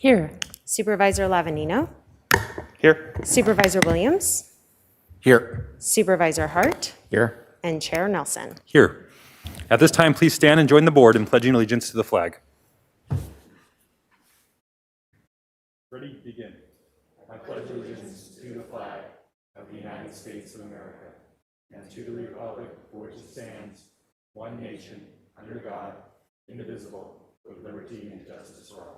Here. Supervisor Lavanino, Here. Supervisor Williams, Here. Supervisor Hart, Here. and Chair Nelson. Here. At this time, please stand and join the board in pledging allegiance to the flag. Ready? Begin. I pledge allegiance to the flag of the United States of America and to the republic for which it stands, one nation, under God, indivisible, with liberty and justice for all.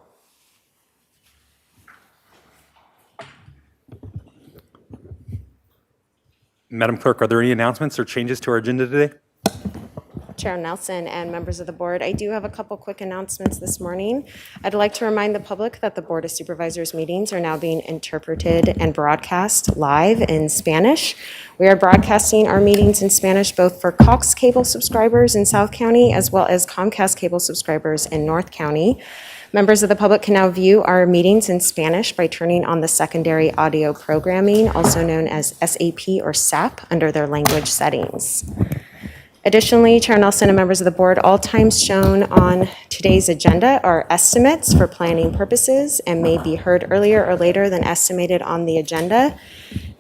Madam Clerk, are there any announcements or changes to our agenda today? Chair Nelson and members of the board, I do have a couple quick announcements this morning. I'd like to remind the public that the Board of Supervisors meetings are now being interpreted and broadcast live in Spanish. We are broadcasting our meetings in Spanish both for Cox Cable subscribers in South County as well as Comcast Cable subscribers in North County. Members of the public can now view our meetings in Spanish by turning on the secondary audio programming, also known as SAP or SAP, under their language settings. Additionally, Chair Nelson and members of the board, all times shown on today's agenda are estimates for planning purposes and may be heard earlier or later than estimated on the agenda.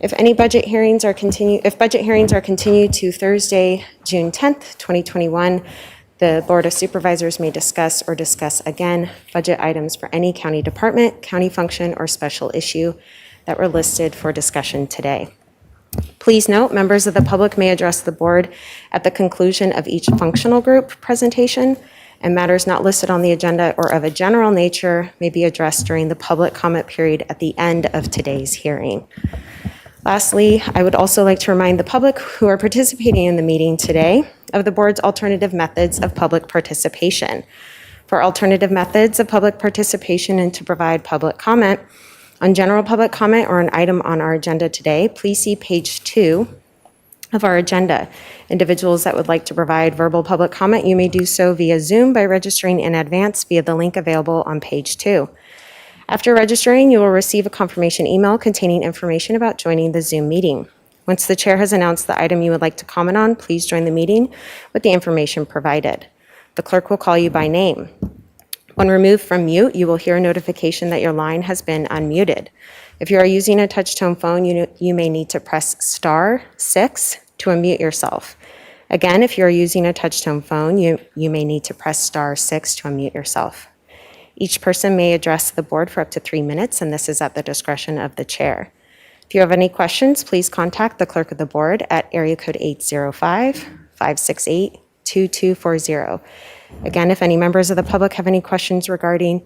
If budget hearings are continued to Thursday, June 10th, 2021, the Board of Supervisors may discuss again budget items for any county department, county function, or special issue that were listed for discussion today. Please note, members of the public may address the board at the conclusion of each functional group presentation, and matters not listed on the agenda or of a general nature may be addressed during the public comment period at the end of today's hearing. Lastly, I would also like to remind the public who are participating in the meeting today of the board's alternative methods of public participation. For alternative methods of public participation and to provide public comment, on general public comment or an item on our agenda today, please see page 2 of our agenda. Individuals that would like to provide verbal public comment, you may do so via Zoom by registering in advance via the link available on page 2. After registering, you will receive a confirmation email containing information about joining the Zoom meeting. Once the chair has announced the item you would like to comment on, please join the meeting with the information provided. The clerk will call you by name. When removed from mute, you will hear a notification that your line has been unmuted. If you are using a touch-tone phone, you may need to press *6 to unmute yourself. Again, if you are using a touch-tone phone, you may need to press *6 to unmute yourself. Each person may address the board for up to 3 minutes, and this is at the discretion of the chair. If you have any questions, please contact the clerk of the board at area code 805-568-2240. Again, if any members of the public have any questions regarding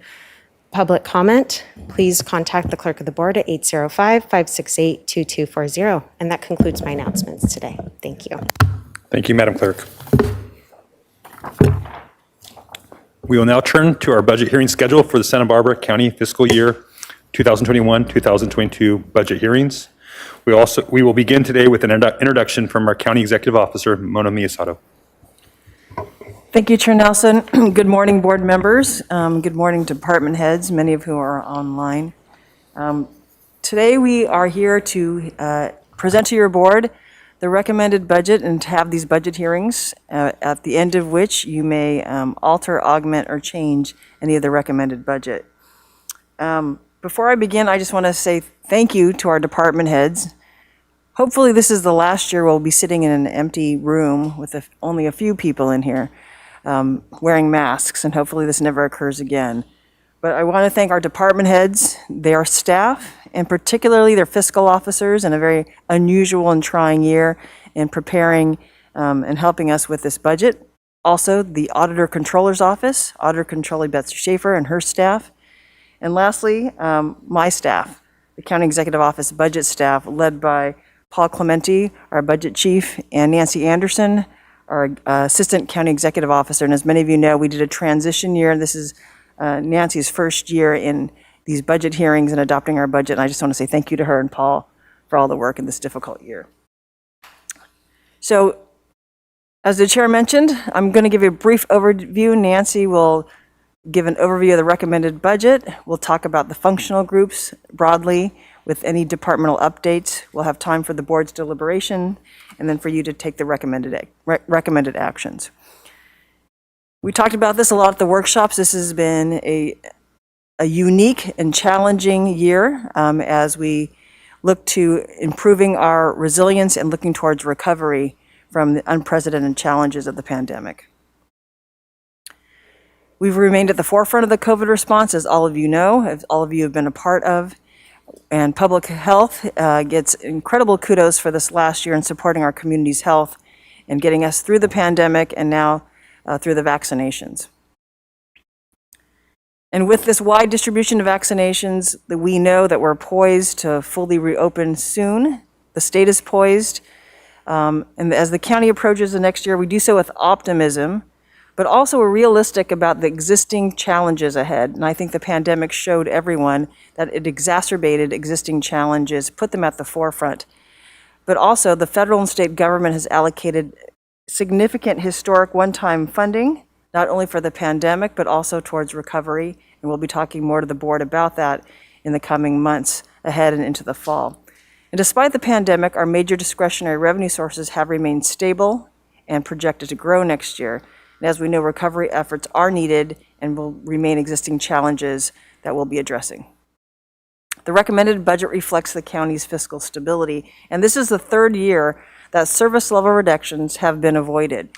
public comment, please contact the clerk of the board at 805-568-2240. And that concludes my announcements today. Thank you. Thank you, Madam Clerk. We will now turn to our budget hearing schedule for the Santa Barbara County fiscal year 2021-2022 budget hearings. We will begin today with an introduction from our County Executive Officer, Mona Miyasato. Thank you, Chair Nelson. Good morning, board members. Good morning, department heads, many of whom are online. Today we are here to present to your board the recommended budget and to have these budget hearings, at the end of which you may alter, augment, or change any of the recommended budget. Before I begin, I just want to say thank you to our department heads. Hopefully this is the last year we'll be sitting in an empty room with only a few people in here wearing masks, and hopefully this never occurs again. But I want to thank our department heads, their staff, and particularly their fiscal officers in a very unusual and trying year in preparing and helping us with this budget. Also, the Auditor Controller's Office, Auditor Controller Betsy Schaefer and her staff. And lastly, my staff, the County Executive Office budget staff, led by Paul Clementi, our budget chief, and Nancy Anderson, our Assistant County Executive Officer. And as many of you know, we did a transition year. This is Nancy's first year in these budget hearings and adopting our budget. And I just want to say thank you to her and Paul for all the work in this difficult year. So, as the chair mentioned, I'm going to give you a brief overview. Nancy will give an overview of the recommended budget. We'll talk about the functional groups broadly with any departmental updates. We'll have time for the board's deliberation and then for you to take the recommended actions. We talked about this a lot at the workshops. This has been a a unique and challenging year as we look to improving our resilience and looking towards recovery from the unprecedented challenges of the pandemic. We've remained at the forefront of the COVID response, as all of you know, as all of you have been a part of, and public health gets incredible kudos for this last year in supporting our community's health and getting us through the pandemic and now through the vaccinations. And with this wide distribution of vaccinations, we know that we're poised to fully reopen soon. The state is poised. And as the county approaches the next year, we do so with optimism, but also we're realistic about the existing challenges ahead. And I think the pandemic showed everyone that it exacerbated existing challenges, put them at the forefront. But also the federal and state government has allocated significant historic one-time funding, not only for the pandemic, but also towards recovery. And we'll be talking more to the board about that in the coming months ahead and into the fall. And despite the pandemic, our major discretionary revenue sources have remained stable and projected to grow next year. And as we know, recovery efforts are needed and will remain existing challenges that we'll be addressing. The recommended budget reflects the county's fiscal stability, and this is the third year that service level reductions have been avoided.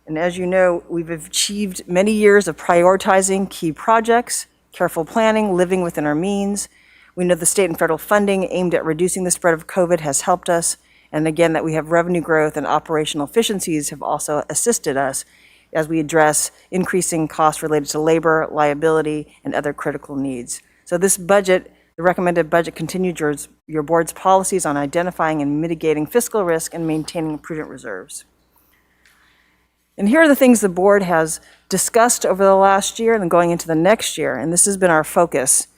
And as you know, we've achieved many years of prioritizing key projects, careful planning, living within our means. We know the state and federal funding aimed at reducing the spread of COVID has helped us, and again, that we have revenue growth and operational efficiencies have also assisted us as we address increasing costs related to labor, liability, and other critical needs. So this budget, the recommended budget, continues your board's policies on identifying and mitigating fiscal risk and maintaining prudent reserves. And here are the things the board has discussed over the last year and going into the next year, and this has been our focus.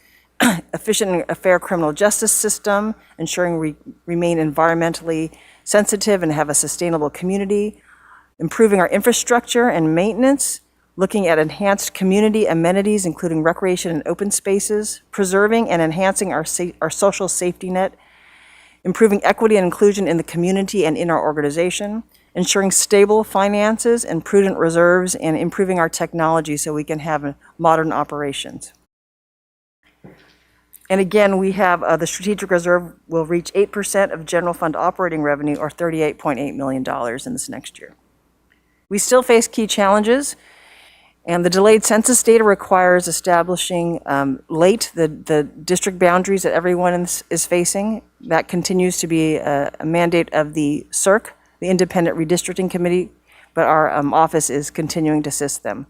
Efficient and fair criminal justice system, ensuring we remain environmentally sensitive and have a sustainable community, improving our infrastructure and maintenance, looking at enhanced community amenities, including recreation and open spaces, preserving and enhancing our social safety net, improving equity and inclusion in the community and in our organization, ensuring stable finances and prudent reserves, and improving our technology so we can have modern operations. And again, we have the strategic reserve will reach 8% of general fund operating revenue, or $38.8 million in this next year. We still face key challenges, and the delayed census data requires establishing late the district boundaries that everyone is facing. That continues to be a mandate of the CIRC, the Independent Redistricting Committee, but our office is continuing to assist them.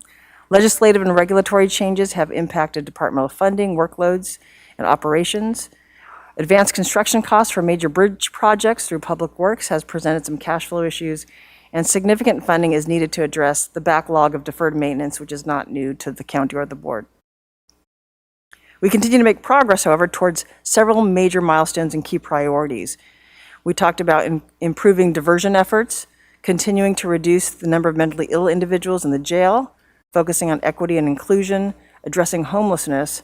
Legislative and regulatory changes have impacted departmental funding, workloads, and operations. Advanced construction costs for major bridge projects through Public Works has presented some cash flow issues, and significant funding is needed to address the backlog of deferred maintenance, which is not new to the county or the board. We continue to make progress, however, towards several major milestones and key priorities. We talked about improving diversion efforts, continuing to reduce the number of mentally ill individuals in the jail, focusing on equity and inclusion, addressing homelessness,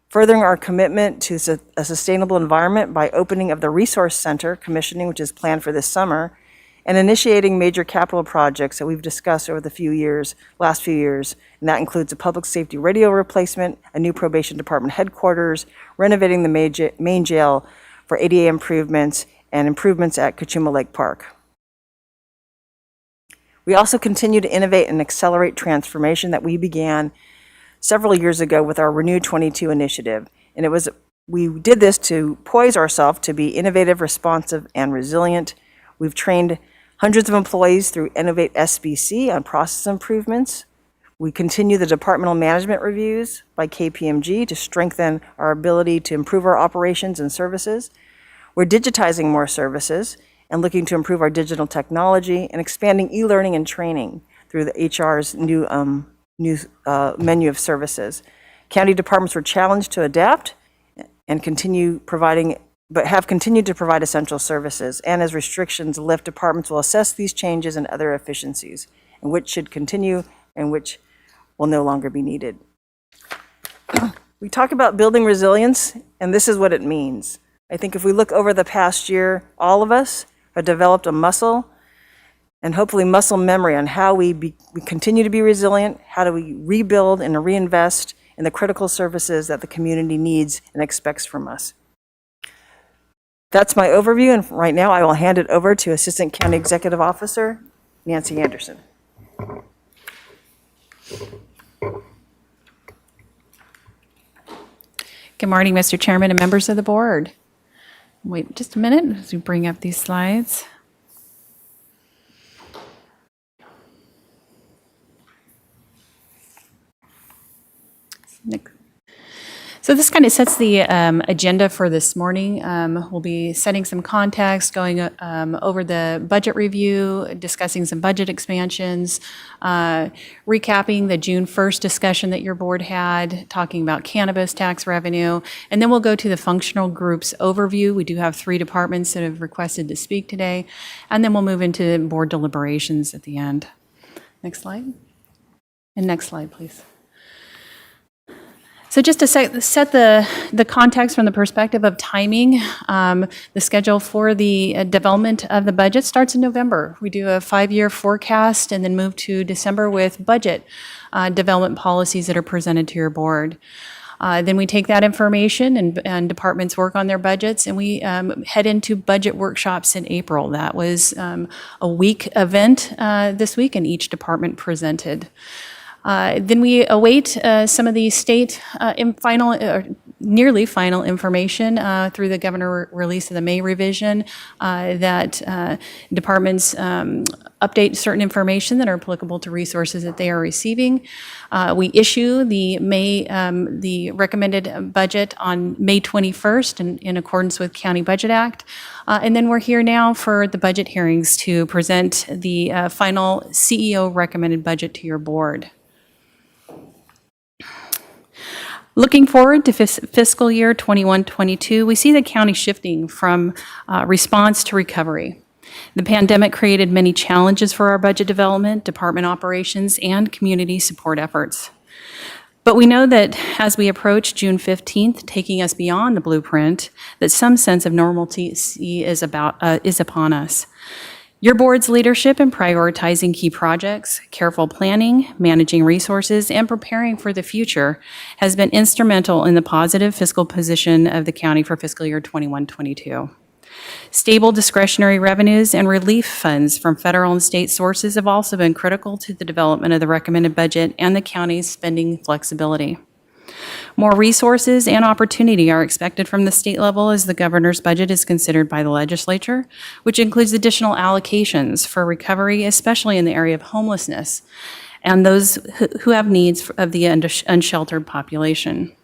furthering our commitment to a sustainable environment by opening of the Resource Center commissioning, which is planned for this summer, and initiating major capital projects that we've discussed over the last few years, and that includes a public safety radio replacement, a new probation department headquarters, renovating the main jail for ADA improvements, and improvements at Kachuma Lake Park. We also continue to innovate and accelerate transformation that we began several years ago with our Renew 22 initiative, and we did this to poise ourselves to be innovative, responsive, and resilient. We've trained hundreds of employees through Innovate SBC on process improvements. We continue the departmental management reviews by KPMG to strengthen our ability to improve our operations and services. We're digitizing more services and looking to improve our digital technology and expanding e-learning and training through the HR's new menu of services. County departments were challenged to adapt and have continued to provide essential services. And as restrictions lift, departments will assess these changes and other efficiencies, and which should continue and which will no longer be needed. We talk about building resilience, and this is what it means. I think if we look over the past year, all of us have developed a muscle and hopefully muscle memory on how we continue to be resilient, how do we rebuild and reinvest and the critical services that the community needs and expects from us. That's my overview, and right now I will hand it over to Assistant County Executive Officer Nancy Anderson. Good morning, Mr. Chairman and members of the board. Wait just a minute as we bring up these slides. So this kind of sets the agenda for this morning. We'll be setting some context, going over the budget review, discussing some budget expansions, recapping the June 1st discussion that your board had, talking about cannabis tax revenue, and then we'll go to the functional groups overview. We do have 3 departments that have requested to speak today, and then we'll move into board deliberations at the end. Next slide. And next slide, please. So just to set the context from the perspective of timing, the schedule for the development of the budget starts in November. We do a 5-year forecast and then move to December with budget development policies that are presented to your board. Then we take that information and departments work on their budgets, and we head into budget workshops in April. That was a week event this week, and each department presented. Then we await some of the state nearly final information through the governor release of the May revision that departments update certain information that are applicable to resources that they are receiving. We issue the recommended budget on May 21st in accordance with County Budget Act. And then we're here now for the budget hearings to present the final CEO recommended budget to your board. Looking forward to fiscal year 21-22, we see the county shifting from response to recovery. The pandemic created many challenges for our budget development, department operations, and community support efforts. But we know that as we approach June 15th, taking us beyond the blueprint, that some sense of normalcy is upon us. Your board's leadership in prioritizing key projects, careful planning, managing resources, and preparing for the future has been instrumental in the positive fiscal position of the county for fiscal year 21-22. Stable discretionary revenues and relief funds from federal and state sources have also been critical to the development of the recommended budget and the county's spending flexibility. More resources and opportunity are expected from the state level as the governor's budget is considered by the legislature, which includes additional allocations for recovery, especially in the area of homelessness, and those who have needs of the unsheltered population.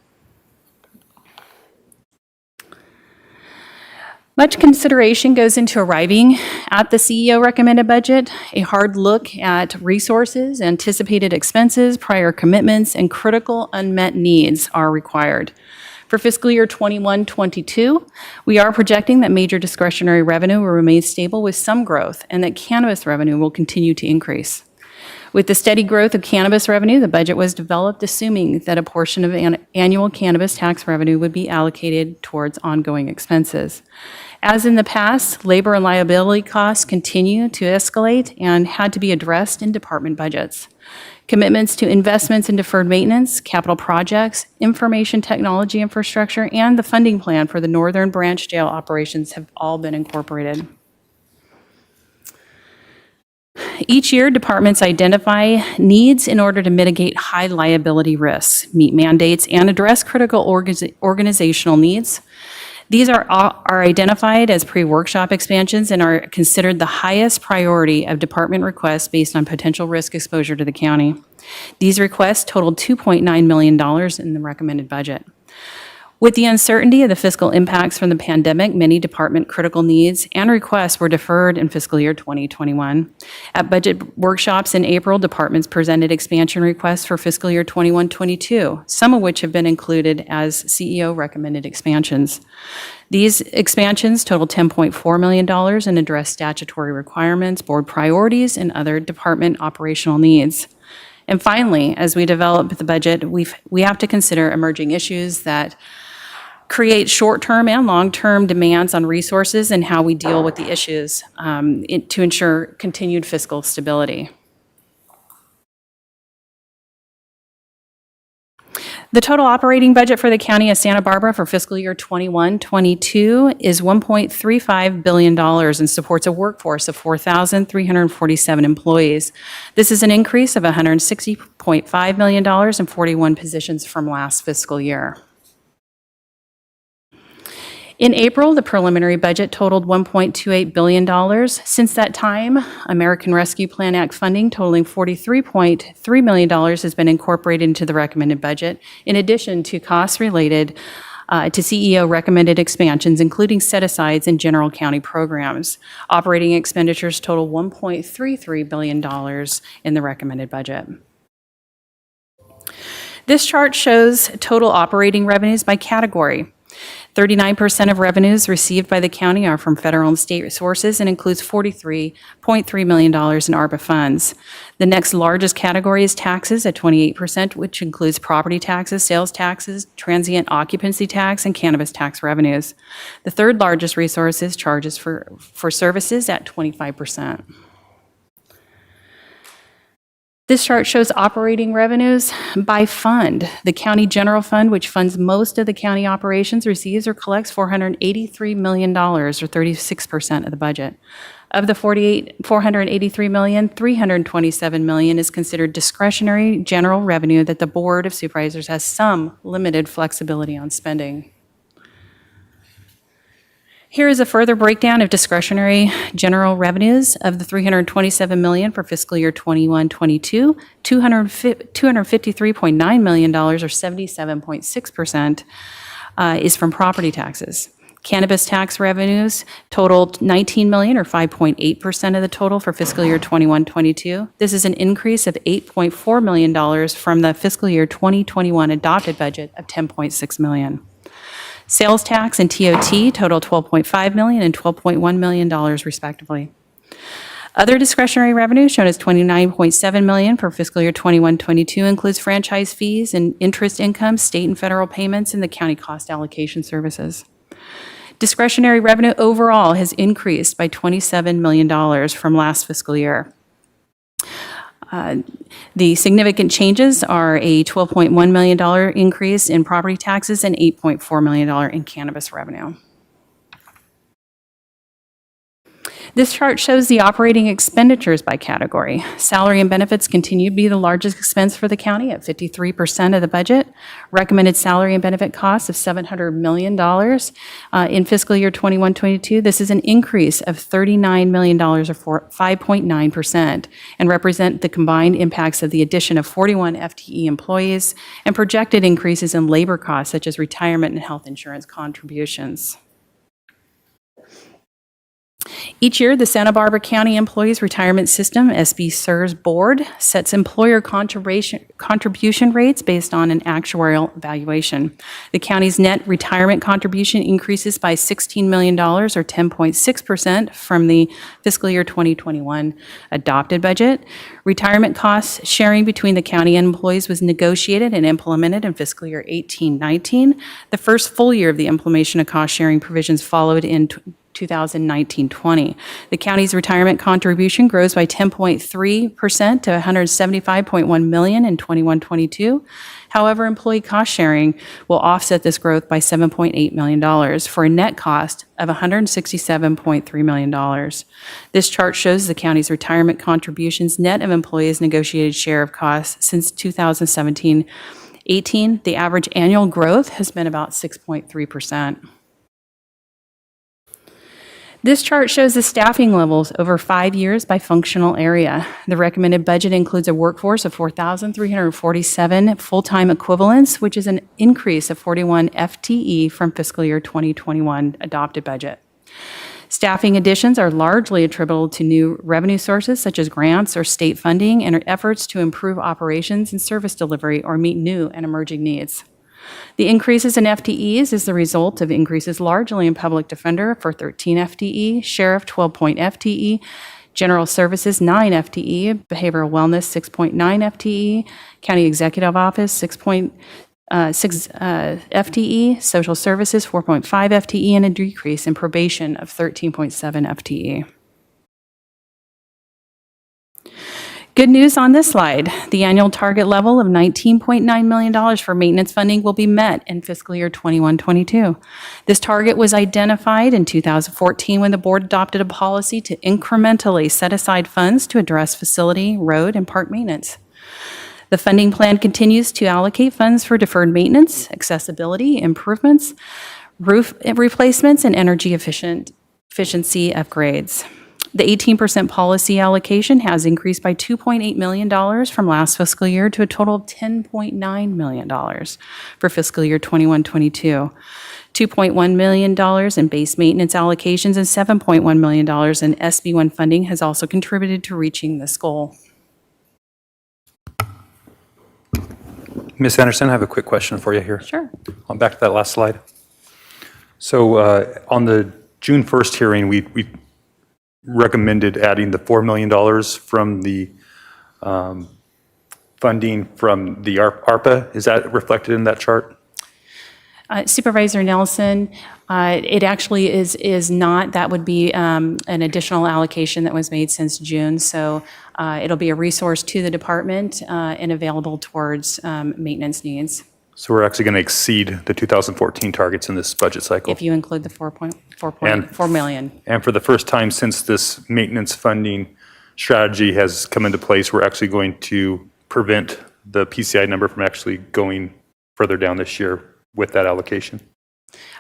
Much consideration goes into arriving at the CEO recommended budget. A hard look at resources, anticipated expenses, prior commitments, and critical unmet needs are required. For fiscal year 21-22, we are projecting that major discretionary revenue will remain stable with some growth and that cannabis revenue will continue to increase. With the steady growth of cannabis revenue, the budget was developed assuming that a portion of annual cannabis tax revenue would be allocated towards ongoing expenses. As in the past, labor and liability costs continue to escalate and had to be addressed in department budgets. Commitments to investments in deferred maintenance, capital projects, information technology infrastructure, and the funding plan for the Northern Branch Jail operations have all been incorporated. Each year, departments identify needs in order to mitigate high liability risks, meet mandates, and address critical organizational needs. These are identified as pre-workshop expansions and are considered the highest priority of department requests based on potential risk exposure to the county. These requests totaled $2.9 million in the recommended budget. With the uncertainty of the fiscal impacts from the pandemic, many department critical needs and requests were deferred in fiscal year 2021. At budget workshops in April, departments presented expansion requests for fiscal year 21-22, some of which have been included as CEO recommended expansions. These expansions total $10.4 million and address statutory requirements, board priorities, and other department operational needs. And finally, as we develop the budget, we have to consider emerging issues that create short-term and long-term demands on resources and how we deal with the issues to ensure continued fiscal stability. The total operating budget for the County of Santa Barbara for fiscal year 21-22 is $1.35 billion and supports a workforce of 4,347 employees. This is an increase of $160.5 million and 41 positions from last fiscal year. In April, the preliminary budget totaled $1.28 billion. Since that time, American Rescue Plan Act funding totaling $43.3 million has been incorporated into the recommended budget, in addition to costs related to CEO recommended expansions, including set-asides and general county programs. Operating expenditures total $1.33 billion in the recommended budget. This chart shows total operating revenues by category. 39% of revenues received by the county are from federal and state sources and includes $43.3 million in ARPA funds. The next largest category is taxes at 28%, which includes property taxes, sales taxes, transient occupancy tax, and cannabis tax revenues. The third largest resource is charges for services at 25%. This chart shows operating revenues by fund. The county general fund, which funds most of the county operations, receives or collects $483 million, or 36% of the budget. Of the $483 million, $327 million is considered discretionary general revenue that the Board of Supervisors has some limited flexibility on spending. Here is a further breakdown of discretionary general revenues. Of the $327 million for fiscal year 21-22, $253.9 million, or 77.6%, is from property taxes. Cannabis tax revenues totaled $19 million, or 5.8% of the total for fiscal year 21-22. This is an increase of $8.4 million from the fiscal year 2021 adopted budget of $10.6 million. Sales tax and TOT total $12.5 million and $12.1 million respectively. Other discretionary revenue, shown as $29.7 million for fiscal year 21-22, includes franchise fees and interest income, state and federal payments, and the county cost allocation services. Discretionary revenue overall has increased by $27 million from last fiscal year. The significant changes are a $12.1 million increase in property taxes and $8.4 million in cannabis revenue. This chart shows the operating expenditures by category. Salary and benefits continue to be the largest expense for the county at 53% of the budget. Recommended salary and benefit costs of $700 million in fiscal year 21-22. This is an increase of $39 million, or 5.9%, and represent the combined impacts of the addition of 41 FTE employees and projected increases in labor costs such as retirement and health insurance contributions. Each year, the Santa Barbara County Employees Retirement System, SB-CSRS Board, sets employer contribution rates based on an actuarial evaluation. The county's net retirement contribution increases by $16 million, or 10.6%, from the fiscal year 2021 adopted budget. Retirement cost sharing between the county and employees was negotiated and implemented in fiscal year 18-19. The first full year of the implementation of cost sharing provisions followed in 2019-20. The county's retirement contribution grows by 10.3% to $175.1 million in 21-22. However, employee cost sharing will offset this growth by $7.8 million for a net cost of $167.3 million. This chart shows the county's retirement contributions net of employees' negotiated share of costs since 2017-18. The average annual growth has been about 6.3%. This chart shows the staffing levels over 5 years by functional area. The recommended budget includes a workforce of 4,347 full-time equivalents, which is an increase of 41 FTE from fiscal year 2021 adopted budget. Staffing additions are largely attributable to new revenue sources such as grants or state funding and efforts to improve operations and service delivery or meet new and emerging needs. The increases in FTEs is the result of increases largely in public defender for 13 FTE, sheriff 12 FTE, general services 9 FTE, behavioral wellness 6.9 FTE, county executive office 6.6 FTE, social services 4.5 FTE, and a decrease in probation of 13.7 FTE. Good news on this slide. The annual target level of $19.9 million for maintenance funding will be met in fiscal year 21-22. This target was identified in 2014 when the board adopted a policy to incrementally set aside funds to address facility, road, and park maintenance. The funding plan continues to allocate funds for deferred maintenance, accessibility improvements, roof replacements, and energy efficiency upgrades. The 18% policy allocation has increased by $2.8 million from last fiscal year to a total of $10.9 million for fiscal year 21-22. $2.1 million in base maintenance allocations and $7.1 million in SB1 funding has also contributed to reaching this goal. Ms. Anderson, I have a quick question for you here. Sure. On back to that last slide. So on the June 1st hearing, we recommended adding the $4 million from the funding from the ARPA. Is that reflected in that chart? Supervisor Nelson, it actually is not. That would be an additional allocation that was made since June. So it'll be a resource to the department and available towards maintenance needs. So we're actually going to exceed the 2014 targets in this budget cycle. If you include the $4.4 million. And for the first time since this maintenance funding strategy has come into place, we're actually going to prevent the PCI number from actually going further down this year with that allocation.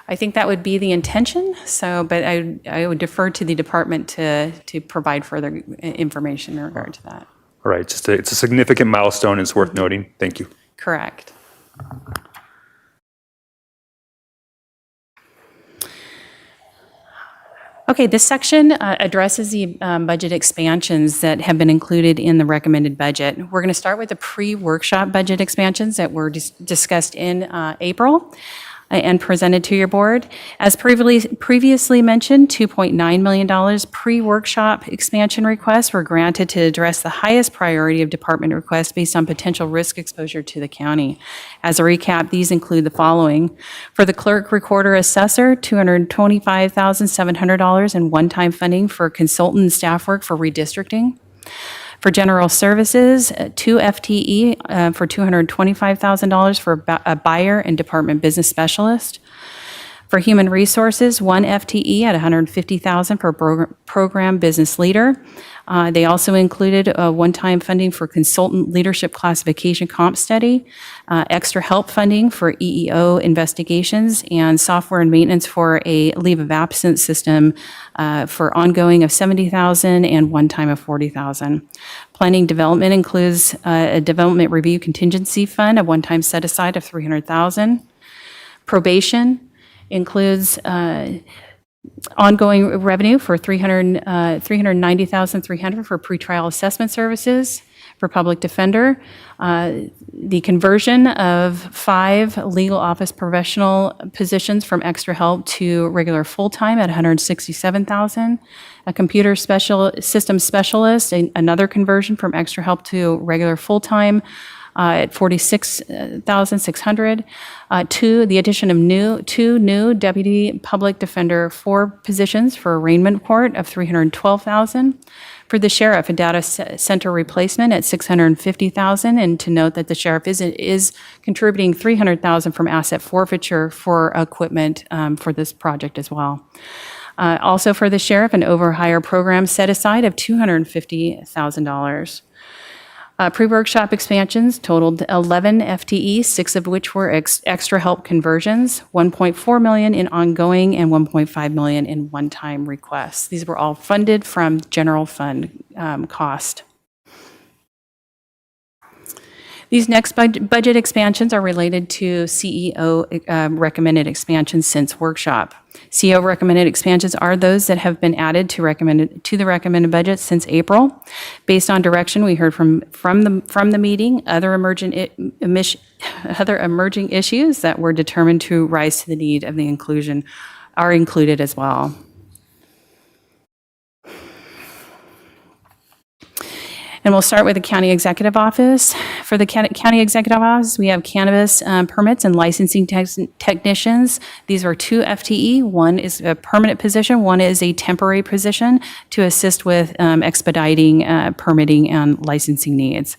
I think that would be the intention. So, but I would defer to the department to provide further information in regard to that. All right, it's a significant milestone and it's worth noting. Thank you. Correct. Okay, this section addresses the budget expansions that have been included in the recommended budget. We're going to start with the pre-workshop budget expansions that were discussed in April and presented to your board. As previously mentioned, $2.9 million pre-workshop expansion requests were granted to address the highest priority of department requests based on potential risk exposure to the county. As a recap, these include the following. For the clerk, recorder, assessor, $225,700 in one-time funding for consultant and staff work for redistricting. For general services, 2 FTE for $225,000 for a buyer and department business specialist. For human resources, 1 FTE at $150,000 for program business leader. They also included one-time funding for consultant leadership classification comp study, extra help funding for EEO investigations, and software and maintenance for a leave of absence system for ongoing of $70,000 and one-time of $40,000. Planning development includes a development review contingency fund, a one-time set-aside of $300,000. Probation includes ongoing revenue for $390,300 for pretrial assessment services. For public defender, the conversion of 5 legal office professional positions from extra help to regular full-time at $167,000. A computer system specialist, another conversion from extra help to regular full-time at $46,600. The addition of 2 new deputy public defender 4 positions for arraignment court of $312,000. For the sheriff, a data center replacement at $650,000, and to note that the sheriff is contributing $300,000 from asset forfeiture for equipment for this project as well. Also for the sheriff, an overhire program set aside of $250,000. Pre-workshop expansions totaled 11 FTE, 6 of which were extra help conversions, $1.4 million in ongoing and $1.5 million in one-time requests. These were all funded from general fund cost. These next budget expansions are related to CEO recommended expansions since workshop. CEO recommended expansions are those that have been added to the recommended budget since April. Based on direction we heard from the meeting, other emerging issues that were determined to rise to the need of the inclusion are included as well. And we'll start with the County Executive Office. For the County Executive Office, we have cannabis permits and licensing technicians. These are 2 FTE. One is a permanent position, one is a temporary position to assist with expediting permitting and licensing needs.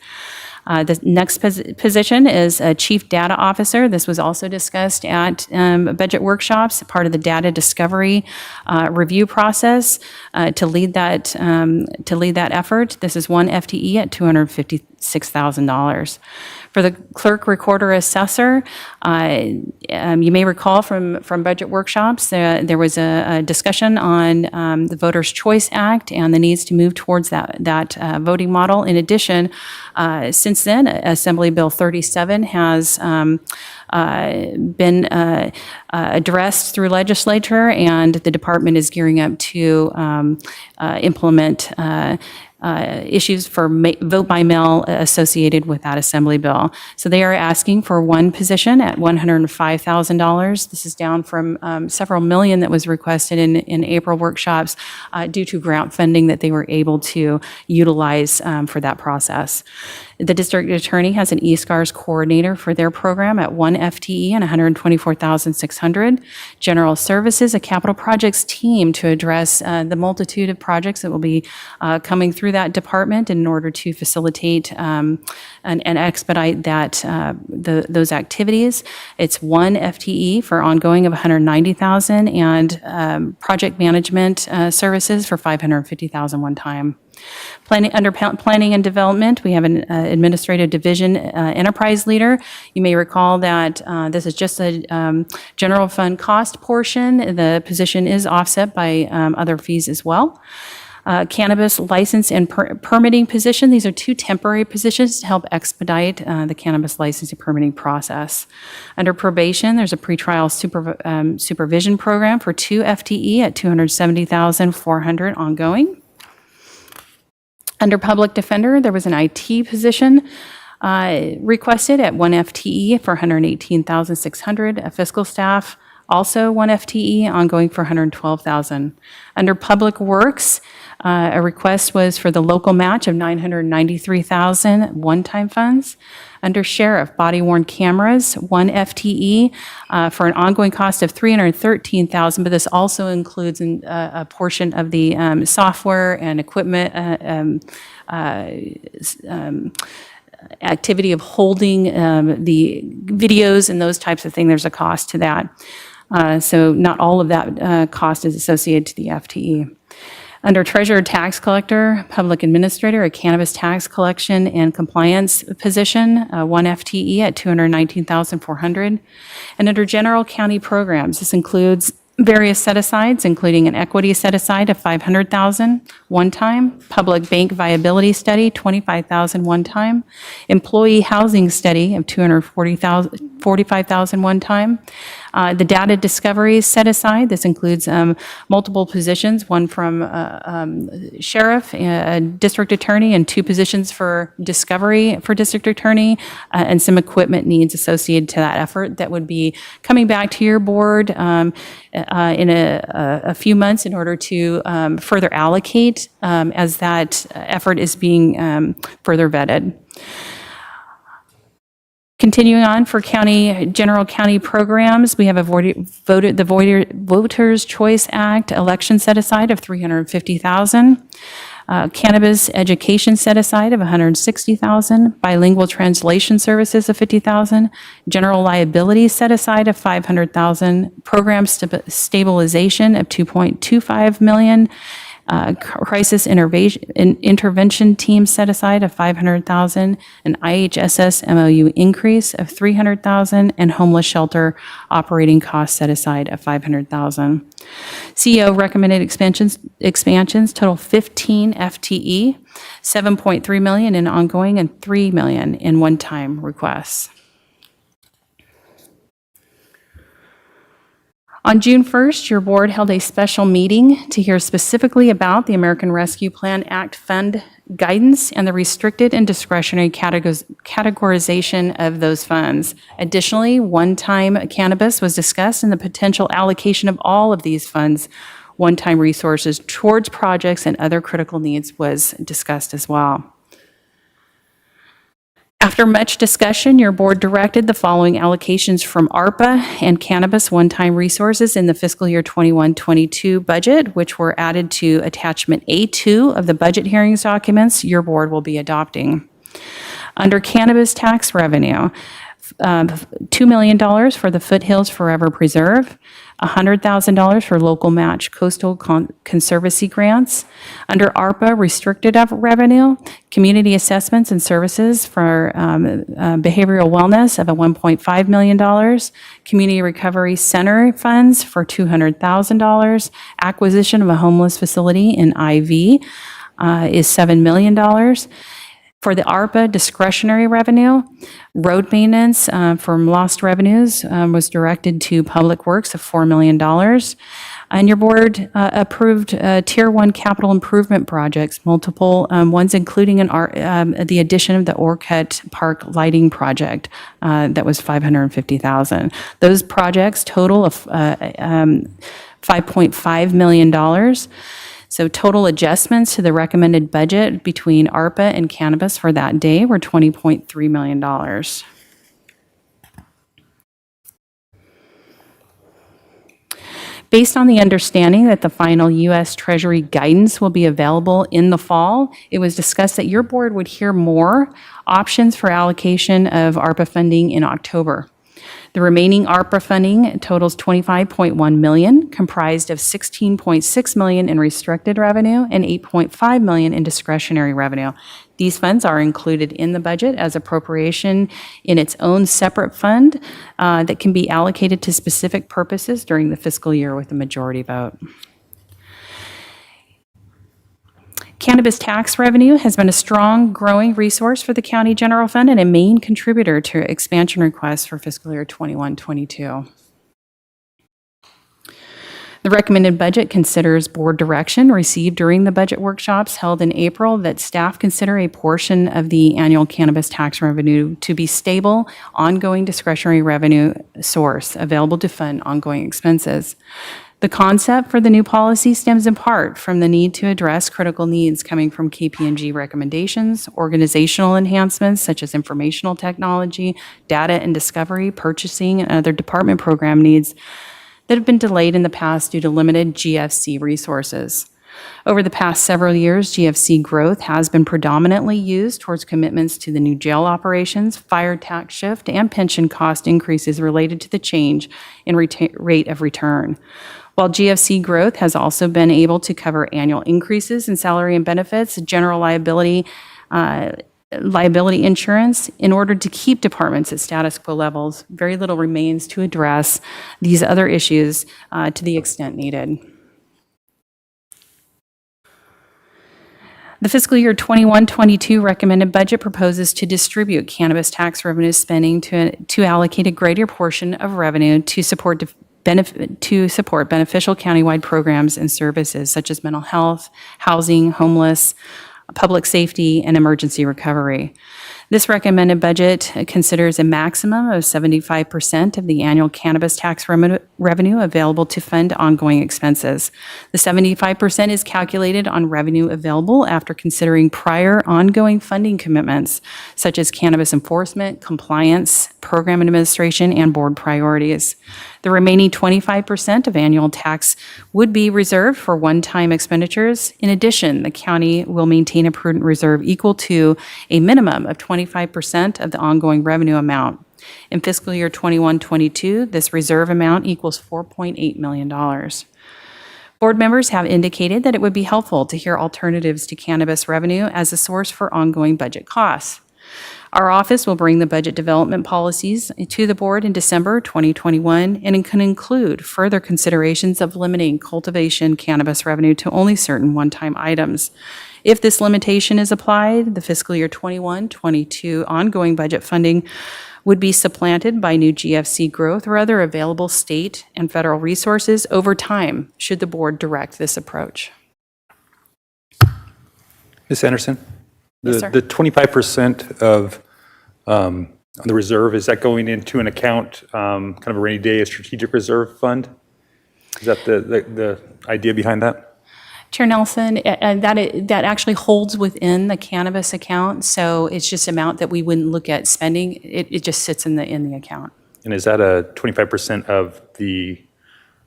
The next position is a Chief Data Officer. This was also discussed at budget workshops, part of the data discovery review process to lead that effort. This is 1 FTE at $256,000. For the Clerk Recorder Assessor, you may recall from budget workshops, there was a discussion on the Voters' Choice Act and the needs to move towards that voting model. In addition, since then, Assembly Bill 37 has been addressed through legislature, and the department is gearing up to implement issues for vote by mail associated with that Assembly bill. So they are asking for 1 position at $105,000. This is down from several million that was requested in April workshops due to grant funding that they were able to utilize for that process. The district attorney has an eSCARS coordinator for their program at 1 FTE and $124,600. General services, a capital projects team to address the multitude of projects that will be coming through that department in order to facilitate and expedite those activities. It's 1 FTE for ongoing of $190,000 and project management services for $550,000 one time. Under planning and development, we have an administrative division enterprise leader. You may recall that this is just a general fund cost portion. The position is offset by other fees as well. Cannabis license and permitting position. These are 2 temporary positions to help expedite the cannabis licensing permitting process. Under probation, there's a pretrial supervision program for 2 FTE at $270,400 ongoing. Under public defender, there was an IT position requested at 1 FTE for $118,600. A fiscal staff, also 1 FTE, ongoing for $112,000. Under public works, a request was for the local match of $993,000 one-time funds. Under sheriff, body-worn cameras, 1 FTE for an ongoing cost of $313,000, but this also includes a portion of the software and equipment activity of holding the videos and those types of things. There's a cost to that. So not all of that cost is associated to the FTE. Under treasurer tax collector, public administrator, a cannabis tax collection and compliance position, 1 FTE at $219,400. And under general county programs, this includes various set-asides, including an equity set-aside of $500,000 one time, public bank viability study, $25,000 one time, employee housing study of $245,000 one time. The data discovery set-aside, this includes multiple positions, one from sheriff, a district attorney, and 2 positions for discovery for district attorney, and some equipment needs associated to that effort that would be coming back to your board in a few months in order to further allocate as that effort is being further vetted. Continuing on for general county programs, we have the Voters' Choice Act election set-aside of $350,000. Cannabis education set-aside of $160,000, bilingual translation services of $50,000, general liability set-aside of $500,000, program stabilization of $2.25 million, crisis intervention team set-aside of $500,000, an IHSS MOU increase of $300,000, and homeless shelter operating costs set-aside of $500,000. CEO recommended expansions total 15 FTE, $7.3 million in ongoing and $3 million in one-time requests. On June 1st, your board held a special meeting to hear specifically about the American Rescue Plan Act fund guidance and the restricted and discretionary categorization of those funds. Additionally, one-time cannabis was discussed and the potential allocation of all of these funds, one-time resources towards projects and other critical needs was discussed as well. After much discussion, your board directed the following allocations from ARPA and cannabis one-time resources in the fiscal year 21-22 budget, which were added to attachment A2 of the budget hearings documents your board will be adopting. Under cannabis tax revenue, $2 million for the Foothills Forever Preserve, $100,000 for local match coastal conservancy grants. Under ARPA restricted revenue, community assessments and services for behavioral wellness of $1.5 million, community recovery center funds for $200,000, acquisition of a homeless facility in IV is $7 million. For the ARPA discretionary revenue, road maintenance from lost revenues was directed to Public Works of $4 million. And your board approved Tier 1 capital improvement projects, multiple ones including the addition of the Orcutt Park lighting project that was $550,000. Those projects total of $5.5 million. So total adjustments to the recommended budget between ARPA and cannabis for that day were $20.3 million. Based on the understanding that the final U.S. Treasury guidance will be available in the fall, it was discussed that your board would hear more options for allocation of ARPA funding in October. The remaining ARPA funding totals $25.1 million, comprised of $16.6 million in restricted revenue and $8.5 million in discretionary revenue. These funds are included in the budget as appropriation in its own separate fund that can be allocated to specific purposes during the fiscal year with a majority vote. Cannabis tax revenue has been a strong, growing resource for the county general fund and a main contributor to expansion requests for fiscal year 21-22. The recommended budget considers board direction received during the budget workshops held in April that staff consider a portion of the annual cannabis tax revenue to be stable, ongoing discretionary revenue source available to fund ongoing expenses. The concept for the new policy stems in part from the need to address critical needs coming from KPMG recommendations, organizational enhancements such as informational technology, data and discovery, purchasing, and other department program needs that have been delayed in the past due to limited GFC resources. Over the past several years, GFC growth has been predominantly used towards commitments to the new jail operations, fire tax shift, and pension cost increases related to the change in rate of return. While GFC growth has also been able to cover annual increases in salary and benefits, general liability insurance, in order to keep departments at status quo levels, very little remains to address these other issues to the extent needed. The fiscal year 21-22 recommended budget proposes to distribute cannabis tax revenue spending to allocate a greater portion of revenue to support beneficial countywide programs and services such as mental health, housing, homeless, public safety, and emergency recovery. This recommended budget considers a maximum of 75% of the annual cannabis tax revenue available to fund ongoing expenses. The 75% is calculated on revenue available after considering prior ongoing funding commitments, such as cannabis enforcement, compliance, program administration, and board priorities. The remaining 25% of annual tax would be reserved for one-time expenditures. In addition, the county will maintain a prudent reserve equal to a minimum of 25% of the ongoing revenue amount. In fiscal year 21-22, this reserve amount equals $4.8 million. Board members have indicated that it would be helpful to hear alternatives to cannabis revenue as a source for ongoing budget costs. Our office will bring the budget development policies to the board in December 2021, and it can include further considerations of limiting cultivation cannabis revenue to only certain one-time items. If this limitation is applied, the fiscal year 21-22 ongoing budget funding would be supplanted by new GFC growth or other available state and federal resources over time, should the board direct this approach. Ms. Anderson? Yes, sir. The 25% of the reserve, is that going into an account, kind of a rainy day, a strategic reserve fund? Is that the idea behind that? Chair Nelson, that actually holds within the cannabis account, so it's just amount that we wouldn't look at spending. It just sits in the account. And is that a 25%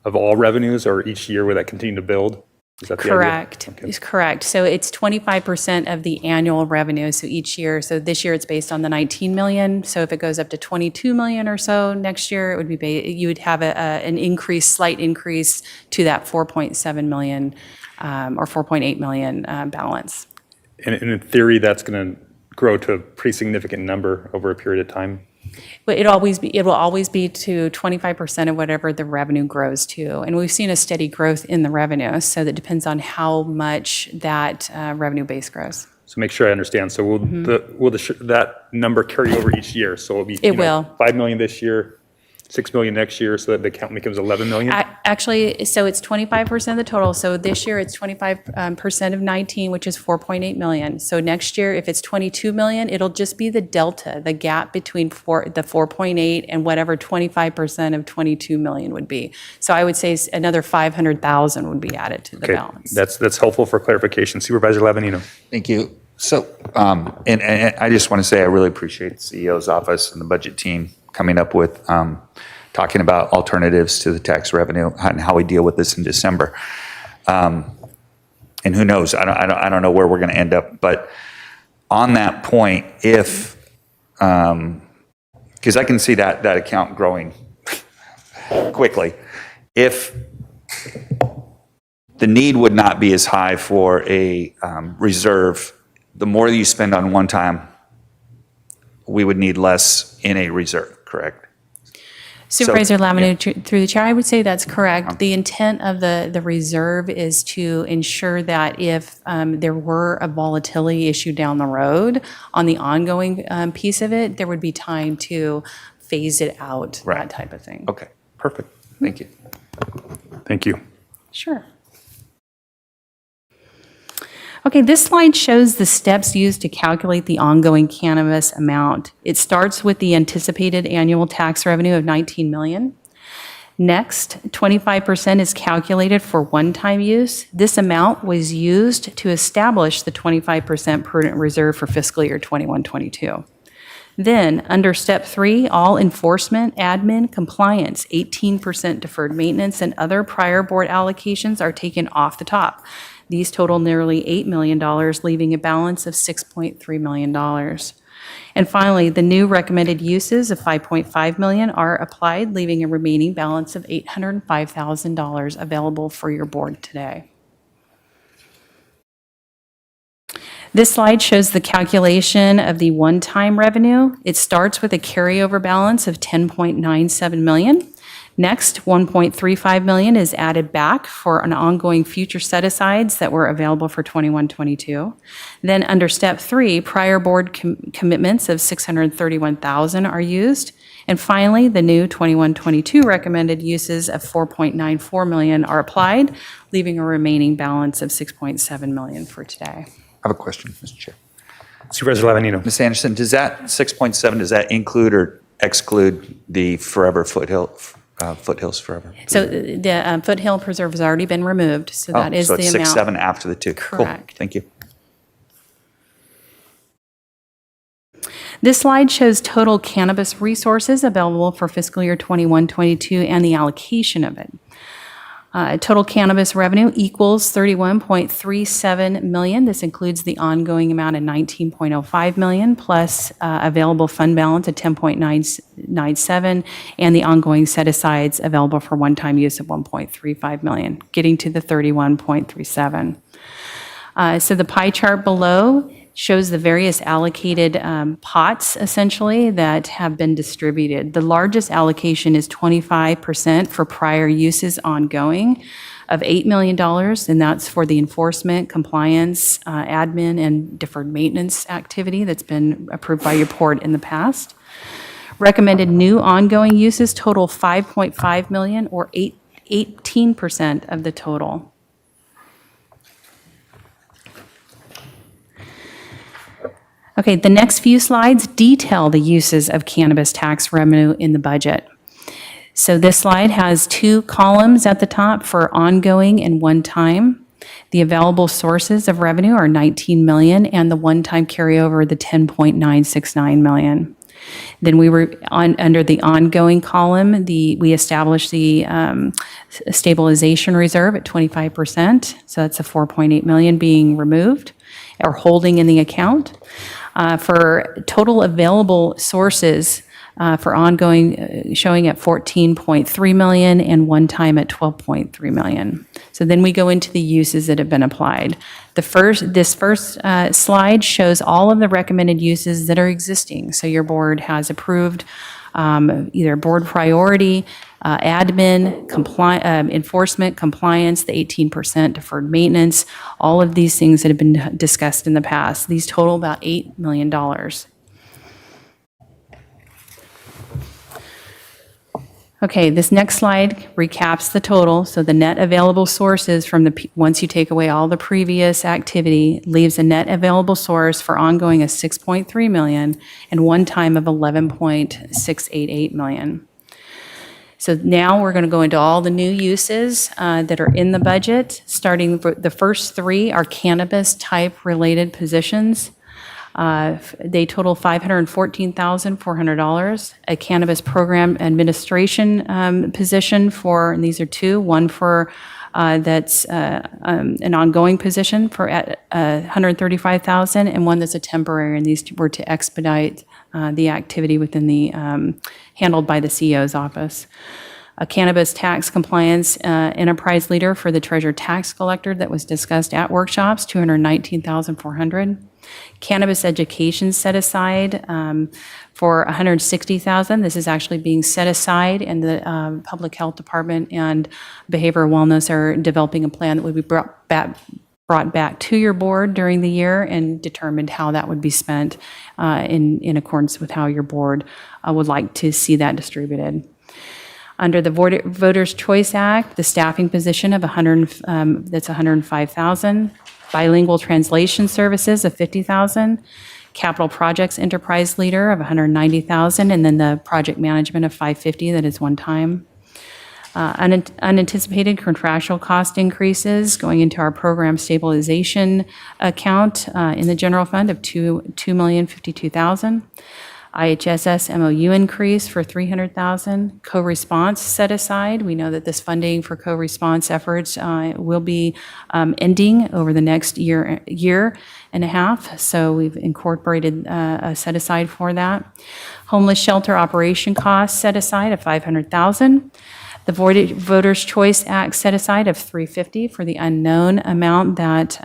of all revenues, or each year will that continue to build? Is that the idea? Correct. Okay. Is correct. So it's 25% of the annual revenue. So each year, so this year it's based on the 19 million. So if it goes up to 22 million or so next year, it would be you would have an increase, slight increase to that 4.7 million or 4.8 million balance. And in theory, that's going to grow to a pretty significant number over a period of time. But it will always be to 25% of whatever the revenue grows to. And we've seen a steady growth in the revenue, so that depends on how much that revenue base grows. So make sure I understand. So will that number carry over each year? So it'll be It will. 5 million this year, 6 million next year, so that the account becomes 11 million? Actually, so it's 25% of the total. So this year it's 25% of 19, which is 4.8 million. So next year, if it's 22 million, it'll just be the delta, the gap between the 4.8 and whatever 25% of 22 million would be. So I would say another 500,000 would be added to the Okay, balance. that's helpful for clarification. Supervisor Lavanino. Thank you. So, and I just want to say I really appreciate the CEO's office and the budget team coming up with talking about alternatives to the tax revenue and how we deal with this in December. And who knows? I don't know where we're going to end up. But on that point, if because I can see that account growing quickly, if the need would not be as high for a reserve, the more you spend on one time, we would need less in a reserve, correct? Supervisor Lavenue, through the chair, I would say that's correct. The intent of the reserve is to ensure that if there were a volatility issue down the road on the ongoing piece of it, there would be time to phase it out, that type of thing. Okay, perfect. Thank you. Thank you. Sure. Okay, this slide shows the steps used to calculate the ongoing cannabis amount. It starts with the anticipated annual tax revenue of 19 million. Next, 25% is calculated for one-time use. This amount was used to establish the 25% prudent reserve for fiscal year 21-22. Then, under step 3, all enforcement, admin, compliance, 18% deferred maintenance, and other prior board allocations are taken off the top. These total nearly $8 million, leaving a balance of $6.3 million. And finally, the new recommended uses of $5.5 million are applied, leaving a remaining balance of $805,000 available for your board today. This slide shows the calculation of the one-time revenue. It starts with a carryover balance of $10.97 million. Next, $1.35 million is added back for an ongoing future set-asides that were available for 21-22. Then under step 3, prior board commitments of $631,000 are used. And finally, the new 21-22 recommended uses of $4.94 million are applied, leaving a remaining balance of $6.7 million for today. I have a question, Mr. Chair. Supervisor Lavanino. Ms. Anderson, does that 6.7, does that include or exclude the Forever Foothills Forever? So the Foothill Preserve has already been removed, so that is so the it's amount. 6.7 after the 2. Correct. Cool. Thank you. This slide shows total cannabis resources available for fiscal year 21-22 and the allocation of it. Total cannabis revenue equals $31.37 million. This includes the ongoing amount of $19.05 million plus available fund balance of $10.97 and the ongoing set-asides available for one-time use of $1.35 million, getting to the $31.37. So the pie chart below shows the various allocated pots, essentially, that have been distributed. The largest allocation is 25% for prior uses ongoing of $8 million, and that's for the enforcement, compliance, admin, and deferred maintenance activity that's been approved by your board in the past. Recommended new ongoing uses total $5.5 million, or 18% of the total. Okay, the next few slides detail the uses of cannabis tax revenue in the budget. So this slide has 2 columns at the top for ongoing and one-time. The available sources of revenue are 19 million, and the one-time carryover, the 10.969 million. Then we were under the ongoing column, we established the stabilization reserve at 25%. So that's a 4.8 million being removed or holding in the account. For total available sources for ongoing, showing at 14.3 million and one time at 12.3 million. So then we go into the uses that have been applied. This first slide shows all of the recommended uses that are existing. So your board has approved either board priority, admin, enforcement, compliance, the 18% deferred maintenance, all of these things that have been discussed in the past. These total about $8 million. Okay, this next slide recaps the total. So the net available sources from once you take away all the previous activity, leaves a net available source for ongoing of 6.3 million and one time of 11.688 million. So now we're going to go into all the new uses that are in the budget. Starting the first three are cannabis type related positions. They total $514,400. A cannabis program administration position for, and these are two, one for that's an ongoing position for $135,000, and one that's a temporary, and these were to expedite the activity within the handled by the CEO's office. A cannabis tax compliance enterprise leader for the treasurer tax collector that was discussed at workshops, $219,400. Cannabis education set aside for $160,000. This is actually being set aside, and the Public Health Department and Behavioral Wellness are developing a plan that would be brought back to your board during the year and determined how that would be spent in accordance with how your board would like to see that distributed. Under the Voters' Choice Act, the staffing position of that's $105,000. Bilingual translation services of $50,000, capital projects enterprise leader of $190,000, and then the project management of $550,000 that is one time. Unanticipated contractual cost increases going into our program stabilization account in the general fund of $2,052,000. IHSS MOU increase for $300,000. Co-response set aside. We know that this funding for co-response efforts will be ending over the next year and a half. So we've incorporated a set aside for that. Homeless shelter operation costs set aside of $500,000. The Voters' Choice Act set aside of $350,000 for the unknown amount that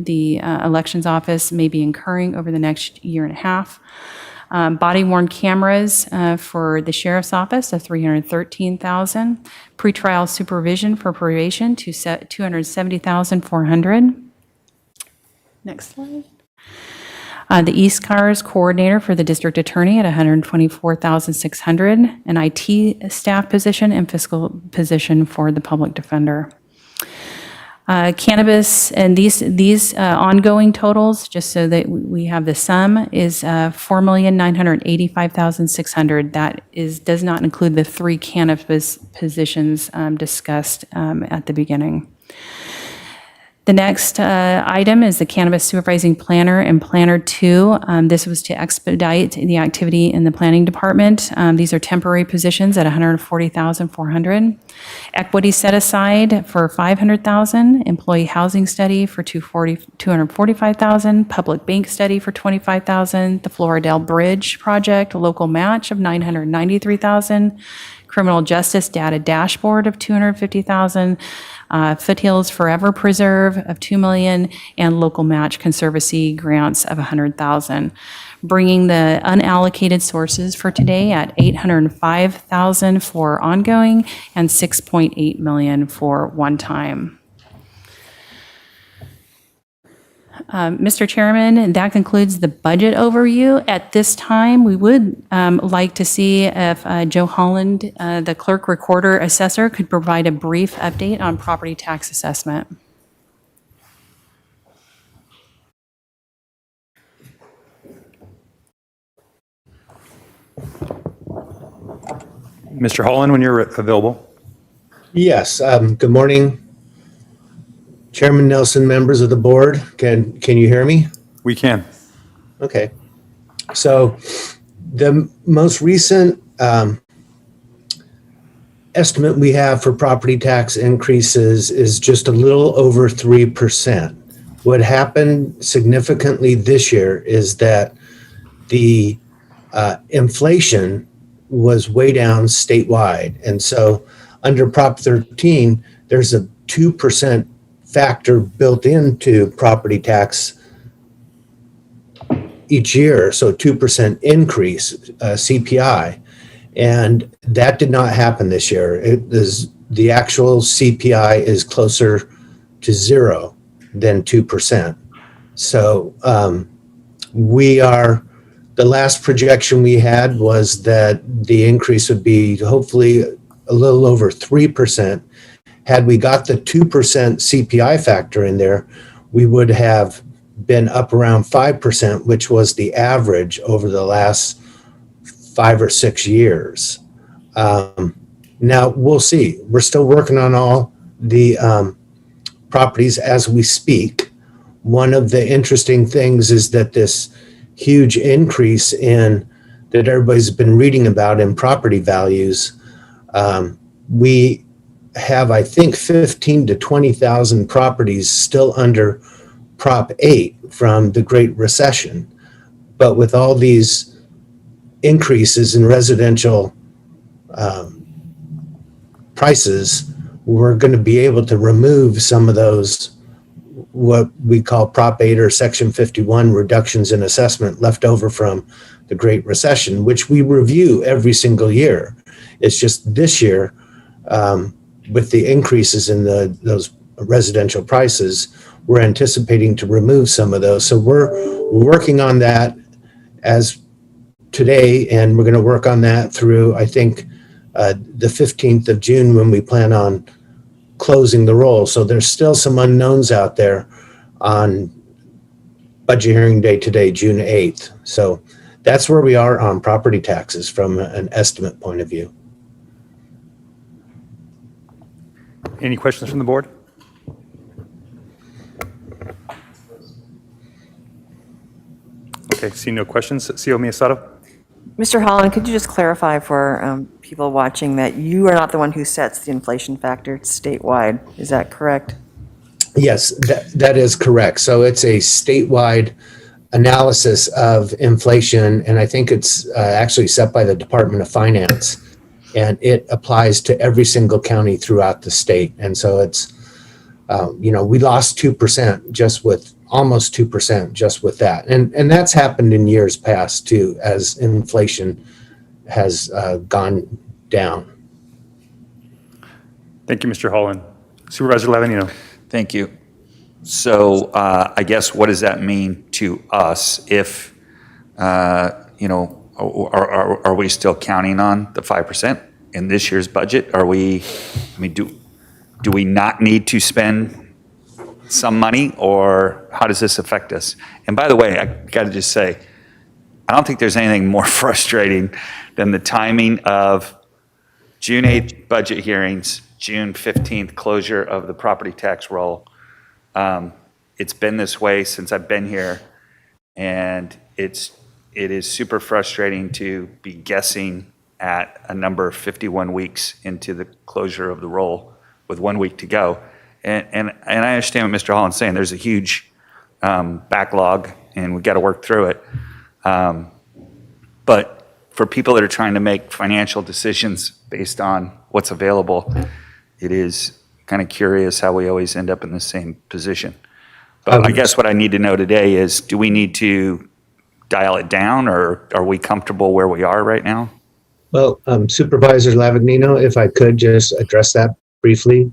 the elections office may be incurring over the next year and a half. Body-worn cameras for the sheriff's office of $313,000. Pretrial supervision for probation to $270,400. Next slide. The East Cars coordinator for the district attorney at $124,600. An IT staff position and fiscal position for the public defender. Cannabis, and these ongoing totals, just so that we have the sum, is $4,985,600. That does not include the three cannabis positions discussed at the beginning. The next item is the Cannabis Supervising Planner and Planner 2. This was to expedite the activity in the planning department. These are temporary positions at $140,400. Equity set aside for $500,000. Employee housing study for $245,000. Public bank study for $25,000. The Floridale Bridge project, a local match of $993,000. Criminal Justice Data Dashboard of $250,000. Foothills Forever Preserve of $2 million, and local match conservancy grants of $100,000, bringing the unallocated sources for today at $805,000 for ongoing and $6.8 million for one time. Mr. Chairman, that concludes the budget overview. At this time, we would like to see if Joe Holland, the clerk recorder assessor, could provide a brief update on property tax assessment. Mr. Holland, when you're available. Yes, good morning, Chairman Nelson, members of the board, can you hear me? We can. Okay. So the most recent estimate we have for property tax increases is just a little over 3%. What happened significantly this year is that the inflation was way down statewide. And so under Prop 13, there's a 2% factor built into property tax each year. So 2% increase, CPI. And that did not happen this year. The actual CPI is closer to zero than 2%. So the last projection we had was that the increase would be hopefully a little over 3%. Had we got the 2% CPI factor in there, we would have been up around 5%, which was the average over the last 5 or 6 years. Now we'll see. We're still working on all the properties as we speak. One of the interesting things is that this huge increase that everybody's been reading about in property values, we have, I think, 15 to 20,000 properties still under Prop 8 from the Great Recession. But with all these increases in residential prices, we're going to be able to remove some of those, what we call Prop 8 or Section 51 reductions in assessment left over from the Great Recession, which we review every single year. It's just this year, with the increases in those residential prices, we're anticipating to remove some of those. So we're working on that as today, and we're going to work on that through, I think, the 15th of June when we plan on closing the roll. So there's still some unknowns out there on budget hearing day today, June 8th. So that's where we are on property taxes from an estimate point of view. Any questions from the board? Okay, see no questions. CEO Miyasato? Mr. Holland, could you just clarify for people watching that you are not the one who sets the inflation factor, it's statewide, is that correct? Yes, that is correct. So it's a statewide analysis of inflation, and I think it's actually set by the Department of Finance, and it applies to every single county throughout the state. And so it's, we lost 2% just with almost 2% just with that. And that's happened in years past too, as inflation has gone down. Thank you, Mr. Holland. Supervisor Lavanino? Thank you. So I guess what does that mean to us if, are we still counting on the 5% in this year's budget? Do we not need to spend some money, or how does this affect us? And by the way, I got to just say, I don't think there's anything more frustrating than the timing of June 8th budget hearings, June 15th closure of the property tax roll. It's been this way since I've been here, and it is super frustrating to be guessing at a number 51 weeks into the closure of the roll with 1 week to go. And I understand what Mr. Holland's saying. There's a huge backlog, and we've got to work through it. But for people that are trying to make financial decisions based on what's available, it is kind of curious how we always end up in the same position. But I guess what I need to know today is, do we need to dial it down, or are we comfortable where we are right now? Well, Supervisor Lavagnino, if I could just address that briefly.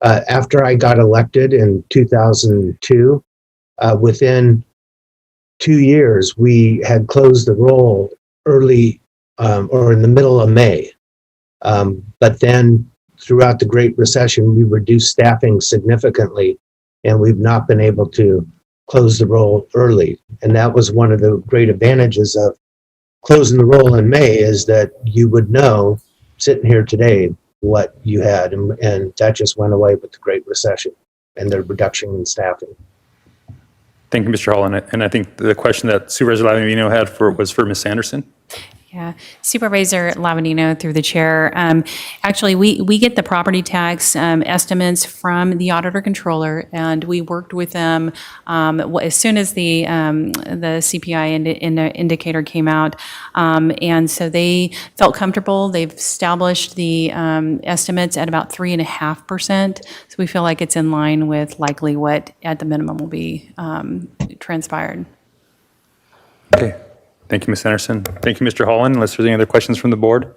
After I got elected in 2002, within 2 years, we had closed the roll early or in the middle of May. But then throughout the Great Recession, we reduced staffing significantly, and we've not been able to close the roll early. And that was one of the great advantages of closing the roll in May, is that you would know, sitting here today, what you had, and that just went away with the Great Recession. and the reduction in staffing. Thank you, Mr. Hall. And I think the question that Supervisor Lavandino had was for Ms. Anderson. Yeah, Supervisor Lavandino through the chair. Actually, we get the property tax estimates from the auditor controller, and we worked with them as soon as the CPI indicator came out, and so they felt comfortable. They've established the estimates at about 3.5%. So we feel like it's in line with likely what at the minimum will be transpired. Okay. Thank you, Ms. Anderson. Thank you, Mr. Holland. Unless there's any other questions from the board?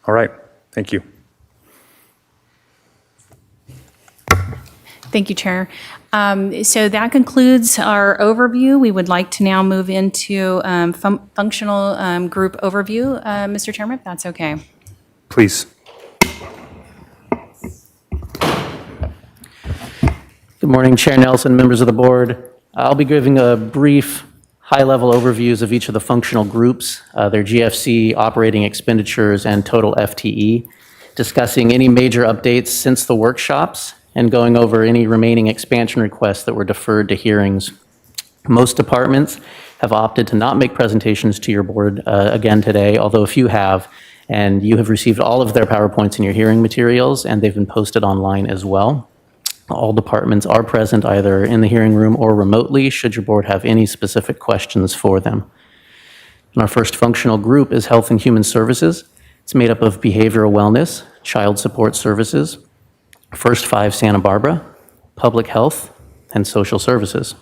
All right. Thank you. Thank you, Chair. So that concludes our overview. We would like to now move into functional group overview, Mr. Chairman, if that's okay. Please. Good morning, Chair Nelson, members of the board. I'll be giving a brief high-level overviews of each of the functional groups, their GFC operating expenditures and total FTE, discussing any major updates since the workshops, and going over any remaining expansion requests that were deferred to hearings. Most departments have opted to not make presentations to your board again today, although a few have, and you have received all of their PowerPoints in your hearing materials, and they've been posted online as well. All departments are present either in the hearing room or remotely, should your board have any specific questions for them. And our first functional group is Health and Human Services. It's made up of behavioral wellness, child support services, First 5 Santa Barbara, public health, and social services.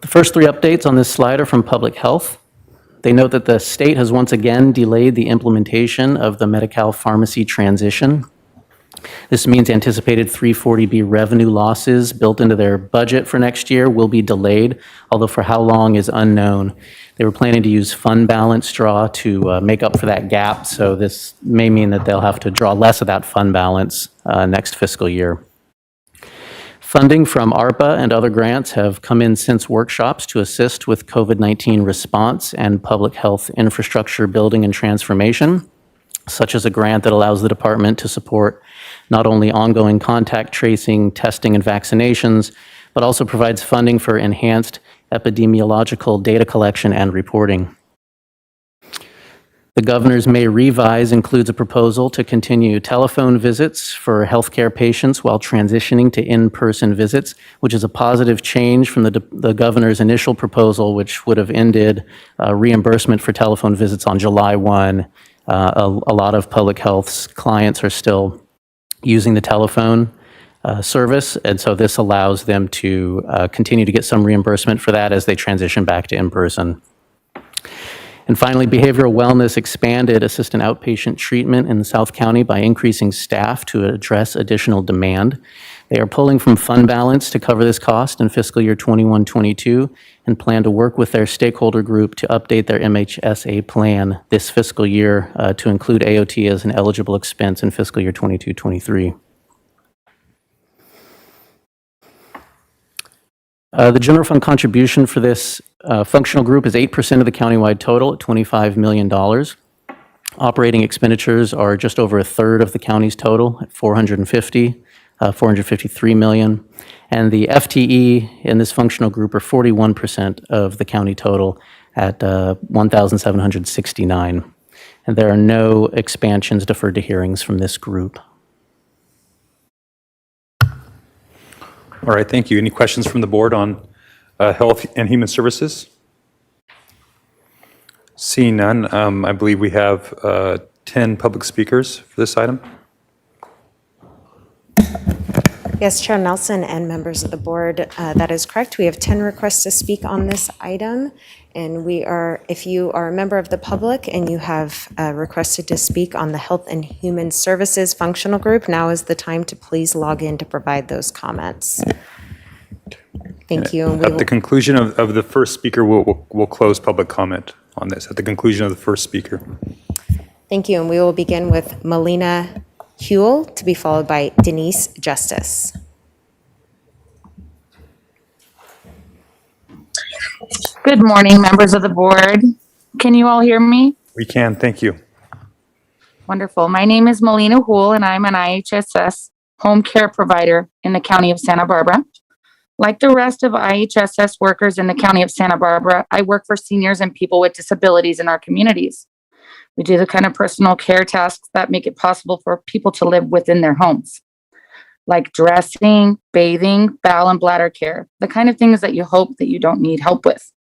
The first 3 updates on this slide are from public health. They note that the state has once again delayed the implementation of the Medi-Cal pharmacy transition. This means anticipated 340B revenue losses built into their budget for next year will be delayed, although for how long is unknown. They were planning to use fund balance draw to make up for that gap, so this may mean that they'll have to draw less of that fund balance next fiscal year. Funding from ARPA and other grants have come in since workshops to assist with COVID-19 response and public health infrastructure building and transformation, such as a grant that allows the department to support not only ongoing contact tracing, testing, and vaccinations, but also provides funding for enhanced epidemiological data collection and reporting. The governor's May revise includes a proposal to continue telephone visits for healthcare patients while transitioning to in-person visits, which is a positive change from the governor's initial proposal, which would have ended reimbursement for telephone visits on July 1. A lot of public health's clients are still using the telephone service, and so this allows them to continue to get some reimbursement for that as they transition back to in-person. And finally, behavioral wellness expanded assistant outpatient treatment in South County by increasing staff to address additional demand. They are pulling from fund balance to cover this cost in fiscal year 21-22 and plan to work with their stakeholder group to update their MHSA plan this fiscal year to include AOT as an eligible expense in fiscal year 22-23. The general fund contribution for this functional group is 8% of the countywide total at $25 million. Operating expenditures are just over a third of the county's total at $453 million. And the FTE in this functional group are 41% of the county total at 1,769. And there are no expansions deferred to hearings from this group. All right, thank you. Any questions from the board on Health and Human Services? Seeing none, I believe we have 10 public speakers for this item. Yes, Chair Nelson and members of the board, that is correct. We have 10 requests to speak on this item. And if you are a member of the public and you have requested to speak on the Health and Human Services Functional Group, now is the time to please log in to provide those comments. Thank you. At the conclusion of the first speaker, we'll close public comment on this. At the conclusion of the first speaker. Thank you. And we will begin with Melina Huell, to be followed by Denise Justice. Good morning, members of the board. Can you all hear me? We can, thank you. Wonderful. My name is Melina Hool, and I'm an IHSS home care provider in the county of Santa Barbara. Like the rest of IHSS workers in the county of Santa Barbara, I work for seniors and people with disabilities in our communities. We do the kind of personal care tasks that make it possible for people to live within their homes, like dressing, bathing, bowel and bladder care, the kind of things that you hope that you don't need help with.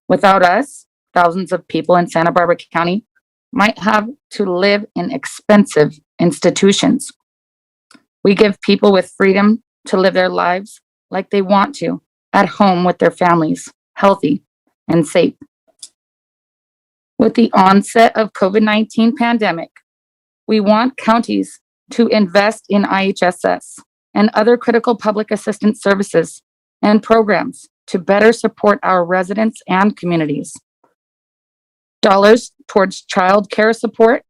Without us, thousands of people in Santa Barbara County might have to live in expensive institutions. We give people with freedom to live their lives like they want to at home with their families, healthy and safe. With the onset of COVID-19 pandemic, we want counties to invest in IHSS and other critical public assistance services and programs to better support our residents and communities. Dollars towards child care support,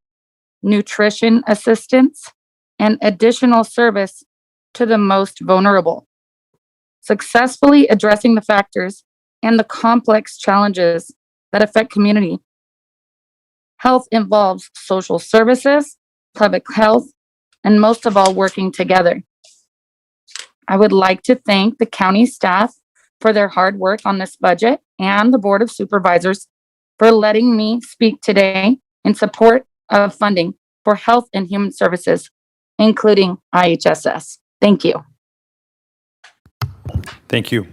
nutrition assistance, and additional service to the most vulnerable. Successfully addressing the factors and the complex challenges that affect community. Health involves social services, public health, and most of all, working together. I would like to thank the county staff for their hard work on this budget and the Board of Supervisors for letting me speak today in support of funding for health and human services, including IHSS. Thank you. Thank you.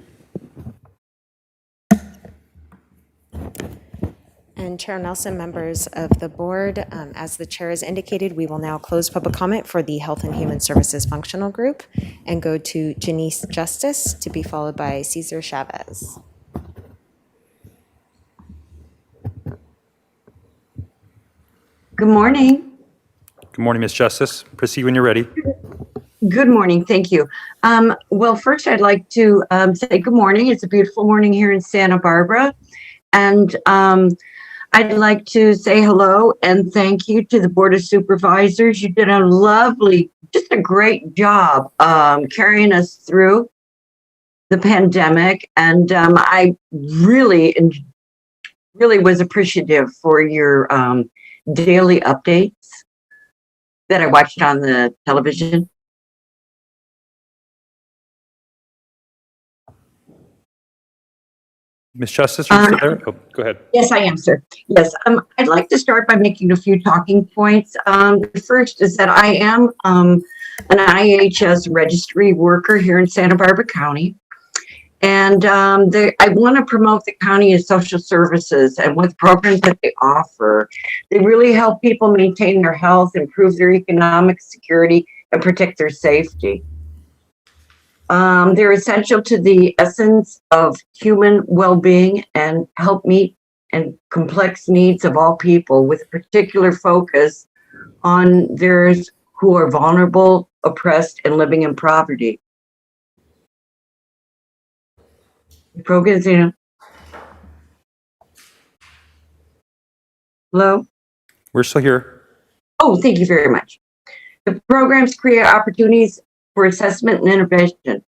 And Chair Nelson, members of the board, as the chair has indicated, we will now close public comment for the Health and Human Services Functional Group and go to Janice Justice, to be followed by Cesar Chavez. Good morning. Good morning, Ms. Justice. Proceed when you're ready. Good morning. Thank you. Well, first, I'd like to say good morning. It's a beautiful morning here in Santa Barbara. And I'd like to say hello and thank you to the Board of Supervisors. You did a lovely, just a great job carrying us through the pandemic. And I really was appreciative for your daily updates that I watched on the television. Ms. Justice, are you still there? Oh, go ahead. Yes, I am, sir. Yes, I'd like to start by making a few talking points. The first is that I am an IHS registry worker here in Santa Barbara County. And I want to promote the county as social services and with programs that they offer. They really help people maintain their health, improve their economic security, and protect their safety. They're essential to the essence of human well-being and help meet and complex needs of all people with a particular focus on those who are vulnerable, oppressed, and living in poverty. The programs, hello? We're still here. Oh, thank you very much. The programs create opportunities for assessment and intervention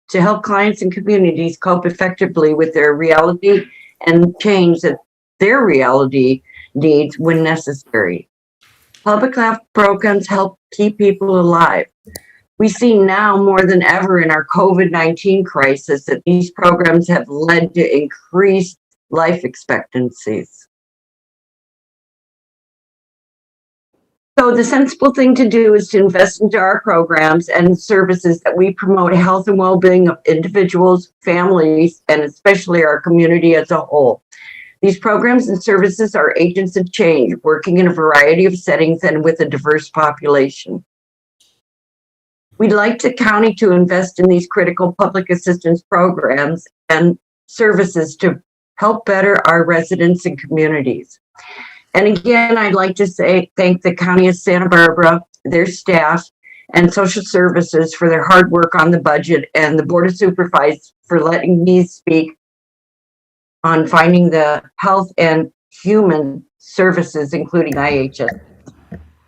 to help clients and communities cope effectively with their reality and change that their reality needs when necessary. Public health programs help keep people alive. We see now more than ever in our COVID-19 crisis that these programs have led to increased life expectancies. So the sensible thing to do is to invest into our programs and services that we promote health and well-being of individuals, families, and especially our community as a whole. These programs and services are agents of change, working in a variety of settings and with a diverse population. We'd like the county to invest in these critical public assistance programs and services to help better our residents and communities. And again, I'd like to thank the County of Santa Barbara, their staff, and social services for their hard work on the budget, and the Board of Supervisors for letting me speak on finding the health and human services, including IHS.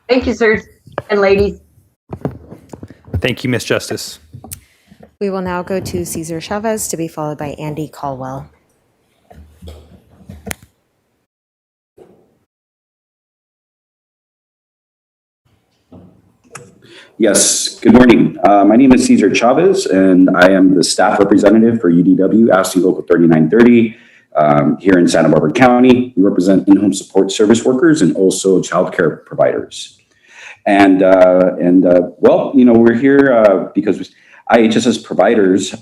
Thank you, sirs and ladies. Thank you, Ms. Justice. We will now go to Cesar Chavez, to be followed by Andy Caldwell. Yes, good morning. My name is Cesar Chavez, and I am the staff representative for UDW, ASCII Local 3930, here in Santa Barbara County. We represent in-home support service workers and also childcare providers. And well, you know, we're here because IHSS providers,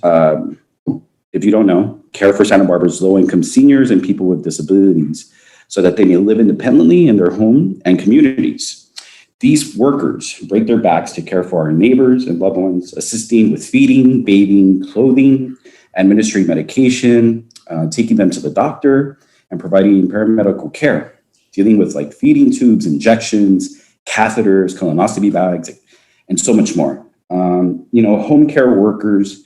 if you don't know, care for Santa Barbara's low-income seniors and people with disabilities so that they may live independently in their home and communities. These workers break their backs to care for our neighbors and loved ones, assisting with feeding, bathing, clothing, administering medication, taking them to the doctor, and providing paramedical care, dealing with like feeding tubes, injections, catheters, colonoscopy bags, and so much more. You know, home care workers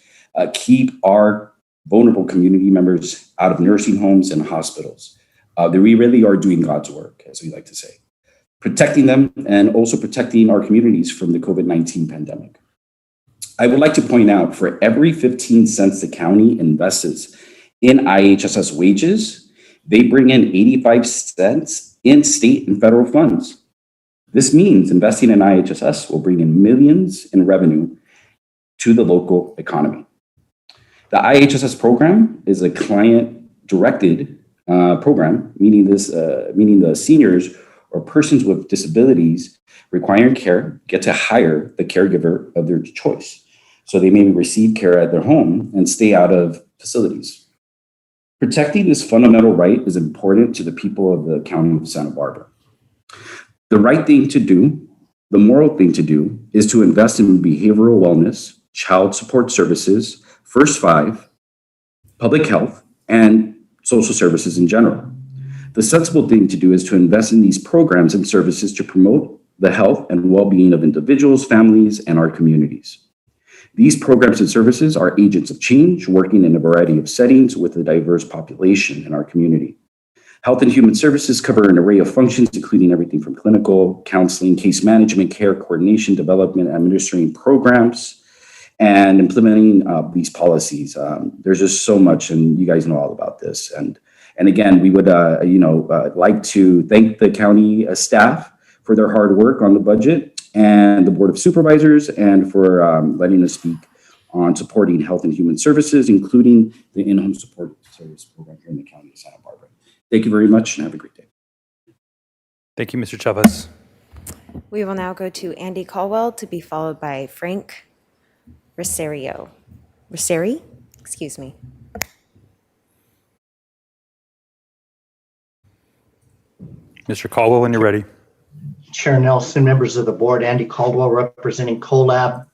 keep our vulnerable community members out of nursing homes and hospitals. We really are doing God's work, as we like to say, protecting them and also protecting our communities from the COVID-19 pandemic. I would like to point out, for every 15 cents the county invests in IHSS wages, they bring in 85 cents in state and federal funds. This means investing in IHSS will bring in millions in revenue to the local economy. The IHSS program is a client-directed program, meaning the seniors or persons with disabilities requiring care get to hire the caregiver of their choice. So they may receive care at their home and stay out of facilities. Protecting this fundamental right is important to the people of the County of Santa Barbara. The right thing to do, the moral thing to do, is to invest in behavioral wellness, child support services, First Five, public health, and social services in general. The sensible thing to do is to invest in these programs and services to promote the health and well-being of individuals, families, and our communities. These programs and services are agents of change, working in a variety of settings with a diverse population in our community. Health and Human Services cover an array of functions, including everything from clinical, counseling, case management, care coordination, development, administering programs, and implementing these policies. There's just so much, and you guys know all about this. And again, we would like to thank the county staff for their hard work on the budget, and the Board of Supervisors, and for letting us speak on supporting Health and Human Services, including the in-home support service program here in the County of Santa Barbara. Thank you very much, and have a great day. Thank you, Mr. Chavez. We will now go to Andy Caldwell, to be followed by Frank Rosario. Excuse me. Mr. Caldwell, when you're ready. Chair Nelson, members of the board, Andy Caldwell representing CoLab.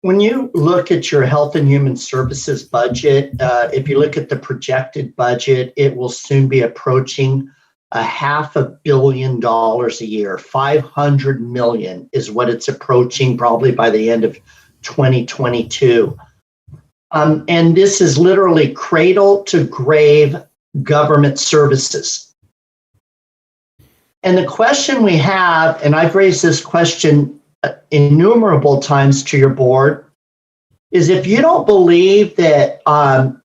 When you look at your Health and Human Services budget, if you look at the projected budget, it will soon be approaching $500 million a year. 500 million is what it's approaching, probably by the end of 2022. And this is literally cradle to grave government services. And the question we have, and I've raised this question innumerable times to your board, is if you don't believe that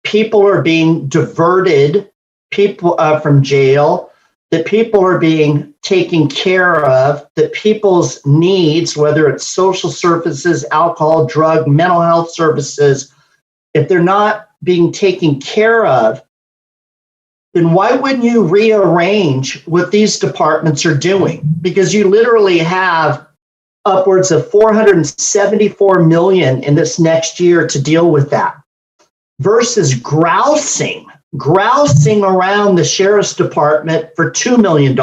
people are being diverted, people from jail, that people are being taken care of, that people's needs, whether it's social services, alcohol, drug, mental health services, if they're not being taken care of, then why wouldn't you rearrange what these departments are doing? Because you literally have upwards of 474 million in this next year to deal with that, versus grousing around the sheriff's department for $2 million.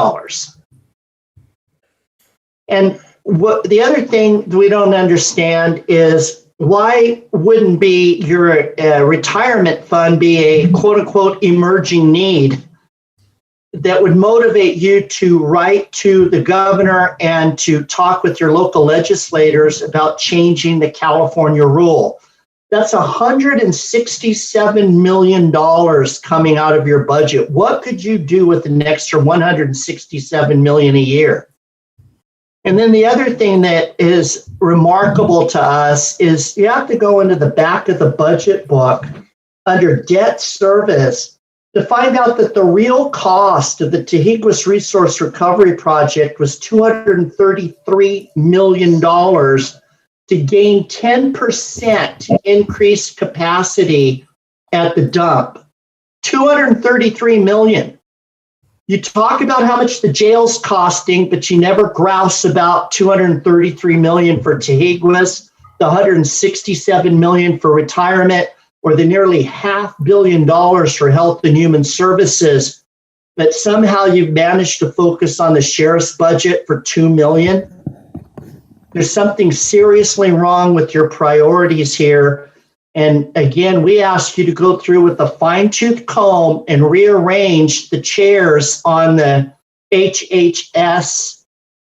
And what the other thing we don't understand is, why wouldn't be your retirement fund be a quote unquote emerging need that would motivate you to write to the governor and to talk with your local legislators about changing the California rule? That's $167 million coming out of your budget. What could you do with an extra $167 million a year? And then the other thing that is remarkable to us is you have to go into the back of the budget book under debt service, to find out that the real cost of the Tehiquas Resource Recovery Project was $233 million to gain 10% increased capacity at the dump. $233 million. You talk about how much the jail's costing, but you never grouse about $233 million for Tehiquas, the $167 million for retirement, or the nearly $500 million for health and human services. But somehow you've managed to focus on the sheriff's budget for $2 million. There's something seriously wrong with your priorities here. And again, we ask you to go through with a fine-tooth comb and rearrange the chairs on the HHS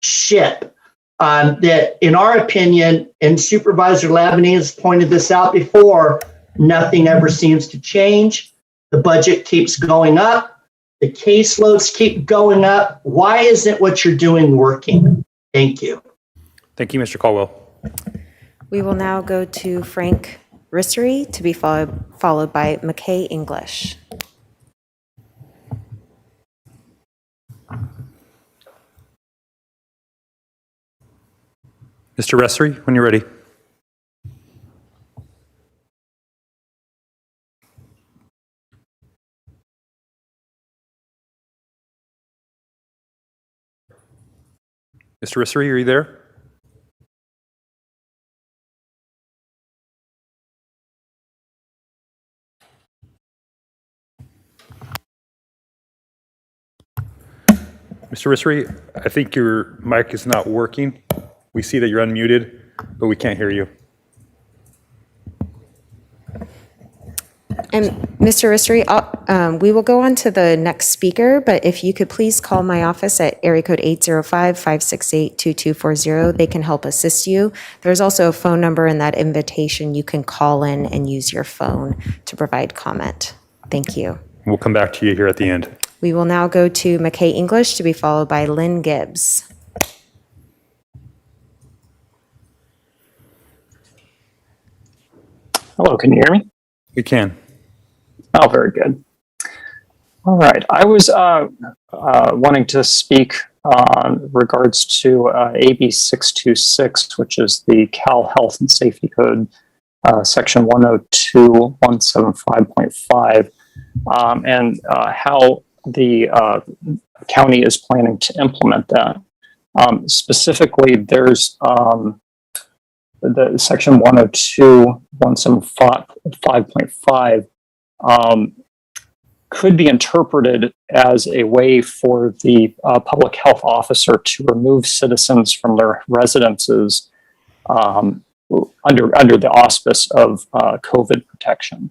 ship. That, in our opinion, and Supervisor Lavany has pointed this out before, nothing ever seems to change. The budget keeps going up. The caseloads keep going up. Why isn't what you're doing working? Thank you. Thank you, Mr. Caldwell. We will now go to Frank Rissery to be followed by McKay English. Mr. Ressery, when you're ready. Mr. Rissery, are you there? Mr. Rissery, I think your mic is not working. We see that you're unmuted, but we can't hear you. And Mr. Rissery, we will go on to the next speaker, but if you could please call my office at area code 805-568-2240, they can help assist you. There's also a phone number in that invitation. You can call in and use your phone to provide comment. Thank you. We'll come back to you here at the end. We will now go to McKay English to be followed by Lynn Gibbs. Hello, can you hear me? We can. Oh, very good. All right. I was wanting to speak on regards to AB 626, which is the Cal Health and Safety Code, Section 102.175.5, and how the county is planning to implement that. Specifically, there's the Section 102.175.5 could be interpreted as a way for the public health officer to remove citizens from their residences under the auspice of COVID protection.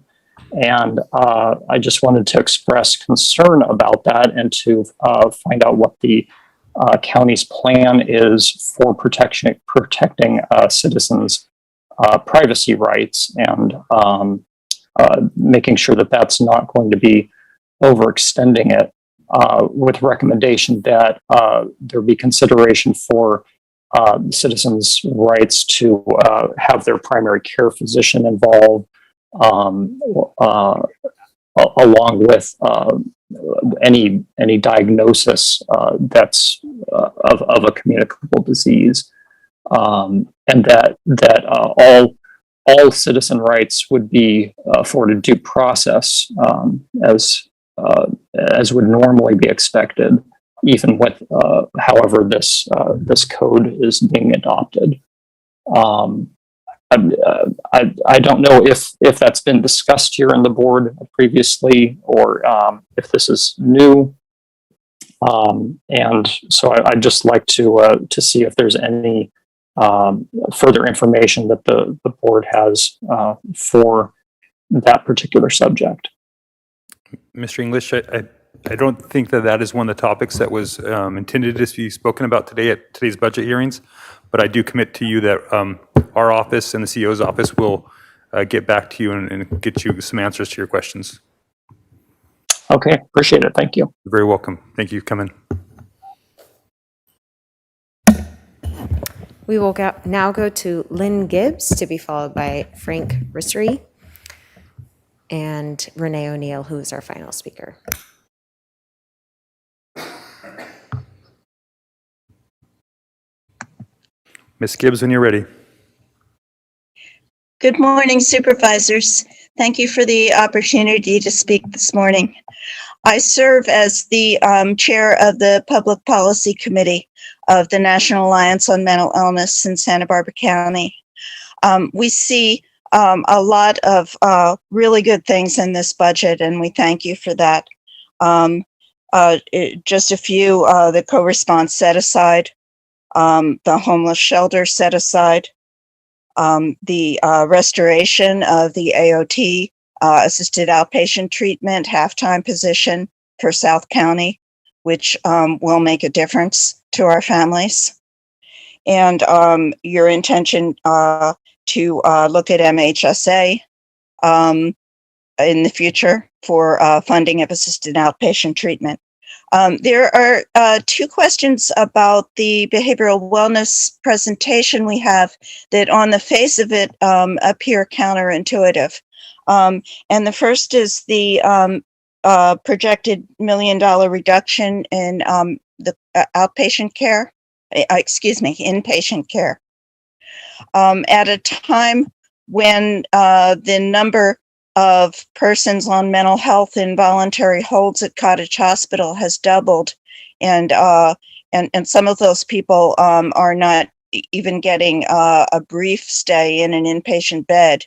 And I just wanted to express concern about that and to find out what the county's plan is for protecting citizens' privacy rights and making sure that that's not going to be overextending it, with recommendation that there be consideration for citizens' rights to have their primary care physician involved, along with any diagnosis that's of a communicable disease, and that all citizen rights would be afforded due process, as would normally be expected, even with however this code is being adopted. I don't know if that's been discussed here in the board previously, or if this is new. And so I'd just like to see if there's any further information that the board has for that particular subject. Mr. English, I don't think that is one of the topics that was intended to be spoken about today at today's budget hearings, but I do commit to you that our office and the CEO's office will get back to you and get you some answers to your questions. Okay, appreciate it. Thank you. You're very welcome. Thank you. Come in. We will now go to Lynn Gibbs to be followed by Frank Rissery. and Renee O'Neill, who is our final speaker. Ms. Gibbs, when you're ready. Good morning, Supervisors. Thank you for the opportunity to speak this morning. I serve as the chair of the Public Policy Committee of the National Alliance on Mental Illness in Santa Barbara County. We see a lot of really good things in this budget, and we thank you for that. Just a few, the co-response set aside, the homeless shelter set aside, the restoration of the AOT, assisted outpatient treatment, half-time position for South County, which will make a difference to our families. And your intention to look at MHSA in the future for funding of assisted outpatient treatment. There are two questions about the behavioral wellness presentation we have that on the face of it appear counterintuitive. And the first is the projected $1 million reduction in the outpatient care, inpatient care. At a time when the number of persons on mental health involuntary holds at Cottage Hospital has doubled, and some of those people are not even getting a brief stay in an inpatient bed.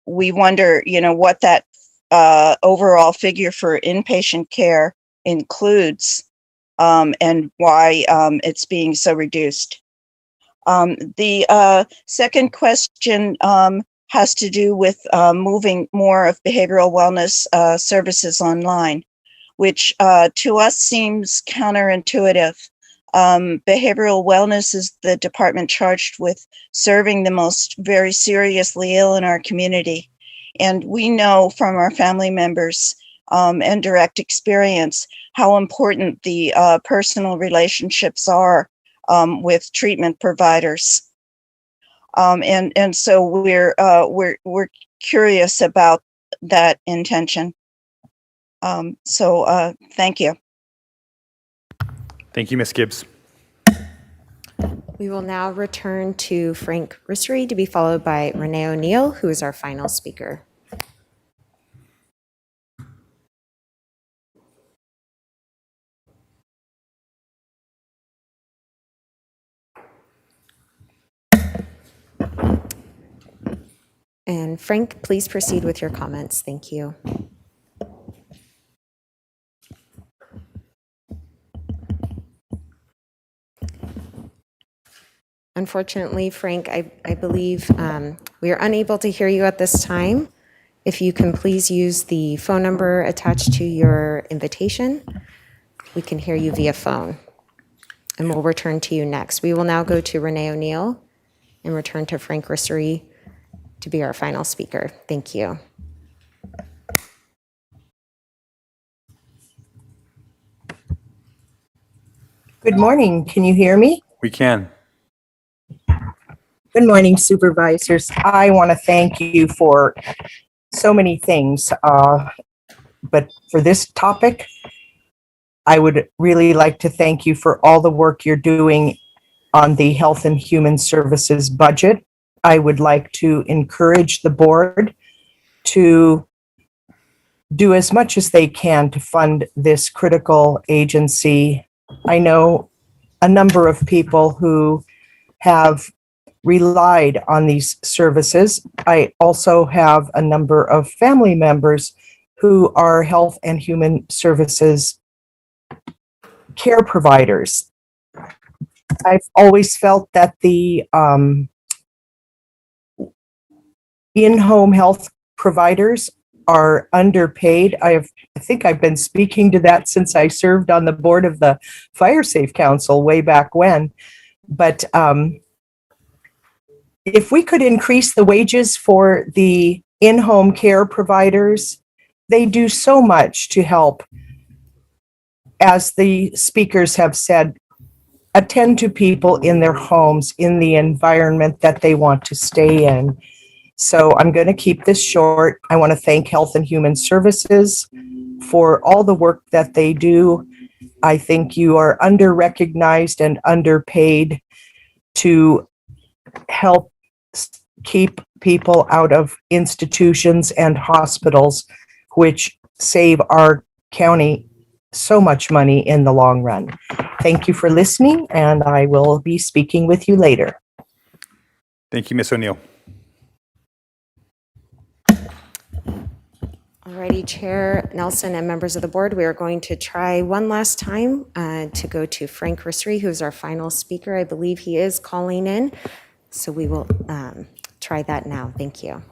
We wonder, what that overall figure for inpatient care includes, and why it's being so reduced. The second question has to do with moving more of behavioral wellness services online, which to us seems counterintuitive. Behavioral wellness is the department charged with serving the most very seriously ill in our community. And we know from our family members and direct experience how important the personal relationships are with treatment providers. And so we're curious about that intention. So thank you. Thank you, Ms. Gibbs. We will now return to Frank Rissery to be followed by Renee O'Neill, who is our final speaker. And Frank, please proceed with your comments. Thank you. Unfortunately, Frank, I believe we are unable to hear you at this time. If you can please use the phone number attached to your invitation, we can hear you via phone. And we'll return to you next. We will now go to Renee O'Neill and return to Frank Rissery to be our final speaker. Thank you. Good morning. Can you hear me? We can. Good morning, Supervisors. I want to thank you for so many things, but for this topic, I would really like to thank you for all the work you're doing on the Health and Human Services budget. I would like to encourage the board to do as much as they can to fund this critical agency. I know a number of people who have relied on these services. I also have a number of family members who are Health and Human Services care providers. I've always felt that the in-home health providers are underpaid. I think I've been speaking to that since I served on the board of the Fire Safe Council way back when. But if we could increase the wages for the in-home care providers, they do so much to help, as the speakers have said, attend to people in their homes, in the environment that they want to stay in. So I'm going to keep this short. I want to thank Health and Human Services for all the work that they do. I think you are under-recognized and underpaid to help keep people out of institutions and hospitals, which save our county so much money in the long run. Thank you for listening, and I will be speaking with you later. Thank you, Ms. O'Neill. Alrighty, Chair Nelson and members of the board, we are going to try one last time to go to Frank Rissery, who's our final speaker. I believe he is calling in, so we will try that now. Thank you.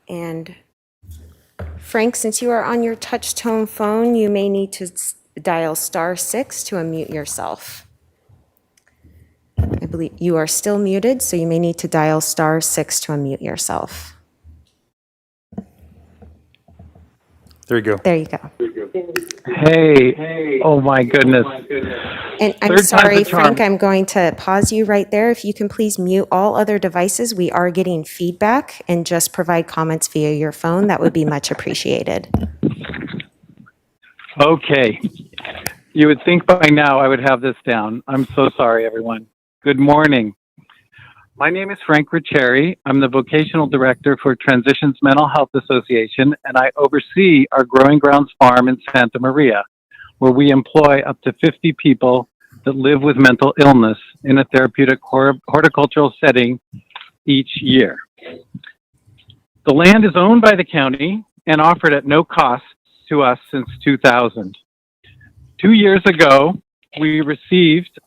And Frank, since you are on your touch tone phone, you may need to dial *6 to unmute yourself. I believe you are still muted, so you may need to dial *6 to unmute yourself. There you go. There you go. Hey, oh my goodness. And I'm Third time's sorry, a charm. Frank, I'm going to pause you right there. If you can please mute all other devices. We are getting feedback, and just provide comments via your phone. That would be much appreciated. Okay. You would think by now I would have this down. I'm so sorry, everyone. Good morning. My name is Frank Riccieri. I'm the Vocational Director for Transitions Mental Health Association, and I oversee our Growing Grounds Farm in Santa Maria, where we employ up to 50 people that live with mental illness in a therapeutic horticultural setting each year. The land is owned by the county and offered at no cost to us since 2000. 2 years ago, we received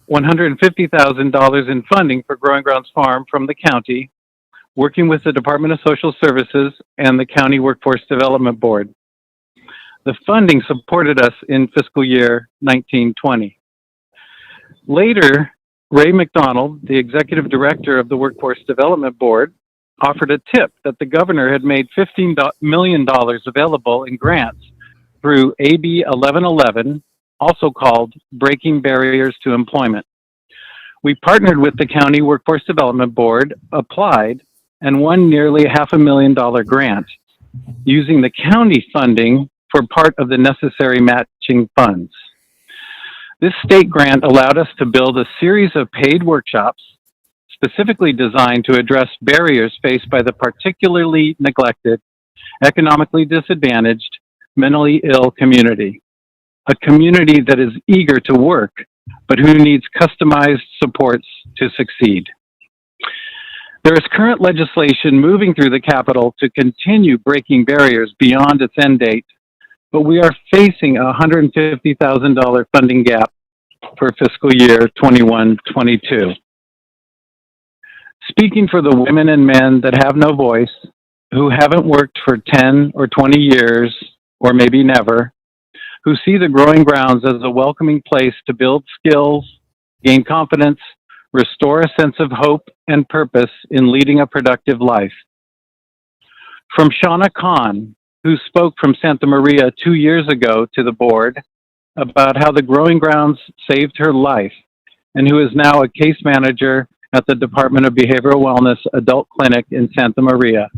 $150,000 in funding for Growing Grounds Farm from the county, working with the Department of Social Services and the County Workforce Development Board. The funding supported us in fiscal year 1920. Later, Ray McDonald, the Executive Director of the Workforce Development Board, offered a tip that the governor had made $15 million available in grants through AB 1111, also called Breaking Barriers to Employment. We partnered with the County Workforce Development Board, applied, and won nearly $500,000 grant, using the county funding for part of the necessary matching funds. This state grant allowed us to build a series of paid workshops specifically designed to address barriers faced by the particularly neglected, economically disadvantaged, mentally ill community. A community that is eager to work, but who needs customized supports to succeed. There is current legislation moving through the Capitol to continue breaking barriers beyond its end date, but we are facing a $150,000 funding gap for fiscal year 21-22. Speaking for the women and men that have no voice, who haven't worked for 10 or 20 years, or maybe never, who see the Growing Grounds as a welcoming place to build skills, gain confidence, restore a sense of hope and purpose in leading a productive life. From Shauna Khan, who spoke from Santa Maria 2 years ago to the board about how the Growing Grounds saved her life, and who is now a case manager at the Department of Behavioral Wellness Adult Clinic in Santa Maria,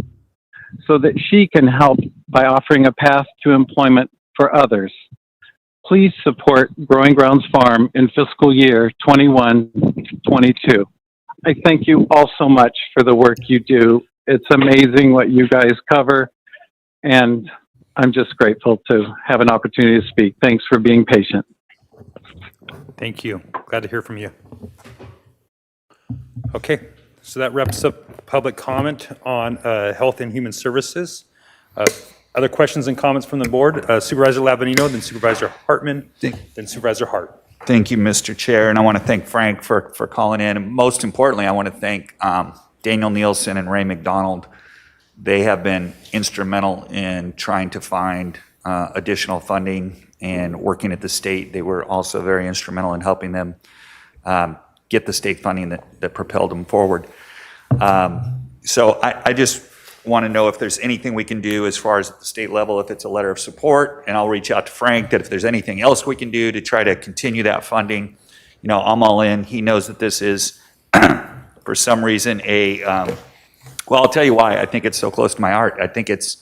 so that she can help by offering a path to employment for others. Please support Growing Grounds Farm in fiscal year 21-22. I thank you all so much for the work you do. It's amazing what you guys cover, and I'm just grateful to have an opportunity to speak. Thanks for being patient. Thank you. Glad to hear from you. Okay, so that wraps up public comment on Health and Human Services. Other questions and comments from the board? Supervisor Lavanino, then Supervisor Hartman, then Supervisor Hart. Thank you, Mr. Chair, and I want to thank Frank for calling in. And most importantly, I want to thank Daniel Nielsen and Ray McDonald. They have been instrumental in trying to find additional funding and working at the state. They were also very instrumental in helping them get the state funding that propelled them forward. So I just want to know if there's anything we can do as far as at the state level, if it's a letter of support, and I'll reach out to Frank that if there's anything else we can do to try to continue that funding. I'm all in. He knows that this is, for some reason, well, I'll tell you why I think it's so close to my heart. I think it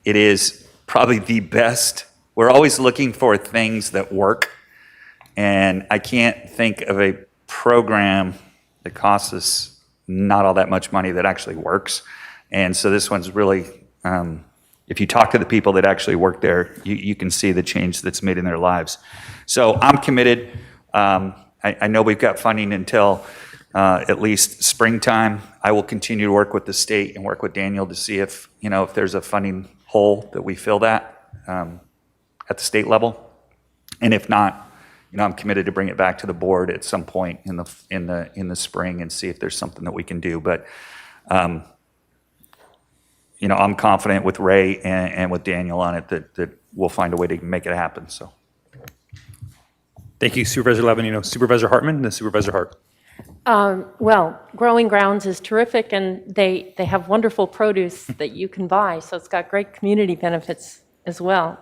is probably the best. We're always looking for things that work, and I can't think of a program that costs us not all that much money that actually works. And so this one's really, if you talk to the people that actually work there, you can see the change that's made in their lives. So I'm committed. I know we've got funding until at least springtime. I will continue to work with the state and work with Daniel to see if there's a funding hole that we fill that at the state level. And if not, I'm committed to bring it back to the board at some point in the spring and see if there's something that we can do. But I'm confident with Ray and with Daniel on it that we'll find a way to make it happen. So, Thank you, Supervisor Levin. Supervisor Hartman and then Supervisor Hart. Well, Growing Grounds is terrific, and they have wonderful produce that you can buy, so it's got great community benefits as well.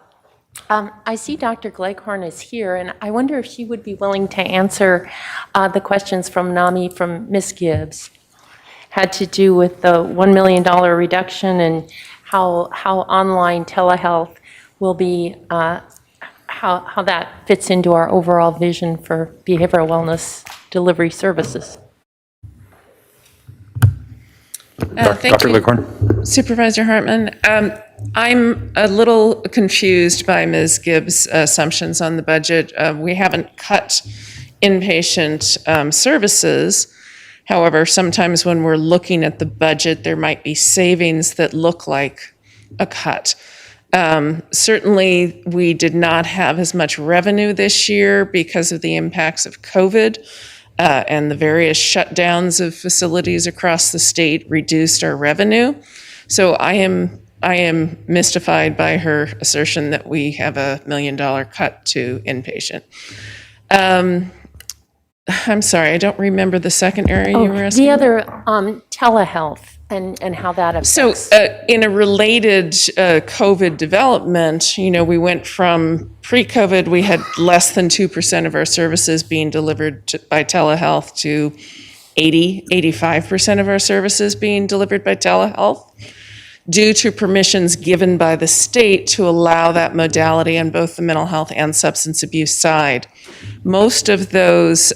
I see Dr. Gleghorn is here, and I wonder if she would be willing to answer the questions from NAMI from Ms. Gibbs. Had to do with the $1 million reduction and how online telehealth will be, how that fits into our overall vision for behavioral wellness delivery services. Dr. Gleghorn. Supervisor Hartman. I'm a little confused by Ms. Gibbs' assumptions on the budget. We haven't cut inpatient services. However, sometimes when we're looking at the budget, there might be savings that look like a cut. Certainly, we did not have as much revenue this year because of the impacts of COVID, and the various shutdowns of facilities across the state reduced our revenue. So I am mystified by her assertion that we have a $1 million cut to inpatient. I'm sorry, I don't remember the second area you were asking. The other, telehealth and how that affects. So in a related COVID development, we went from pre-COVID, we had less than 2% of our services being delivered by telehealth to 85% of our services being delivered by telehealth, due to permissions given by the state to allow that modality on both the mental health and substance abuse side. Most of those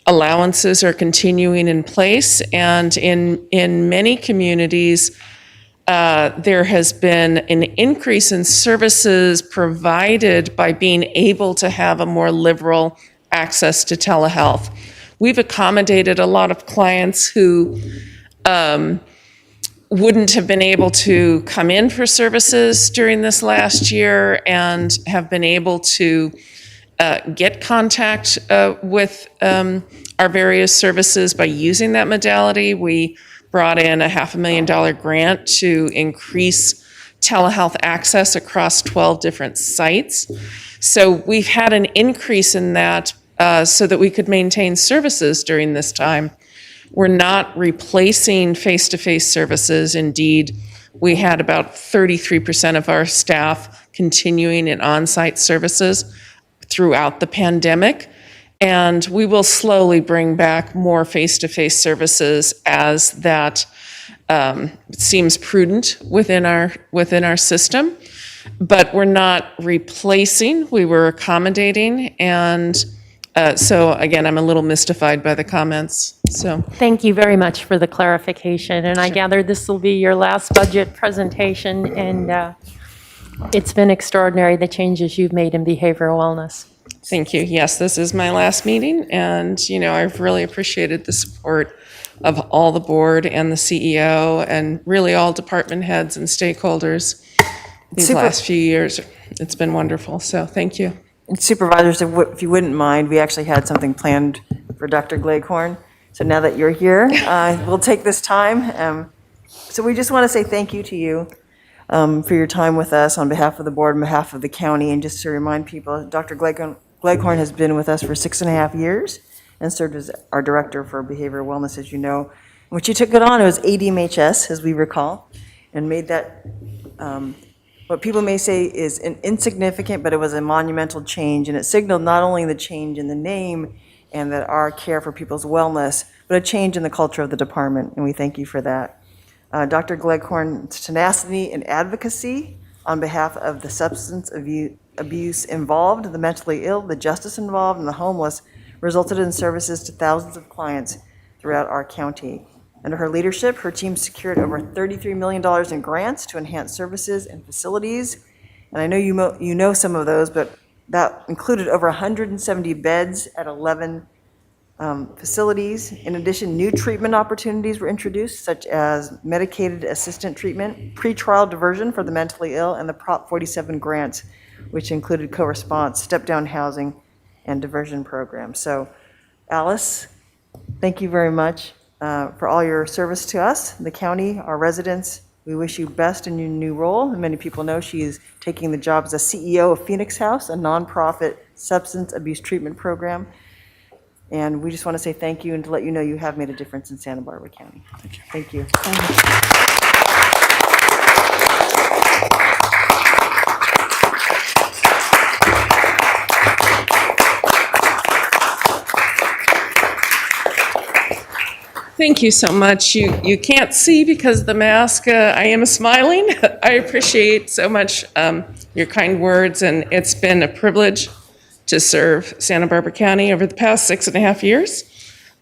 allowances are continuing in place, and in many communities, there has been an increase in services provided by being able to have a more liberal access to telehealth. We've accommodated a lot of clients who wouldn't have been able to come in for services during this last year and have been able to get contact with our various services by using that modality. We brought in a $500,000 grant to increase telehealth access across 12 different sites. So we've had an increase in that so that we could maintain services during this time. We're not replacing face-to-face services. Indeed, we had about 33% of our staff continuing in on-site services throughout the pandemic. And we will slowly bring back more face-to-face services as that seems prudent within our system. But we're not replacing, we were accommodating. And so again, I'm a little mystified by the comments. So Thank you very much for the clarification, and I gather this will be your last budget presentation, and it's been extraordinary, the changes you've made in behavioral wellness. Thank you. Yes, this is my last meeting, and I've really appreciated the support of all the board and the CEO and really all department heads and stakeholders these last few years. It's been wonderful, so thank you. And Supervisors, if you wouldn't mind, we actually had something planned for Dr. Gleghorn. So now that you're here, we'll take this time. So we just want to say thank you to you for your time with us on behalf of the board, on behalf of the county. And just to remind people, Dr. Gleghorn has been with us for 6.5 years and served as our director for behavioral wellness, as you know. When she took it on, it was ADMHS, as we recall, and made that what people may say is insignificant, but it was a monumental change, and it signaled not only the change in the name and that our care for people's wellness, but a change in the culture of the department, and we thank you for that. Dr. Gleghorn's tenacity and advocacy on behalf of the substance abuse involved, the mentally ill, the justice involved, and the homeless resulted in services to thousands of clients throughout our county. Under her leadership, her team secured over $33 million in grants to enhance services and facilities. And I know you know some of those, but that included over 170 beds at 11 facilities. In addition, new treatment opportunities were introduced, such as medicated assistant treatment, pretrial diversion for the mentally ill, and the Prop 47 grants, which included co-response, step-down housing, and diversion programs. So, Alice, thank you very much for all your service to us, the county, our residents. We wish you best in your new role. And many people know she is taking the job as a CEO of Phoenix House, a nonprofit substance abuse treatment program. And we just want to say thank you and to let you know you have made a difference in Santa Barbara County. Thank you. Thank you so much. You can't see because of the mask. I am smiling. I appreciate so much your kind words, and it's been a privilege to serve Santa Barbara County over the past 6.5 years.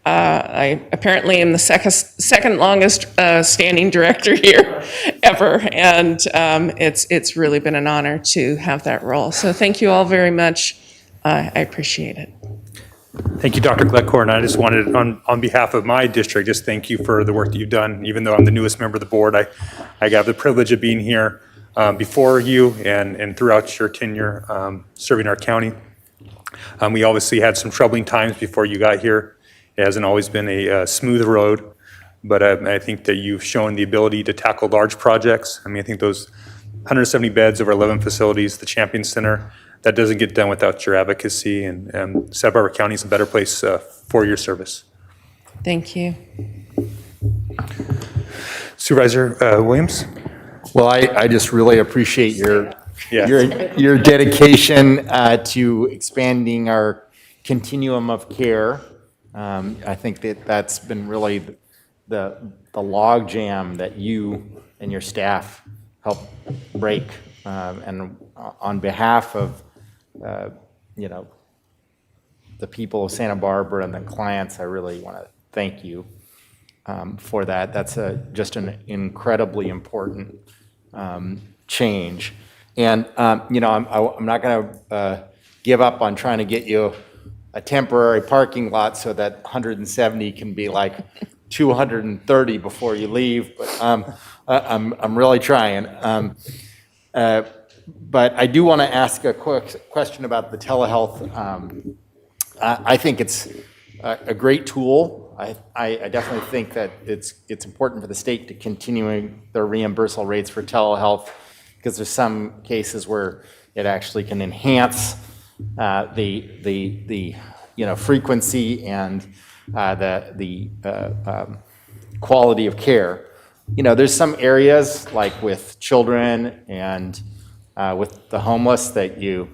I apparently am the second longest standing director here ever, and it's really been an honor to have that role. So thank you all very much. I appreciate it. Thank you, Dr. Gleghorn. I just wanted, on behalf of my district, just thank you for the work that you've done. Even though I'm the newest member of the board, I got the privilege of being here before you and throughout your tenure serving our county. We obviously had some troubling times before you got here. It hasn't always been a smooth road, but I think that you've shown the ability to tackle large projects. I mean, I think those 170 beds over 11 facilities, the Champion Center, that doesn't get done without your advocacy, and Santa Barbara County is a better place for your service. Thank you. Supervisor Williams? Well, I just really appreciate your dedication to expanding our continuum of care. I think that's been really the log jam that you and your staff help break. And on behalf of the people of Santa Barbara and the clients, I really want to thank you for that. That's just an incredibly important change. And, I'm not going to give up on trying to get you a temporary parking lot so that 170 can be like 230 before you leave, but I'm really trying. But I do want to ask a quick question about the telehealth. I think it's a great tool. I definitely think that it's important for the state to continue their reimbursable rates for telehealth, because there's some cases where it actually can enhance the frequency and the quality of care. There's some areas like with children and with the homeless that you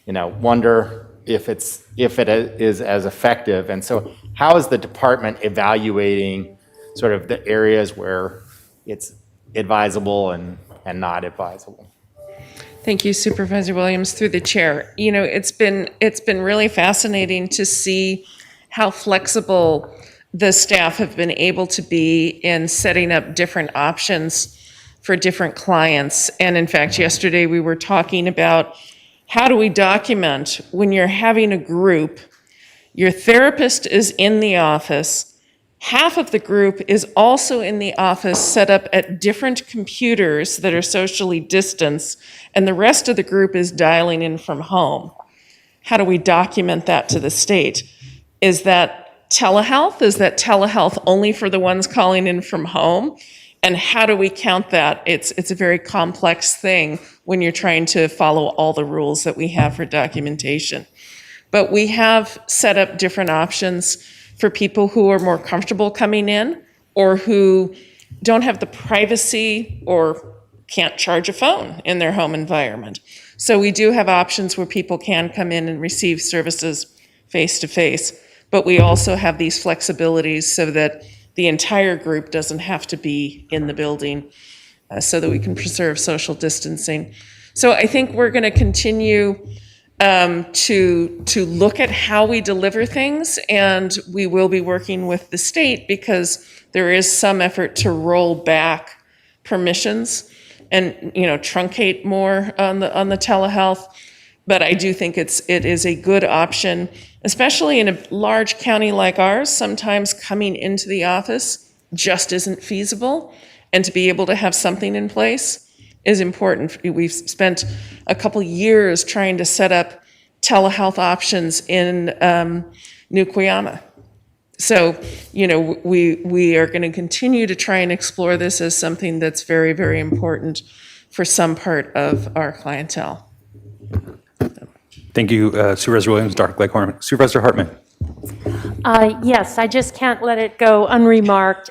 wonder if it is as effective. And so how is the department evaluating sort of the areas where it's advisable and not advisable? Thank you, Supervisor Williams, through the chair. It's been really fascinating to see how flexible the staff have been able to be in setting up different options for different clients. And in fact, yesterday we were talking about how do we document when you're having a group, your therapist is in the office, half of the group is also in the office set up at different computers that are socially distanced, and the rest of the group is dialing in from home. How do we document that to the state? Is that telehealth? Is that telehealth only for the ones calling in from home? And how do we count that? It's a very complex thing when you're trying to follow all the rules that we have for documentation. But we have set up different options for people who are more comfortable coming in or who don't have the privacy or can't charge a phone in their home environment. So we do have options where people can come in and receive services face-to-face, but we also have these flexibilities so that the entire group doesn't have to be in the building, so that we can preserve social distancing. So I think we're going to continue to look at how we deliver things, and we will be working with the state because there is some effort to roll back permissions and truncate more on the telehealth. But I do think it is a good option, especially in a large county like ours. Sometimes coming into the office just isn't feasible, and to be able to have something in place is important. We've spent a couple years trying to set up telehealth options in New Quiyama. So, we are going to continue to try and explore this as something that's very, very important for some part of our clientele. Thank you, Supervisor Williams, Dr. Gleghorn. Supervisor Hartman. Yes, I just can't let it go unremarked.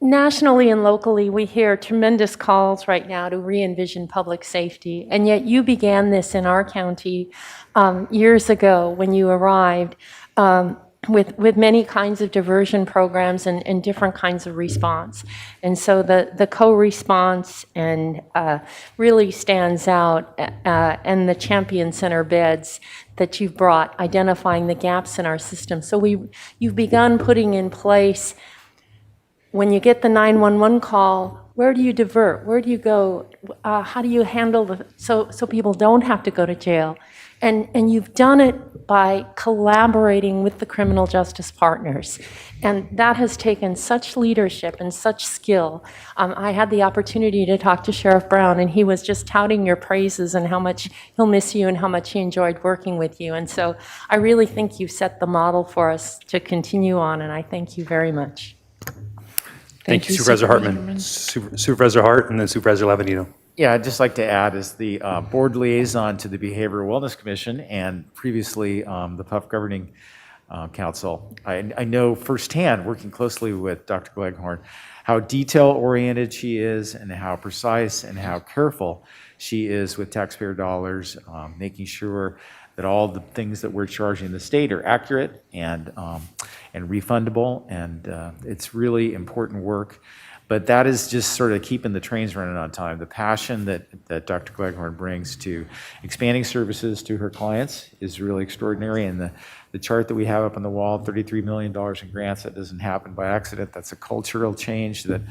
Nationally and locally, we hear tremendous calls right now to re-envision public safety, and yet you began this in our county years ago when you arrived with many kinds of diversion programs and different kinds of response. And so the co-response and really stands out, and the Champion Center beds that you've brought, identifying the gaps in our system. So you've begun putting in place, when you get the 911 call, where do you divert? Where do you go? How do you handle so people don't have to go to jail? And you've done it by collaborating with the criminal justice partners. And that has taken such leadership and such skill. I had the opportunity to talk to Sheriff Brown, and he was just touting your praises and how much he'll miss you and how much he enjoyed working with you. And so I really think you've set the model for us to continue on, and I thank you very much. Thank you, Supervisor Hartman. Supervisor Hart, and then Supervisor Lavanito. Yeah, I'd just like to add, as the board liaison to the Behavioral Wellness Commission and previously the PUF Governing Council, I know firsthand, working closely with Dr. Gleghorn, how detail-oriented she is and how precise and how careful she is with taxpayer dollars, making sure that all the things that we're charging the state are accurate and refundable, and it's really important work. But that is just sort of keeping the trains running on time. The passion that Dr. Gleghorn brings to expanding services to her clients is really extraordinary. And the chart that we have up on the wall, $33 million in grants, that doesn't happen by accident. That's a cultural change that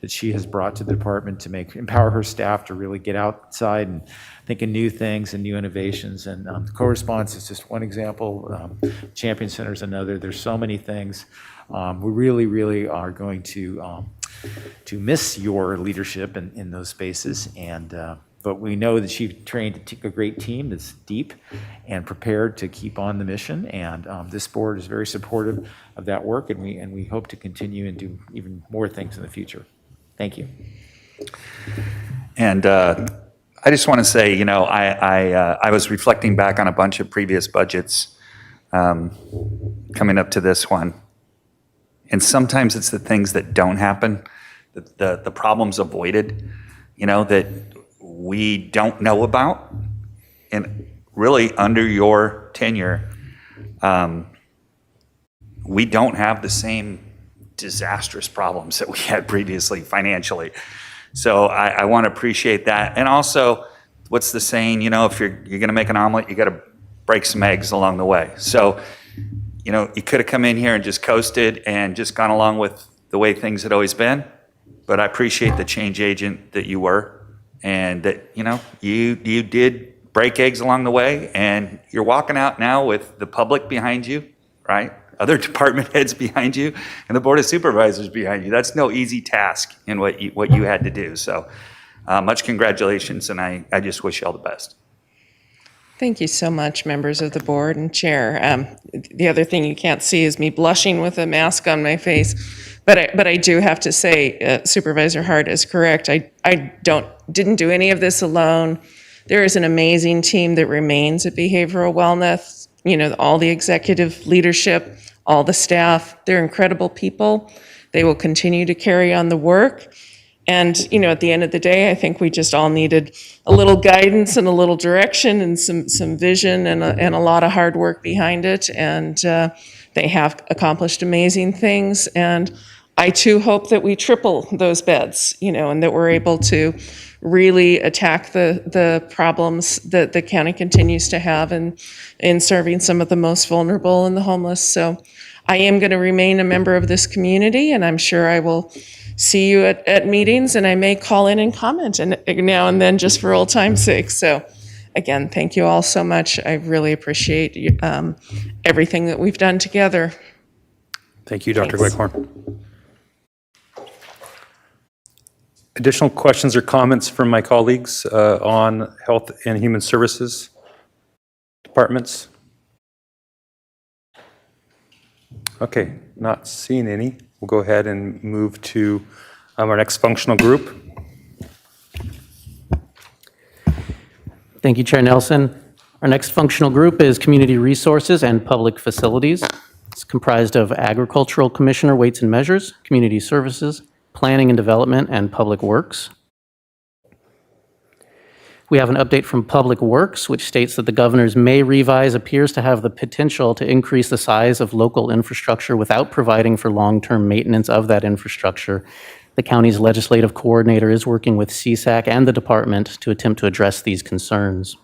she has brought to the department to empower her staff to really get outside and think of new things and new innovations. And the co-response is just one example. Champion Center is another. There's so many things. We really, really are going to miss your leadership in those spaces, but we know that you've trained a great team that's deep and prepared to keep on the mission, and this board is very supportive of that work, and we hope to continue and do even more things in the future. Thank you. And I just want to say, I was reflecting back on a bunch of previous budgets coming up to this one. And sometimes it's the things that don't happen, the problems avoided, that we don't know about. And really, under your tenure, we don't have the same disastrous problems that we had previously financially. So I want to appreciate that. And also, what's the saying? If you're going to make an omelet, you got to break some eggs along the way. So, you could have come in here and just coasted and just gone along with the way things had always been. But I appreciate the change agent that you were, and that, you did break eggs along the way, and you're walking out now with the public behind you, right? Other department heads behind you, and the Board of Supervisors behind you. That's no easy task in what you had to do. So much congratulations, and I just wish you all the best. Thank you so much, members of the board and chair. The other thing you can't see is me blushing with a mask on my face, but I do have to say, Supervisor Hart is correct. I didn't do any of this alone. There is an amazing team that remains at Behavioral Wellness. All the executive leadership, all the staff. They're incredible people. They will continue to carry on the work. And, at the end of the day, I think we just all needed a little guidance and a little direction and some vision and a lot of hard work behind it. And they have accomplished amazing things. And I too hope that we triple those beds, and that we're able to really attack the problems that the county continues to have in serving some of the most vulnerable and the homeless. So I am going to remain a member of this community, and I'm sure I will see you at meetings, and I may call in and comment now and then just for old time's sake. So again, thank you all so much. I really appreciate everything that we've done together. Thank you, Dr. Gleghorn. Additional questions or comments from my colleagues on Health and Human Services departments? Okay, not seeing any. We'll go ahead and move to our next functional group. Thank you, Chair Nelson. Our next functional group is Community Resources and Public Facilities. It's comprised of Agricultural Commissioner Weights and Measures, Community Services, Planning and Development, and Public Works. We have an update from Public Works, which states that the governor's May revise appears to have the potential to increase the size of local infrastructure without providing for long-term maintenance of that infrastructure. The county's legislative coordinator is working with CSAC and the department to attempt to address these concerns.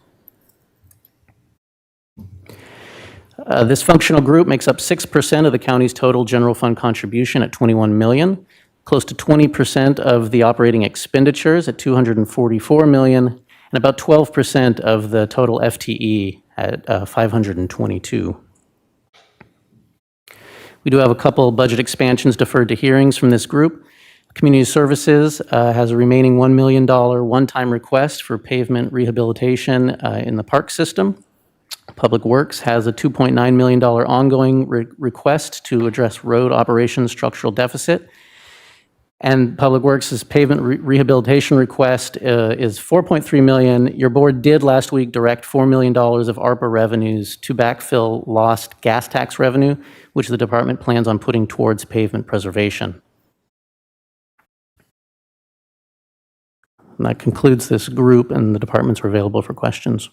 This functional group makes up 6% of the county's total general fund contribution at $21 million, close to 20% of the operating expenditures at $244 million, and about 12% of the total FTE at 522. We do have a couple budget expansions deferred to hearings from this group. Community Services has a remaining $1 million one-time request for pavement rehabilitation in the park system. Public Works has a $2.9 million ongoing request to address road operations structural deficit. And Public Works' pavement rehabilitation request is $4.3 million. Your board did last week direct $4 million of ARPA revenues to backfill lost gas tax revenue, which the department plans on putting towards pavement preservation. And that concludes this group, and the departments are available for questions.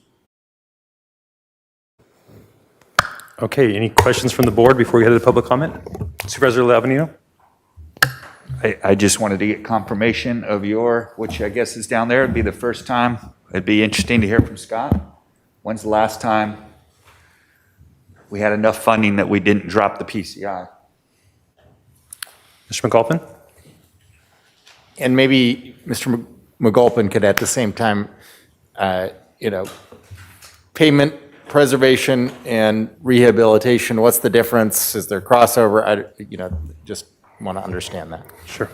Okay, any questions from the board before we head to the public comment? Supervisor Lavanino? I just wanted to get confirmation of which I guess is down there. It'd be the first time. It'd be interesting to hear from Scott. When's the last time we had enough funding that we didn't drop the PCI? Mr. McAlpin? And maybe Mr. McAlpin could at the same time, payment preservation and rehabilitation, what's the difference? Is there crossover? Just want to understand that. Sure.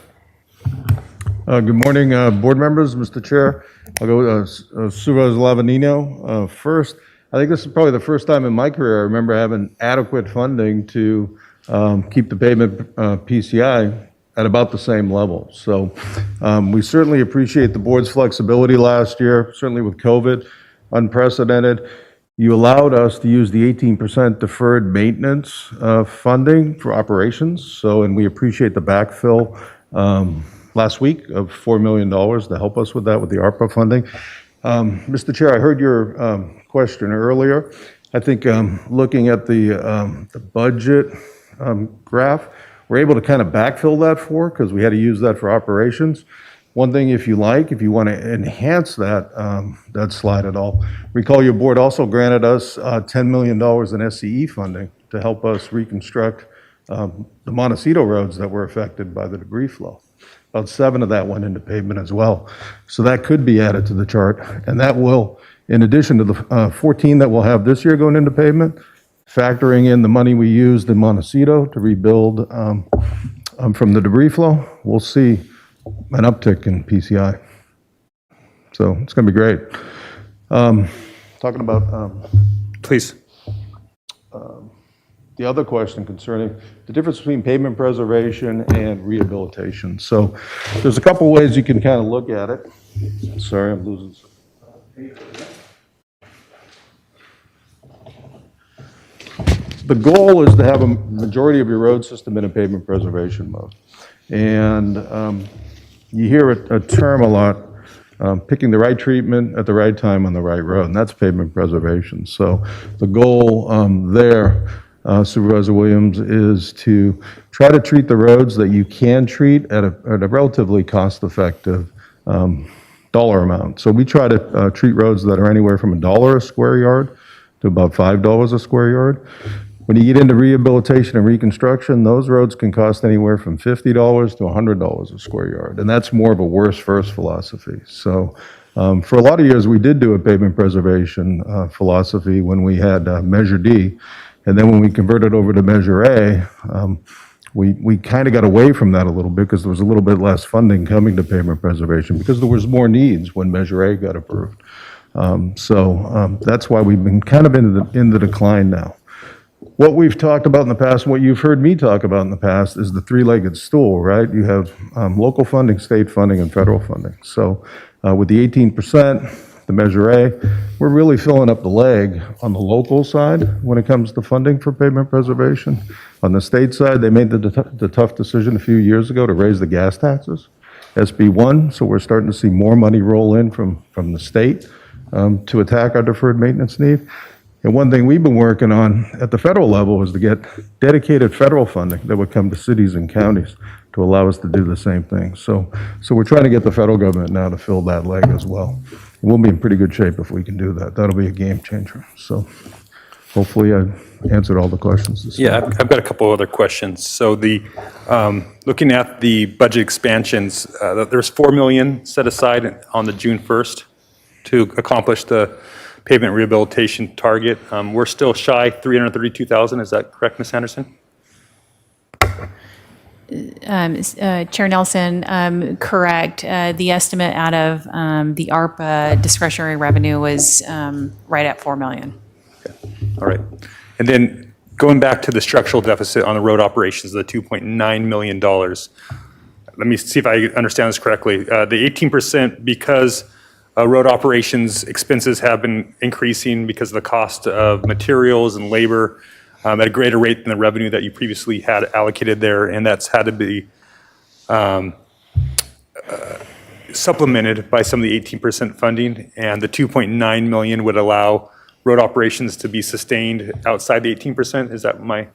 Good morning, board members, Mr. Chair. I'll go Supervisor Lavanino first. I think this is probably the first time in my career I remember having adequate funding to keep the payment PCI at about the same level. So we certainly appreciate the board's flexibility last year, certainly with COVID, unprecedented. You allowed us to use the 18% deferred maintenance funding for operations. And we appreciate the backfill last week of $4 million to help us with that, with the ARPA funding. Mr. Chair, I heard your question earlier. I think looking at the budget graph, we're able to kind of backfill that because we had to use that for operations. One thing, if you want to enhance that slide at all, recall your board also granted us $10 million in SCE funding to help us reconstruct the Montecito roads that were affected by the debris flow. About 7 of that went into pavement as well. So that could be added to the chart. And that will, in addition to the 14 that we'll have this year going into pavement, factoring in the money we used in Montecito to rebuild from the debris flow, we'll see an uptick in PCI. So it's going to be great. Talking about, please. The other question concerning the difference between pavement preservation and rehabilitation. So there's a couple ways you can kind of look at it. Sorry, I'm losing some paper. The goal is to have a majority of your road system in a pavement preservation mode. And you hear a term a lot, picking the right treatment at the right time on the right road, and that's pavement preservation. So the goal there, Supervisor Williams, is to try to treat the roads that you can treat at a relatively cost-effective dollar amount. So we try to treat roads that are anywhere from $1 a square yard to about $5 a square yard. When you get into rehabilitation and reconstruction, those roads can cost anywhere from $50 to $100 a square yard, and that's more of a worse first philosophy. So for a lot of years, we did do a pavement preservation philosophy when we had Measure D, and then when we converted over to Measure A, we kind of got away from that a little bit because there was a little bit less funding coming to pavement preservation because there was more needs when Measure A got approved. So that's why we've been kind of in the decline now. What we've talked about in the past, and what you've heard me talk about in the past, is the three-legged stool, right? You have local funding, state funding, and federal funding. So with the 18%, the Measure A, we're really filling up the leg on the local side when it comes to funding for pavement preservation. On the state side, they made the tough decision a few years ago to raise the gas taxes, SB1, so we're starting to see more money roll in from the state to attack our deferred maintenance need. And one thing we've been working on at the federal level is to get dedicated federal funding that would come to cities and counties to allow us to do the same thing. So we're trying to get the federal government now to fill that leg as well. And we'll be in pretty good shape if we can do that. That'll be a game changer. So hopefully I answered all the questions this morning. Yeah, I've got a couple other questions. So the looking at the budget expansions, there's $4 million set aside on the June 1st to accomplish the pavement rehabilitation target. We're still shy 332,000. Is that correct, Ms. Anderson? Chair Nelson, correct. The estimate out of the ARPA discretionary revenue was right at $4 million. Okay. All right. And then going back to the structural deficit on the road operations, the $2.9 million. Let me see if I understand this correctly. The 18%, because road operations expenses have been increasing because of the cost of materials and labor at a greater rate than the revenue that you previously had allocated there, and that's had to be supplemented by some of the 18% funding, and the 2.9 million would allow road operations to be sustained outside the 18%. Is that my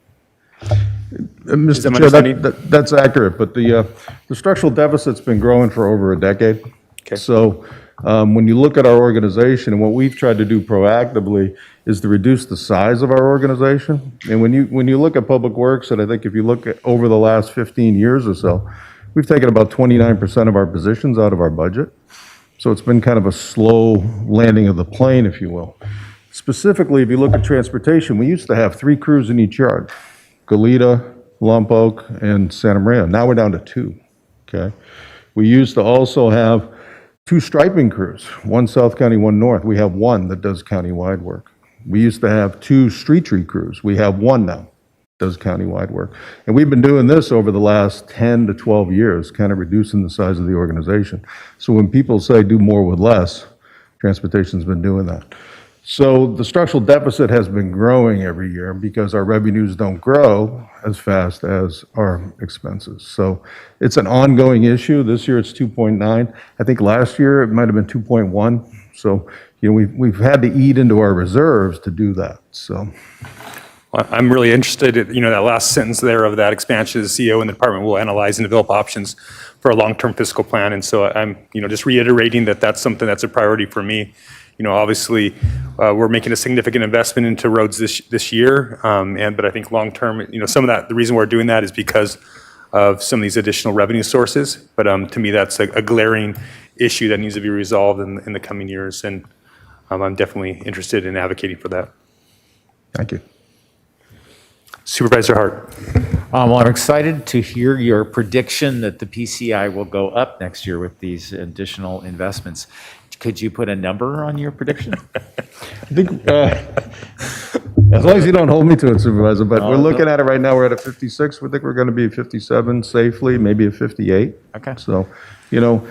Mr. Chair, that's accurate, but the structural deficit's been growing for over a decade. Okay. So when you look at our organization, and what we've tried to do proactively is to reduce the size of our organization. And when you look at Public Works, and I think if you look at over the last 15 years or so, we've taken about 29% of our positions out of our budget. So it's been kind of a slow landing of the plane, if you will. Specifically, if you look at transportation, we used to have 3 crews in each yard: Goleta, Lompoc, and Santa Maria. Now we're down to 2, okay? We used to also have 2 striping crews, one South County, one North. We have 1 that does countywide work. We used to have 2 street tree crews. We have 1 now that does countywide work. And we've been doing this over the last 10 to 12 years, kind of reducing the size of the organization. So when people say do more with less, transportation's been doing that. So the structural deficit has been growing every year because our revenues don't grow as fast as our expenses. So it's an ongoing issue. This year it's 2.9. I think last year it might have been 2.1. So we've had to eat into our reserves to do that. So I'm really interested in, that last sentence there of that expansion. The CEO and the department will analyze and develop options for a long-term fiscal plan. And so I'm, just reiterating that that's something that's a priority for me. Obviously, we're making a significant investment into roads this year, but I think long-term, some of that, the reason we're doing that is because of some of these additional revenue sources. But to me, that's a glaring issue that needs to be resolved in the coming years, and I'm definitely interested in advocating for that. Thank you. Supervisor Hart. Well, I'm excited to hear your prediction that the PCI will go up next year with these additional investments. Could you put a number on your prediction? I think, as long as you don't hold me to it, Supervisor, but we're looking at it right now, we're at a 56. We think we're going to be at 57 safely, maybe a 58. Okay. So, the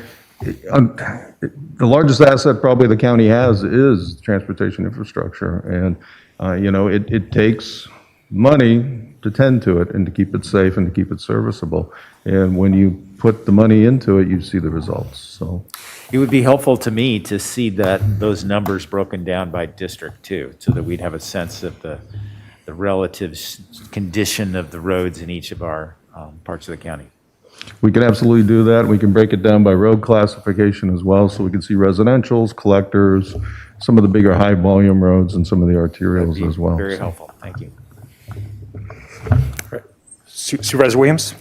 largest asset probably the county has is transportation infrastructure. And, it takes money to tend to it and to keep it safe and to keep it serviceable. And when you put the money into it, you see the results. So it would be helpful to me to see those numbers broken down by district too, so that we'd have a sense of the relative condition of the roads in each of our parts of the county. we can absolutely do that. We can break it down by road classification as well, so we can see residentials, collectors, some of the bigger high volume roads and some of the arterials as well. Very So- helpful. Thank you. Supervisor Williams?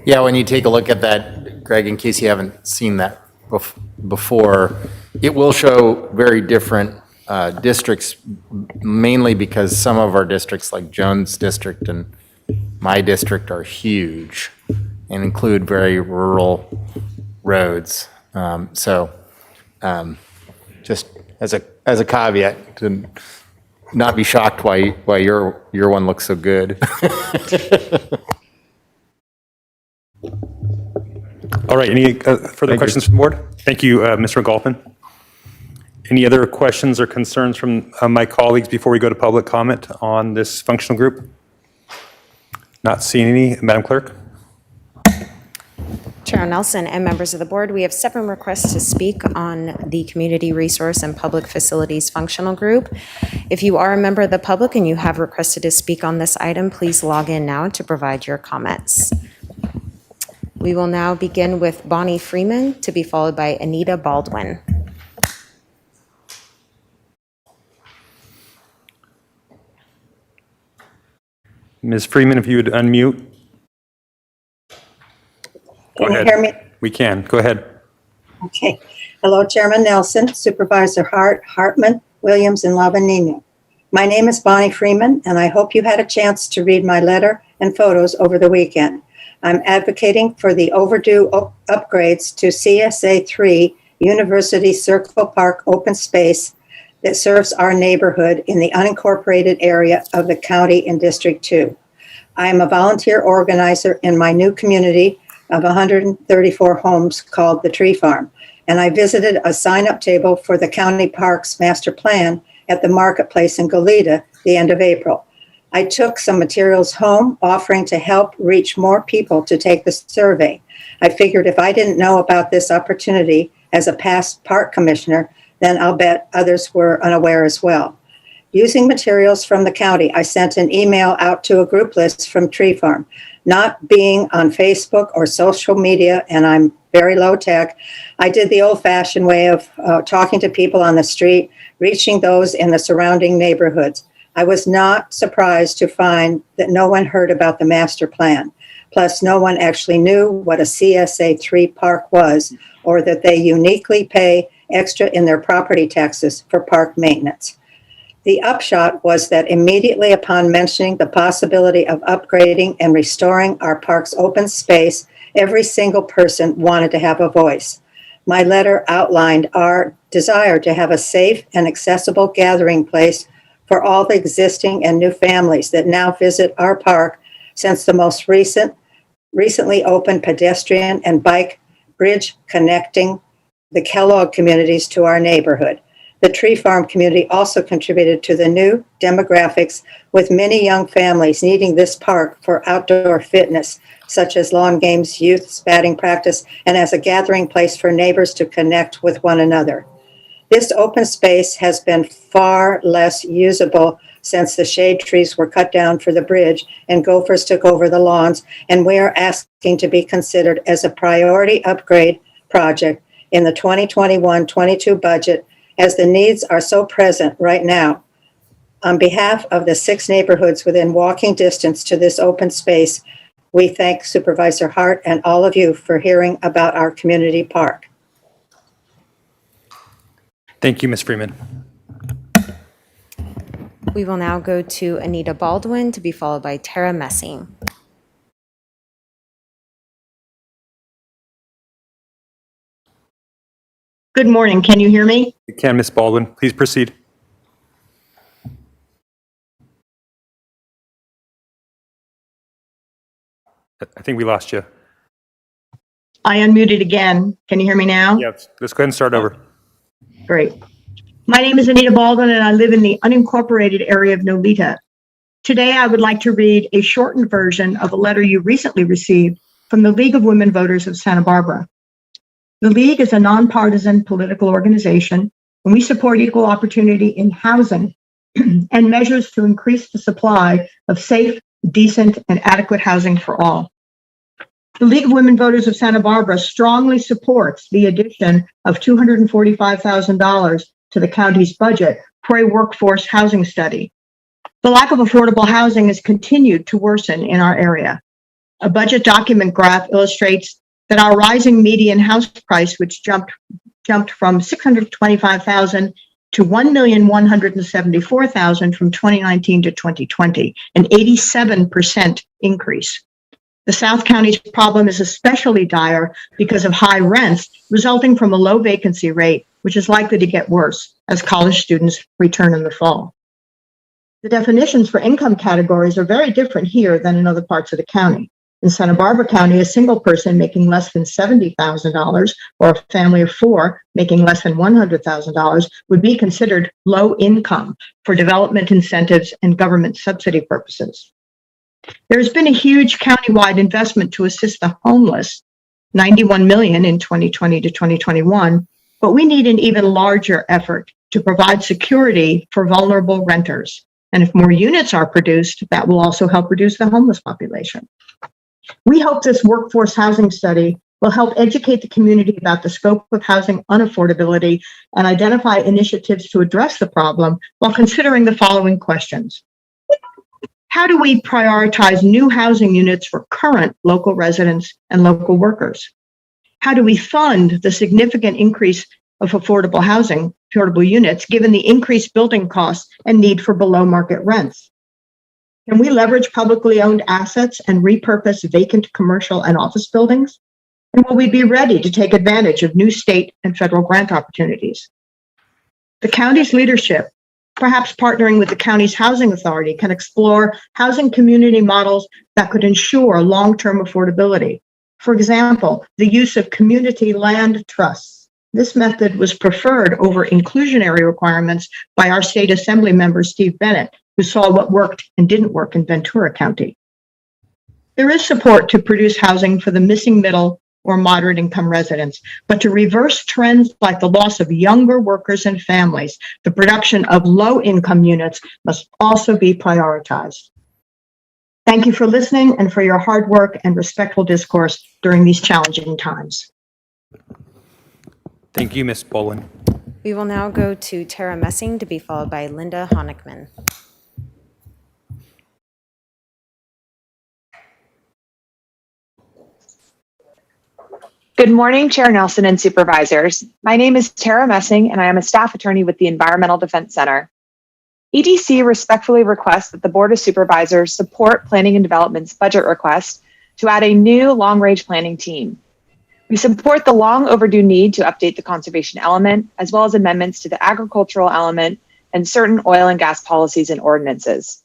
Yeah, when you take a look at that, Greg, in case you haven't seen that before, it will show very different districts, mainly because some of our districts, like Jones District and my district, are huge and include very rural roads. Just as a caveat, to not be shocked why your one looks so good. All right, any further questions from the board? Thank you, Mr. McAlpin. Any other questions or concerns from my colleagues before we go to public comment on this functional group? Not seeing any. Madam Clerk? Chair Nelson and members of the board, we have 7 requests to speak on the Community Resource and Public Facilities Functional Group. If you are a member of the public and you have requested to speak on this item, please log in now to provide your comments. We will now begin with Bonnie Freeman, to be followed by Anita Baldwin. Ms. Freeman, if you would unmute. Go Can you ahead. hear me? We can. Go ahead. Okay. Hello, Chairman Nelson, Supervisor Hart, Hartman, Williams, and Lavanino. My name is Bonnie Freeman, and I hope you had a chance to read my letter and photos over the weekend. I'm advocating for the overdue upgrades to CSA 3 University Circle Park open space that serves our neighborhood in the unincorporated area of the county in District 2. I am a volunteer organizer in my new community of 134 homes called the Tree Farm, and I visited a sign-up table for the county parks master plan at the marketplace in Goleta the end of April. I took some materials home, offering to help reach more people to take the survey. I figured if I didn't know about this opportunity as a past park commissioner, then I'll bet others were unaware as well. Using materials from the county, I sent an email out to a group list from Tree Farm. Not being on Facebook or social media, and I'm very low tech, I did the old-fashioned way of talking to people on the street, reaching those in the surrounding neighborhoods. I was not surprised to find that no one heard about the master plan. Plus, no one actually knew what a CSA 3 park was, or that they uniquely pay extra in their property taxes for park maintenance. The upshot was that immediately upon mentioning the possibility of upgrading and restoring our park's open space, every single person wanted to have a voice. My letter outlined our desire to have a safe and accessible gathering place for all the existing and new families that now visit our park since the most recently opened pedestrian and bike bridge connecting the Kellogg communities to our neighborhood. The Tree Farm community also contributed to the new demographics, with many young families needing this park for outdoor fitness, such as lawn games, youth batting practice, and as a gathering place for neighbors to connect with one another. This open space has been far less usable since the shade trees were cut down for the bridge and gophers took over the lawns, and we are asking to be considered as a priority upgrade project in the 2021-22 budget, as the needs are so present right now. On behalf of the 6 neighborhoods within walking distance to this open space, we thank Supervisor Hart and all of you for hearing about our community park. Thank you, Ms. Freeman. We will now go to Anita Baldwin, to be followed by Tara Messing. Good morning. Can you hear me? You can, Ms. Baldwin. Please proceed. I think we lost you. I unmuted again. Can you hear me now? Yes. Let's go ahead and start over. Great. My name is Anita Baldwin, and I live in the unincorporated area of Nolita. Today, I would like to read a shortened version of a letter you recently received from the League of Women Voters of Santa Barbara. The League is a nonpartisan political organization, and we support equal opportunity in housing and measures to increase the supply of safe, decent, and adequate housing for all. The League of Women Voters of Santa Barbara strongly supports the addition of $245,000 to the county's budget for a workforce housing study. The lack of affordable housing has continued to worsen in our area. A budget document graph illustrates that our rising median house price, which jumped from $625,000 to $1,174,000 from 2019 to 2020, an 87% increase. The South County's problem is especially dire because of high rents resulting from a low vacancy rate, which is likely to get worse as college students return in the fall. The definitions for income categories are very different here than in other parts of the county. In Santa Barbara County, a single person making less than $70,000 or a family of four making less than $100,000 would be considered low income for development incentives and government subsidy purposes. There has been a huge countywide investment to assist the homeless, $91 million in 2020 to 2021, but we need an even larger effort to provide security for vulnerable renters. And if more units are produced, that will also help reduce the homeless population. We hope this workforce housing study will help educate the community about the scope of housing unaffordability and identify initiatives to address the problem while considering the following questions. How do we prioritize new housing units for current local residents and local workers? How do we fund the significant increase of affordable housing, affordable units, given the increased building costs and need for below market rents? Can we leverage publicly owned assets and repurpose vacant commercial and office buildings? And will we be ready to take advantage of new state and federal grant opportunities? The county's leadership, perhaps partnering with the county's housing authority, can explore housing community models that could ensure long-term affordability. For example, the use of community land trusts. This method was preferred over inclusionary requirements by our state assembly member, Steve Bennett, who saw what worked and didn't work in Ventura County. There is support to produce housing for the missing middle or moderate income residents, but to reverse trends like the loss of younger workers and families, the production of low income units must also be prioritized. Thank you for listening and for your hard work and respectful discourse during these challenging times. Thank you, Ms. Bolin. We will now go to Tara Messing to be followed by Linda Honigman. Good morning, Chair Nelson and Supervisors. My name is Tara Messing, and I am a staff attorney with the Environmental Defense Center. EDC respectfully requests that the Board of Supervisors support Planning and Development's budget request to add a new long-range planning team. We support the long overdue need to update the conservation element, as well as amendments to the agricultural element and certain oil and gas policies and ordinances.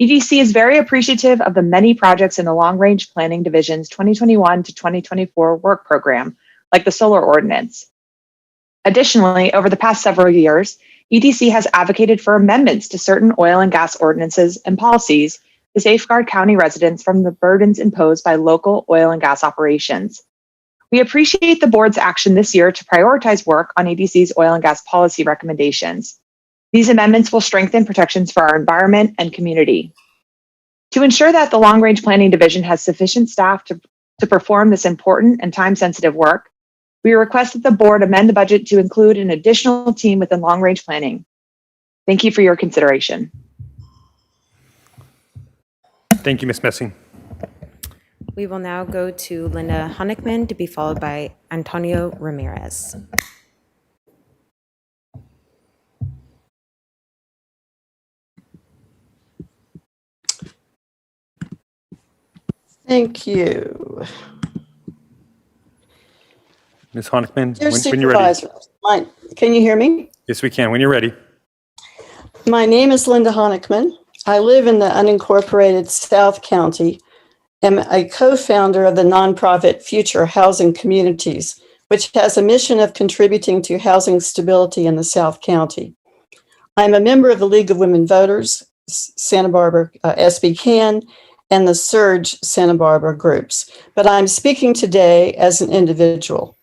EDC is very appreciative of the many projects in the Long Range Planning Division's 2021 to 2024 work program, like the solar ordinance. Additionally, over the past several years, EDC has advocated for amendments to certain oil and gas ordinances and policies to safeguard county residents from the burdens imposed by local oil and gas operations. We appreciate the board's action this year to prioritize work on EDC's oil and gas policy recommendations. These amendments will strengthen protections for our environment and community. To ensure that the Long Range Planning Division has sufficient staff to perform this important and time-sensitive work, we request that the board amend the budget to include an additional team within Long Range Planning. Thank you for your consideration. Thank you, Ms. Messing. We will now go to Linda Honigman to be followed by Antonio Ramirez. Thank you. Ms. Honigman, Dear when you're ready. Supervisors, can you hear me? Yes, we can. When you're ready. My name is Linda Honigman. I live in the unincorporated South County. I'm a co-founder of the nonprofit Future Housing Communities, which has a mission of contributing to housing stability in the South County. I'm a member of the League of Women Voters, Santa Barbara SB Can, and the Surge Santa Barbara groups. But I'm speaking today as an individual.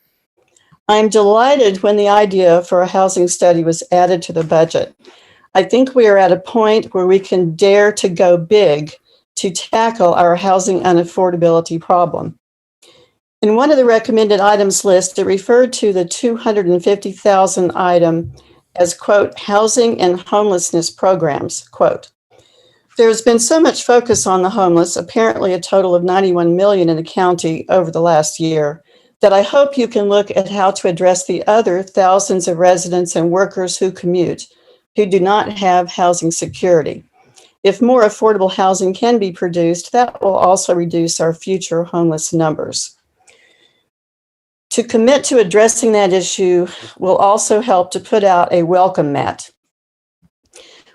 I'm delighted when the idea for a housing study was added to the budget. I think we are at a point where we can dare to go big to tackle our housing unaffordability problem. In one of the recommended items list, it referred to the 250,000 item as, quote, housing and homelessness programs, quote. There's been so much focus on the homeless, apparently a total of 91 million in the county over the last year, that I hope you can look at how to address the other thousands of residents and workers who commute, who do not have housing security. If more affordable housing can be produced, that will also reduce our future homeless numbers. To commit to addressing that issue will also help to put out a welcome mat.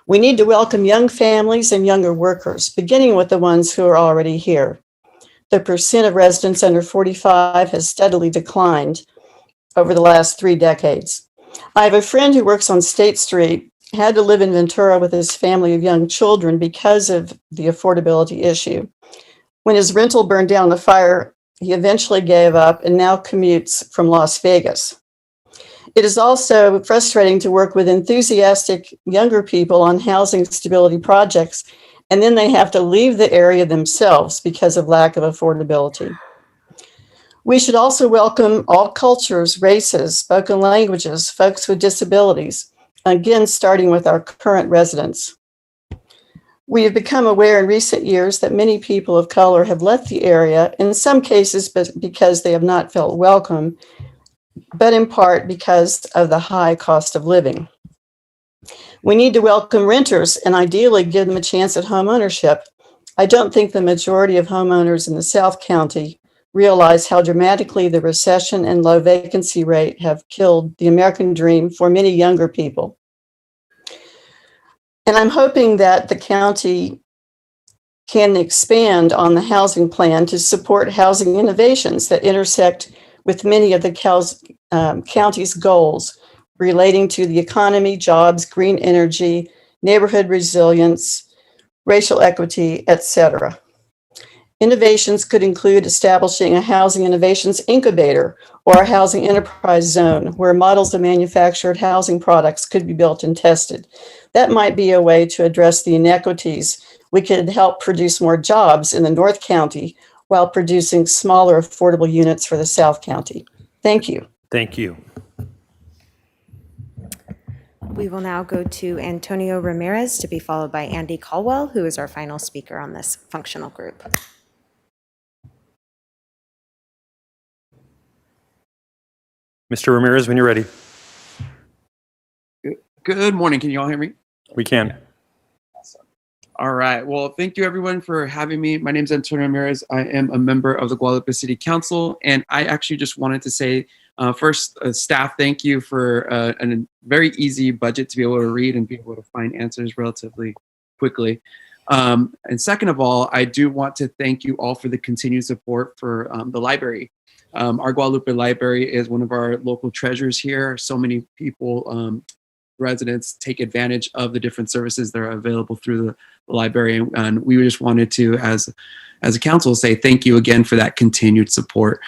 We need to welcome young families and younger workers, beginning with the ones who are already here. The percent of residents under 45 has steadily declined over the last 3 decades. I have a friend who works on State Street, had to live in Ventura with his family of young children because of the affordability issue. When his rental burned down in the fire, he eventually gave up and now commutes from Las Vegas. It is also frustrating to work with enthusiastic younger people on housing stability projects, and then they have to leave the area themselves because of lack of affordability. We should also welcome all cultures, races, spoken languages, folks with disabilities, again, starting with our current residents. We have become aware in recent years that many people of color have left the area, in some cases because they have not felt welcome, but in part because of the high cost of living. We need to welcome renters and ideally give them a chance at home ownership. I don't think the majority of homeowners in the South County realize how dramatically the recession and low vacancy rate have killed the American dream for many younger people. And I'm hoping that the county can expand on the housing plan to support housing innovations that intersect with many of the county's goals relating to the economy, jobs, green energy, neighborhood resilience, racial equity, etc. Innovations could include establishing a housing innovations incubator or a housing enterprise zone where models of manufactured housing products could be built and tested. That might be a way to address the inequities. We could help produce more jobs in the North County while producing smaller affordable units for the South County. Thank you. Thank you. We will now go to Antonio Ramirez to be followed by Andy Caldwell, who is our final speaker on this functional group. Mr. Ramirez, when you're ready. Good morning. Can you all hear me? We can. Awesome. All right. Well, thank you everyone for having me. My name is Antonio Ramirez. I am a member of the Guadalupe City Council, and I actually just wanted to say, first, staff, thank you for a very easy budget to be able to read and be able to find answers relatively quickly. And second of all, I do want to thank you all for the continued support for the library. Our Guadalupe Library is one of our local treasures here. So many people, residents, take advantage of the different services that are available through the library. And we just wanted to, as a council, say thank you again for that continued support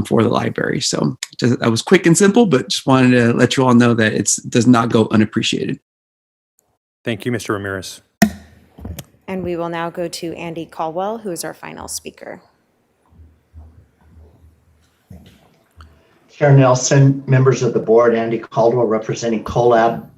for the library. So that was quick and simple, but just wanted to let you all know that it does not go unappreciated. Thank you, Mr. Ramirez. And we will now go to Andy Caldwell, who is our final speaker. Chair Nelson, members of the board, Andy Caldwell representing CoLab.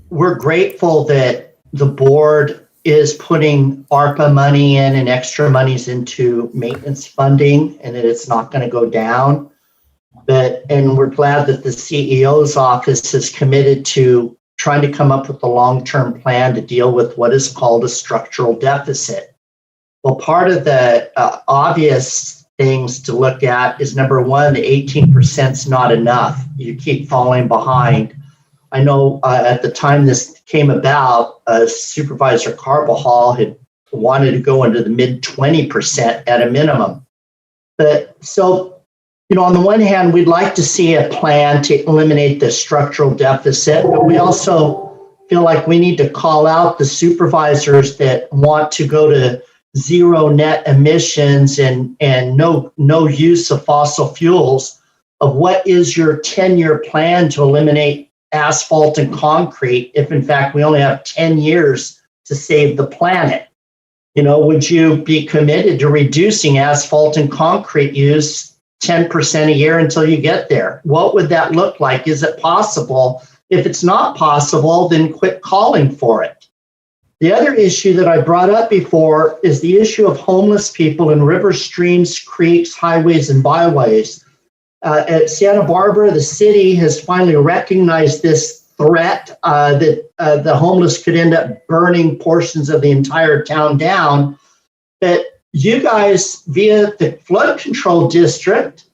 We're grateful that the board is putting ARPA money in and extra monies into maintenance funding and that it's not going to go down. And we're glad that the CEO's office is committed to trying to come up with a long-term plan to deal with what is called a structural deficit. Well, part of the obvious things to look at is number one, the 18% is not enough. You keep falling behind. I know at the time this came about, Supervisor Carbajal had wanted to go into the mid 20% at a minimum. But so, on the one hand, we'd like to see a plan to eliminate the structural deficit, but we also feel like we need to call out the supervisors that want to go to zero net emissions and no use of fossil fuels, of what is your 10-year plan to eliminate asphalt and concrete if in fact we only have 10 years to save the planet? Would you be committed to reducing asphalt and concrete use 10% a year until you get there? What would that look like? Is it possible? If it's not possible, then quit calling for it. The other issue that I brought up before is the issue of homeless people in rivers, streams, creeks, highways, and byways. At Santa Barbara, the city has finally recognized this threat that the homeless could end up burning portions of the entire town down. But you guys, via the flood control district,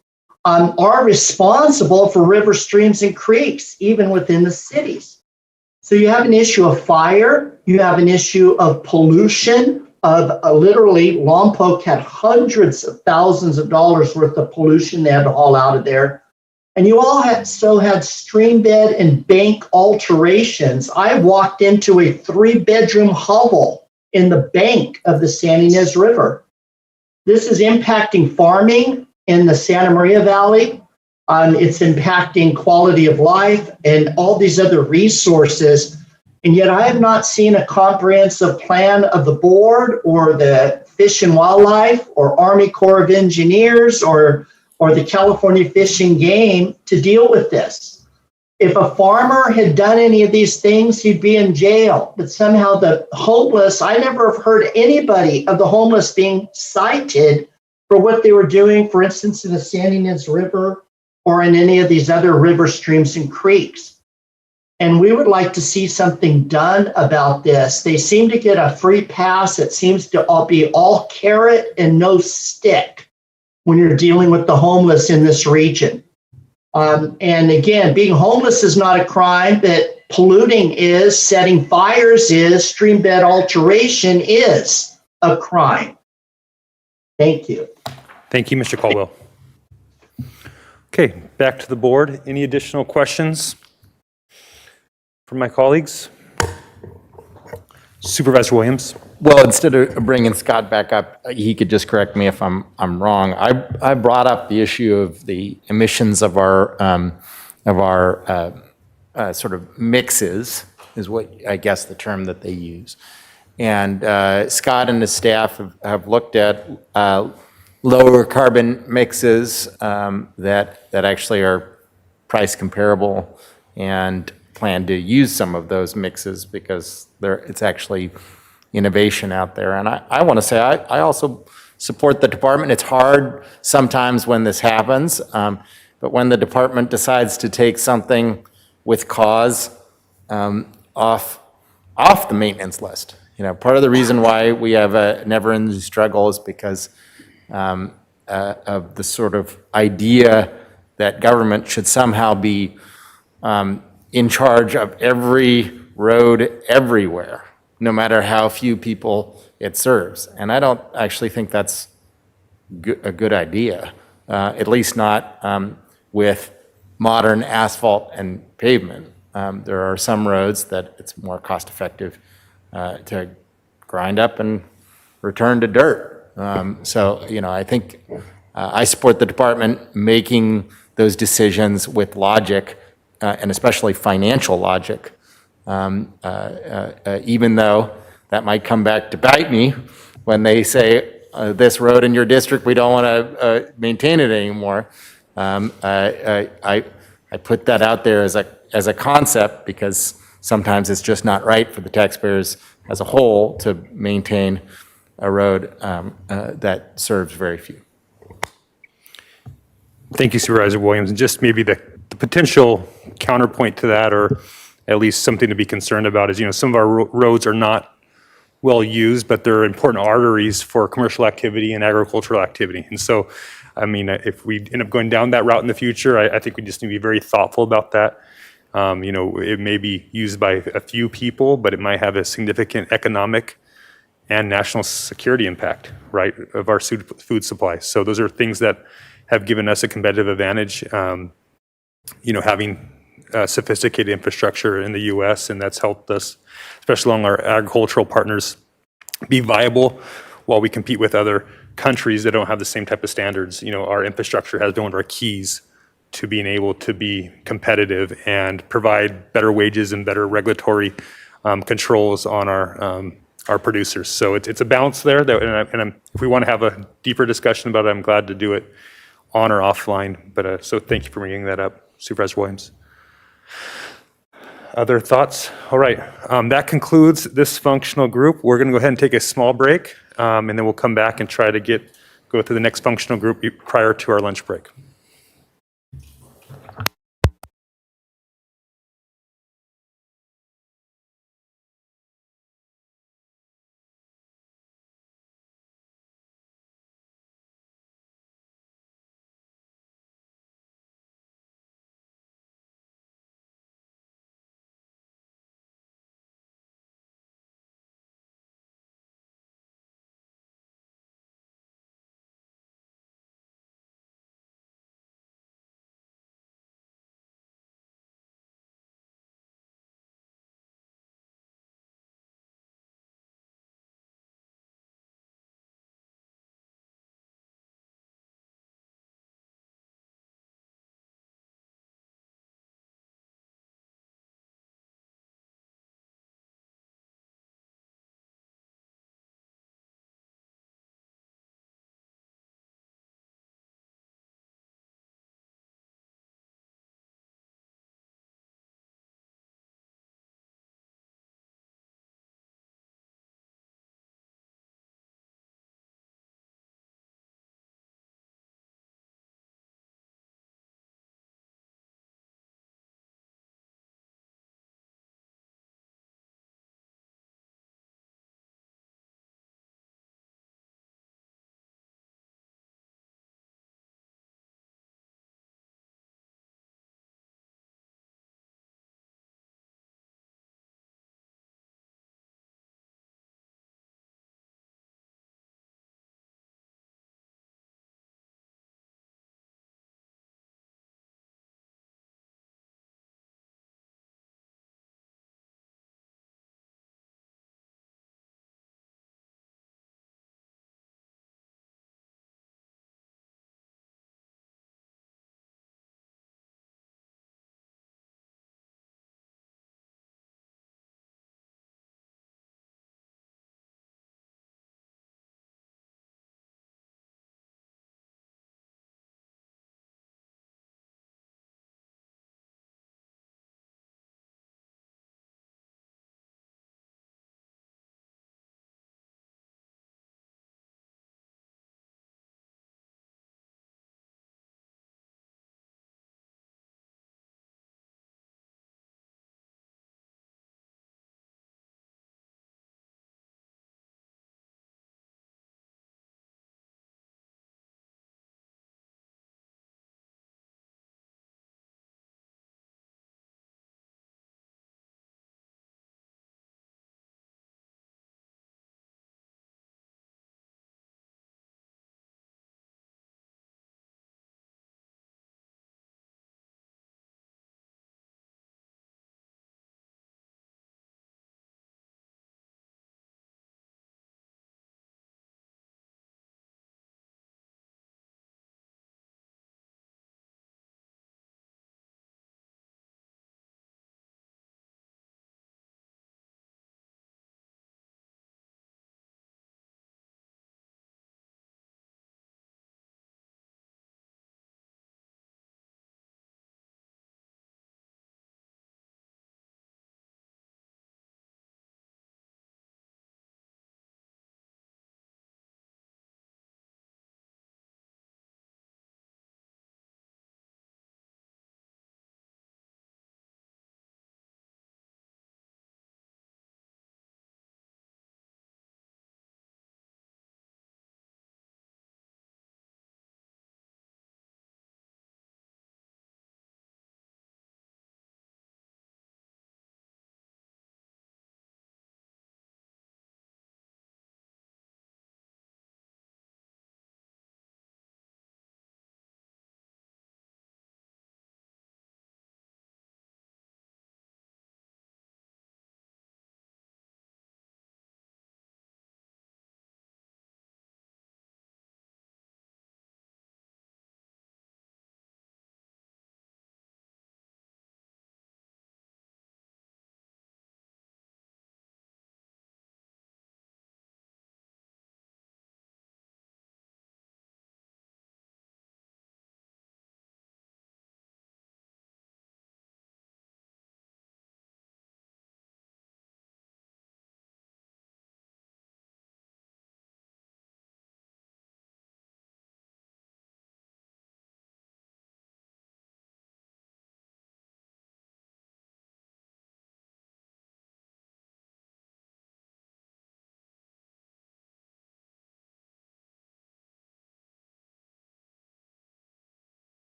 are responsible for rivers, streams, and creeks, even within the cities. So you have an issue of fire, you have an issue of pollution, of literally Lompoc had hundreds of thousands of dollars worth of pollution they had to haul out of there. And you also had stream bed and bank alterations. I walked into a 3-bedroom hovel in the bank of the San Ynez River. This is impacting farming in the Santa Maria Valley. It's impacting quality of life and all these other resources. And yet I have not seen a comprehensive plan of the board or the Fish and Wildlife or Army Corps of Engineers or the California Fish and Game to deal with this. If a farmer had done any of these things, he'd be in jail. But somehow the homeless, I never have heard anybody of the homeless being cited for what they were doing, for instance, in the San Ynez River or in any of these other rivers, streams, and creeks. And we would like to see something done about this. They seem to get a free pass. It seems to be all carrot and no stick when you're dealing with the homeless in this region. And again, being homeless is not a crime, but polluting is, setting fires is, stream bed alteration is a crime. Thank you. Thank you, Mr. Caldwell. Okay, back to the board. Any additional questions from my colleagues? Supervisor Williams. Well, instead of bringing Scott back up, he could just correct me if I'm wrong. I brought up the issue of the emissions of our sort of mixes, is what I guess the term that they use. And Scott and his staff have looked at lower carbon mixes that actually are price comparable and plan to use some of those mixes because it's actually innovation out there. And I want to say I also support the department. It's hard sometimes when this happens, but when the department decides to take something with cause off the maintenance list. Part of the reason why we have a never-ending struggle is because of the sort of idea that government should somehow be in charge of every road everywhere, no matter how few people it serves. And I don't actually think that's a good idea, at least not with modern asphalt and pavement. There are some roads that it's more cost-effective to grind up and return to dirt. So, I think I support the department making those decisions with logic, and especially financial logic, even though that might come back to bite me when they say, this road in your district, we don't want to maintain it anymore. I put that out there as a concept because sometimes it's just not right for the taxpayers as a whole to maintain a road that serves very few. Thank you, Supervisor Williams. And just maybe the potential counterpoint to that, or at least something to be concerned about, is, some of our roads are not well used, but they're important arteries for commercial activity and agricultural activity. And so, if we end up going down that route in the future, I think we just need to be very thoughtful about that. It may be used by a few people, but it might have a significant economic and national security impact, right, of our food supply. So those are things that have given us a competitive advantage, having sophisticated infrastructure in the U.S., and that's helped us, especially along our agricultural partners, be viable while we compete with other countries that don't have the same type of standards. You know, our infrastructure has been one of our keys to being able to be competitive and provide better wages and better regulatory controls on our producers. So it's a balance there. If we want to have a deeper discussion about it, I'm glad to do it on or offline. But so thank you for bringing that up, Supervisor Williams. Other thoughts? All right, that concludes this functional group. We're going to go ahead and take a small break, and then we'll come back and try to go through the next functional group prior to our lunch break.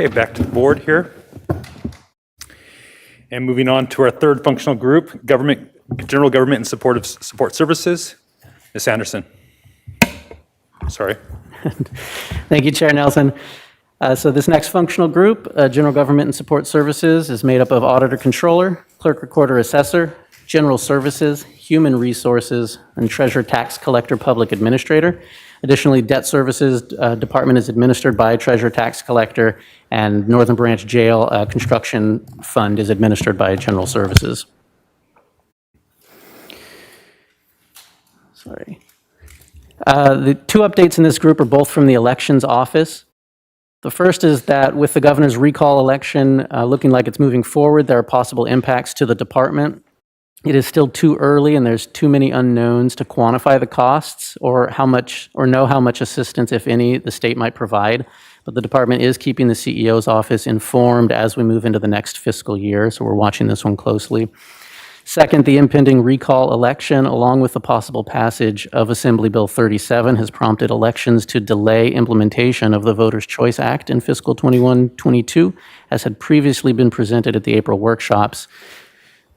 Okay, back to the board here. And moving on to our third functional group, general government and support services. Ms. Anderson. Sorry. Thank you, Chair Nelson. So this next functional group, General Government and Support Services, is made up of Auditor Controller, Clerk Recorder Assessor, General Services, Human Resources, and Treasurer Tax Collector Public Administrator. Additionally, Debt Services Department is administered by Treasurer Tax Collector, and Northern Branch Jail Construction Fund is administered by General Services. Sorry. The two updates in this group are both from the Elections Office. The first is that with the governor's recall election looking like it's moving forward, there are possible impacts to the department. It is still too early and there's too many unknowns to quantify the costs or know how much assistance, if any, the state might provide. But the department is keeping the CEO's office informed as we move into the next fiscal year, so we're watching this one closely. Second, the impending recall election, along with the possible passage of Assembly Bill 37, has prompted elections to delay implementation of the Voters' Choice Act in fiscal 21-22, as had previously been presented at the April workshops.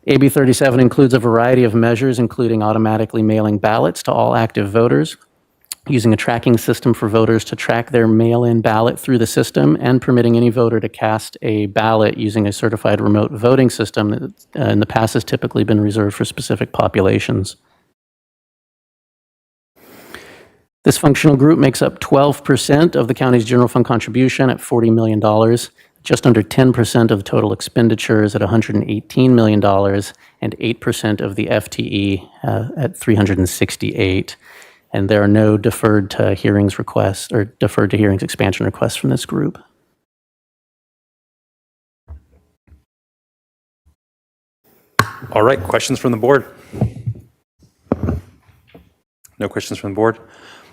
AB 37 includes a variety of measures, including automatically mailing ballots to all active voters, using a tracking system for voters to track their mail-in ballot through the system, and permitting any voter to cast a ballot using a certified remote voting system that in the past has typically been reserved for specific populations. This functional group makes up 12% of the county's general fund contribution at $40 million, just under 10% of the total expenditures at $118 million, and 8% of the FTE at $368. And there are no deferred to hearings requests or deferred to hearings expansion requests from this group. All right, questions from the board? No questions from the board.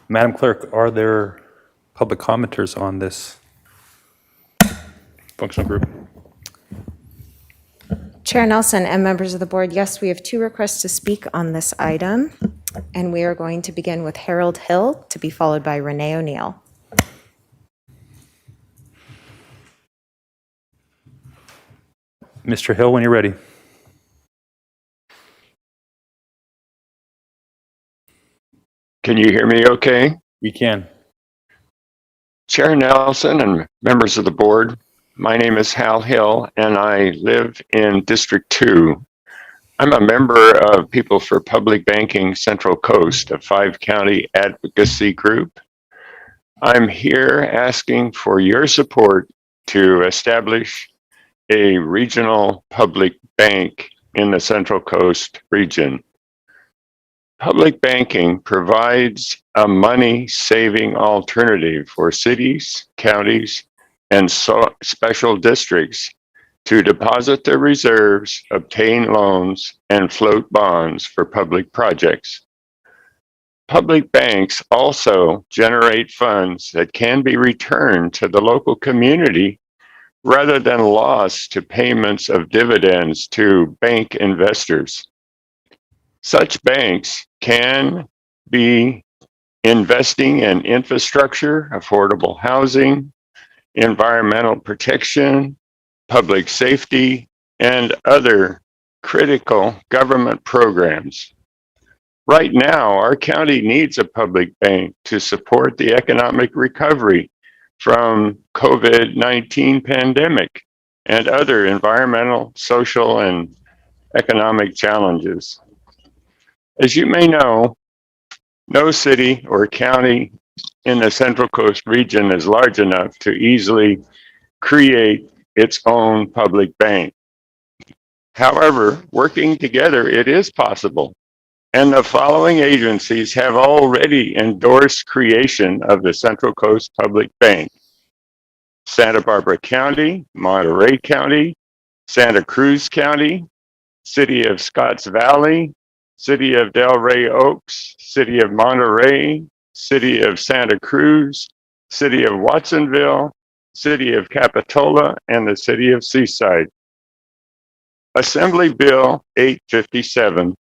Madam Clerk, are there public commenters on this functional group? Chair Nelson and members of the board, yes, we have two requests to speak on this item, and we are going to begin with Harold Hill, to be followed by Renee O'Neill. Mr. Hill, when you're ready. Can you hear me okay? We can. Chair Nelson and members of the board, my name is Hal Hill and I live in District 2. I'm a member of People for Public Banking Central Coast, a 5-county advocacy group. I'm here asking for your support to establish a regional public bank in the Central Coast region. Public banking provides a money-saving alternative for cities, counties, and special districts to deposit their reserves, obtain loans, and float bonds for public projects. Public banks also generate funds that can be returned to the local community rather than lost to payments of dividends to bank investors. Such banks can be investing in infrastructure, affordable housing, environmental protection, public safety, and other critical government programs. Right now, our county needs a public bank to support the economic recovery from COVID-19 pandemic and other environmental, social, and economic challenges. As you may know, no city or county in the Central Coast region is large enough to easily create its own public bank. However, working together, it is possible. And the following agencies have already endorsed creation of the Central Coast Public Bank: Santa Barbara County, Monterey County, Santa Cruz County, City of Scotts Valley, City of Delray Oaks, City of Monterey, City of Santa Cruz, City of Watsonville, City of Capitola, and the City of Seaside. Assembly Bill 857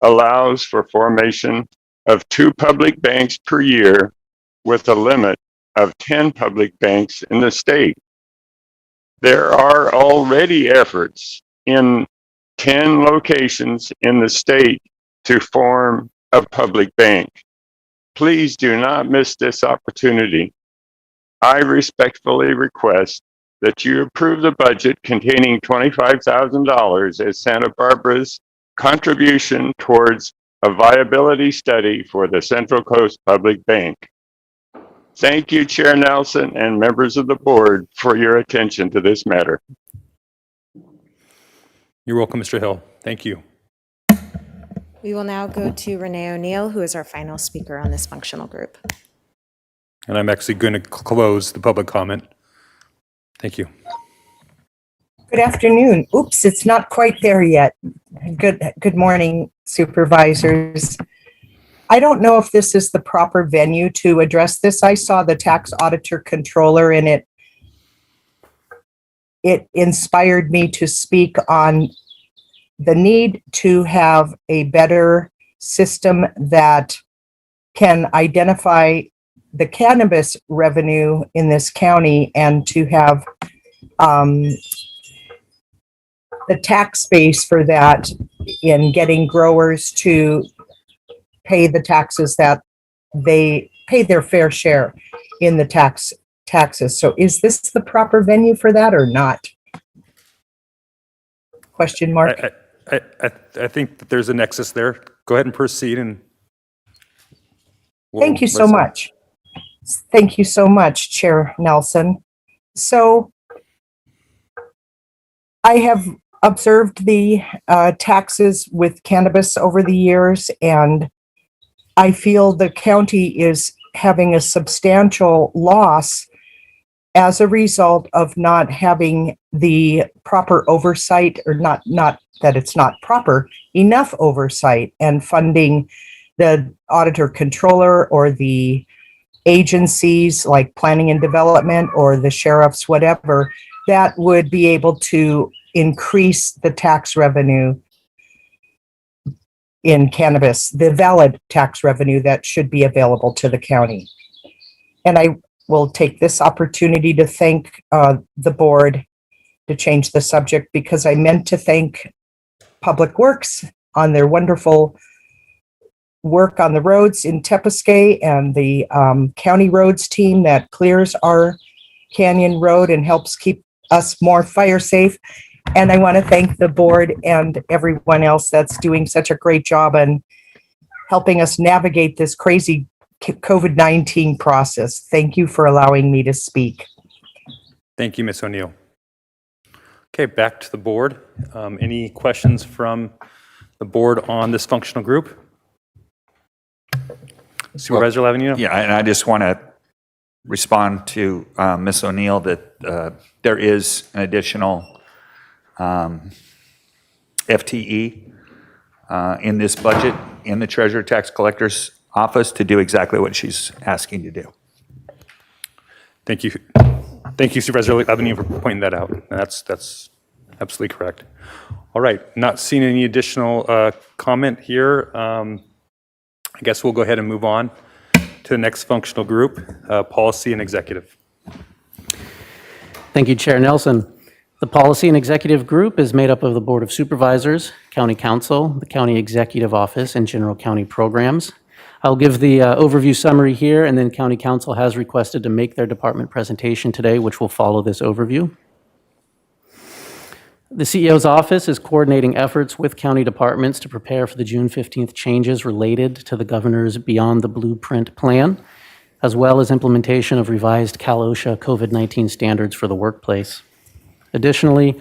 allows for formation of 2 public banks per year with a limit of 10 public banks in the state. There are already efforts in 10 locations in the state to form a public bank. Please do not miss this opportunity. I respectfully request that you approve the budget containing $25,000 as Santa Barbara's contribution towards a viability study for the Central Coast Public Bank. Thank you, Chair Nelson and members of the board, for your attention to this matter. You're welcome, Mr. Hill. Thank you. We will now go to Renee O'Neill, who is our final speaker on this functional group. And I'm actually going to close the public comment. Thank you. Good afternoon. Oops, it's not quite there yet. Good morning, supervisors. I don't know if this is the proper venue to address this. I saw the tax auditor controller and it inspired me to speak on the need to have a better system that can identify the cannabis revenue in this county and to have the tax base for that in getting growers to pay the taxes that they pay their fair share in the taxes. So is this the proper venue for that or not? Question mark. I think that there's a nexus there. Go ahead and proceed. And Thank you so much. Thank you so much, Chair Nelson. So I have observed the taxes with cannabis over the years, and I feel the county is having a substantial loss as a result of not having the proper oversight, or not that it's not proper, enough oversight and funding the auditor controller or the agencies like planning and development or the sheriffs, whatever, that would be able to increase the tax revenue in cannabis, the valid tax revenue that should be available to the county. And I will take this opportunity to thank the board, to change the subject, because I meant to thank Public Works on their wonderful work on the roads in Tepiscay and the county roads team that clears our Canyon Road and helps keep us more fire safe. And I want to thank the board and everyone else that's doing such a great job and helping us navigate this crazy COVID-19 process. Thank you for allowing me to speak. thank you, Ms. O'Neill. Okay, back to the board. Any questions from the board on this functional group? Supervisor Lavanino? Yeah, and I just want to respond to Ms. O'Neill that there is an additional FTE in this budget in the Treasurer Tax Collector's office to do exactly what she's asking to do. Thank you. Thank you, Supervisor Lavanino, for pointing that out. That's absolutely correct. All right, not seeing any additional comment here. I guess we'll go ahead and move on to the next functional group, policy and executive. Thank you, Chair Nelson. The Policy and Executive Group is made up of the Board of Supervisors, County Council, the County Executive Office, and General County Programs. I'll give the overview summary here, and then County Council has requested to make their department presentation today, which will follow this overview. The CEO's office is coordinating efforts with county departments to prepare for the June 15th changes related to the governor's Beyond the Blueprint plan, as well as implementation of revised Cal OSHA COVID-19 standards for the workplace. Additionally,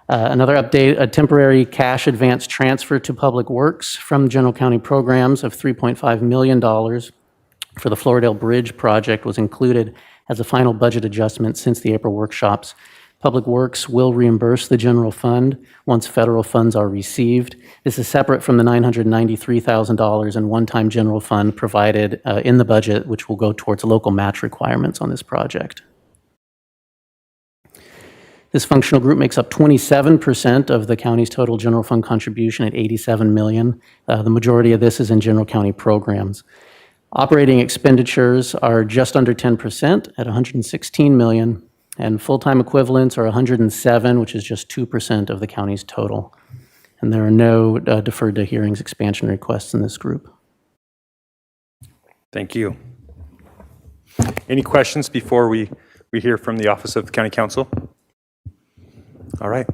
another update, a temporary cash advance transfer to Public Works from General County Programs of $3.5 million for the Floridale Bridge project was included as a final budget adjustment since the April workshops. Public Works will reimburse the general fund once federal funds are received. This is separate from the $993,000 in one-time general fund provided in the budget, which will go towards local match requirements on this project. This functional group makes up 27% of the county's total general fund contribution at $87 million. The majority of this is in general county programs. Operating expenditures are just under 10% at $116 million. And full-time equivalents are 107, which is just 2% of the county's total. And there are no deferred to hearings expansion requests in this group. Thank you. Any questions before we hear from the Office of the County Council? All right.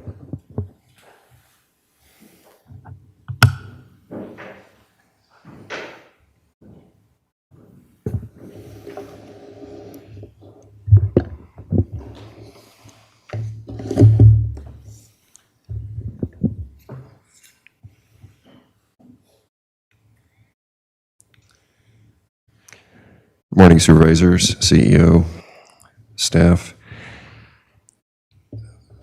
Morning, Supervisors, CEO, staff.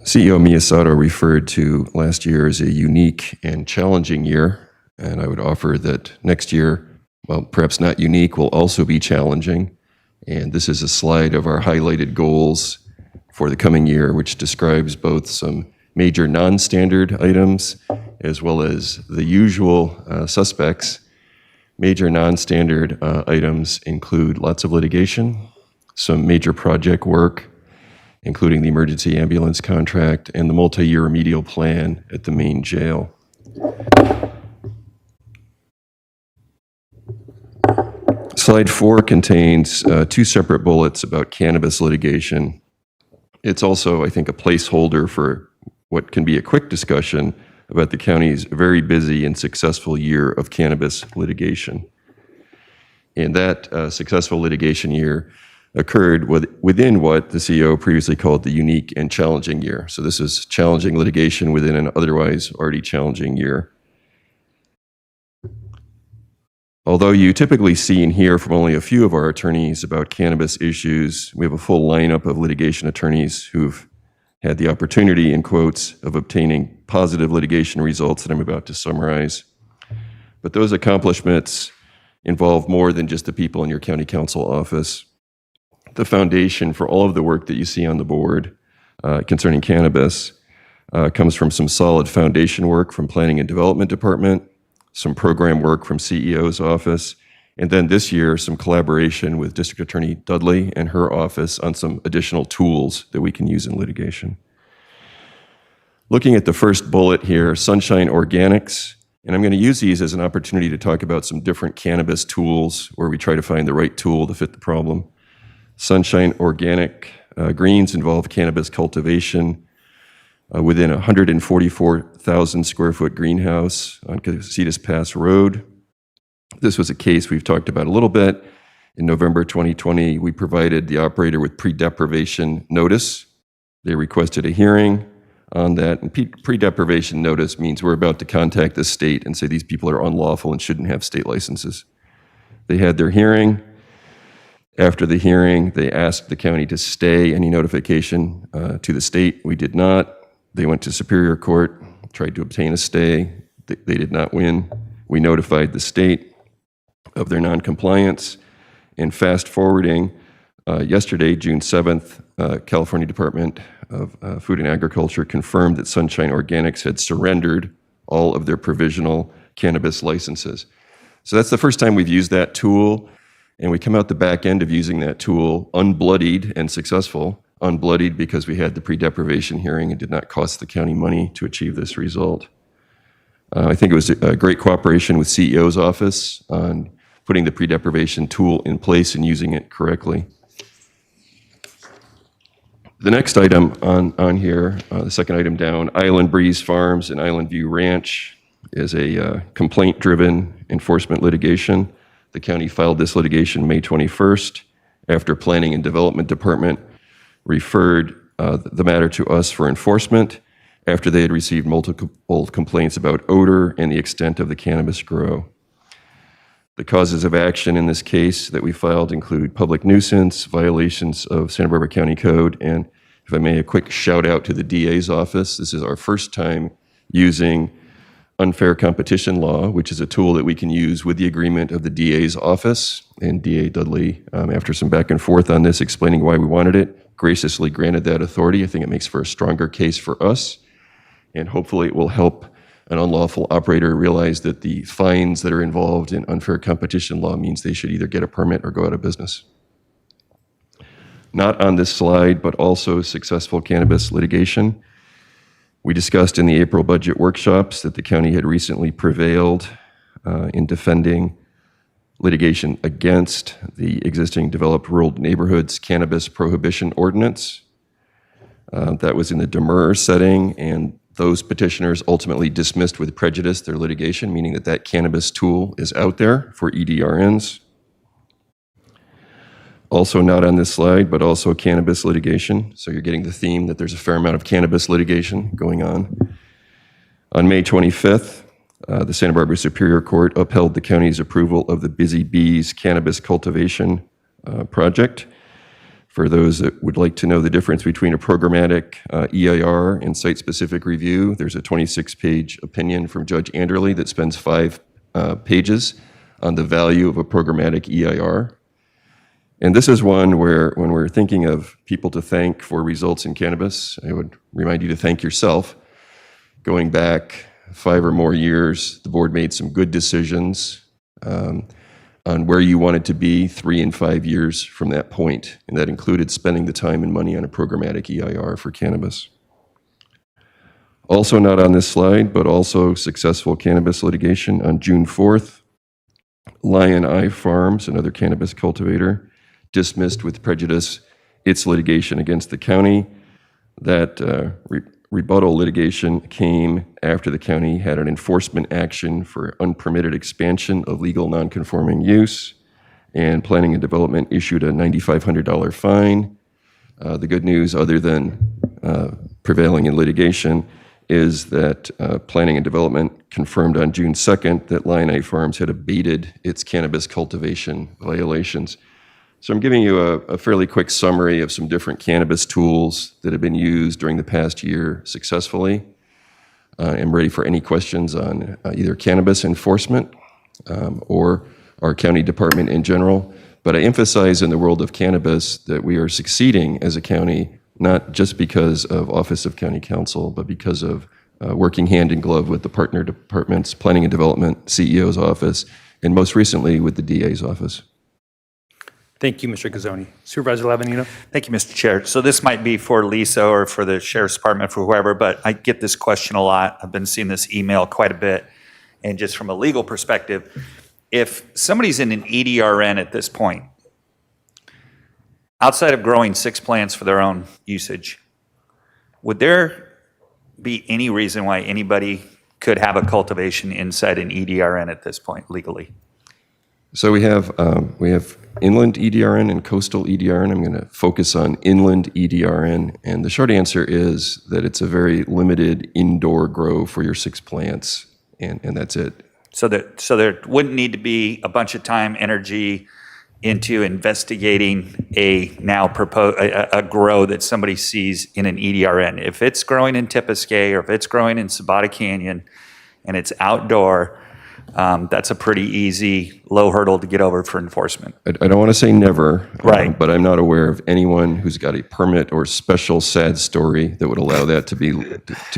CEO Miyasato referred to last year as a unique and challenging year, and I would offer that next year, well, perhaps not unique, will also be challenging. And this is a slide of our highlighted goals for the coming year, which describes both some major non-standard items as well as the usual suspects. Major non-standard items include lots of litigation, some major project work, including the emergency ambulance contract and the multi-year remedial plan at the main jail. Slide 4 contains 2 separate bullets about cannabis litigation. It's also, I think, a placeholder for what can be a quick discussion about the county's very busy and successful year of cannabis litigation. And that successful litigation year occurred within what the CEO previously called the unique and challenging year. So this is challenging litigation within an otherwise already challenging year. Although you typically see and hear from only a few of our attorneys about cannabis issues, we have a full lineup of litigation attorneys who've had the opportunity, in quotes, of obtaining positive litigation results that I'm about to summarize. But those accomplishments involve more than just the people in your county council office. The foundation for all of the work that you see on the board concerning cannabis comes from some solid foundation work from Planning and Development Department, some program work from CEO's office, and then this year, some collaboration with District Attorney Dudley and her office on some additional tools that we can use in litigation. Looking at the first bullet here, Sunshine Organics, and I'm going to use these as an opportunity to talk about some different cannabis tools where we try to find the right tool to fit the problem. Sunshine Organic greens involve cannabis cultivation within a 144,000 square foot greenhouse on Casitas Pass Road. This was a case we've talked about a little bit. In November 2020, we provided the operator with pre-deprivation notice. They requested a hearing on that. And pre-deprivation notice means we're about to contact the state and say these people are unlawful and shouldn't have state licenses. They had their hearing. After the hearing, they asked the county to stay any notification to the state. We did not. They went to Superior Court, tried to obtain a stay. They did not win. We notified the state of their noncompliance. And fast forwarding, yesterday, June 7th, California Department of Food and Agriculture confirmed that Sunshine Organics had surrendered all of their provisional cannabis licenses. So that's the first time we've used that tool, and we come out the back end of using that tool unbloodied and successful. Unbloodied because we had the pre-deprivation hearing and did not cost the county money to achieve this result. I think it was a great cooperation with CEO's office on putting the pre-deprivation tool in place and using it correctly. The next item on here, the second item down, Island Breeze Farms and Island View Ranch is a complaint-driven enforcement litigation. The county filed this litigation May 21st after Planning and Development Department referred the matter to us for enforcement after they had received multiple complaints about odor and the extent of the cannabis grow. The causes of action in this case that we filed include public nuisance, violations of Santa Barbara County Code, and if I may, a quick shout out to the DA's office. This is our first time using unfair competition law, which is a tool that we can use with the agreement of the DA's office. And DA Dudley, after some back and forth on this, explaining why we wanted it, graciously granted that authority. I think it makes for a stronger case for us, and hopefully it will help an unlawful operator realize that the fines that are involved in unfair competition law means they should either get a permit or go out of business. not on this slide, but also successful cannabis litigation. We discussed in the April budget workshops that the county had recently prevailed in defending litigation against the existing developed rural neighborhoods cannabis prohibition ordinance. That was in the demurrer setting, and those petitioners ultimately dismissed with prejudice their litigation, meaning that that cannabis tool is out there for EDRNs. Also not on this slide, but also cannabis litigation. So you're getting the theme that there's a fair amount of cannabis litigation going on. On May 25th, the Santa Barbara Superior Court upheld the county's approval of the Busy Bees cannabis cultivation project. For those that would like to know the difference between a programmatic EIR and site-specific review, there's a 26-page opinion from Judge Anderley that spends 5 pages on the value of a programmatic EIR. And this is one where, when we're thinking of people to thank for results in cannabis, I would remind you to thank yourself. Going back 5 or more years, the board made some good decisions on where you wanted to be 3 and 5 years from that point, and that included spending the time and money on a programmatic EIR for cannabis. Also not on this slide, but also successful cannabis litigation on June 4th. Lion Eye Farms, another cannabis cultivator, dismissed with prejudice its litigation against the county. That rebuttal litigation came after the county had an enforcement action for unpermitted expansion of legal nonconforming use, and Planning and Development issued a $9,500 fine. The good news, other than prevailing in litigation, is that Planning and Development confirmed on June 2nd that Lion Eye Farms had abated its cannabis cultivation violations. So I'm giving you a fairly quick summary of some different cannabis tools that have been used during the past year successfully. I'm ready for any questions on either cannabis enforcement or our county department in general. But I emphasize in the world of cannabis that we are succeeding as a county, not just because of Office of County Counsel, but because of working hand in glove with the partner departments, Planning and Development, CEO's office, and most recently with the DA's office. Thank you, Mr. Gazzoni. Supervisor Lavanino. Thank you, Mr. Chair. So this might be for Lisa or for the Sheriff's Department, for whoever, but I get this question a lot. I've been seeing this email quite a bit. And just from a legal perspective, if somebody's in an EDRN at this point, outside of growing 6 plants for their own usage, would there be any reason why anybody could have a cultivation inside an EDRN at this point legally? So we have inland EDRN and coastal EDRN. I'm going to focus on inland EDRN, and the short answer is that it's a very limited indoor grow for your 6 plants, and that's it. So there wouldn't need to be a bunch of time, energy into investigating a grow that somebody sees in an EDRN. If it's growing in Tepiscay or if it's growing in Sabata Canyon and it's outdoor, that's a pretty easy, low hurdle to get over for enforcement. I don't want to say never, right? But I'm not aware of anyone who's got a permit or special sad story that would allow that to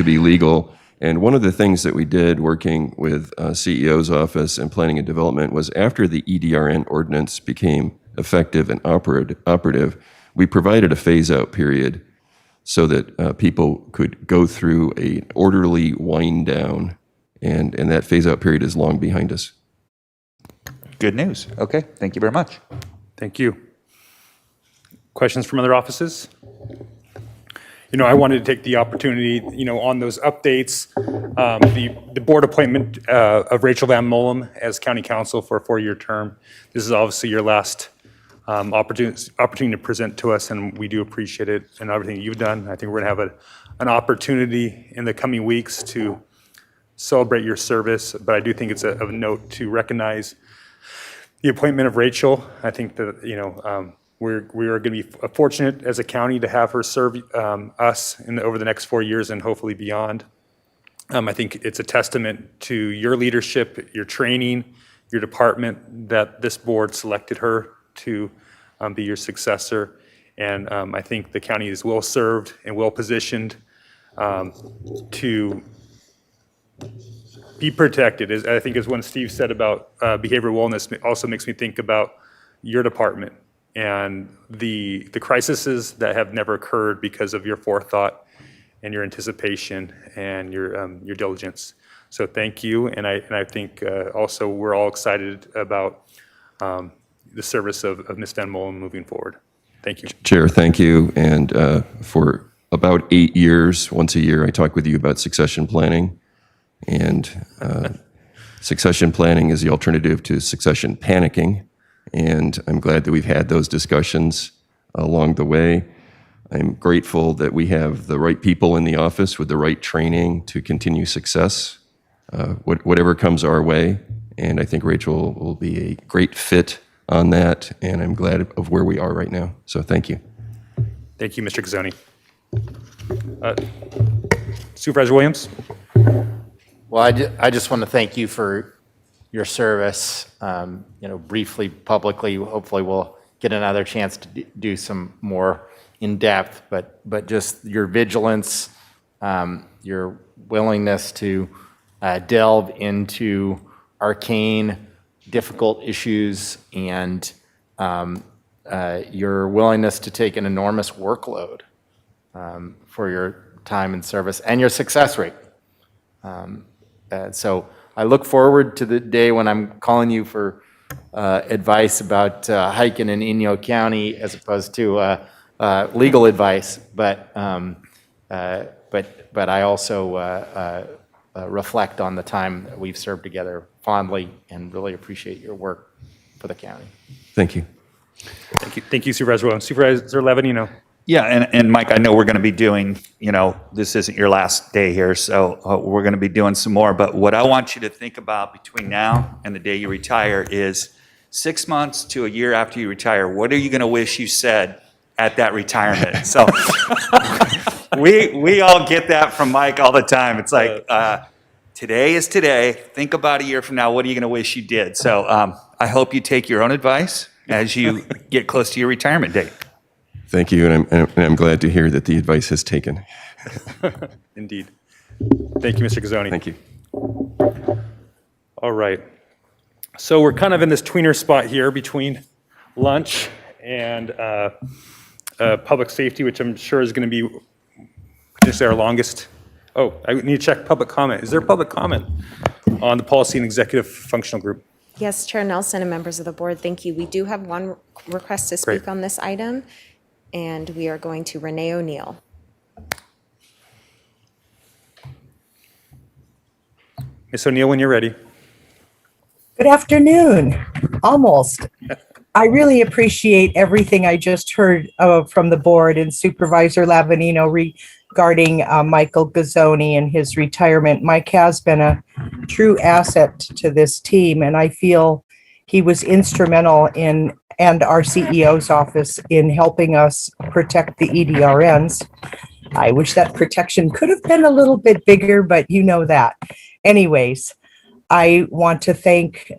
be legal. And one of the things that we did working with CEO's office and Planning and Development was, after the EDRN ordinance became effective and operative, we provided a phase-out period so that people could go through an orderly wind-down. And that phase-out period is long behind us. Good news. Okay, thank you very much. Thank you. Questions from other offices? I wanted to take the opportunity, on those updates, the board appointment of Rachel Van Mollem as county counsel for a 4-year term. This is obviously your last opportunity to present to us, and we do appreciate it and everything you've done. I think we're going to have an opportunity in the coming weeks to celebrate your service, but I do think it's of note to recognize the appointment of Rachel. I think that, we are going to be fortunate as a county to have her serve us over the next 4 years and hopefully beyond. I think it's a testament to your leadership, your training, your department, that this board selected her to be your successor. And I think the county is well served and well positioned to be protected. I think, as when Steve said about behavioral wellness, also makes me think about your department and the crises that have never occurred because of your forethought and your anticipation and your diligence. So thank you, and I think also we're all excited about the service of Ms. Van Molen moving forward. Thank you. Chair, thank you. And for about 8 years, once a year, I talk with you about succession planning. And succession planning is the alternative to succession panicking. And I'm glad that we've had those discussions along the way. I'm grateful that we have the right people in the office with the right training to continue success, whatever comes our way. And I think Rachel will be a great fit on that, and I'm glad of where we are right now. So thank you. Thank you, Mr. Gazzoni. Supervisor Williams? Well, I just want to thank you for your service. Briefly, publicly, hopefully we'll get another chance to do some more in depth, but just your vigilance, your willingness to delve into arcane, difficult issues, and your willingness to take an enormous workload for your time and service and your success rate. So I look forward to the day when I'm calling you for advice about hiking in Inyo County as opposed to legal advice, but I also reflect on the time that we've served together fondly and really appreciate your work for the county. Thank you. Thank you, Supervisor Williams. Supervisor Levanino. Yeah, and Mike, I know we're going to be doing, this isn't your last day here, so we're going to be doing some more. But what I want you to think about between now and the day you retire is 6 months to a year after you retire, what are you going to wish you said at that retirement? So we all get that from Mike all the time. It's like, today is today. Think about a year from now, what are you going to wish you did? So I hope you take your own advice as you get close to your retirement date. Thank you, and I'm glad to hear that the advice is taken. Indeed. Thank you, Mr. Gazzoni. Thank you. All right. So we're kind of in this tweener spot here between lunch and public safety, which I'm sure is going to be potentially our longest. Oh, I need to check public comment. Is there public comment on the policy and executive functional group? Yes, Chair Nelson and members of the board, thank you. We do have one request to speak on this item, and we are going to Renee O'Neill. Ms. O'Neill, when you're ready. Good afternoon, almost. I really appreciate everything I just heard from the board and Supervisor Lavanino regarding Michael Gazzoni and his retirement. Mike has been a true asset to this team, and I feel he was instrumental and our CEO's office in helping us protect the EDRNs. I wish that protection could have been a little bit bigger, but you know that. Anyways, I want to thank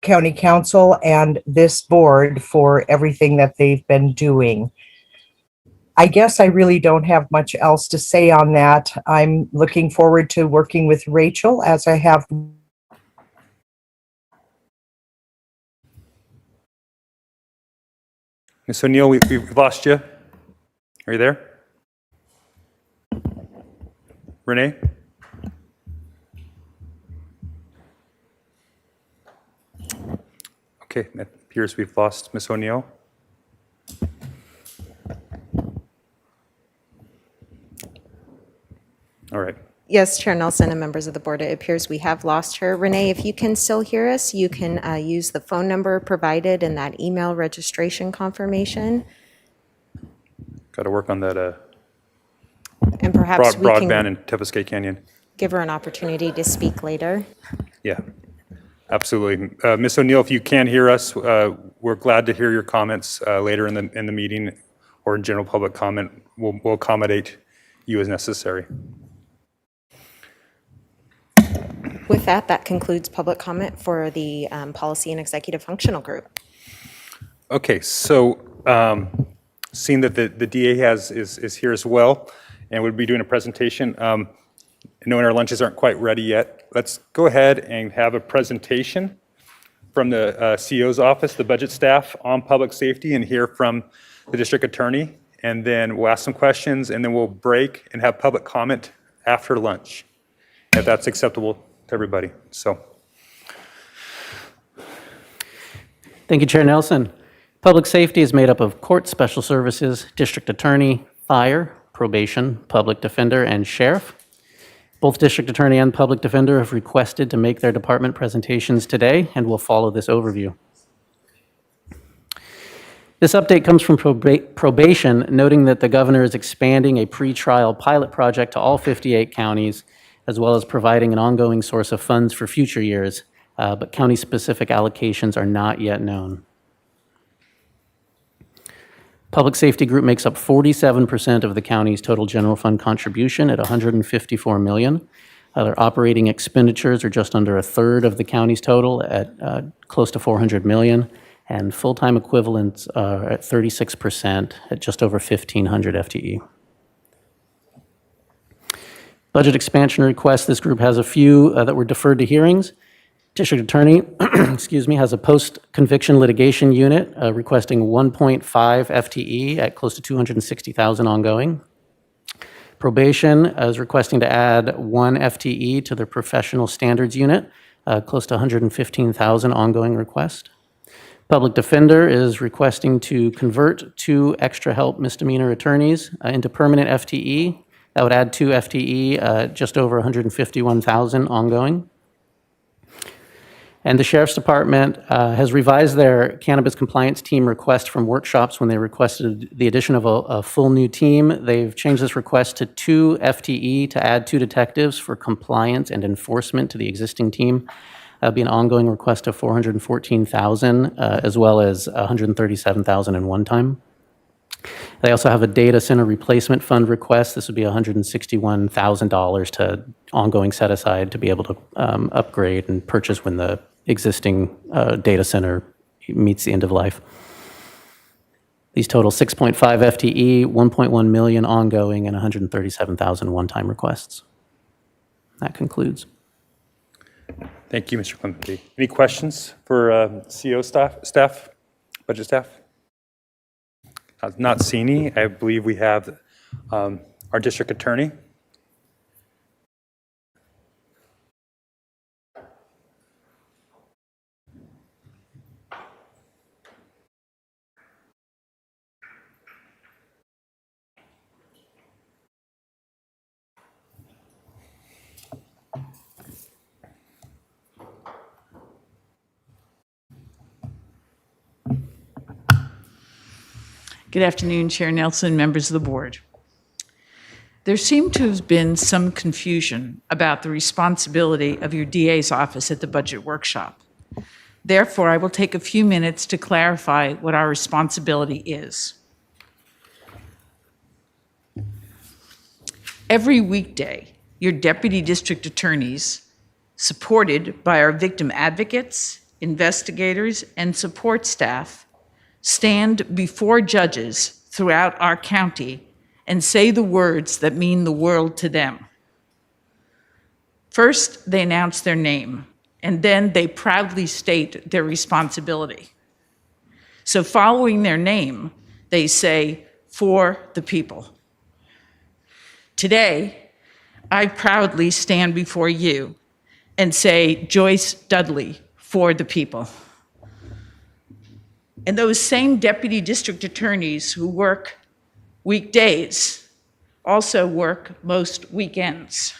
County Council and this board for everything that they've been doing. I guess I really don't have much else to say on that. I'm looking forward to working with Rachel as I have. Ms. O'Neill, we've lost you. Are you there? Renee? Okay, it appears we've lost Ms. O'Neill. All right. Yes, Chair Nelson and members of the board, it appears we have lost her. Renee, if you can still hear us, you can use the phone number provided in that email registration confirmation. Got to work on that And perhaps we can broadband in Tepesquay Canyon. give her an opportunity to speak later. Yeah, absolutely. Ms. O'Neill, if you can hear us, we're glad to hear your comments later in the meeting or in general public comment. We'll accommodate you as necessary. With that, that concludes public comment for the Policy and Executive Functional Group. Okay, so seeing that the DA is here as well and would be doing a presentation, knowing our lunches aren't quite ready yet, let's go ahead and have a presentation from the CEO's office, the budget staff on public safety, and hear from the district attorney. And then we'll ask some questions, and then we'll break and have public comment after lunch, if that's acceptable to everybody. So. Thank you, Chair Nelson. Public safety is made up of court special services, district attorney, fire, probation, public defender, and sheriff. Both district attorney and public defender have requested to make their department presentations today and will follow this overview. This update comes from probation, noting that the governor is expanding a pretrial pilot project to all 58 counties, as well as providing an ongoing source of funds for future years, but county-specific allocations are not yet known. Public Safety Group makes up 47% of the county's total general fund contribution at $154 million. Their operating expenditures are just under a third of the county's total at close to $400 million, and full-time equivalents are at 36% at just over 1,500 FTE. Budget expansion requests, this group has a few that were deferred to hearings. District Attorney, excuse me, has a post-conviction litigation unit requesting 1.5 FTE at close to 260,000 ongoing. Probation is requesting to add 1 FTE to their professional standards unit, close to 115,000 ongoing request. Public Defender is requesting to convert 2 extra help misdemeanor attorneys into permanent FTE. That would add 2 FTE, just over 151,000 ongoing. And the Sheriff's Department has revised their cannabis compliance team request from workshops when they requested the addition of a full new team. They've changed this request to 2 FTE to add 2 detectives for compliance and enforcement to the existing team. That'll be an ongoing request of 414,000, as well as 137,000 in one time. They also have a data center replacement fund request. This would be $161,000 to ongoing set aside to be able to upgrade and purchase when the existing data center meets the end of life. These total 6.5 FTE, 1.1 million ongoing, and 137,000 one-time requests. That concludes. Thank you, Mr. Clementi. Any questions for CEO staff, budget staff? I've not seen any. I believe we have our district attorney. Good afternoon, Chair Nelson, members of the board. There seemed to have been some confusion about the responsibility of your DA's office at the budget workshop. Therefore, I will take a few minutes to clarify what our responsibility is. Every weekday, your deputy district attorneys, supported by our victim advocates, investigators, and support staff, stand before judges throughout our county and say the words that mean the world to them. First, they announce their name, and then they proudly state their responsibility. So following their name, they say, "For the people." Today, I proudly stand before you and say, "Joyce Dudley, for the people." And those same deputy district attorneys who work weekdays also work most weekends.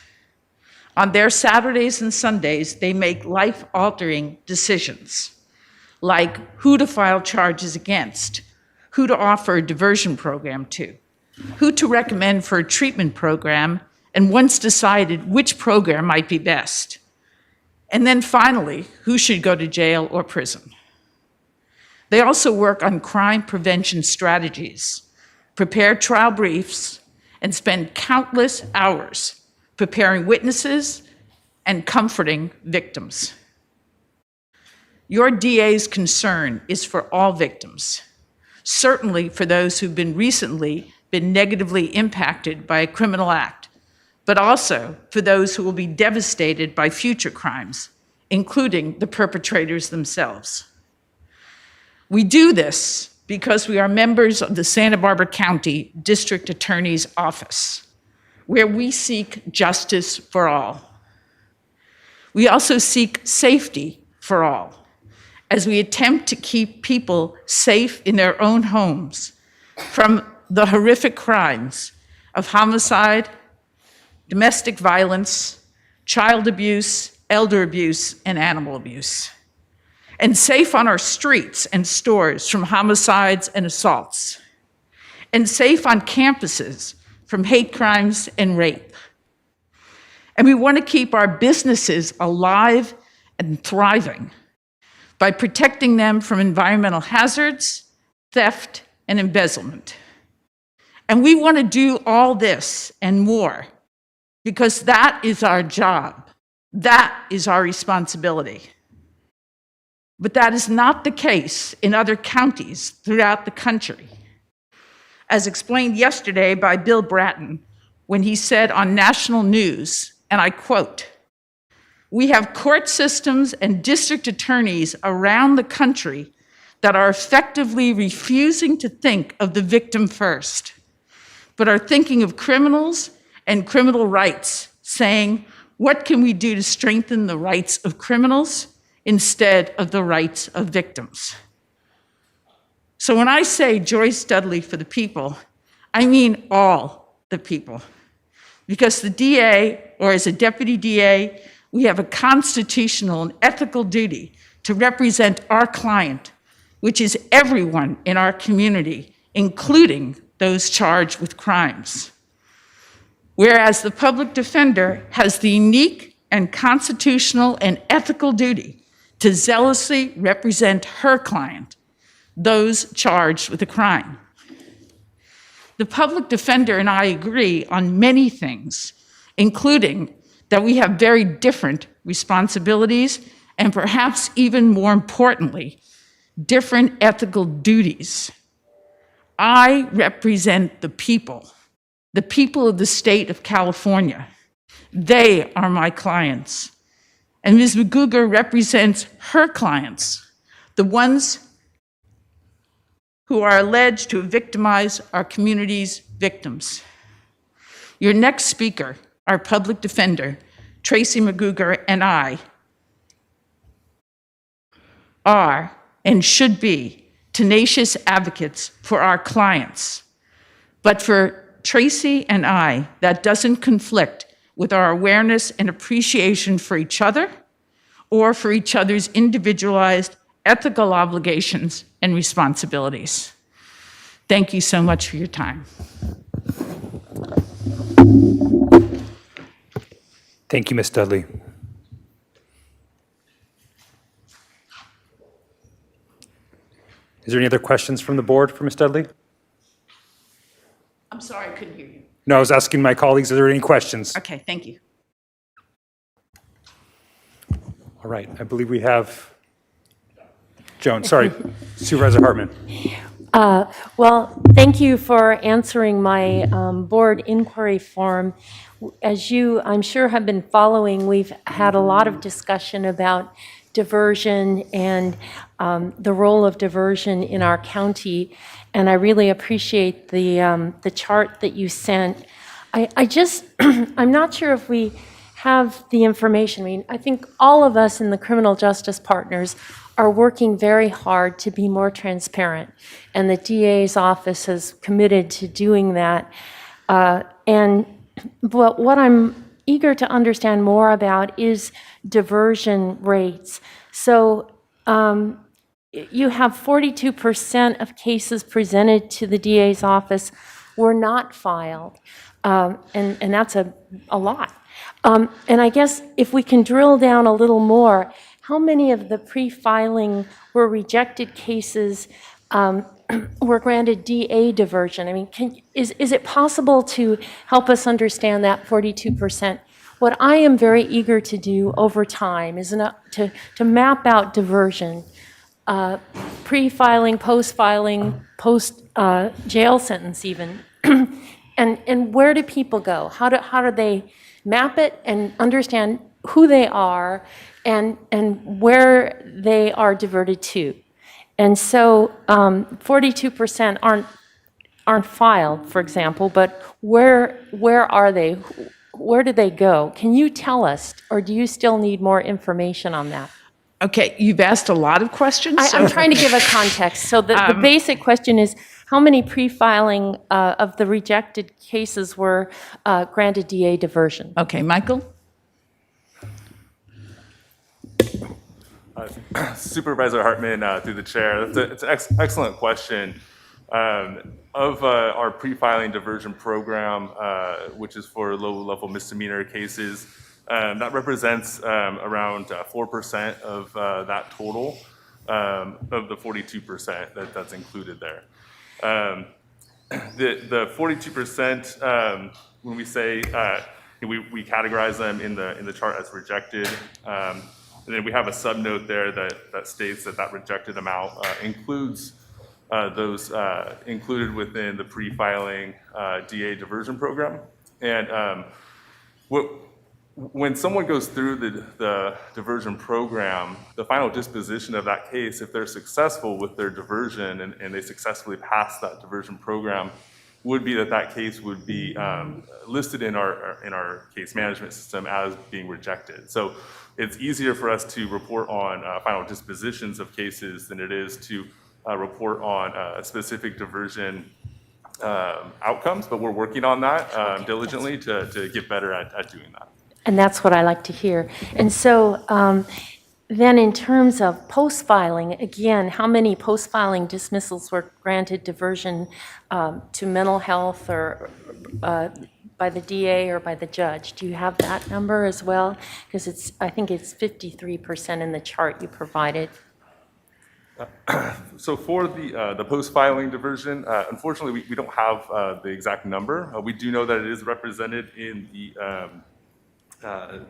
On their Saturdays and Sundays, they make life-altering decisions, like who to file charges against, who to offer a diversion program to, who to recommend for a treatment program, and once decided which program might be best. And then finally, who should go to jail or prison. They also work on crime prevention strategies, prepare trial briefs, and spend countless hours preparing witnesses and comforting victims. Your DA's concern is for all victims, certainly for those who've been recently negatively impacted by a criminal act, but also for those who will be devastated by future crimes, including the perpetrators themselves. We do this because we are members of the Santa Barbara County District Attorney's Office, where we seek justice for all. We also seek safety for all, as we attempt to keep people safe in their own homes from the horrific crimes of homicide, domestic violence, child abuse, elder abuse, and animal abuse, and safe on our streets and stores from homicides and assaults, and safe on campuses from hate crimes and rape. And we want to keep our businesses alive and thriving by protecting them from environmental hazards, theft, and embezzlement. And we want to do all this and more because that is our job. That is our responsibility. But that is not the case in other counties throughout the country. As explained yesterday by Bill Bratton when he said on national news, and I quote, "We have court systems and district attorneys around the country that are effectively refusing to think of the victim first, but are thinking of criminals and criminal rights, saying, what can we do to strengthen the rights of criminals instead of the rights of victims?" So when I say Joyce Dudley for the people, I mean all the people. Because the DA, or as a deputy DA, we have a constitutional and ethical duty to represent our client, which is everyone in our community, including those charged with crimes. Whereas the public defender has the unique and constitutional and ethical duty to zealously represent her client, those charged with a crime. The public defender and I agree on many things, including that we have very different responsibilities and perhaps even more importantly, different ethical duties. I represent the people of the state of California. They are my clients. And Ms. McGuger represents her clients, the ones who are alleged to have victimized our community's victims. Your next speaker, our public defender, Tracy McGuger, and I are and should be tenacious advocates for our clients. But for Tracy and I, that doesn't conflict with our awareness and appreciation for each other or for each other's individualized ethical obligations and responsibilities. Thank you so much for your time. Thank you, Ms. Dudley. Is there any other questions from the board for Ms. Dudley? I'm sorry, I couldn't hear you. No, I was asking my colleagues, are there any questions? Okay, thank you. All right, I believe we have Joan, sorry, Supervisor Hartman. Well, thank you for answering my board inquiry form. As you, I'm sure, have been following, we've had a lot of discussion about diversion and the role of diversion in our county, and I really appreciate the chart that you sent. I just, I'm not sure if we have the information. I mean, I think all of us in the criminal justice partners are working very hard to be more transparent, and the DA's office is committed to doing that. But what I'm eager to understand more about is diversion rates. So you have 42% of cases presented to the DA's office were not filed, and that's a lot. And I guess if we can drill down a little more, how many of the pre-filing were rejected cases were granted DA diversion? I mean, is it possible to help us understand that 42%? What I am very eager to do over time is to map out diversion, pre-filing, post-filing, post-jail sentence even, and where do people go? How do they map it and understand who they are and where they are diverted to. And so 42% aren't filed, for example, but where are they? Where do they go? Can you tell us, or do you still need more information on that? Okay, you've asked a lot of questions. I'm trying to give a context. So the basic question is, how many pre-filing of the rejected cases were granted DA diversion? Okay, Michael? Supervisor Hartman, through the chair, it's an excellent question. Of our pre-filing diversion program, which is for low-level misdemeanor cases, that represents around 4% of that total of the 42% that's included there. The 42%, when we say we categorize them in the chart as rejected, and then we have a subnote there that states that rejected amount includes those included within the pre-filing DA diversion program. And when someone goes through the diversion program, the final disposition of that case, if they're successful with their diversion and they successfully pass that diversion program, would be that case would be listed in our case management system as being rejected. So it's easier for us to report on final dispositions of cases than it is to report on specific diversion outcomes, but we're working on that diligently to get better at doing that. And that's what I like to hear. And so then in terms of post-filing, again, how many post-filing dismissals were granted diversion to mental health or by the DA or by the judge? Do you have that number as well? Because I think it's 53% in the chart you provided. So for the post-filing diversion, unfortunately, we don't have the exact number. We do know that it is represented in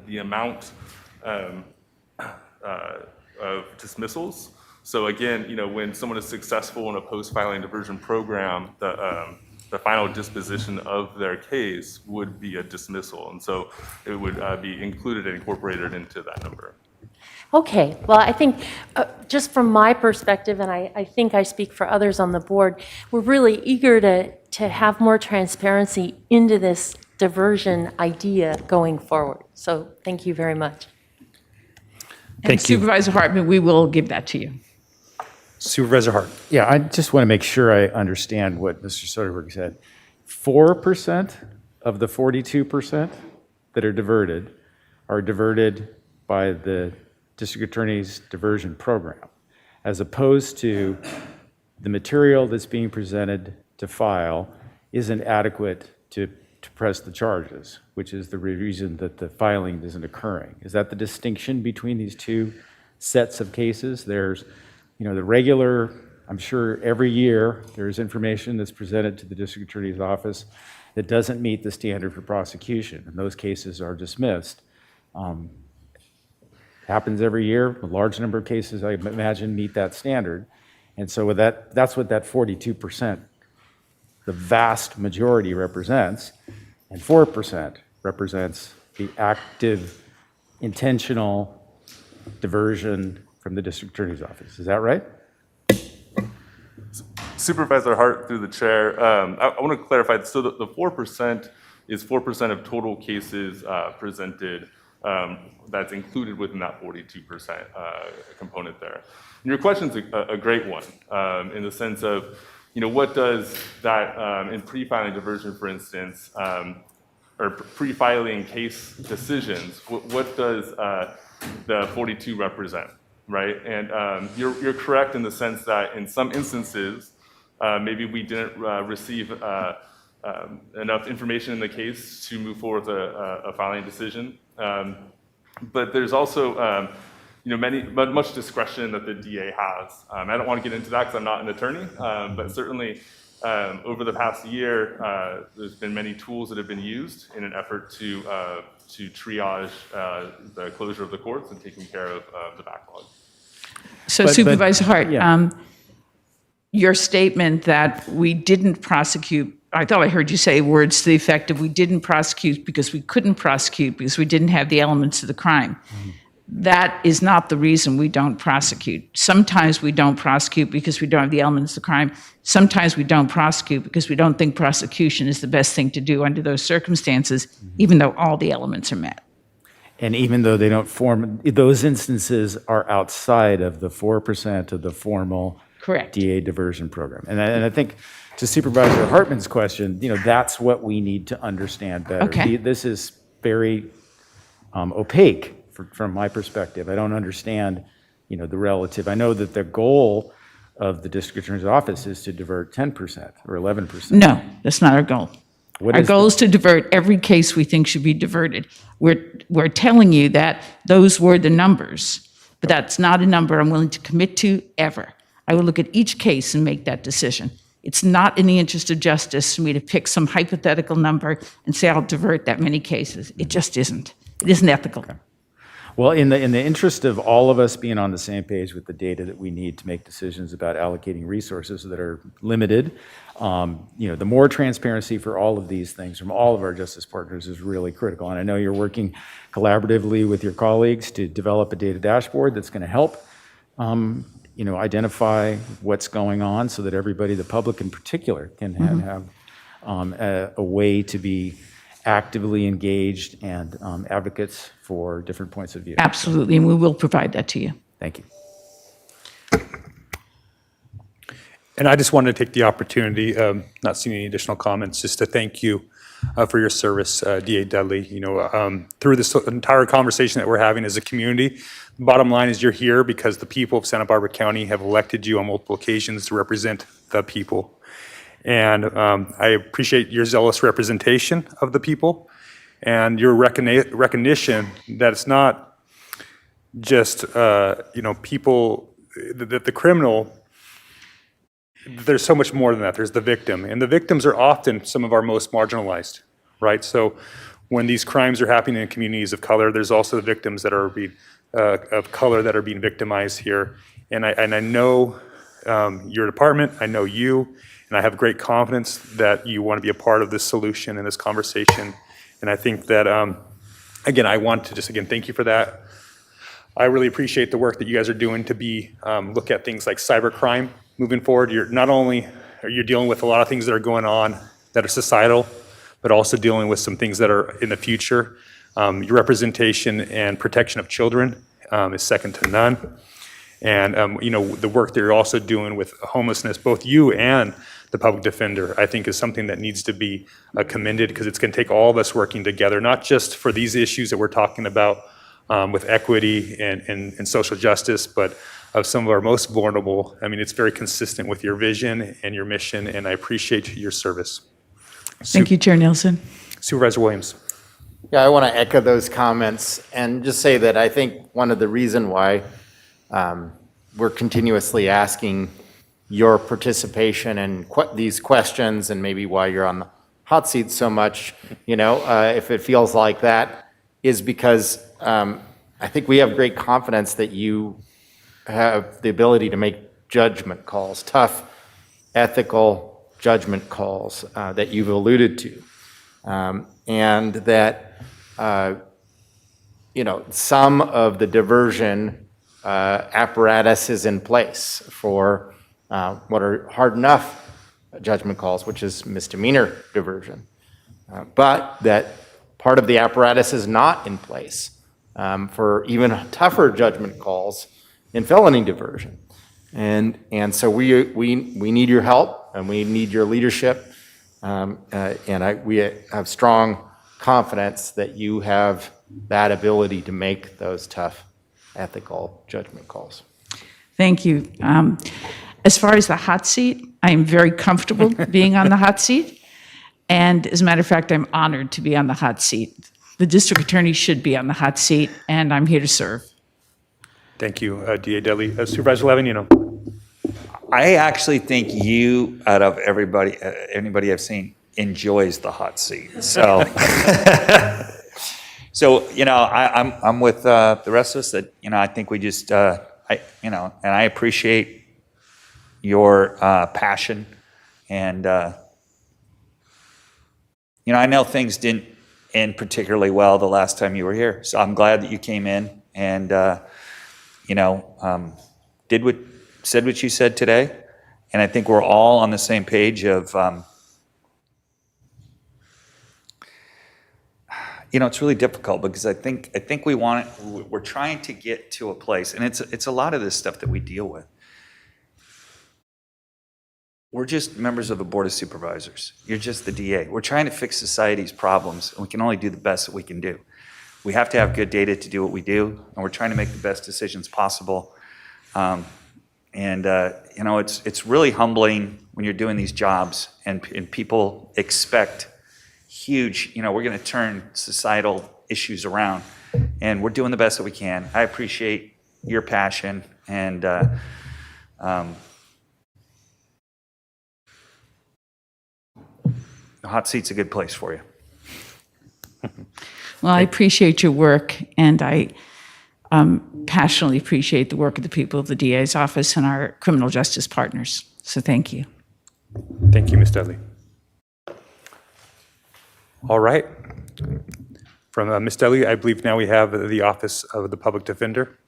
the amount of dismissals. So again, when someone is successful in a post-filing diversion program, the final disposition of their case would be a dismissal, and so it would be included and incorporated into that number. Okay, well, I think just from my perspective, and I think I speak for others on the board, we're really eager to have more transparency into this diversion idea going forward. So thank you very much. Thank you. Supervisor Hartman, we will give that to you. Supervisor Hart. Yeah, I just want to make sure I understand what Mr. Soderberg said. 4% of the 42% that are diverted by the district attorney's diversion program, as opposed to the material that's being presented to file isn't adequate to press the charges, which is the reason that the filing isn't occurring. Is that the distinction between these two sets of cases? There's, the regular, I'm sure every year there's information that's presented to the district attorney's office that doesn't meet the standard for prosecution, and those cases are dismissed. Happens every year. A large number of cases, I imagine, meet that standard. And so with that's what that 42%, the vast majority represents, and 4% represents the active, intentional diversion from the district attorney's office. Is that right? Supervisor Hart, through the chair, I want to clarify. So the 4% is 4% of total cases presented that's included within that 42% component there. And your question's a great one in the sense of, what does that in pre-filing diversion, for instance, or pre-filing case decisions, what does the 42 represent, right? And you're correct in the sense that in some instances, maybe we didn't receive enough information in the case to move forward with a filing decision. But there's also much discretion that the DA has. I don't want to get into that because I'm not an attorney, but certainly over the past year, there's been many tools that have been used in an effort to triage the closure of the courts and taking care of the backlog. So Supervisor Hart, your statement that we didn't prosecute, I thought I heard you say words to the effect of we didn't prosecute because we couldn't prosecute because we didn't have the elements of the crime. That is not the reason we don't prosecute. Sometimes we don't prosecute because we don't have the elements of the crime. Sometimes we don't prosecute because we don't think prosecution is the best thing to do under those circumstances, even though all the elements are met. And even though they don't form, those instances are outside of the 4% of the formal Correct. DA diversion program. And I think to Supervisor Hartman's question, that's what we need to understand better. Okay. This is very opaque from my perspective. I don't understand, the relative. I know that the goal of the district attorney's office is to divert 10% or 11%. No, that's not our goal. What Our is goal is to divert every case we think should be diverted. We're telling you that those were the numbers, but that's not a number I'm willing to commit to ever. I will look at each case and make that decision. It's not in the interest of justice for me to pick some hypothetical number and say I'll divert that many cases. It just isn't. It isn't ethical. Okay. Well, in the interest of all of us being on the same page with the data that we need to make decisions about allocating resources that are limited, the more transparency for all of these things from all of our justice partners is really critical. And I know you're working collaboratively with your colleagues to develop a data dashboard that's going to help, identify what's going on so that everybody, the public in particular, can have a way to be actively engaged and advocates for different points of view. Absolutely, and we will provide that to you. Thank you. And I just wanted to take the opportunity, not seeing any additional comments, just to thank you for your service, DA Dudley. Through this entire conversation that we're having as a community, the bottom line is you're here because the people of Santa Barbara County have elected you on multiple occasions to represent the people. And I appreciate your zealous representation of the people and your recognition that it's not just, people, that the criminal, there's so much more than that. There's the victim. And the victims are often some of our most marginalized, right? So when these crimes are happening in communities of color, there's also the victims that are of color that are being victimized here. And I know your department, I know you, and I have great confidence that you want to be a part of this solution and this conversation. And I think that, again, I want to just, thank you for that. I really appreciate the work that you guys are doing to look at things like cybercrime moving forward. You're not only are you dealing with a lot of things that are going on that are societal, but also dealing with some things that are in the future. Your representation and protection of children is second to none. And, the work that you're also doing with homelessness, both you and the public defender, I think is something that needs to be commended because it's going to take all of us working together, not just for these issues that we're talking about with equity and social justice, but of some of our most vulnerable. I mean, it's very consistent with your vision and your mission, and I appreciate your service. Thank you, Chair Nelson. Supervisor Williams. Yeah, I want to echo those comments and just say that I think one of the reason why we're continuously asking your participation in these questions and maybe why you're on the hot seat so much, if it feels like that, is because I think we have great confidence that you have the ability to make judgment calls, tough, ethical judgment calls that you've alluded to. And that, some of the diversion apparatus is in place for what are hard enough judgment calls, which is misdemeanor diversion. But that part of the apparatus is not in place for even tougher judgment calls in felony diversion. And so we need your help and we need your leadership. We have strong confidence that you have that ability to make those tough ethical judgment calls. Thank you. As far as the hot seat, I am very comfortable being on the hot seat. And as a matter of fact, I'm honored to be on the hot seat. The district attorney should be on the hot seat, and I'm here to serve. Thank you, DA Dudley. Supervisor Lavanino. I actually think you, out of anybody I've seen, enjoys the hot seat. So, I'm with the rest of us that, I think we just, and I appreciate your passion. And, I know things didn't end particularly well the last time you were here. So I'm glad that you came in and, said what you said today. And I think we're all on the same page of, it's really difficult because I think we're trying to get to a place, and it's a lot of this stuff that we deal with. We're just members of the Board of Supervisors. You're just the DA. We're trying to fix society's problems, and we can only do the best that we can do. We have to have good data to do what we do, and we're trying to make the best decisions possible. It's really humbling when you're doing these jobs and people expect huge, we're going to turn societal issues around, and we're doing the best that we can. I appreciate your passion, and the hot seat's a good place for you. Well, I appreciate your work, and I passionately appreciate the work of the people of the DA's office and our criminal justice partners. So thank you. Thank you, Ms. Dudley. All right. From Ms. Dudley, I believe now we have the Office of the Public Defender.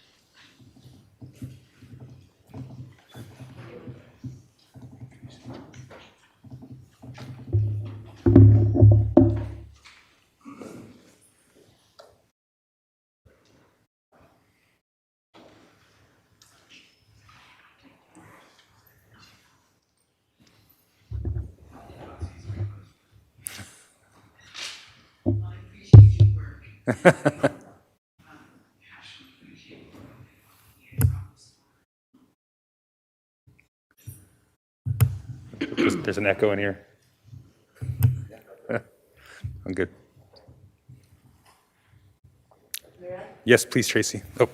There's an echo in here. I'm good. Yes, please, Tracy. Oh.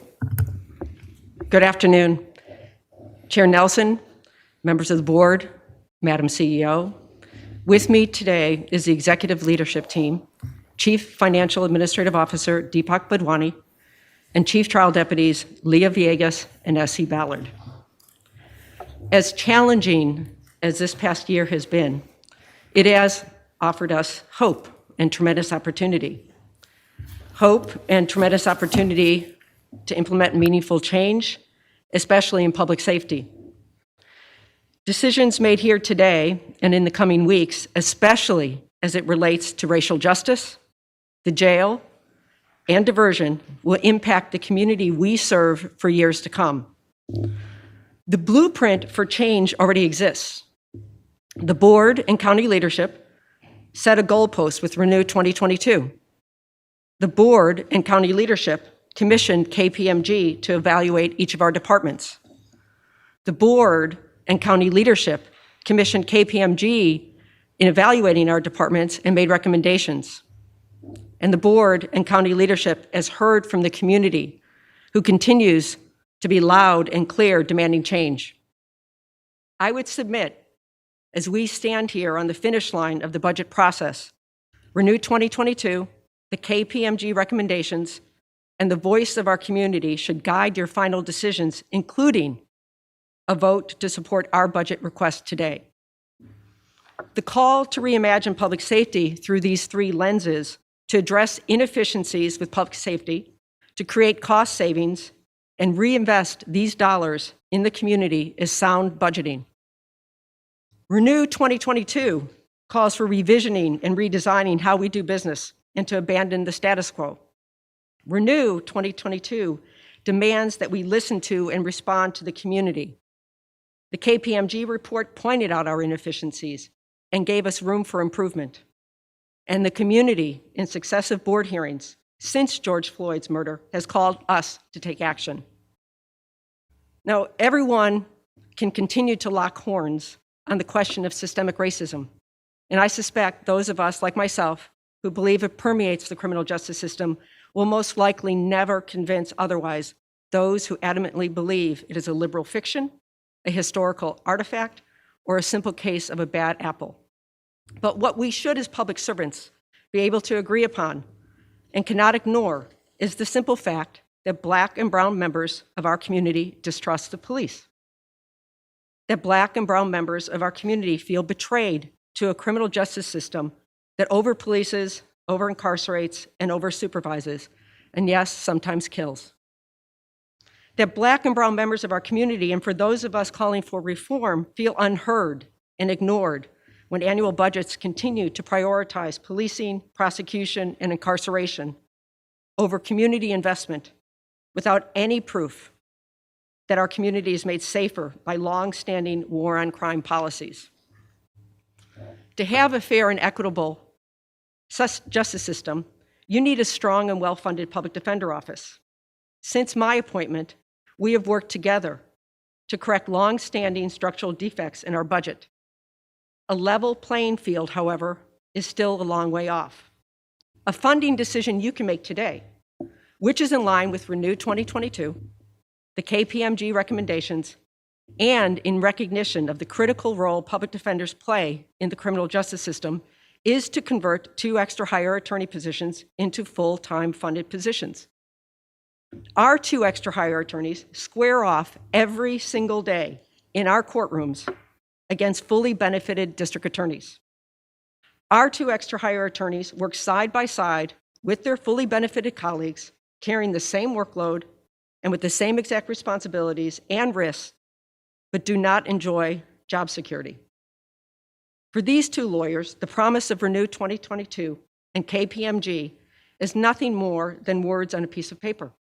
Good afternoon, Chair Nelson, members of the board, Madam CEO. With me today is the executive leadership team, Chief Financial Administrative Officer Deepak Badwani, and Chief Trial Deputies Leah Villegas and S.C. Ballard. As challenging as this past year has been, it has offered us hope and tremendous opportunity. Hope and tremendous opportunity to implement meaningful change, especially in public safety. Decisions made here today and in the coming weeks, especially as it relates to racial justice, the jail, and diversion, will impact the community we serve for years to come. The blueprint for change already exists. The board and county leadership set a goalpost with Renew 2022. The board and county leadership commissioned KPMG to evaluate each of our departments. The board and county leadership commissioned KPMG in evaluating our departments and made recommendations. And the board and county leadership has heard from the community, who continues to be loud and clear, demanding change. I would submit, as we stand here on the finish line of the budget process, Renew 2022, the KPMG recommendations, and the voice of our community should guide your final decisions, including a vote to support our budget request today. The call to reimagine public safety through these three lenses, to address inefficiencies with public safety, to create cost savings, and reinvest these dollars in the community, is sound budgeting. Renew 2022 calls for revisioning and redesigning how we do business and to abandon the status quo. Renew 2022 demands that we listen to and respond to the community. The KPMG report pointed out our inefficiencies and gave us room for improvement. And the community, in successive board hearings since George Floyd's murder, has called us to take action. Now, everyone can continue to lock horns on the question of systemic racism. And I suspect those of us, like myself, who believe it permeates the criminal justice system, will most likely never convince otherwise those who adamantly believe it is a liberal fiction, a historical artifact, or a simple case of a bad apple. But what we should, as public servants, be able to agree upon and cannot ignore is the simple fact that Black and brown members of our community distrust the police. that Black and brown members of our community feel betrayed to a criminal justice system that over-polices, over-incarcerates, and over-supervises, and yes, sometimes kills. That Black and brown members of our community, and for those of us calling for reform, feel unheard and ignored when annual budgets continue to prioritize policing, prosecution, and incarceration over community investment without any proof that our community is made safer by long-standing war on crime policies. To have a fair and equitable justice system, you need a strong and well-funded public defender office. Since my appointment, we have worked together to correct long-standing structural defects in our budget. A level playing field, however, is still a long way off. A funding decision you can make today, which is in line with Renew 2022, the KPMG recommendations, and in recognition of the critical role public defenders play in the criminal justice system, is to convert 2 extra hire attorney positions into full-time funded positions. Our 2 extra hire attorneys square off every single day in our courtrooms against fully benefited district attorneys. Our 2 extra hire attorneys work side by side with their fully benefited colleagues, carrying the same workload and with the same exact responsibilities and risks, but do not enjoy job security. For these 2 lawyers, the promise of Renew 2022 and KPMG is nothing more than words on a piece of paper.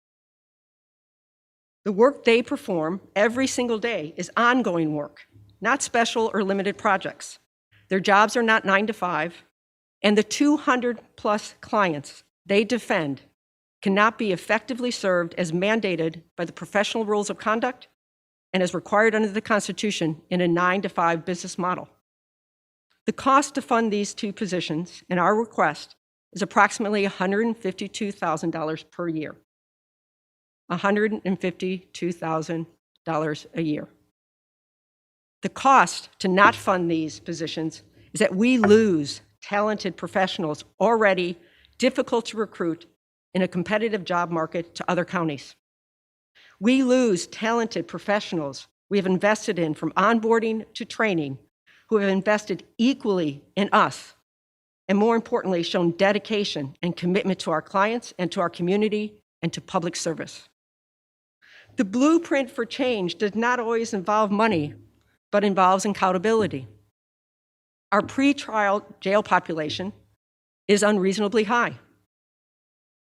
The work they perform every single day is ongoing work, not special or limited projects. Their jobs are not 9 to 5, and the 200+ clients they defend cannot be effectively served as mandated by the professional rules of conduct and as required under the Constitution in a 9 to 5 business model. The cost to fund these 2 positions in our request is approximately $152,000 per year. $152,000 a year. The cost to not fund these positions is that we lose talented professionals already difficult to recruit in a competitive job market to other counties. We lose talented professionals we have invested in from onboarding to training, who have invested equally in us, and more importantly, shown dedication and commitment to our clients and to our community and to public service. The blueprint for change does not always involve money, but involves accountability. Our pretrial jail population is unreasonably high.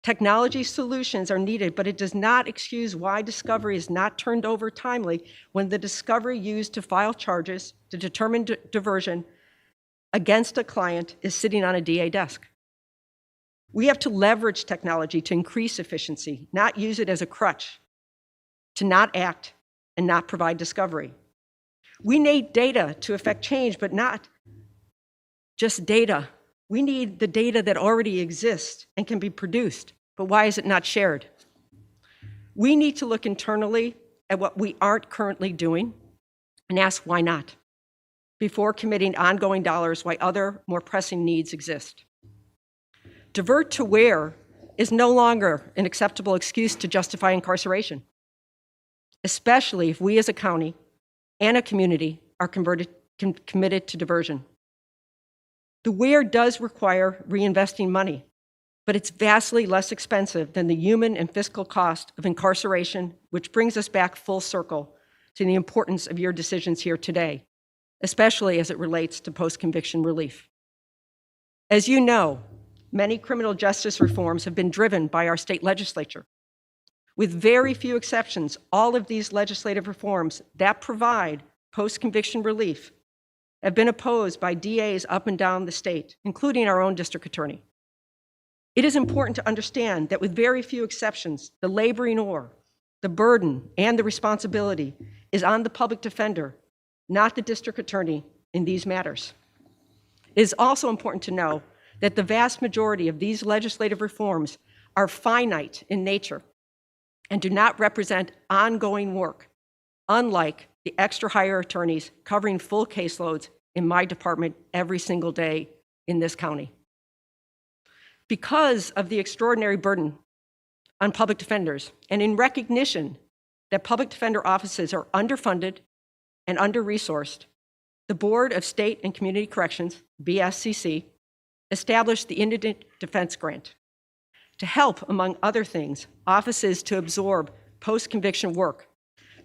Technology solutions are needed, but it does not excuse why discovery is not turned over timely when the discovery used to file charges to determine diversion against a client is sitting on a DA desk. We have to leverage technology to increase efficiency, not use it as a crutch, to not act and not provide discovery. We need data to affect change, but not just data. We need the data that already exists and can be produced, but why is it not shared? We need to look internally at what we aren't currently doing and ask why not, before committing ongoing dollars while other more pressing needs exist. Divert to where is no longer an acceptable excuse to justify incarceration, especially if we as a county and a community are committed to diversion. The where does require reinvesting money, but it's vastly less expensive than the human and fiscal cost of incarceration, which brings us back full circle to the importance of your decisions here today, especially as it relates to post-conviction relief. As you know, many criminal justice reforms have been driven by our state legislature. With very few exceptions, all of these legislative reforms that provide post-conviction relief have been opposed by DAs up and down the state, including our own district attorney. It is important to understand that with very few exceptions, the laboring oar, the burden, and the responsibility is on the public defender, not the district attorney in these matters. It is also important to know that the vast majority of these legislative reforms are finite in nature and do not represent ongoing work, unlike the extra hire attorneys covering full caseloads in my department every single day in this county. Because of the extraordinary burden on public defenders, and in recognition that public defender offices are underfunded and under-resourced, the Board of State and Community Corrections, BSCC, established the Indigent Defense Grant to help, among other things, offices to absorb post-conviction work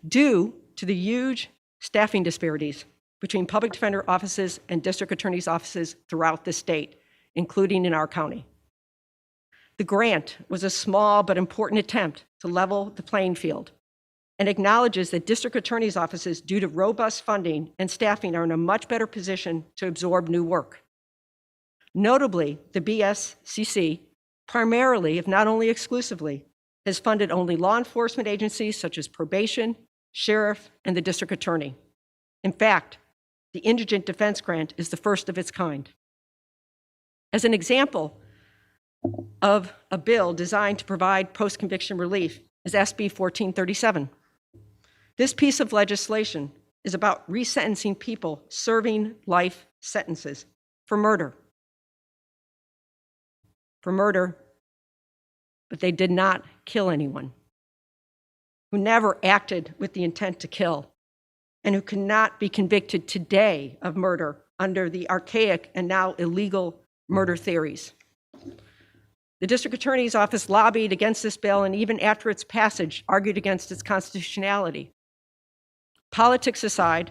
due to the huge staffing disparities between public defender offices and district attorney's offices throughout the state, including in our county. The grant was a small but important attempt to level the playing field and acknowledges that district attorney's offices, due to robust funding and staffing, are in a much better position to absorb new work. Notably, the BSCC primarily, if not only exclusively, has funded only law enforcement agencies such as probation, sheriff, and the district attorney. In fact, the Indigent Defense Grant is the first of its kind. As an example of a bill designed to provide post-conviction relief is SB 1437. This piece of legislation is about resentencing people serving life sentences for murder. But they did not kill anyone, who never acted with the intent to kill, and who cannot be convicted today of murder under the archaic and now illegal murder theories. The district attorney's office lobbied against this bill, and even after its passage, argued against its constitutionality. Politics aside,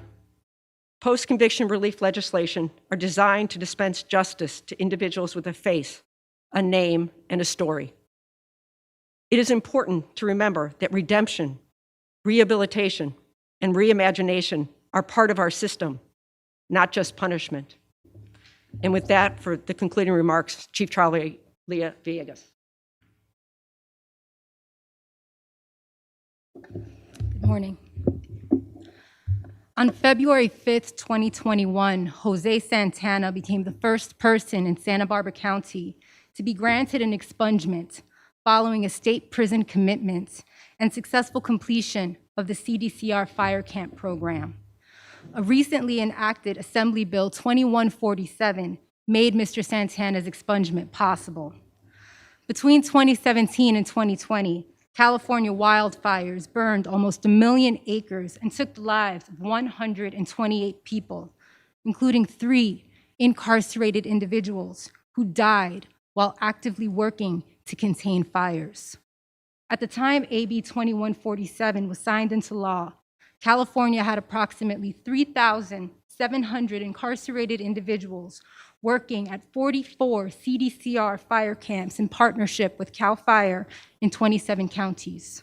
post-conviction relief legislation are designed to dispense justice to individuals with a face, a name, and a story. It is important to remember that redemption, rehabilitation, and reimagination are part of our system, not just punishment. And with that, for the concluding remarks, Chief Charlie Leah Villegas. Good morning. On February 5th, 2021, Jose Santana became the first person in Santa Barbara County to be granted an expungement following a state prison commitment and successful completion of the CDCR Fire Camp program. A recently enacted Assembly Bill 2147 made Mr. Santana's expungement possible. Between 2017 and 2020, California wildfires burned almost 1 million acres and took the lives of 128 people, including 3 incarcerated individuals who died while actively working to contain fires. At the time AB 2147 was signed into law, California had approximately 3,700 incarcerated individuals working at 44 CDCR fire camps in partnership with CAL FIRE in 27 counties.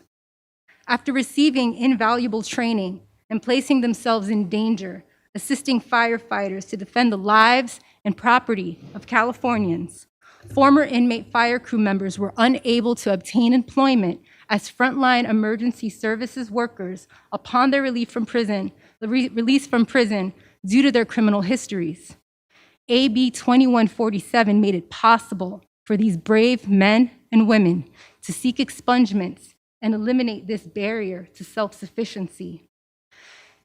After receiving invaluable training and placing themselves in danger, assisting firefighters to defend the lives and property of Californians, former inmate fire crew members were unable to obtain employment as frontline emergency services workers upon their release from prison due to their criminal histories. AB 2147 made it possible for these brave men and women to seek expungements and eliminate this barrier to self-sufficiency.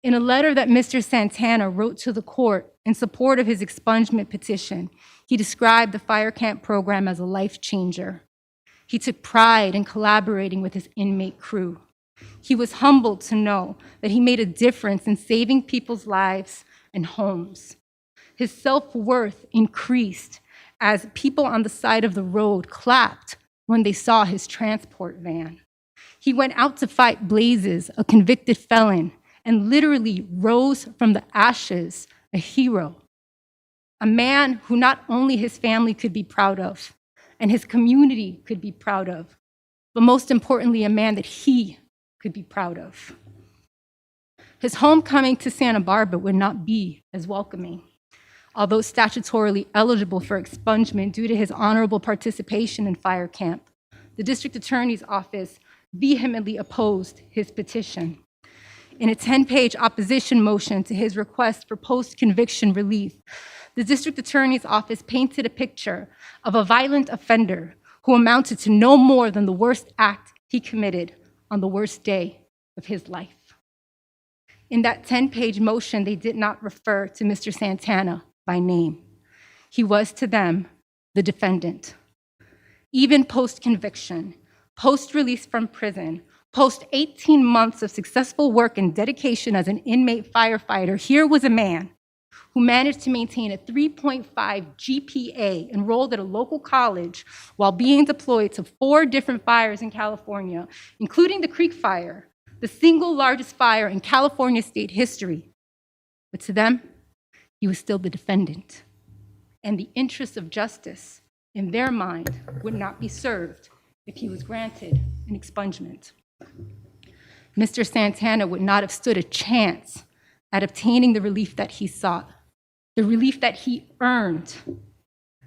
In a letter that Mr. Santana wrote to the court in support of his expungement petition, he described the fire camp program as a life changer. He took pride in collaborating with his inmate crew. He was humbled to know that he made a difference in saving people's lives and homes. His self-worth increased as people on the side of the road clapped when they saw his transport van. He went out to fight Blazes, a convicted felon, and literally rose from the ashes, a hero. A man who not only his family could be proud of, and his community could be proud of, but most importantly, a man that he could be proud of. His homecoming to Santa Barbara would not be as welcoming. Although statutorily eligible for expungement due to his honorable participation in fire camp, the district attorney's office vehemently opposed his petition. In a 10-page opposition motion to his request for post-conviction relief, the district attorney's office painted a picture of a violent offender who amounted to no more than the worst act he committed on the worst day of his life. In that 10-page motion, they did not refer to Mr. Santana by name. He was to them the defendant. Even post-conviction, post-release from prison, Post 18 months of successful work and dedication as an inmate firefighter, here was a man who managed to maintain a 3.5 GPA, enrolled at a local college while being deployed to 4 different fires in California, including the Creek Fire, the single largest fire in California state history. But to them, he was still the defendant. And the interests of justice, in their mind, would not be served if he was granted an expungement. Mr. Santana would not have stood a chance at obtaining the relief that he sought, the relief that he earned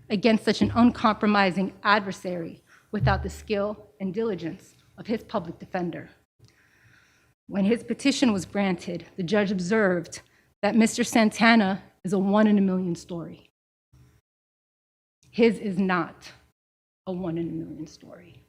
against such an uncompromising adversary without the skill and diligence of his public defender. When his petition was granted, the judge observed that Mr. Santana is a 1 in a million story. His is not a 1 in a million story.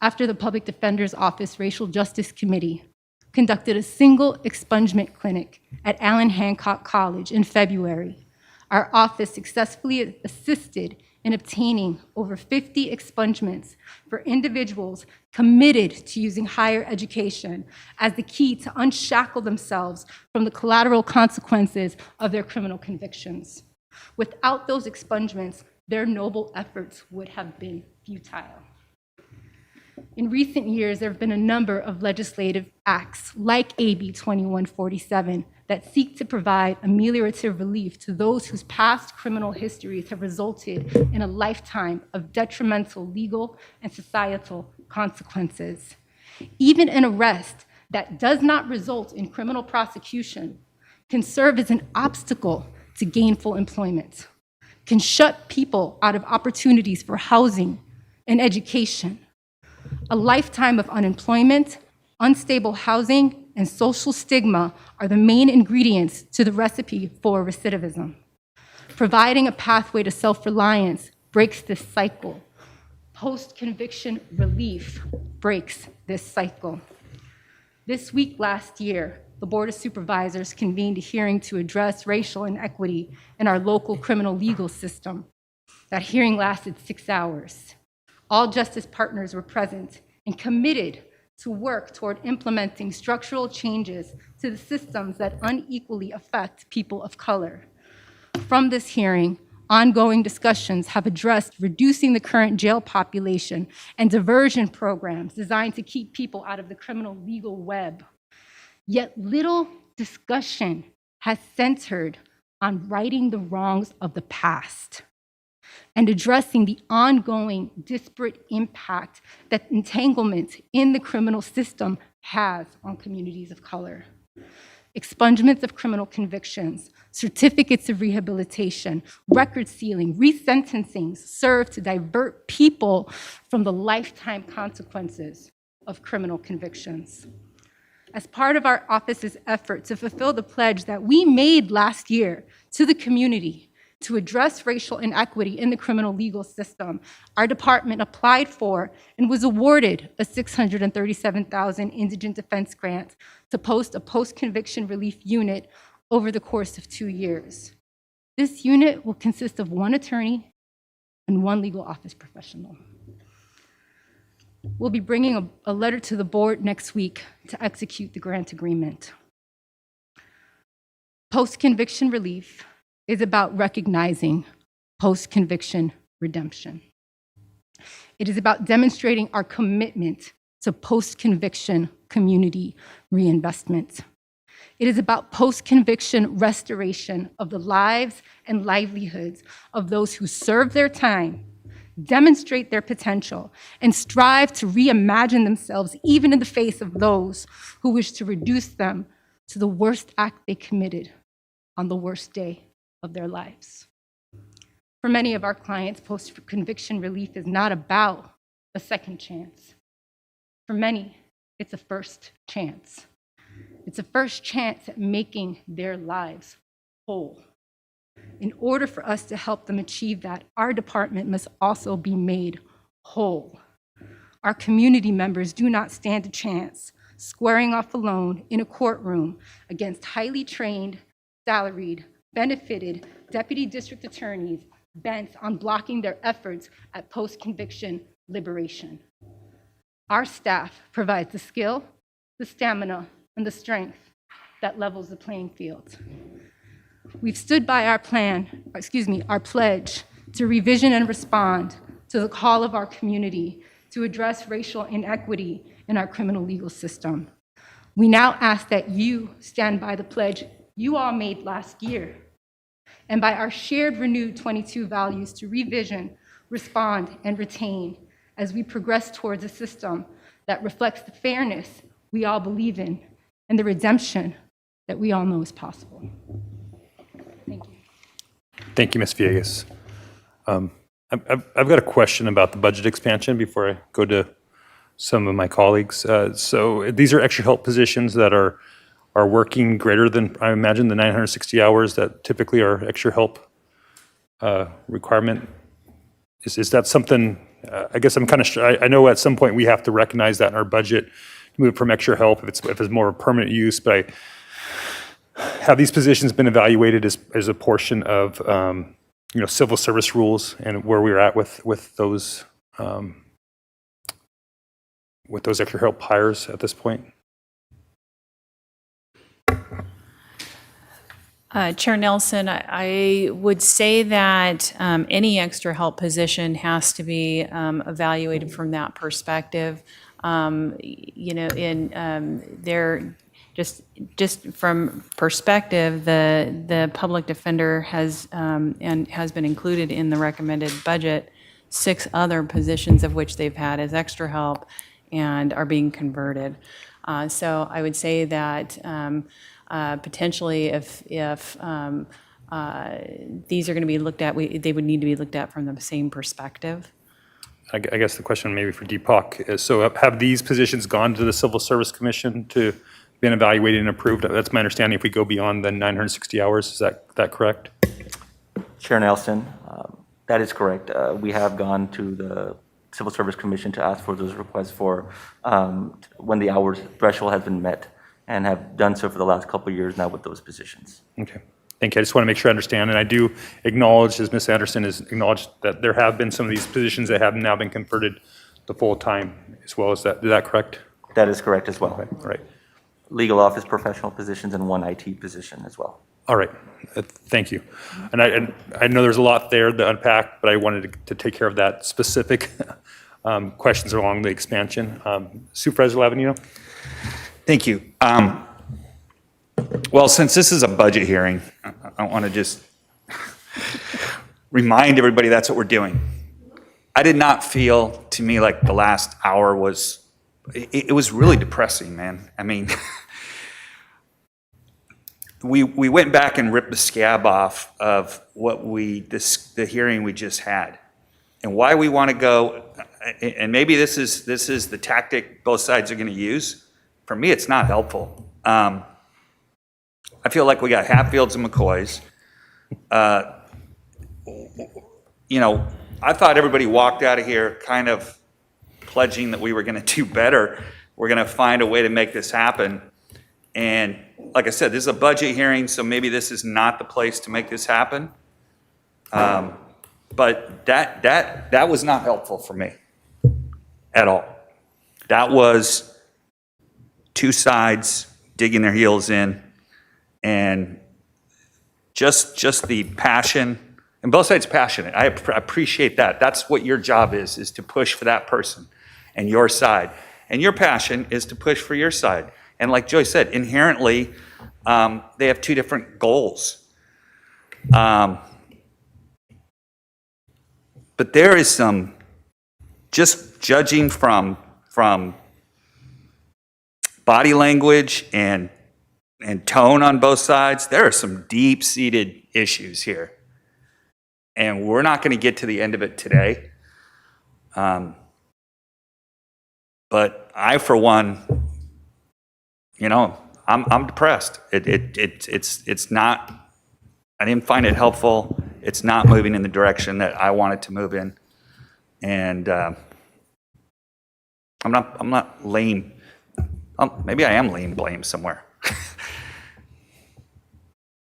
After the Public Defender's Office Racial Justice Committee conducted a single expungement clinic at Allen Hancock College in February, our office successfully assisted in obtaining over 50 expungements for individuals committed to using higher education as the key to unshackle themselves from the collateral consequences of their criminal convictions. Without those expungements, their noble efforts would have been futile. In recent years, there have been a number of legislative acts like AB 2147 that seek to provide ameliorative relief to those whose past criminal histories have resulted in a lifetime of detrimental legal and societal consequences. Even an arrest that does not result in criminal prosecution can serve as an obstacle to gainful employment, can shut people out of opportunities for housing and education. A lifetime of unemployment, unstable housing, and social stigma are the main ingredients to the recipe for recidivism. Providing a pathway to self-reliance breaks this cycle. Post-conviction relief breaks this cycle. This week last year, the Board of Supervisors convened a hearing to address racial inequity in our local criminal legal system. That hearing lasted 6 hours. All justice partners were present and committed to work toward implementing structural changes to the systems that unequally affect people of color. From this hearing, ongoing discussions have addressed reducing the current jail population and diversion programs designed to keep people out of the criminal legal web. Yet little discussion has centered on righting the wrongs of the past and addressing the ongoing disparate impact that entanglement in the criminal system has on communities of color. Expungements of criminal convictions, certificates of rehabilitation, record sealing, resentencings serve to divert people from the lifetime consequences of criminal convictions. As part of our office's effort to fulfill the pledge that we made last year to the community to address racial inequity in the criminal legal system, our department applied for and was awarded a $637,000 indigent defense grant to post a post-conviction relief unit over the course of 2 years. This unit will consist of 1 attorney and 1 legal office professional. We'll be bringing a letter to the board next week to execute the grant agreement. Post-conviction relief is about recognizing post-conviction redemption. It is about demonstrating our commitment to post-conviction community reinvestment. It is about post-conviction restoration of the lives and livelihoods of those who serve their time, demonstrate their potential, and strive to reimagine themselves even in the face of those who wish to reduce them to the worst act they committed on the worst day of their lives. For many of our clients, post-conviction relief is not about a second chance. For many, it's a first chance. It's a first chance at making their lives whole. In order for us to help them achieve that, our department must also be made whole. Our community members do not stand a chance squaring off alone in a courtroom against highly trained, salaried, benefited deputy district attorneys bent on blocking their efforts at post-conviction liberation. Our staff provides the skill, the stamina, and the strength that levels the playing field. We've stood by our pledge to revision and respond to the call of our community to address racial inequity in our criminal legal system. We now ask that you stand by the pledge you all made last year and by our shared renewed 22 values to revision, respond, and retain as we progress towards a system that reflects the fairness we all believe in and the redemption that we all know is possible. Thank you. Thank you, Ms. Villegas. I've got a question about the budget expansion before I go to some of my colleagues. So these are extra help positions that are working greater than, I imagine, the 960 hours that typically are extra help requirement. Is that something, I guess I'm kind of, I know at some point we have to recognize that in our budget, move from extra help if it's more of permanent use, but have these positions been evaluated as a portion of civil service rules and where we're at with those extra help hires at this point? Chair Nelson, I would say that any extra help position has to be evaluated from that perspective. Just from perspective, the public defender has been included in the recommended budget 6 other positions of which they've had as extra help and are being converted. So I would say that potentially if these are going to be looked at, they would need to be looked at from the same perspective. I guess the question maybe for Deepak is, so have these positions gone to the Civil Service Commission to been evaluated and approved? That's my understanding if we go beyond the 960 hours. Is that correct? Chair Nelson, that is correct. We have gone to the Civil Service Commission to ask for those requests for when the hours threshold has been met, and have done so for the last couple of years now with those positions. Okay. Thank you. I just want to make sure I understand. And I do acknowledge, as Ms. Anderson has acknowledged, that there have been some of these positions that have now been converted to full-time as well. Is that correct? That is correct as well. Okay. All right. Legal office professional positions and 1 IT position as well. All right. Thank you. And I know there's a lot there to unpack, but I wanted to take care of that specific questions along the expansion. Supervisor Lavanino? Thank you. Well, since this is a budget hearing, I want to just remind everybody that's what we're doing. I did not feel, to me, like the last hour was, it was really depressing, man. I mean, we went back and ripped the scab off of what the hearing we just had, and why we want to go. And maybe this is the tactic both sides are going to use. For me, it's not helpful. I feel like we got Hatfields and McCoys. I thought everybody walked out of here kind of pledging that we were going to do better. We're going to find a way to make this happen. And like I said, this is a budget hearing, so maybe this is not the place to make this happen. But that was not helpful for me at all. That was 2 sides digging their heels in, and just the passion, and both sides passionate. I appreciate that. That's what your job is to push for that person and your side. And your passion is to push for your side. And like Joy said, inherently, they have 2 different goals. But there is some, just judging from body language and tone on both sides, there are some deep-seated issues here. And we're not going to get to the end of it today. But I, for one, I'm depressed. It's not, I didn't find it helpful. It's not moving in the direction that I wanted to move in. And I'm not lame. Maybe I am lame blame somewhere.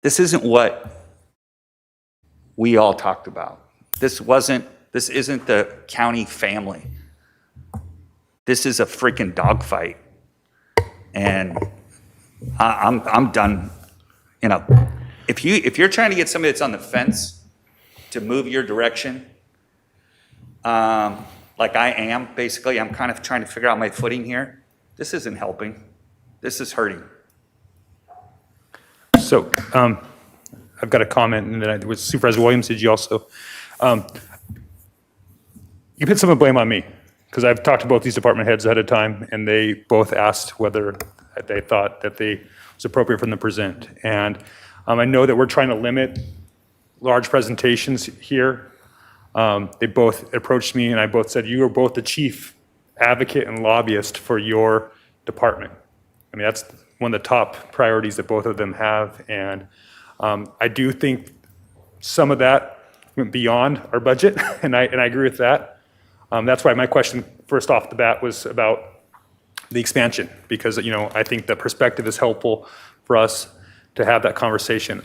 This isn't what we all talked about. This isn't the county family. This is a freaking dogfight. And I'm done. You know, if you're trying to get somebody that's on the fence to move your direction, like I am, basically, I'm kind of trying to figure out my footing here. This isn't helping. This is hurting. So I've got a comment, and then with Supervisor Williams, did you also? You put some of the blame on me, because I've talked to both these department heads ahead of time, and they both asked whether they thought that they was appropriate for them to present. And I know that we're trying to limit large presentations here. They both approached me, and I both said, you are both the chief advocate and lobbyist for your department. I mean, that's one of the top priorities that both of them have. And I do think some of that went beyond our budget, and I agree with that. That's why my question first off the bat was about the expansion, because, you know, I think the perspective is helpful for us to have that conversation.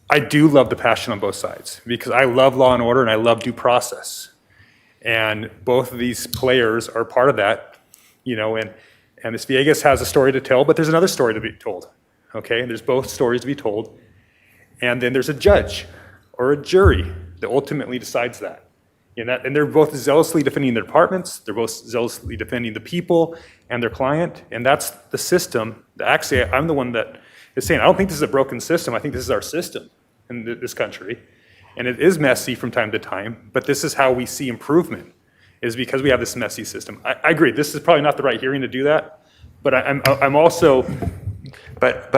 I do love the passion on both sides, because I love law and order and I love due process. And both of these players are part of that, you know, and Ms. Villegas has a story to tell, but there's another story to be told, okay? And there's both stories to be told. And then there's a judge or a jury that ultimately decides that. And they're both zealously defending their departments, they're both zealously defending the people and their client, and that's the system. Actually, I'm the one that is saying, I don't think this is a broken system, I think this is our system in this country. And it is messy from time to time, but this is how we see improvement, is because we have this messy system. I agree, this is probably not the right hearing to do that, but I'm also... But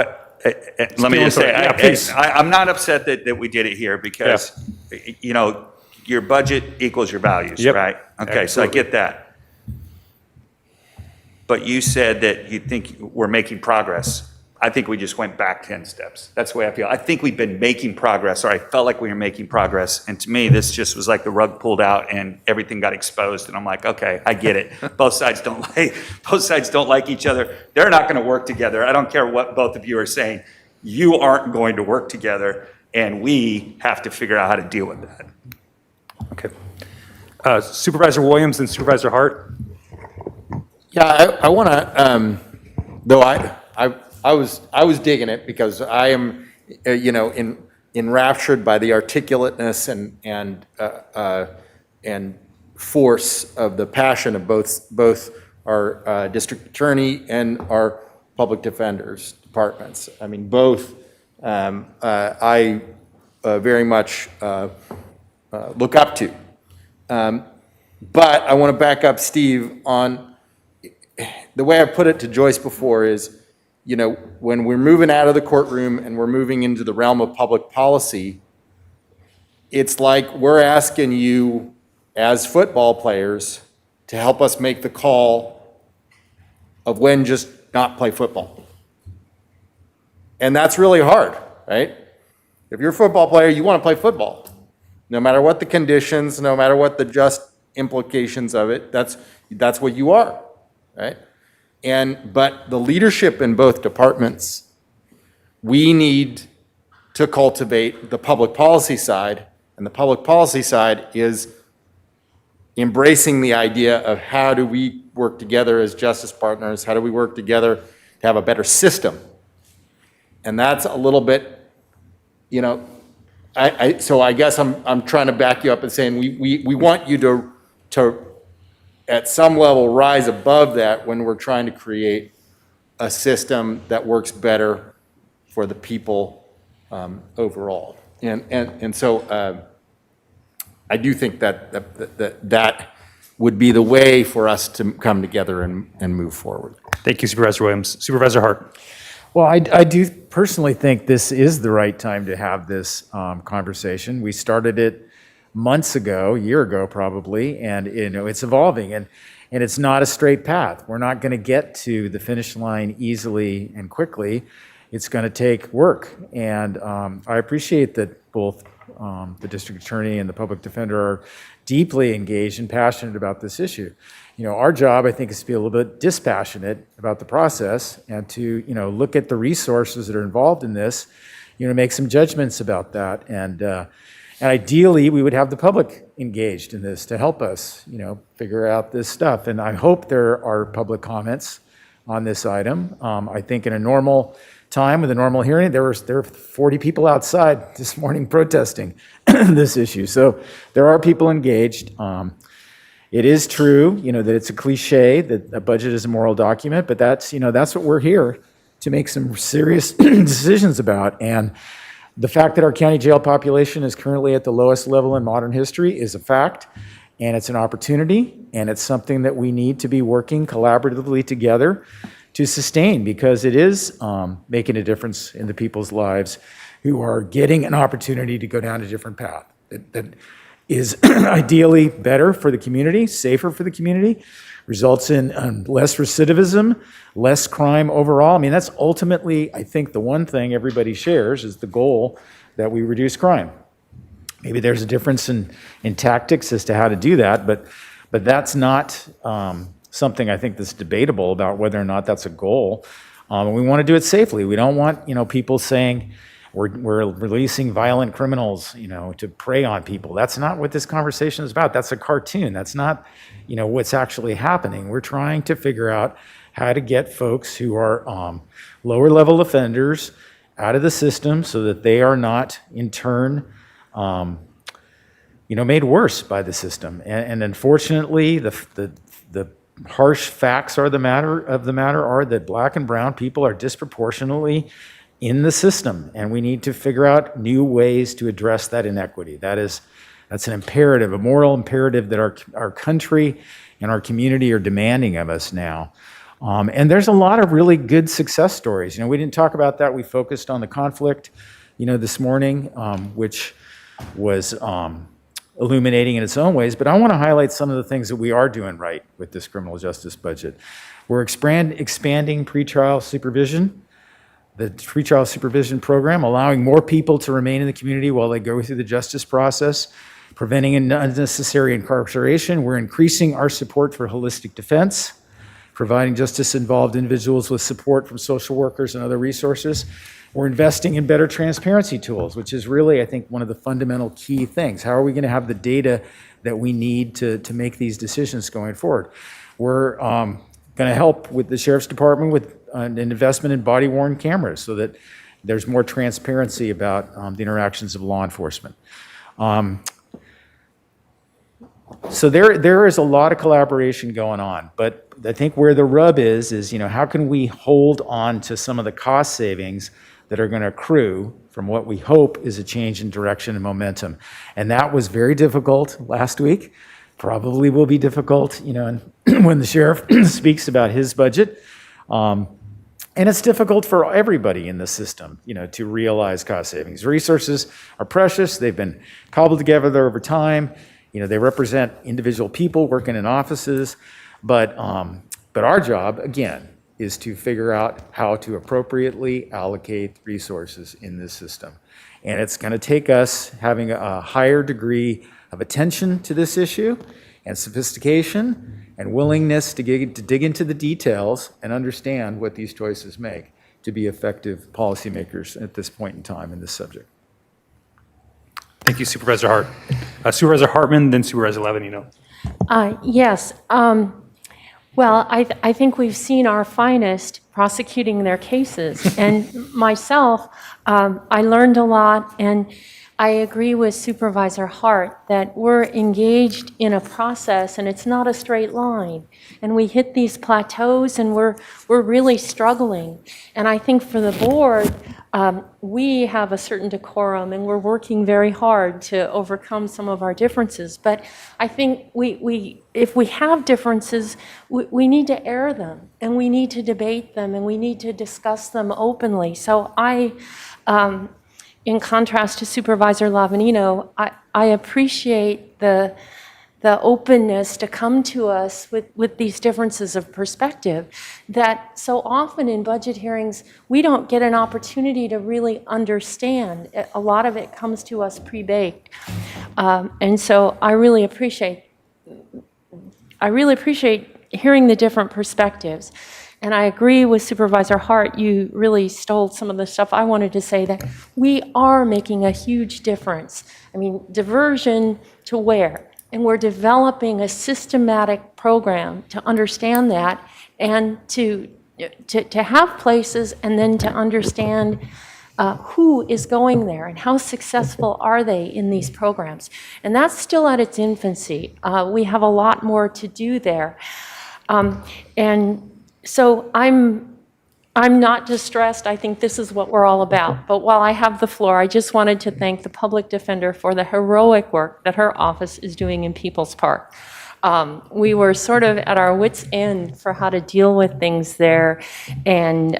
let me just say, I'm not upset that we did it here, because, you know, your budget equals your values, right? Okay, Absolutely. so I get that. But you said that you think we're making progress. I think we just went back 10 steps. That's the way I feel. I think we've been making progress, or I felt like we were making progress. And to me, this just was like the rug pulled out and everything got exposed. And I'm like, okay, I get it. Both sides don't like each other. They're not going to work together. I don't care what both of you are saying. You aren't going to work together, and we have to figure out how to deal with that. Okay. Supervisor Williams and Supervisor Hart. Yeah, I want to, though I was digging it, because I am, you know, enraptured by the articulateness and force of the passion of both our district attorney and our public defenders departments. I mean, both I very much look up to. But I want to back up Steve on the way I put it to Joyce before is, you know, when we're moving out of the courtroom and we're moving into the realm of public policy, it's like we're asking you as football players to help us make the call of when just not play football. And that's really hard, right? If you're a football player, you want to play football. No matter what the conditions, no matter what the just implications of it, that's what you are, right? But the leadership in both departments, we need to cultivate the public policy side, and the public policy side is embracing the idea of how do we work together as justice partners, how do we work together to have a better system. And that's a little bit, you know, so I guess I'm trying to back you up and saying we want you to at some level rise above that when we're trying to create a system that works better for the people overall. And so I do think that would be the way for us to come together and move forward. Thank you, Supervisor Williams. Supervisor Hart. Well, I do personally think this is the right time to have this conversation. We started it months ago, a year ago probably, and you know it's evolving, and it's not a straight path. We're not going to get to the finish line easily and quickly. It's going to take work, and I appreciate that both the district attorney and the public defender are deeply engaged and passionate about this issue. You know, our job, I think, is to be a little bit dispassionate about the process and to, you know, look at the resources that are involved in this, you know, make some judgments about that. And, And ideally, we would have the public engaged in this to help us, figure out this stuff. And I hope there are public comments on this item. I think in a normal time with a normal hearing, there were 40 people outside this morning protesting this issue. So there are people engaged. It is true, that it's a cliche that a budget is a moral document, but that's what we're here to make some serious decisions about. And the fact that our county jail population is currently at the lowest level in modern history is a fact, and it's an opportunity, and it's something that we need to be working collaboratively together to sustain, because it is making a difference in the people's lives who are getting an opportunity to go down a different path that is ideally better for the community, safer for the community, results in less recidivism, less crime overall. I mean, that's ultimately, I think, the one thing everybody shares is the goal that we reduce crime. Maybe there's a difference in tactics as to how to do that, but that's not something I think that's debatable about whether or not that's a goal. And we want to do it safely. We don't want, people saying we're releasing violent criminals, to prey on people. That's not what this conversation is about. That's a cartoon. That's not, what's actually happening. We're trying to figure out how to get folks who are lower level offenders out of the system so that they are not in turn, made worse by the system. And unfortunately, the harsh facts of the matter are that Black and brown people are disproportionately in the system, and we need to figure out new ways to address that inequity. That's an imperative, a moral imperative that our country and our community are demanding of us now. And there's a lot of really good success stories. We didn't talk about that. We focused on the conflict, this morning, which was illuminating in its own ways. But I want to highlight some of the things that we are doing right with this criminal justice budget. We're expanding pretrial supervision. The pretrial supervision program, allowing more people to remain in the community while they go through the justice process, preventing unnecessary incarceration. We're increasing our support for holistic defense, providing justice-involved individuals with support from social workers and other resources. We're investing in better transparency tools, which is really, I think, one of the fundamental key things. How are we going to have the data that we need to make these decisions going forward? We're going to help with the Sheriff's Department with an investment in body-worn cameras so that there's more transparency about the interactions of law enforcement. So there is a lot of collaboration going on, but I think where the rub is how can we hold on to some of the cost savings that are going to accrue from what we hope is a change in direction and momentum. And that was very difficult last week. Probably will be difficult, when the sheriff speaks about his budget. And it's difficult for everybody in the system, to realize cost savings. Resources are precious. They've been cobbled together over time. They represent individual people working in offices. But our job, again, is to figure out how to appropriately allocate resources in this system. And it's going to take us having a higher degree of attention to this issue and sophistication and willingness to dig into the details and understand what these choices make to be effective policymakers at this point in time in this subject. Thank you, Supervisor Hart. Supervisor Hartman, then Supervisor Levin. Yes. Well, I think we've seen our finest prosecuting their cases. And myself, I learned a lot, and I agree with Supervisor Hart that we're engaged in a process, and it's not a straight line. And we hit these plateaus, and we're really struggling. And I think for the board, we have a certain decorum, and we're working very hard to overcome some of our differences. But I think if we have differences, we need to air them, and we need to debate them, and we need to discuss them openly. So in contrast to Supervisor Lavanino, I appreciate the openness to come to us with these differences of perspective that so often in budget hearings, we don't get an opportunity to really understand. A lot of it comes to us pre-baked. And so I really appreciate hearing the different perspectives. and I agree with Supervisor Hart, you really stole some of the stuff I wanted to say, that we are making a huge difference. I mean, diversion to where? And we're developing a systematic program to understand that and to have places and then to understand who is going there and how successful are they in these programs. And that's still at its infancy. We have a lot more to do there. And so I'm not distressed. I think this is what we're all about. But while I have the floor, I just wanted to thank the public defender for the heroic work that her office is doing in People's Park. We were sort of at our wits' end for how to deal with things there, and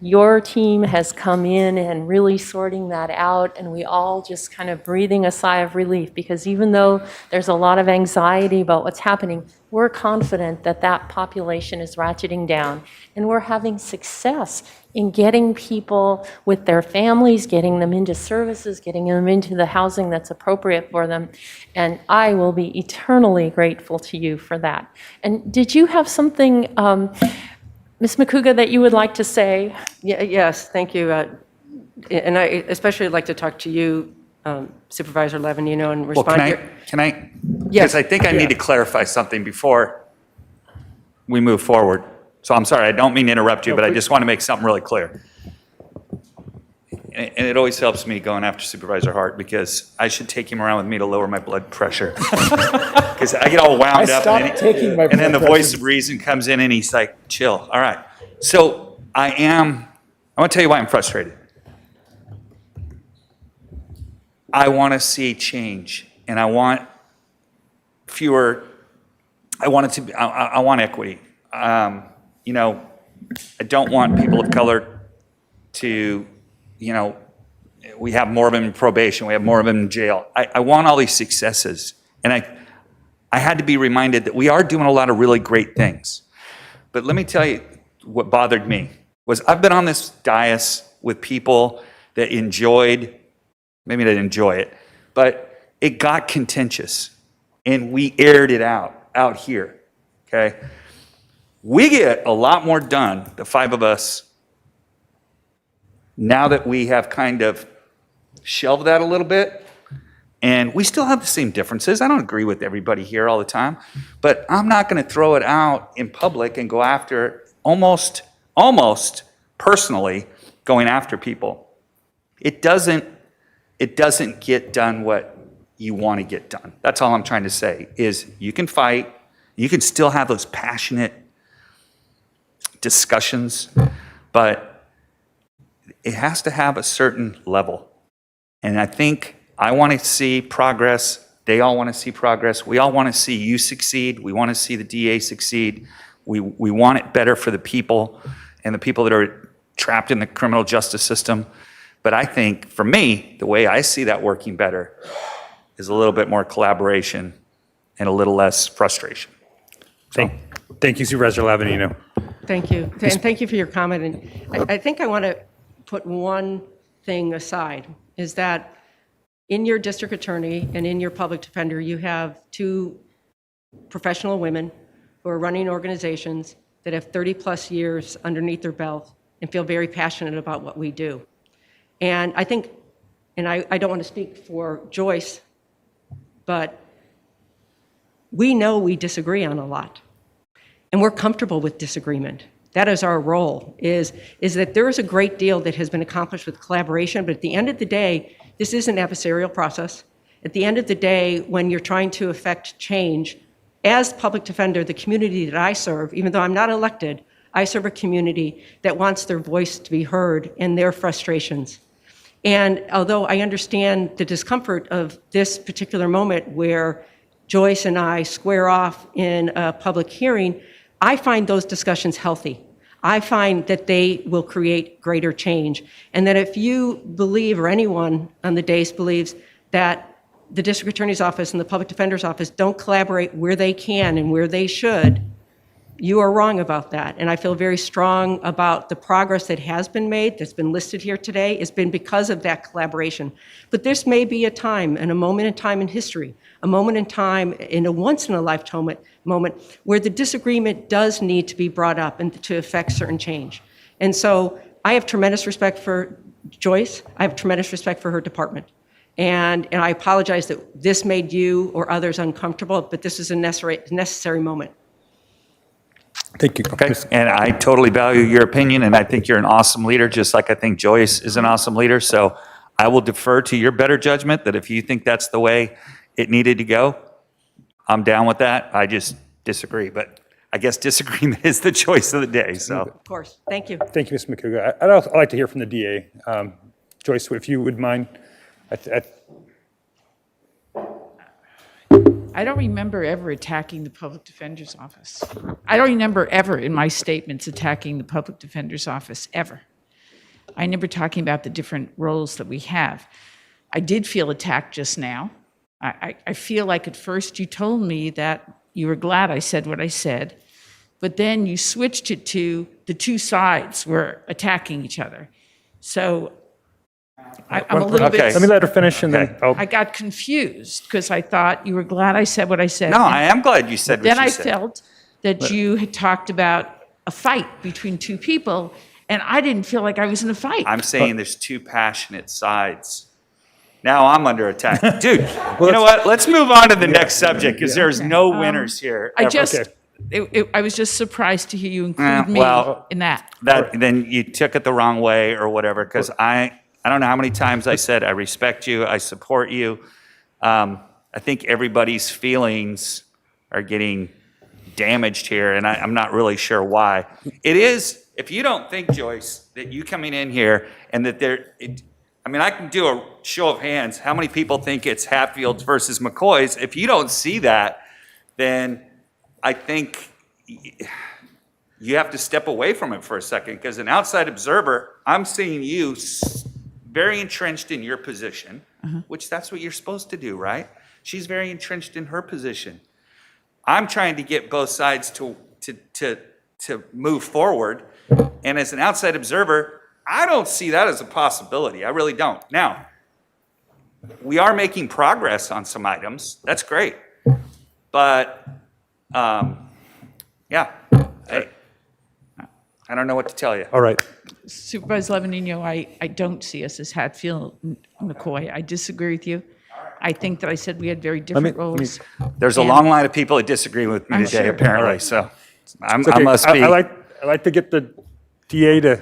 your team has come in and really sorting that out, and we all just kind of breathing a sigh of relief, because even though there's a lot of anxiety about what's happening, we're confident that that population is ratcheting down, and we're having success in getting people with their families, getting them into services, getting them into the housing that's appropriate for them. And I will be eternally grateful to you for that. And did you have something, Ms. Makuga, that you would like to say? Yes, thank you. And I especially like to talk to you, Supervisor Levin, and Well, respond. can I? Yes. Because I think I need to clarify something before we move forward. So I'm sorry, I don't mean to interrupt you, but I just want to make something really clear. And it always helps me going after Supervisor Hart, because I should take him around with me to lower my blood pressure. Because I get all wound up, and then the voice of reason comes in and he's like, chill. All right. So I want to tell you why I'm frustrated. I want to see change, and I want I want equity. I don't want people of color to, we have more of them in probation, we have more of them in jail. I want all these successes. And I had to be reminded that we are doing a lot of really great things. But let me tell you what bothered me was I've been on this dais with people that maybe they didn't enjoy it, but it got contentious, and we aired it out here, okay? We get a lot more done, the five of us, now that we have kind of shelved that a little bit. And we still have the same differences. I don't agree with everybody here all the time, but I'm not going to throw it out in public and go after almost personally going after people. It doesn't get done what you want to get done. That's all I'm trying to say is you can fight, you can still have those passionate discussions, but it has to have a certain level. And I think I want to see progress. They all want to see progress. We all want to see you succeed. We want to see the DA succeed. We want it better for the people and the people that are trapped in the criminal justice system. But I think, for me, the way I see that working better is a little bit more collaboration and a little less frustration. Thank you, Supervisor Levin. Thank you. And thank you for your comment. And I think I want to put one thing aside, is that in your district attorney and in your public defender, you have two professional women who are running organizations that have 30-plus years underneath their belt and feel very passionate about what we do. And I think, and I don't want to speak for Joyce, but we know we disagree on a lot. And we're comfortable with disagreement. That is our role, is that there is a great deal that has been accomplished with collaboration, but at the end of the day, this is an adversarial process. At the end of the day, when you're trying to affect change, as public defender, the community that I serve, even though I'm not elected, I serve a community that wants their voice to be heard and their frustrations. And although I understand the discomfort of this particular moment where Joyce and I square off in a public hearing, I find those discussions healthy. I find that they will create greater change. And that if you believe, or anyone on the dais believes, that the district attorney's office and the public defender's office don't collaborate where they can and where they should, You are wrong about that. And I feel very strong about the progress that has been made, that's been listed here today. It's been because of that collaboration. But this may be a time and a moment in time in history, a moment in time in a once-in-a-lifetime moment where the disagreement does need to be brought up and to affect certain change. And so I have tremendous respect for Joyce. I have tremendous respect for her department. And I apologize that this made you or others uncomfortable, but this is a necessary moment. Thank you. Okay, and I totally value your opinion, and I think you're an awesome leader, just like I think Joyce is an awesome leader. So I will defer to your better judgment that if you think that's the way it needed to go, I'm down with that. I just disagree, but I guess disagreement is the choice of the day, so. Of course. Thank you. Thank you, Ms. McCouga. I'd also like to hear from the DA. Joyce, if you would mind. I don't remember ever attacking the public defender's office. I don't remember ever in my statements attacking the public defender's office, ever. I remember talking about the different roles that we have. I did feel attacked just now. I feel like at first you told me that you were glad I said what I said, but then you switched it to the two sides were attacking each other. So I'm a little bit... Let me let her finish and then I got confused because I thought you were glad I said what I said. No, I am glad you said what you said. Then I felt that you had talked about a fight between two people, and I didn't feel like I was in a fight. I'm saying there's two passionate sides. Now I'm under attack. Dude, you know what? Let's move on to the next subject because there's no winners here. I ever. just... I was just surprised to hear you include me in that. Then you took it the wrong way or whatever, because I don't know how many times I said I respect you, I support you. I think everybody's feelings are getting damaged here, and I'm not really sure why. It is, if you don't think, Joyce, that you coming in here and that I can do a show of hands, how many people think it's Hatfield's versus McCoy's? If you don't see that, then I think you have to step away from it for a second, because an outside observer, I'm seeing you very entrenched in your position, which that's what you're supposed to do, right? She's very entrenched in her position. I'm trying to get both sides to move forward, and as an outside observer, I don't see that as a possibility. I really don't. Now, we are making progress on some items. That's great, but yeah, I don't know what to tell you. All right. Supervisor Levanino, I don't see us as Hatfield and McCoy. I disagree with you. I think that I said we had very different roles. There's a long line of people that disagree with me today, sure. apparently, so I Okay. must be. I like to get the DA to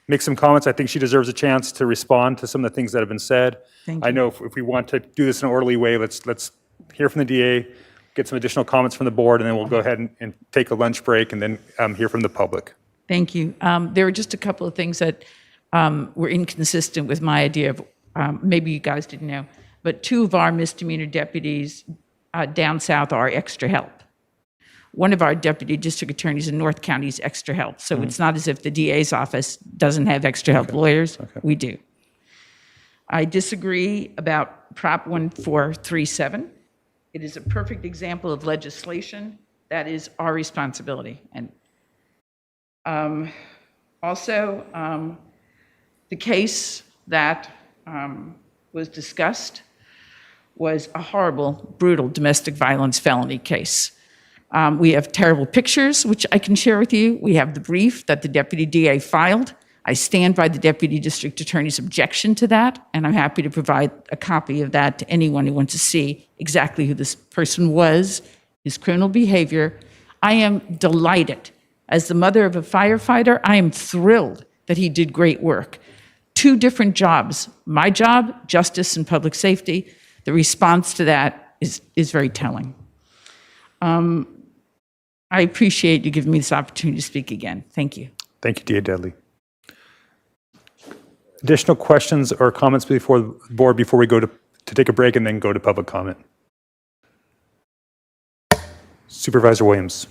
make some comments. I think she deserves a chance to respond to some of the things that have been said. Thank I you. know if we want to do this in an orderly way, let's hear from the DA, get some additional comments from the board, and then we'll go ahead and take a lunch break and then hear from the public. Thank you. There were just a couple of things that were inconsistent with my idea of, maybe you guys didn't know, but two of our misdemeanor deputies down south are extra help. One of our deputy district attorneys in North County is extra help. So it's not as if the DA's office doesn't have extra help lawyers. We do. I disagree about Prop 1437. It is a perfect example of legislation that is our responsibility. And also, the case that was discussed was a horrible, brutal domestic violence felony case. We have terrible pictures, which I can share with you. We have the brief that the deputy DA filed. I stand by the deputy district attorney's objection to that, and I'm happy to provide a copy of that to anyone who wants to see exactly who this person was, his criminal behavior. I am delighted. As the mother of a firefighter, I am thrilled that he did great work. Two different jobs. My job, justice and public safety. The response to that is very telling. I appreciate you giving me this opportunity to speak again. Thank you. Thank you, DA Dudley. Additional questions or comments before the board before we go to take a break and then go to public comment? Supervisor Williams.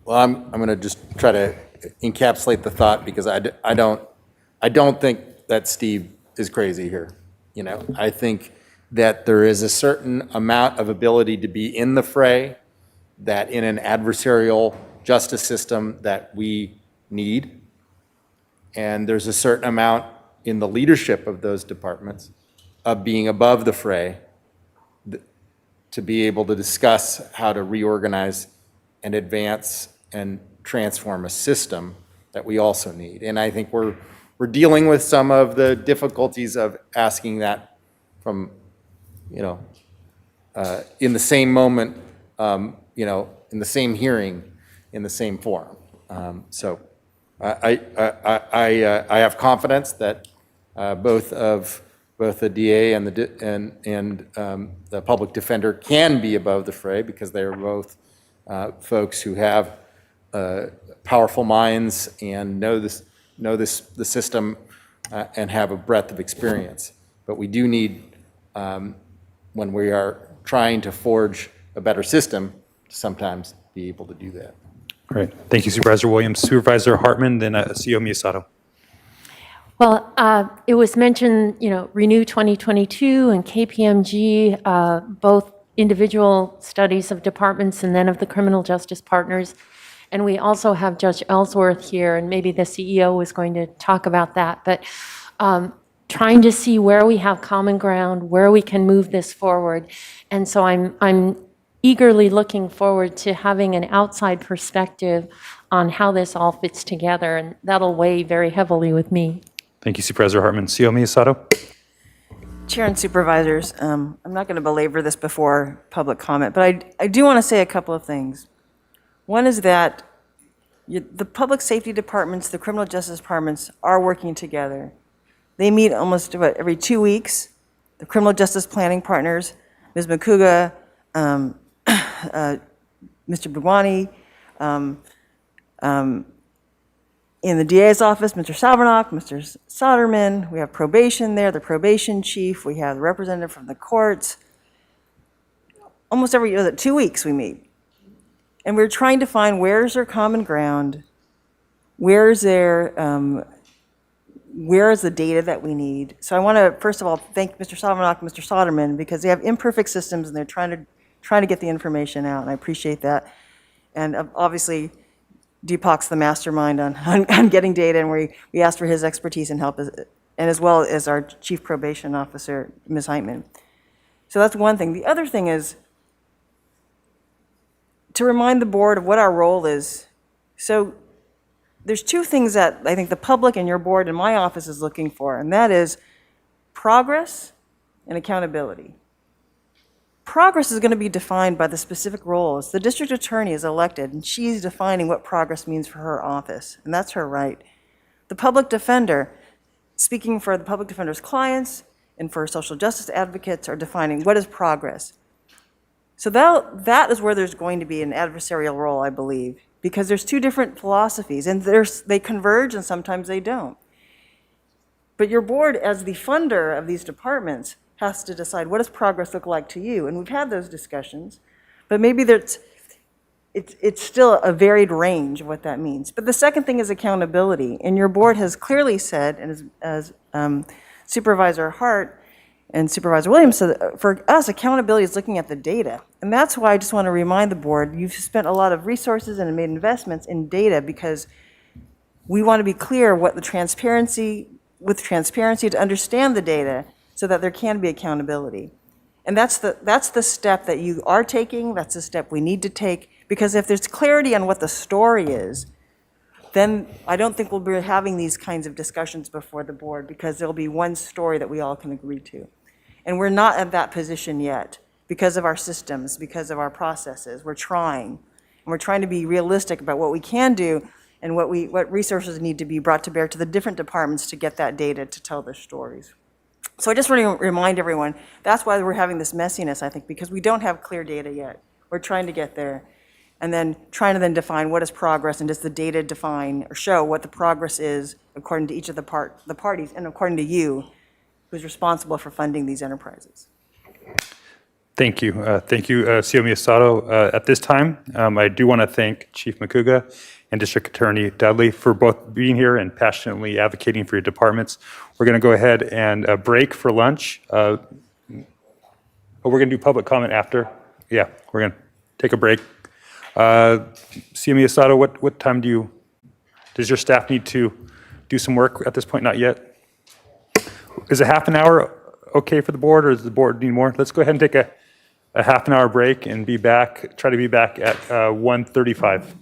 Well, I'm going to just try to encapsulate the thought, because I don't think that Steve is crazy here. You know, I think that there is a certain amount of ability to be in the fray that in an adversarial justice system that we need. And there's a certain amount in the leadership of those departments of being above the fray to be able to discuss how to reorganize and advance and transform a system that we also need. And I think we're dealing with some of the difficulties of asking that from, in the same moment, in the same hearing, in the same forum. So I have confidence that both the DA and the public defender can be above the fray because they are both folks who have powerful minds and know the system and have a breadth of experience. But we do need, when we are trying to forge a better system, to sometimes be able to do that. Great. Thank you, Supervisor Williams. Supervisor Hartman, then CEO Miyasato. Well, it was mentioned, Renew 2022 and KPMG, both individual studies of departments and then of the criminal justice partners. And we also have Judge Ellsworth here, and maybe the CEO was going to talk about that. But trying to see where we have common ground, where we can move this forward. And so I'm eagerly looking forward to having an outside perspective on how this all fits together, and that'll weigh very heavily with me. Thank you, Supervisor Hartman. CEO Miyasato. Chair and Supervisors, I'm not going to belabor this before public comment, but I do want to say a couple of things. One is that the public safety departments, the criminal justice departments are working together. They meet almost every 2 weeks. The criminal justice planning partners, Ms. Makuga, Mr. Bhagwani, in the DA's office, Mr. Salvernock, Mr. Soderman. We have probation there, the probation chief. We have the representative from the courts. Almost every 2 weeks we meet. And we're trying to find where's their common ground, where is the data that we need. So I want to, first of all, thank Mr. Salvernock and Mr. Soderman because they have imperfect systems and they're trying to get the information out, and I appreciate that. And obviously, Deepak's the mastermind on getting data, and we asked for his expertise and help, and as well as our Chief Probation Officer, Ms. Heitman. So that's one thing. The other thing is to remind the board of what our role is. So there's two things that I think the public and your board and my office is looking for, and that is progress and accountability. Progress is going to be defined by the specific roles. The district attorney is elected, and she's defining what progress means for her office, and that's her right. The public defender, speaking for the public defender's clients and for social justice advocates, are defining what is progress. So that is where there's going to be an adversarial role, I believe, because there's two different philosophies, and they converge and sometimes they don't. But your board, as the funder of these departments, has to decide what does progress look like to you, and we've had those discussions, but maybe it's still a varied range of what that means. But the second thing is accountability, and your board has clearly said, and as Supervisor Hart and Supervisor Williams said, for us, accountability is looking at the data, and that's why I just want to remind the board, you've spent a lot of resources and made investments in data because we want to be clear what the transparency to understand the data, so that there can be accountability. And that's the step that you are taking, that's the step we need to take, because if there's clarity on what the story is, then I don't think we'll be having these kinds of discussions before the board, because there'll be one story that we all can agree to. And we're not at that position yet, because of our systems, because of our processes. We're trying, and we're trying to be realistic about what we can do and what resources need to be brought to bear to the different departments to get that data to tell their stories. So I just want to remind everyone, that's why we're having this messiness, I think, because we don't have clear data yet. We're trying to get there, and then trying to then define what is progress, and does the data define or show what the progress is according to each of the parties, and according to you, who's responsible for funding these enterprises. Thank you. Thank you, CEO Miyasato. At this time, I do want to thank Chief Makuga and District Attorney Dudley for both being here and passionately advocating for your departments. We're going to go ahead and break for lunch. We're going to do public comment after. Yeah, we're going to take a break. CME Asado, what time does your staff need to do some work at this point? Not yet? Is a half an hour okay for the board, or does the board need more? Let's go ahead and take a half an hour break and try to be back at 1:35.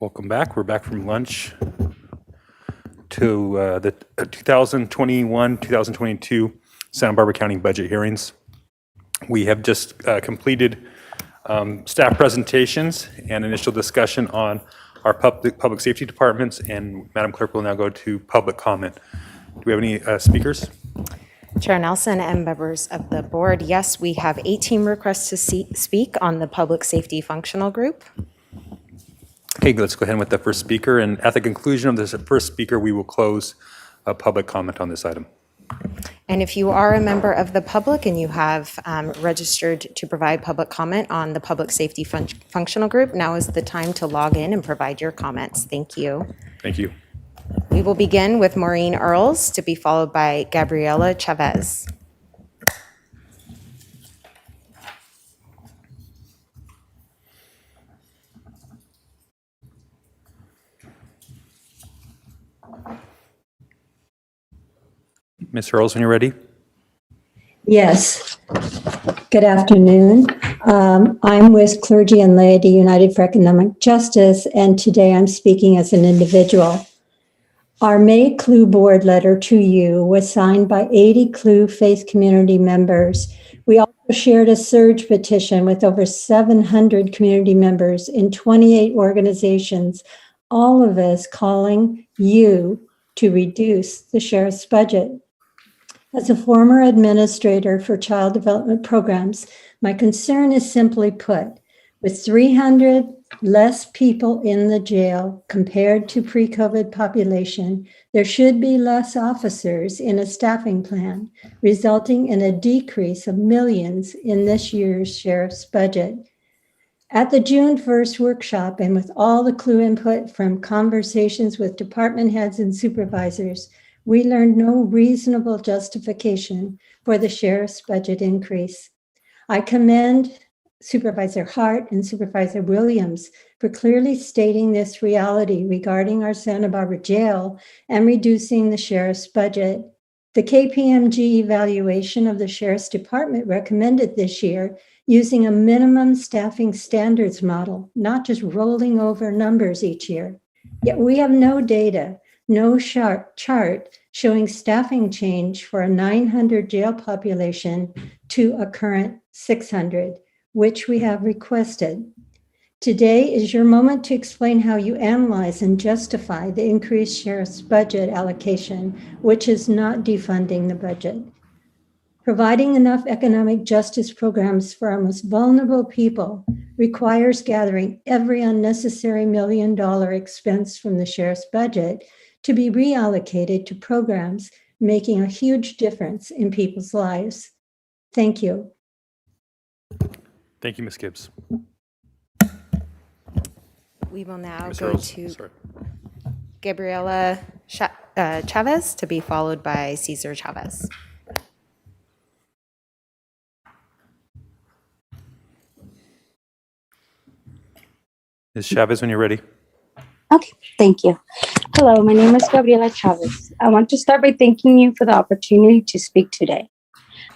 Welcome back. We're back from lunch to the 2021-2022 Santa Barbara County budget hearings. We have just completed staff presentations and initial discussion on our public safety departments, and Madam Clerk will now go to public comment. Do we have any speakers? Chair Nelson and members of the board, yes, we have 18 requests to speak on the public safety functional group. Okay, let's go ahead with the first speaker, and at the conclusion of this first speaker, we will close a public comment on this item. And if you are a member of the public and you have registered to provide public comment on the public safety functional group, now is the time to log in and provide your comments. Thank you. Thank you. We will begin with Maureen Earls, to be followed by Gabriela Chavez. Ms. Earls, when you're ready. Yes. Good afternoon. I'm with Clergy and Laity United for Economic Justice, and today I'm speaking as an individual. Our May CLU board letter to you was signed by 80 CLU faith community members. We also shared a surge petition with over 700 community members in 28 organizations, all of us calling you to reduce the sheriff's budget. As a former administrator for child development programs, my concern is simply put, with 300 less people in the jail compared to pre-COVID population, there should be less officers in a staffing plan, resulting in a decrease of millions in this year's sheriff's budget. At the June 1st workshop, and with all the CLU input from conversations with department heads and supervisors, we learned no reasonable justification for the sheriff's budget increase. I commend Supervisor Hart and Supervisor Williams for clearly stating this reality regarding our Santa Barbara jail and reducing the sheriff's budget. The KPMG evaluation of the Sheriff's Department recommended this year using a minimum staffing standards model, not just rolling over numbers each year. Yet we have no data, no chart showing staffing change for a 900 jail population to a current 600, which we have requested. Today is your moment to explain how you analyze and justify the increased sheriff's budget allocation, which is not defunding the budget. Providing enough economic justice programs for our most vulnerable people requires gathering every unnecessary $1 million expense from the sheriff's budget to be reallocated to programs making a huge difference in people's lives. Thank you. Thank you, Ms. Gibbs. We will now Ms. go Earls, to sorry. Gabriela Chavez, to be followed by Cesar Chavez. Ms. Chavez, when you're ready. Okay, thank you. Hello, my name is Gabriela Chavez. I want to start by thanking you for the opportunity to speak today.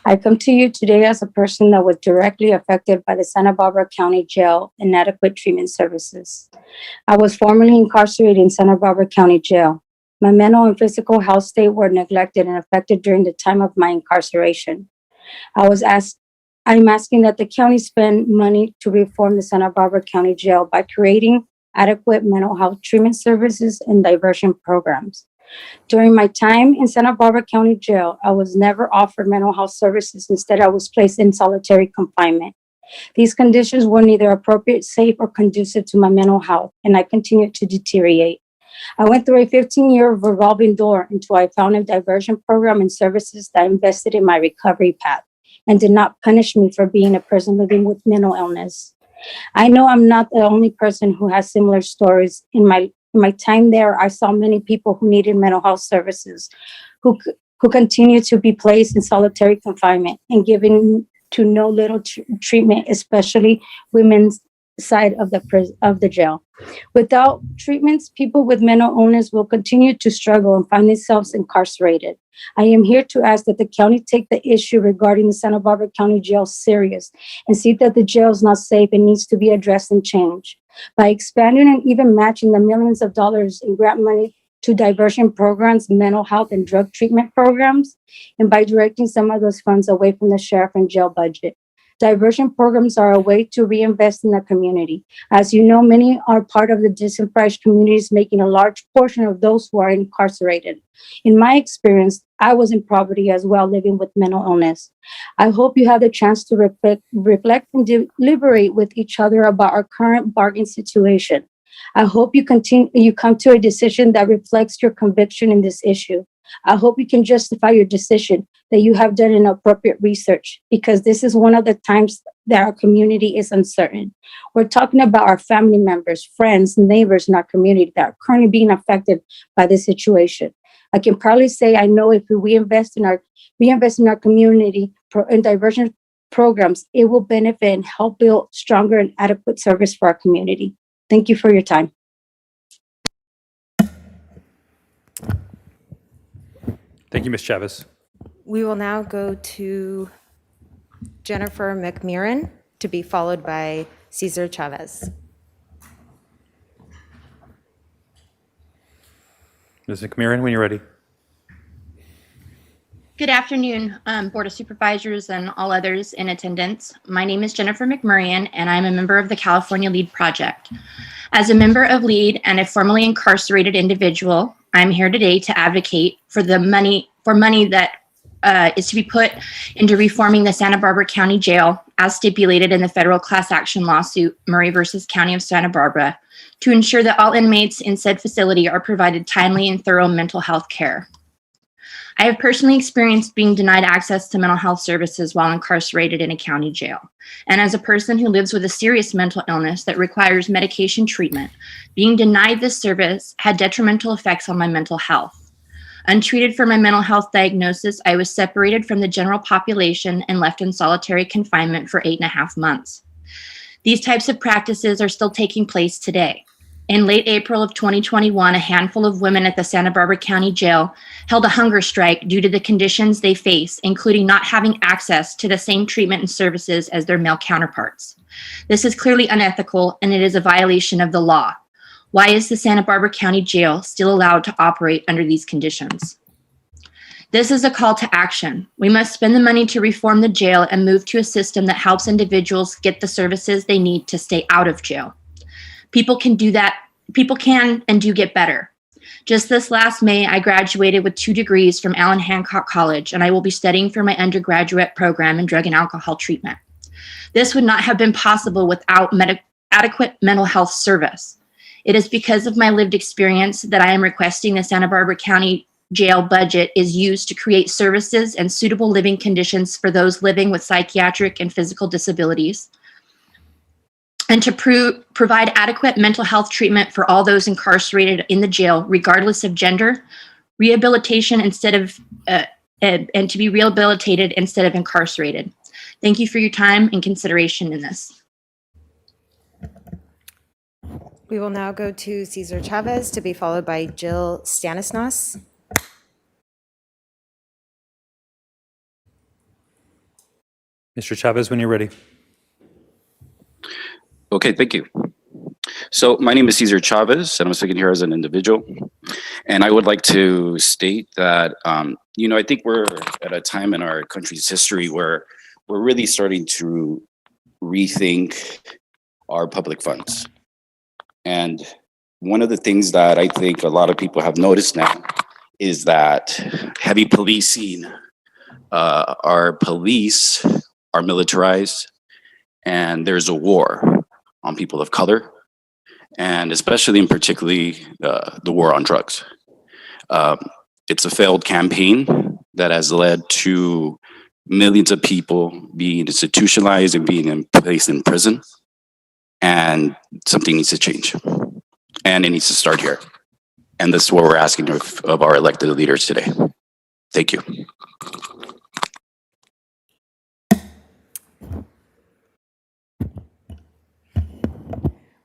I come to you today as a person that was directly affected by the Santa Barbara County Jail inadequate treatment services. I was formerly incarcerated in Santa Barbara County Jail. My mental and physical health state were neglected and affected during the time of my incarceration. I'm asking that the county spend money to reform the Santa Barbara County Jail by creating adequate mental health treatment services and diversion programs. During my time in Santa Barbara County Jail, I was never offered mental health services. Instead, I was placed in solitary confinement. These conditions were neither appropriate, safe, or conducive to my mental health, and I continued to deteriorate. I went through a 15-year revolving door until I found a diversion program and services that invested in my recovery path and did not punish me for being a person living with mental illness. I know I'm not the only person who has similar stories. In my time there, I saw many people who needed mental health services, who continue to be placed in solitary confinement and given to no little treatment, especially women side of the jail. Without treatments, people with mental illness will continue to struggle and find themselves incarcerated. I am here to ask that the county take the issue regarding the Santa Barbara County Jail serious and see that the jail is not safe and needs to be addressed and changed. By expanding and even matching the millions of dollars in grant money to diversion programs, mental health and drug treatment programs, and by directing some of those funds away from the sheriff and jail budget. Diversion programs are a way to reinvest in the community. As you know, many are part of the disenfranchised communities, making a large portion of those who are incarcerated. In my experience, I was in poverty as well, living with mental illness. I hope you have the chance to reflect and deliberate with each other about our current bargain situation. I hope you come to a decision that reflects your conviction in this issue. I hope you can justify your decision, that you have done an appropriate research, because this is one of the times that our community is uncertain. We're talking about our family members, friends, neighbors in our community that are currently being affected by this situation. I can probably say I know if we invest in our community in diversion programs, it will benefit and help build stronger and adequate service for our community. Thank you for your time. Thank you, Ms. Chavez. We will now go to Jennifer McMeeran, to be followed by Cesar Chavez. Ms. McMeeran, when you're ready. Good afternoon, Board of Supervisors and all others in attendance. My name is Jennifer McMurrian, and I'm a member of the California LEAD Project. As a member of LEAD and a formerly incarcerated individual, I'm here today to advocate for money that is to be put into reforming the Santa Barbara County Jail as stipulated in the federal class action lawsuit, Murray versus County of Santa Barbara, to ensure that all inmates in said facility are provided timely and thorough mental health care. I have personally experienced being denied access to mental health services while incarcerated in a county jail. And as a person who lives with a serious mental illness that requires medication treatment, being denied this service had detrimental effects on my mental health. Untreated for my mental health diagnosis, I was separated from the general population and left in solitary confinement for 8.5 months. These types of practices are still taking place today. In late April of 2021, a handful of women at the Santa Barbara County Jail held a hunger strike due to the conditions they face, including not having access to the same treatment and services as their male counterparts. This is clearly unethical, and it is a violation of the law. Why is the Santa Barbara County Jail still allowed to operate under these conditions? This is a call to action. We must spend the money to reform the jail and move to a system that helps individuals get the services they need to stay out of jail. People can do that. People can and do get better. Just this last May, I graduated with 2 degrees from Allen Hancock College, and I will be studying for my undergraduate program in drug and alcohol treatment. This would not have been possible without adequate mental health service. It is because of my lived experience that I am requesting the Santa Barbara County Jail budget is used to create services and suitable living conditions for those living with psychiatric and physical disabilities, and to provide adequate mental health treatment for all those incarcerated in the jail, regardless of gender, rehabilitation and to be rehabilitated instead of incarcerated. Thank you for your time and consideration in this. We will now go to Cesar Chavez, to be followed by Jill Stanislas. Mr. Chavez, when you're ready. Okay, thank you. So my name is Cesar Chavez, and I'm speaking here as an individual. And I would like to state that, I think we're at a time in our country's history where we're really starting to rethink our public funds. And one of the things that I think a lot of people have noticed now is that heavy policing, our police are militarized, and there's a war on people of color, and especially and particularly the war on drugs. It's a failed campaign that has led to millions of people being institutionalized and being placed in prison, and something needs to change, and it needs to start here. And this is what we're asking of our elected leaders today. Thank you.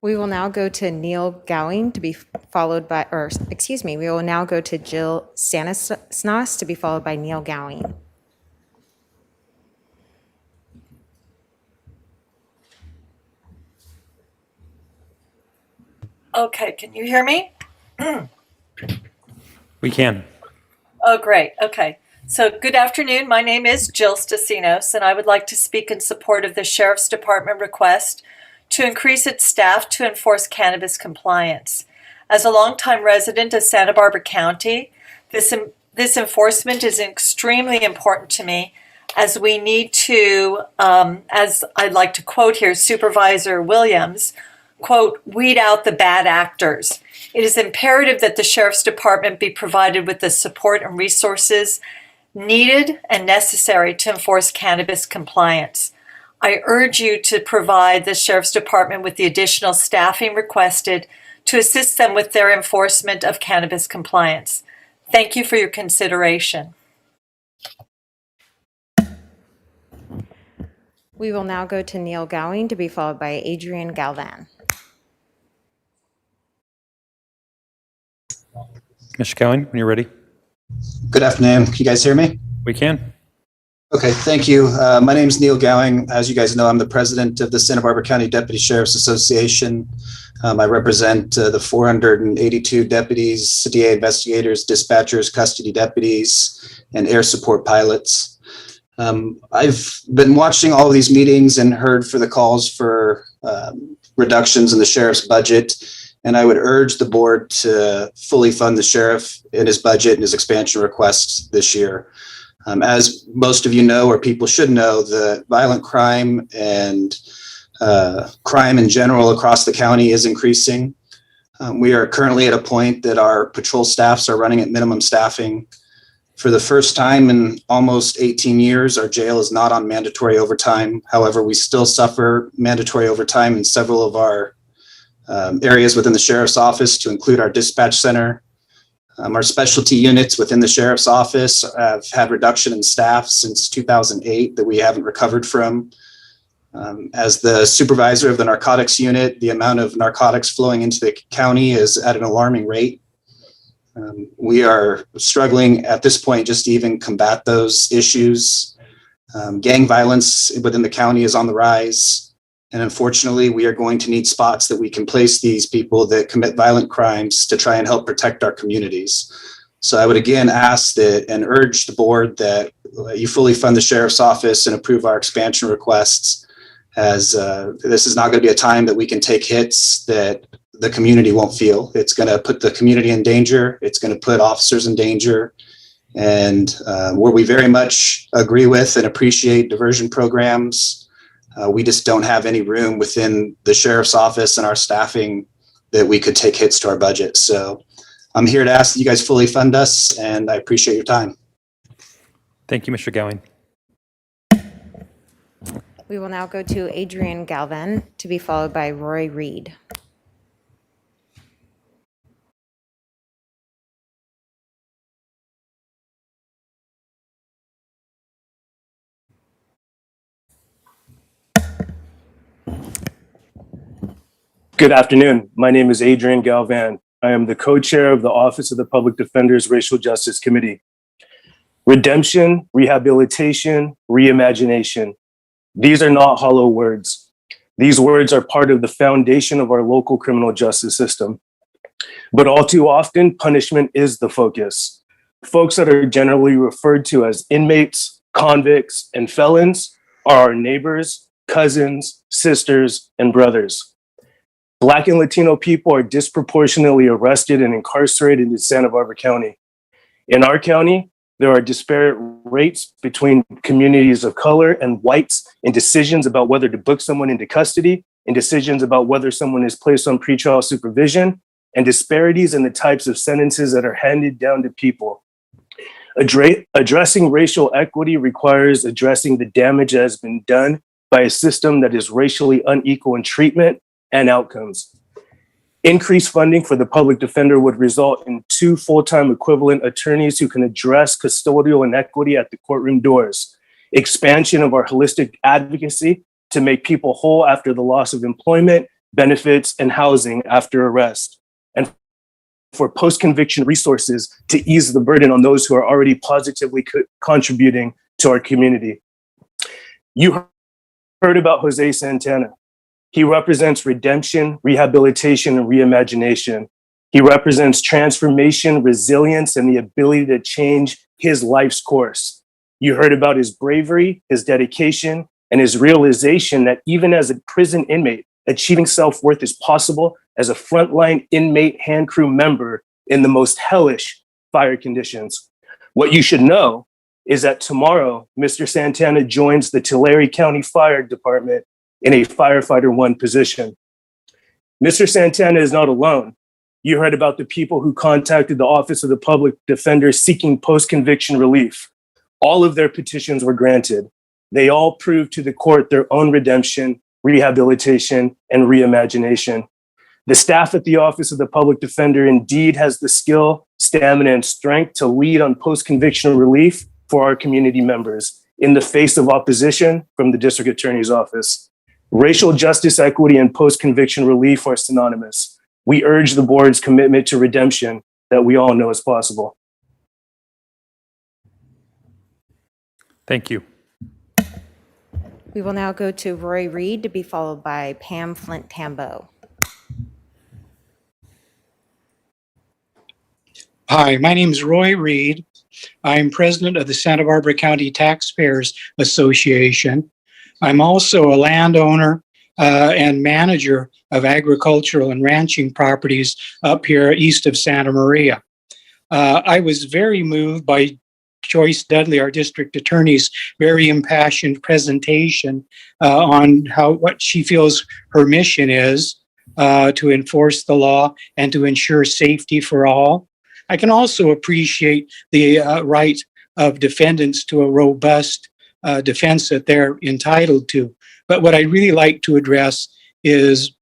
We will now go to Neil Gowing to be followed by, or excuse me, we will now go to Jill Stanislas to be followed by Neil Gowing. Okay, can you hear me? We can. Oh, great. Okay. So good afternoon. My name is Jill Stanislas, and I would like to speak in support of the Sheriff's Department request to increase its staff to enforce cannabis compliance. As a longtime resident of Santa Barbara County, this enforcement is extremely important to me, as we need to, as I'd like to quote here, Supervisor Williams, quote, weed out the bad actors. It is imperative that the Sheriff's Department be provided with the support and resources needed and necessary to enforce cannabis compliance. I urge you to provide the Sheriff's Department with the additional staffing requested to assist them with their enforcement of cannabis compliance. Thank you for your consideration. We will now go to Neil Gowing to be followed by Adrian Galvan. Mr. Cowan, when you're ready. Good afternoon. Can you guys hear me? We can. Okay, thank you. My name is Neil Gowing. As you guys know, I'm the president of the Santa Barbara County Deputy Sheriff's Association. I represent the 482 deputies, DA investigators, dispatchers, custody deputies, and air support pilots. I've been watching all of these meetings and heard for the calls for reductions in the sheriff's budget. And I would urge the board to fully fund the sheriff in his budget and his expansion requests this year. As most of you know, or people should know, the violent crime and crime in general across the county is increasing. We are currently at a point that our patrol staffs are running at minimum staffing. For the first time in almost 18 years, our jail is not on mandatory overtime. However, we still suffer mandatory overtime in several of our areas within the sheriff's office, to include our dispatch center. Our specialty units within the sheriff's office have had reduction in staff since 2008 that we haven't recovered from. As the supervisor of the narcotics unit, the amount of narcotics flowing into the county is at an alarming rate. We are struggling at this point just to even combat those issues. Gang violence within the county is on the rise. And unfortunately, we are going to need spots that we can place these people that commit violent crimes to try and help protect our communities. So I would again ask that and urge the board that you fully fund the sheriff's office and approve our expansion requests, as this is not going to be a time that we can take hits that the community won't feel. It's going to put the community in danger. It's going to put officers in danger. And where we very much agree with and appreciate diversion programs, we just don't have any room within the sheriff's office and our staffing that we could take hits to our budget. So I'm here to ask that you guys fully fund us, and I appreciate your time. Thank you, Mr. Gowing. We will now go to Adrian Galvan to be followed by Roy Reed. Good afternoon. My name is Adrian Galvan. I am the co-chair of the Office of the Public Defender's Racial Justice Committee. Redemption, rehabilitation, reimagination. These are not hollow words. These words are part of the foundation of our local criminal justice system. But all too often, punishment is the focus. Folks that are generally referred to as inmates, convicts, and felons are our neighbors, cousins, sisters, and brothers. Black and Latino people are disproportionately arrested and incarcerated in Santa Barbara County. In our county, there are disparate rates between communities of color and whites in decisions about whether to book someone into custody, in decisions about whether someone is placed on pretrial supervision, and disparities in the types of sentences that are handed down to people. Addressing racial equity requires addressing the damage that has been done by a system that is racially unequal in treatment and outcomes. Increased funding for the public defender would result in 2 full-time equivalent attorneys who can address custodial inequity at the courtroom doors. Expansion of our holistic advocacy to make people whole after the loss of employment benefits, and housing after arrest, and for post-conviction resources to ease the burden on those who are already positively contributing to our community. You heard about Jose Santana. He represents redemption, rehabilitation, and reimagination. He represents transformation, resilience, and the ability to change his life's course. You heard about his bravery, his dedication, and his realization that even as a prison inmate, achieving self-worth is possible as a frontline inmate hand crew member in the most hellish fire conditions. What you should know is that tomorrow, Mr. Santana joins the Tulare County Fire Department in a firefighter 1 position. Mr. Santana is not alone. You heard about the people who contacted the Office of the Public Defender seeking post-conviction relief. All of their petitions were granted. They all proved to the court their own redemption, rehabilitation, and reimagination. The staff at the Office of the Public Defender indeed has the skill, stamina, and strength to lead on post-conviction relief for our community members in the face of opposition from the District Attorney's Office. Racial justice, equity, and post-conviction relief are synonymous. We urge the board's commitment to redemption that we all know is possible. Thank you. We will now go to Roy Reed to be followed by Pam Flint Tambo. Hi, my name is Roy Reed. I'm president of the Santa Barbara County Taxpayers Association. I'm also a landowner and manager of agricultural and ranching properties up here east of Santa Maria. I was very moved by Joyce Dudley, our district attorney's very impassioned presentation on what she feels her mission is to enforce the law and to ensure safety for all. I can also appreciate the right of defendants to a robust defense that they're entitled to. But what I'd really like to address is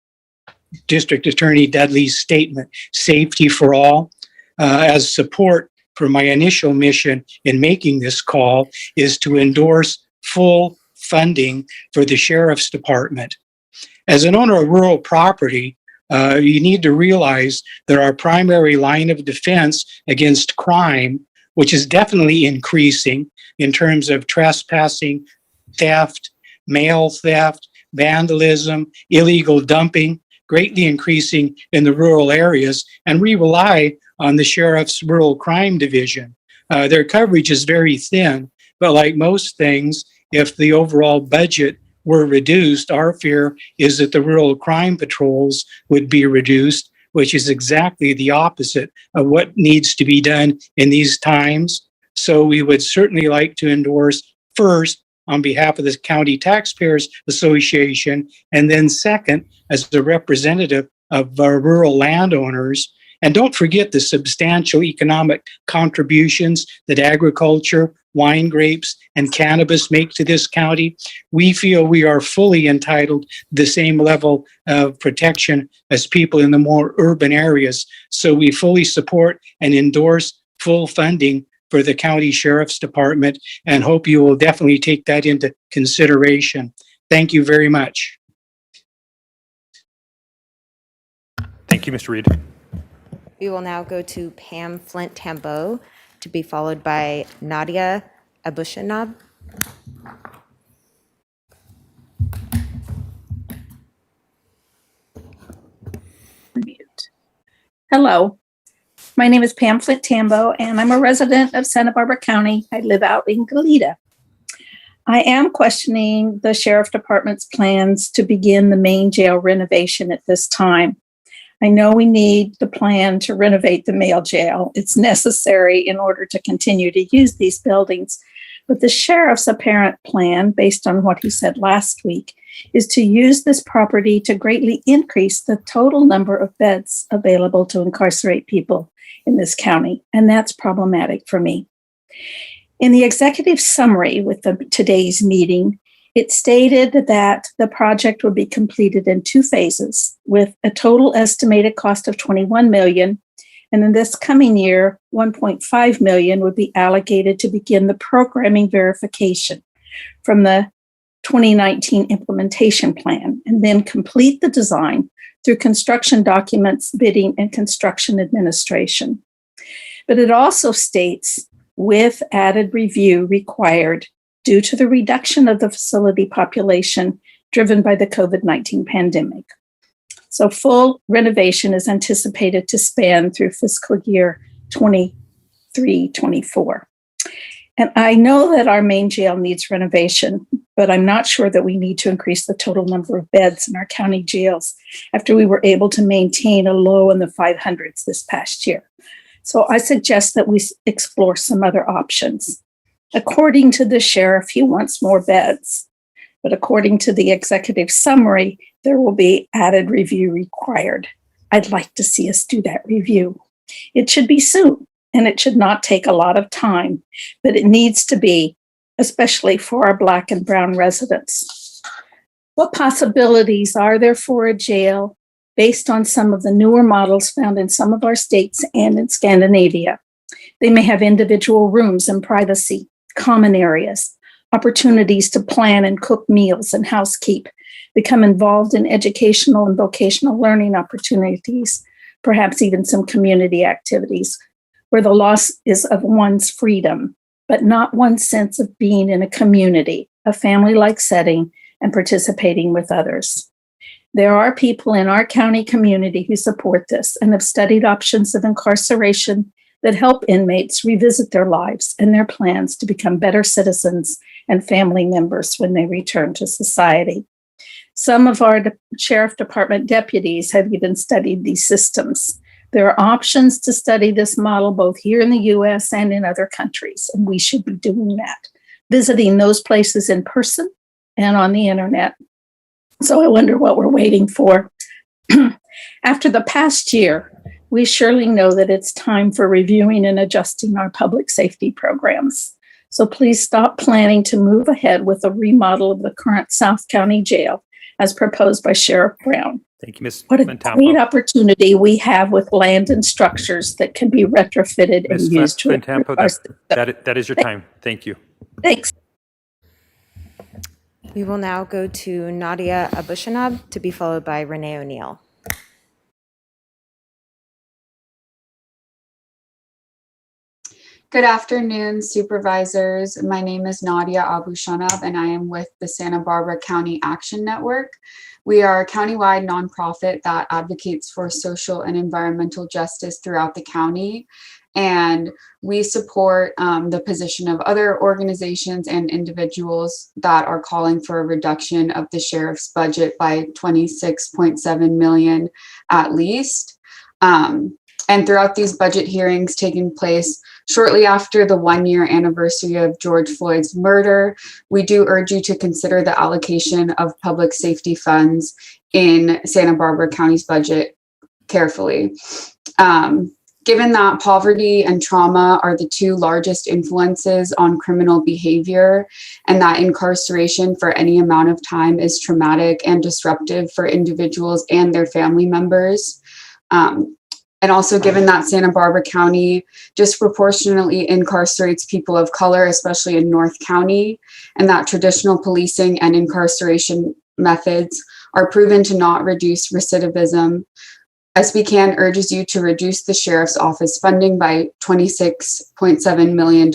District Attorney Dudley's statement, safety for all, as support for my initial mission in making this call is to endorse full funding for the Sheriff's Department. As an owner of rural property, you need to realize that our primary line of defense against crime, which is definitely increasing in terms of trespassing, theft, mail theft, vandalism, illegal dumping, greatly increasing in the rural areas, and we rely on the Sheriff's Rural Crime Division. Their coverage is very thin, but like most things, if the overall budget were reduced, our fear is that the rural crime patrols would be reduced, which is exactly the opposite of what needs to be done in these times. So we would certainly like to endorse first on behalf of the County Taxpayers Association, and then second, as the representative of our rural landowners. And don't forget the substantial economic contributions that agriculture, wine grapes, and cannabis make to this county. We feel we are fully entitled to the same level of protection as people in the more urban areas. So we fully support and endorse full funding for the County Sheriff's Department and hope you will definitely take that into consideration. Thank you very much. Thank you, Mr. Reed. We will now go to Pam Flint Tambo to be followed by Nadia Abushanab. Hello, my name is Pam Flint Tambo, and I'm a resident of Santa Barbara County. I live out in Goleta. I am questioning the Sheriff Department's plans to begin the main jail renovation at this time. I know we need the plan to renovate the male jail. It's necessary in order to continue to use these buildings. But the sheriff's apparent plan, based on what he said last week, is to use this property to greatly increase the total number of beds available to incarcerate people in this county. And that's problematic for me. In the executive summary with today's meeting, it stated that the project would be completed in 2 phases with a total estimated cost of $21 million. And in this coming year, $1.5 million would be allocated to begin the programming verification. From the 2019 implementation plan, and then complete the design through construction documents, bidding, and construction administration. But it also states, with added review required due to the reduction of the facility population driven by the COVID-19 pandemic. So full renovation is anticipated to span through fiscal year 23-24. And I know that our main jail needs renovation, but I'm not sure that we need to increase the total number of beds in our county jails after we were able to maintain a low in the 500s this past year. So I suggest that we explore some other options. According to the sheriff, he wants more beds, but according to the executive summary, there will be added review required. I'd like to see us do that review. It should be soon, and it should not take a lot of time, but it needs to be, especially for our Black and Brown residents. What possibilities are there for a jail based on some of the newer models found in some of our states and in Scandinavia? They may have individual rooms and privacy, common areas, opportunities to plan and cook meals and housekeep, become involved in educational and vocational learning opportunities, perhaps even some community activities, where the loss is of one's freedom, but not one's sense of being in a community, a family-like setting, and participating with others. There are people in our county community who support this and have studied options of incarceration that help inmates revisit their lives and their plans to become better citizens and family members when they return to society. Some of our sheriff department deputies have even studied these systems. There are options to study this model both here in the US and in other countries, and we should be doing that, visiting those places in person and on the internet. So I wonder what we're waiting for. After the past year, we surely know that it's time for reviewing and adjusting our public safety programs. So please stop planning to move ahead with a remodel of the current South County Jail as proposed by Sheriff Brown. Thank you, Ms. What a Fantampo. great opportunity we have with land and structures that can be retrofitted and Ms. used to Fantampo, improve our that is your time. Thank you. Thanks. We will now go to Nadia Abushanab to be followed by Renee O'Neill. Good afternoon, supervisors. My name is Nadia Abushanab, and I am with the Santa Barbara County Action Network. We are a countywide nonprofit that advocates for social and environmental justice throughout the county. And we support the position of other organizations and individuals that are calling for a reduction of the sheriff's budget by $26.7 million at least. And throughout these budget hearings taking place shortly after the 1-year anniversary of George Floyd's murder, we do urge you to consider the allocation of public safety funds in Santa Barbara County's budget carefully. Given that poverty and trauma are the two largest influences on criminal behavior, and that incarceration for any amount of time is traumatic and disruptive for individuals and their family members, and also given that Santa Barbara County disproportionately incarcerates people of color, especially in North County, and that traditional policing and incarceration methods are proven to not reduce recidivism, SBCAN urges you to reduce the Sheriff's Office funding by $26.7 million.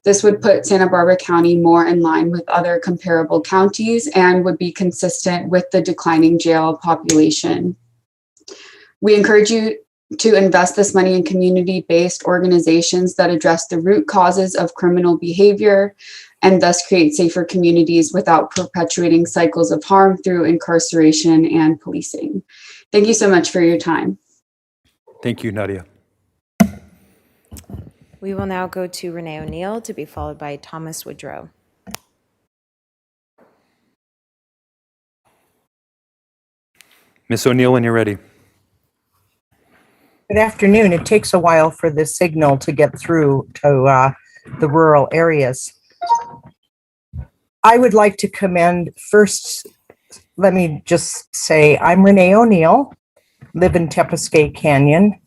This would put Santa Barbara County more in line with other comparable counties and would be consistent with the declining jail population. We encourage you to invest this money in community-based organizations that address the root causes of criminal behavior and thus create safer communities without perpetuating cycles of harm through incarceration and policing. Thank you so much for your time. Thank you, Nadia. We will now go to Renee O'Neill to be followed by Thomas Woodrow. Ms. O'Neill, when you're ready. Good afternoon. It takes a while for the signal to get through to the rural areas. I would like to commend first, let me just say, I'm Renee O'Neill, live in Tepesquay Canyon,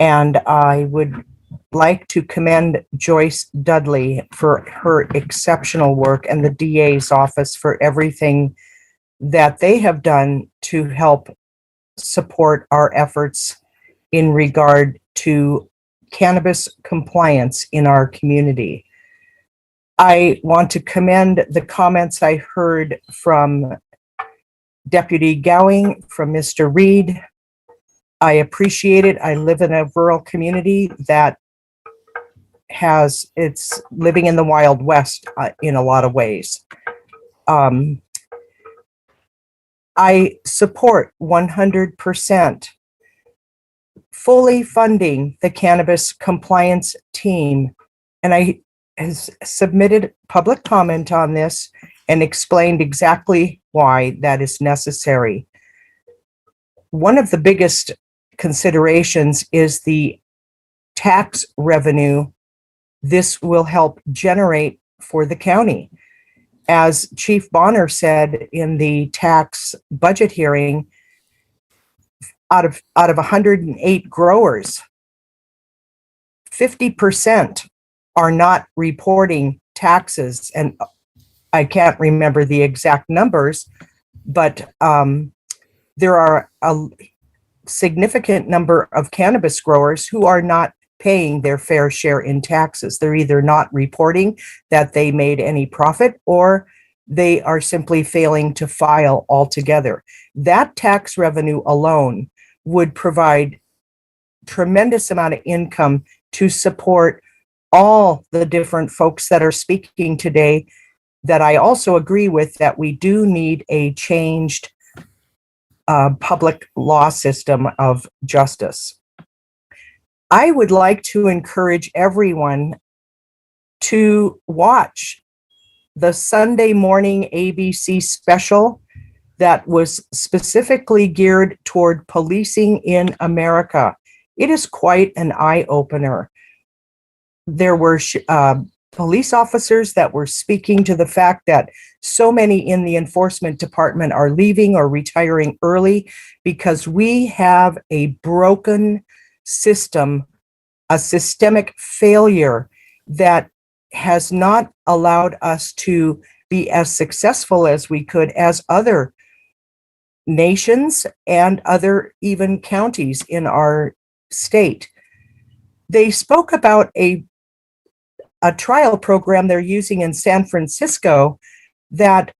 and I would like to commend Joyce Dudley for her exceptional work and the DA's office for everything that they have done to help support our efforts in regard to cannabis compliance in our community. I want to commend the comments I heard from Deputy Gowing, from Mr. Reed. I appreciate it. I live in a rural community that it's living in the Wild West in a lot of ways. I support 100% fully funding the cannabis compliance team. And I has submitted public comment on this and explained exactly why that is necessary. One of the biggest considerations is the tax revenue this will help generate for the county. As Chief Bonner said in the tax budget hearing, out of 108 growers, 50% are not reporting taxes. And I can't remember the exact numbers, but there are a significant number of cannabis growers who are not paying their fair share in taxes. They're either not reporting that they made any profit, or they are simply failing to file altogether. That tax revenue alone would provide tremendous amount of income to support all the different folks that are speaking today, that I also agree with, that we do need a changed public law system of justice. I would like to encourage everyone to watch the Sunday morning ABC special that was specifically geared toward policing in America. It is quite an eye-opener. There were police officers that were speaking to the fact that so many in the enforcement department are leaving or retiring early because we have a broken system, a systemic failure that has not allowed us to be as successful as we could as other nations and other even counties in our state. They spoke about a trial program they're using in San Francisco that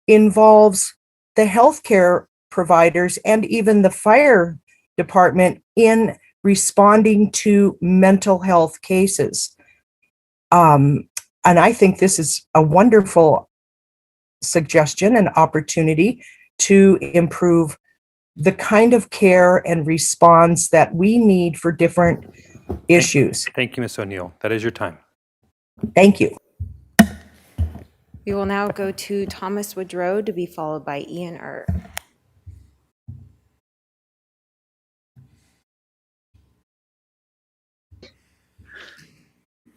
involves the healthcare providers and even the fire department in responding to mental health cases. And I think this is a wonderful suggestion and opportunity to improve the kind of care and response that we need for different issues. Thank you, Ms. O'Neill. That is your time. Thank you. We will now go to Thomas Woodrow, to be followed by Ian Ert.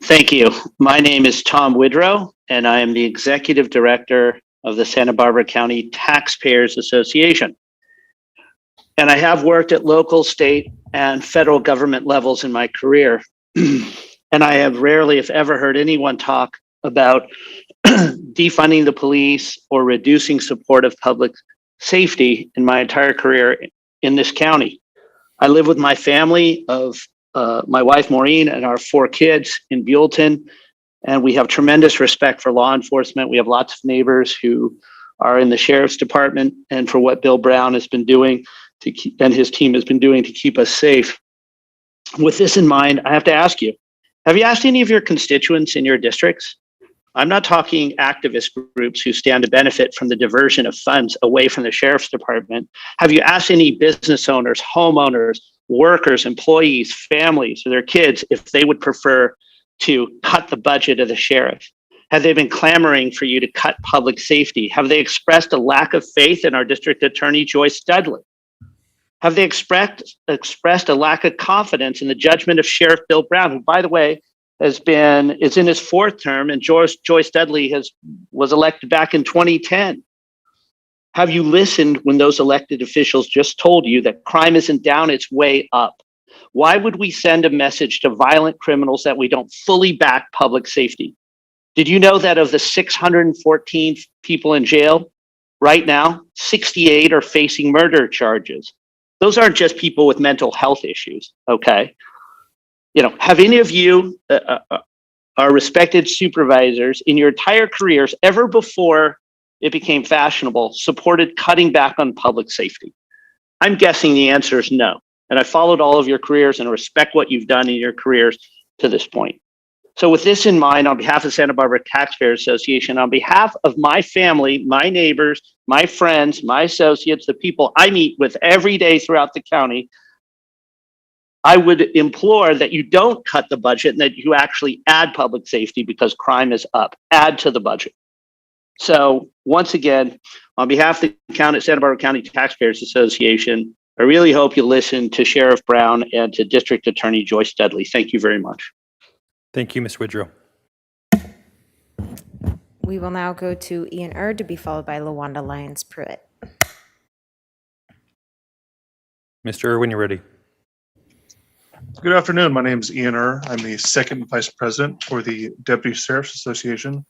Thank you. My name is Tom Woodrow, and I am the Executive Director of the Santa Barbara County Taxpayers Association. And I have worked at local, state, and federal government levels in my career. And I have rarely, if ever, heard anyone talk about defunding the police or reducing support of public safety in my entire career in this county. I live with my family of my wife, Maureen, and our 4 kids in Buellton, and we have tremendous respect for law enforcement. We have lots of neighbors who are in the sheriff's department, and for what Bill Brown has been doing and his team has been doing to keep us safe. With this in mind, I have to ask you, have you asked any of your constituents in your districts? I'm not talking activist groups who stand to benefit from the diversion of funds away from the sheriff's department. Have you asked any business owners, homeowners, workers, employees, families, or their kids if they would prefer to cut the budget of the sheriff? Have they been clamoring for you to cut public safety? Have they expressed a lack of faith in our district attorney, Joyce Dudley? Have they expressed a lack of confidence in the judgment of Sheriff Bill Brown, who, by the way, is in his 4th term, and Joyce Dudley was elected back in 2010? Have you listened when those elected officials just told you that crime isn't down, it's way up? Why would we send a message to violent criminals that we don't fully back public safety? Did you know that of the 614 people in jail right now, 68 are facing murder charges? Those aren't just people with mental health issues, okay? Have any of you, our respected supervisors, in your entire careers, ever before it became fashionable, supported cutting back on public safety? I'm guessing the answer is no. And I followed all of your careers and respect what you've done in your careers to this point. So with this in mind, on behalf of Santa Barbara Taxpayers Association, on behalf of my family, my neighbors, my friends, my associates, the people I meet with every day throughout the county, I would implore that you don't cut the budget and that you actually add public safety because crime is up. Add to the budget. So once again, on behalf of the Santa Barbara County Taxpayers Association, I really hope you listen to Sheriff Brown and to District Attorney Joyce Dudley. Thank you very much. Thank you, Ms. Woodrow. We will now go to Ian Erd to be followed by LaWanda Lyons Pruitt. Mr. Erd, when you're ready. Good afternoon. My name is Ian I'm the second vice president for the Deputy Sheriff's Association.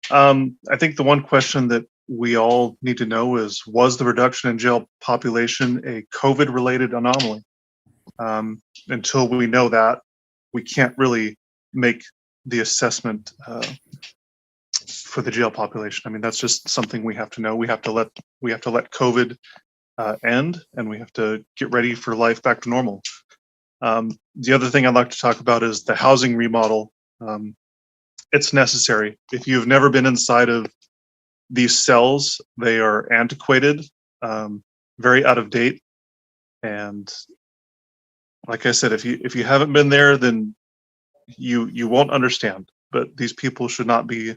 I think the one question that we all need to know is, was the reduction in jail population a COVID-related anomaly? Until we know that, we can't really make the assessment for the jail population. I mean, that's just something we have to know. We have to let COVID end, and we have to get ready for life back to normal. The other thing I'd like to talk about is the housing remodel. It's necessary. If you've never been inside of these cells, they are antiquated, very out of date. And like I said, if you haven't been there, then you won't understand. But these people should not be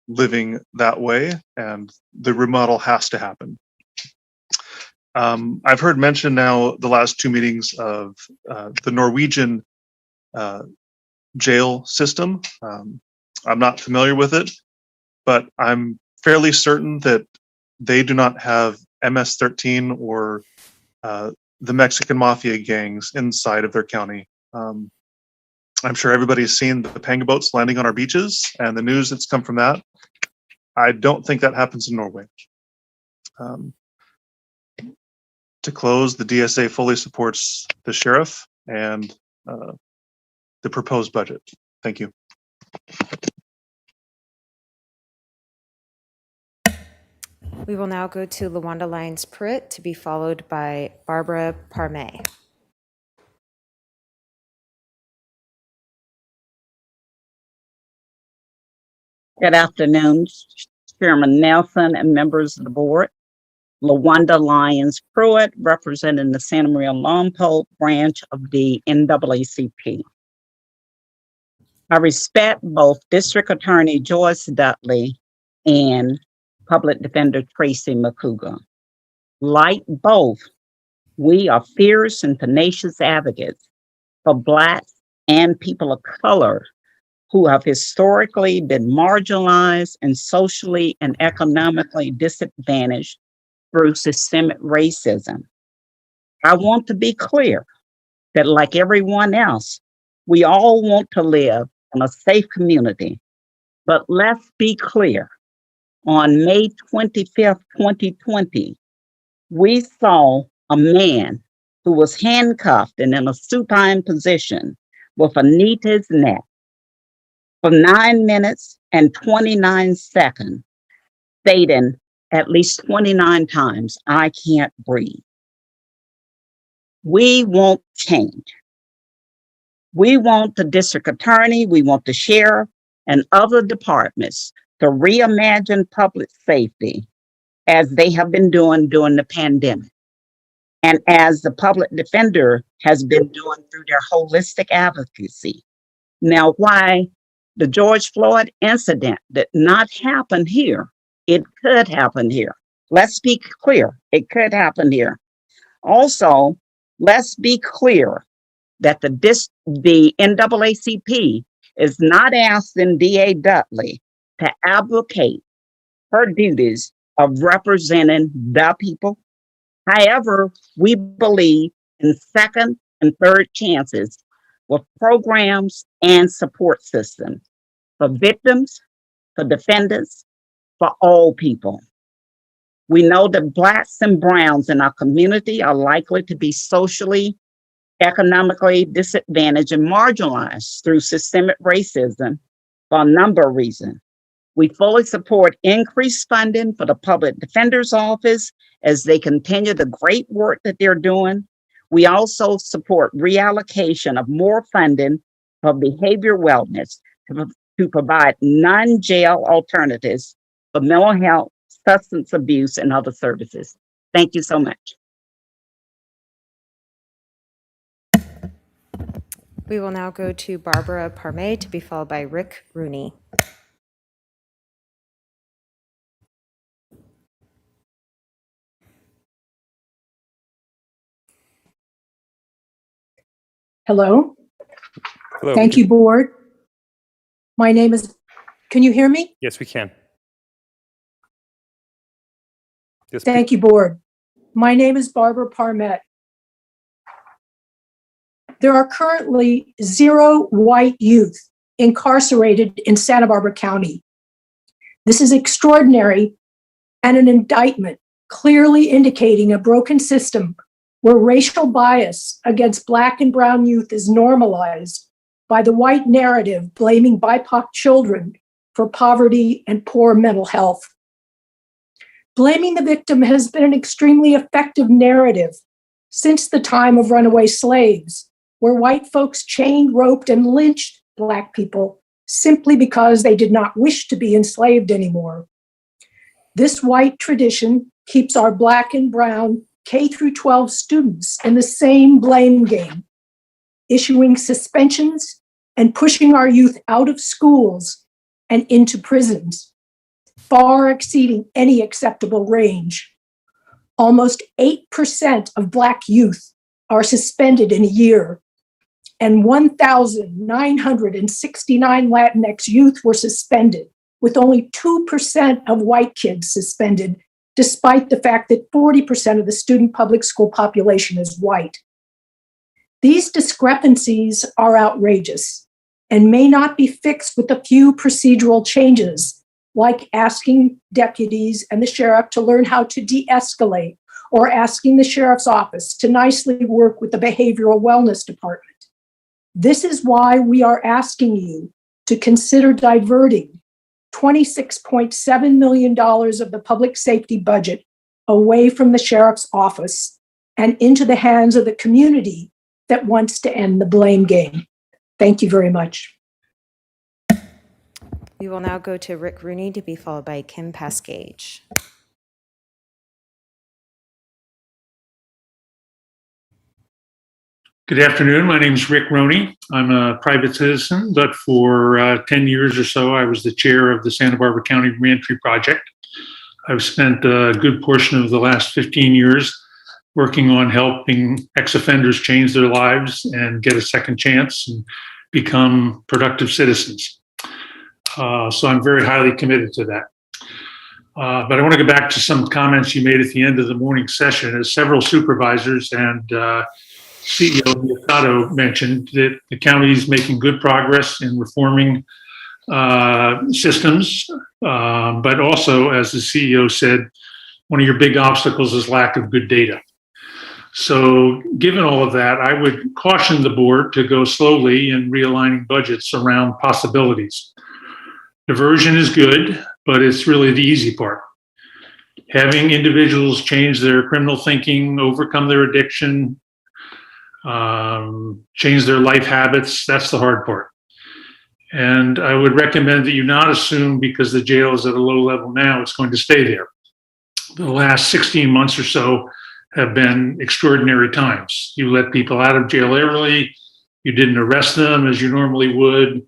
living that way, and the remodel has to happen. I've heard mention now the last two meetings of the Norwegian jail system. I'm not familiar with it, but I'm fairly certain that they do not have MS-13 or the Mexican mafia gangs inside of their county. I'm sure everybody's seen the panga boats landing on our beaches and the news that's come from that. I don't think that happens in Norway. To close, the DSA fully supports the sheriff and the proposed budget. Thank you. We will now go to LaWanda Lyons Pruitt to be followed by Barbara Parmay. Good afternoon, Chairman Nelson and members of the board. LaWanda Lyons Pruitt, representing the Santa Maria Lompoc branch of the NAACP. I respect both District Attorney Joyce Dudley and Public Defender Tracy McCougar. Like both, we are fierce and tenacious advocates for Blacks and people of color who have historically been marginalized and socially and economically disadvantaged through systemic racism. I want to be clear that, like everyone else, we all want to live in a safe community. But let's be clear. On May 25th, 2020, we saw a man who was handcuffed and in a supine position with a knee to his neck for 9 minutes and 29 seconds, stating at least 29 times, "I can't breathe." We want change. We want the district attorney, we want the sheriff and other departments to reimagine public safety as they have been doing during the pandemic. And as the public defender has been doing through their holistic advocacy. Now, why the George Floyd incident did not happen here, it could happen here. Let's be clear, it could happen here. Also, let's be clear that the NAACP is not asking DA Dudley to abdicate her duties of representing the people. However, we believe in Second and third chances with programs and support systems for victims, for defendants, for all people. We know that Blacks and Browns in our community are likely to be socially, economically disadvantaged and marginalized through systemic racism for a number of reasons. We fully support increased funding for the Public Defender's Office as they continue the great work that they're doing. We also support reallocation of more funding for behavioral wellness to provide non-jail alternatives for mental health, substance abuse, and other services. Thank you so much. We will now go to Barbara Parme to be followed by Rick Rooney. Hello. Hello. Thank you, board. My name is, can you hear me? Yes, we can. Yes, Thank you, board. My name is Barbara Parmet. There are currently 0 white youth incarcerated in Santa Barbara County. This is extraordinary and an indictment clearly indicating a broken system where racial bias against Black and Brown youth is normalized by the white narrative blaming BIPOC children for poverty and poor mental health. Blaming the victim has been an extremely effective narrative since the time of runaway slaves, where white folks chained, roped, and lynched Black people simply because they did not wish to be enslaved anymore. This white tradition keeps our Black and Brown K through 12 students in the same blame game, issuing suspensions and pushing our youth out of schools and into prisons, far exceeding any acceptable range. Almost 8% of Black youth are suspended in a year, and 1,969 Latinx youth were suspended, with only 2% of white kids suspended, despite the fact that 40% of the student public school population is white. These discrepancies are outrageous and may not be fixed with a few procedural changes, like asking deputies and the sheriff to learn how to de-escalate, or asking the sheriff's office to nicely work with the behavioral wellness department. This is why we are asking you to consider diverting $26.7 million of the public safety budget away from the sheriff's office and into the hands of the community that wants to end the blame game. Thank you very much. We will now go to Rick Rooney to be followed by Kim Pascage. Good afternoon. My name is Rick Roney. I'm a private citizen, but for 10 years or so, I was the chair of the Santa Barbara County Reentry Project. I've spent a good portion of the last 15 years working on helping ex-offenders change their lives and get a second chance and become productive citizens. So I'm very highly committed to that. But I want to go back to some comments you made at the end of the morning session. As several supervisors and CEO Mercado mentioned that the county is making good progress in reforming systems, but also, as the CEO said, one of your big obstacles is lack of good data. So given all of that, I would caution the board to go slowly in realigning budgets around possibilities. Diversion is good, but it's really the easy part. Having individuals change their criminal thinking, overcome their addiction, change their life habits, that's the hard part. And I would recommend that you not assume because the jail is at a low level now, it's going to stay there. The last 16 months or so have been extraordinary times. You let people out of jail early, you didn't arrest them as you normally would.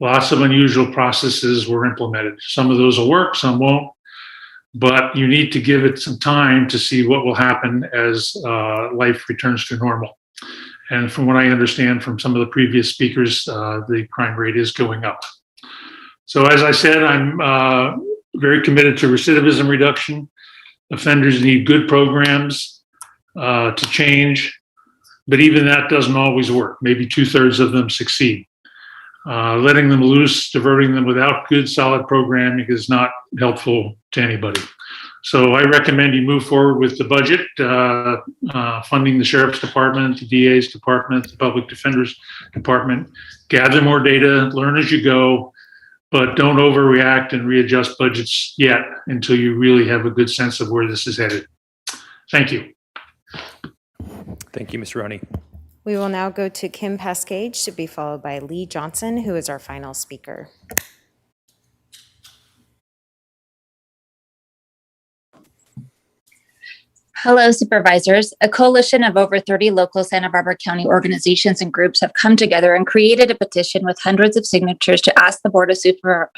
Lots of unusual processes were implemented. Some of those will work, some won't. But you need to give it some time to see what will happen as life returns to normal. And from what I understand from some of the previous speakers, the crime rate is going up. So as I said, I'm very committed to recidivism reduction. Offenders need good programs to change. but even that doesn't always work. Maybe 2/3 of them succeed. Letting them loose, diverting them without good, solid programming is not helpful to anybody. So I recommend you move forward with the budget, funding the Sheriff's Department, the DA's Department, the Public Defender's Department. Gather more data, learn as you go, but don't overreact and readjust budgets yet until you really have a good sense of where this is headed. Thank you. Thank you, Mr. Roney. We will now go to Kim Pascage to be followed by Lee Johnson, who is our final speaker. Hello, supervisors. A coalition of over 30 local Santa Barbara County organizations and groups have come together and created a petition with hundreds of signatures to ask the Board of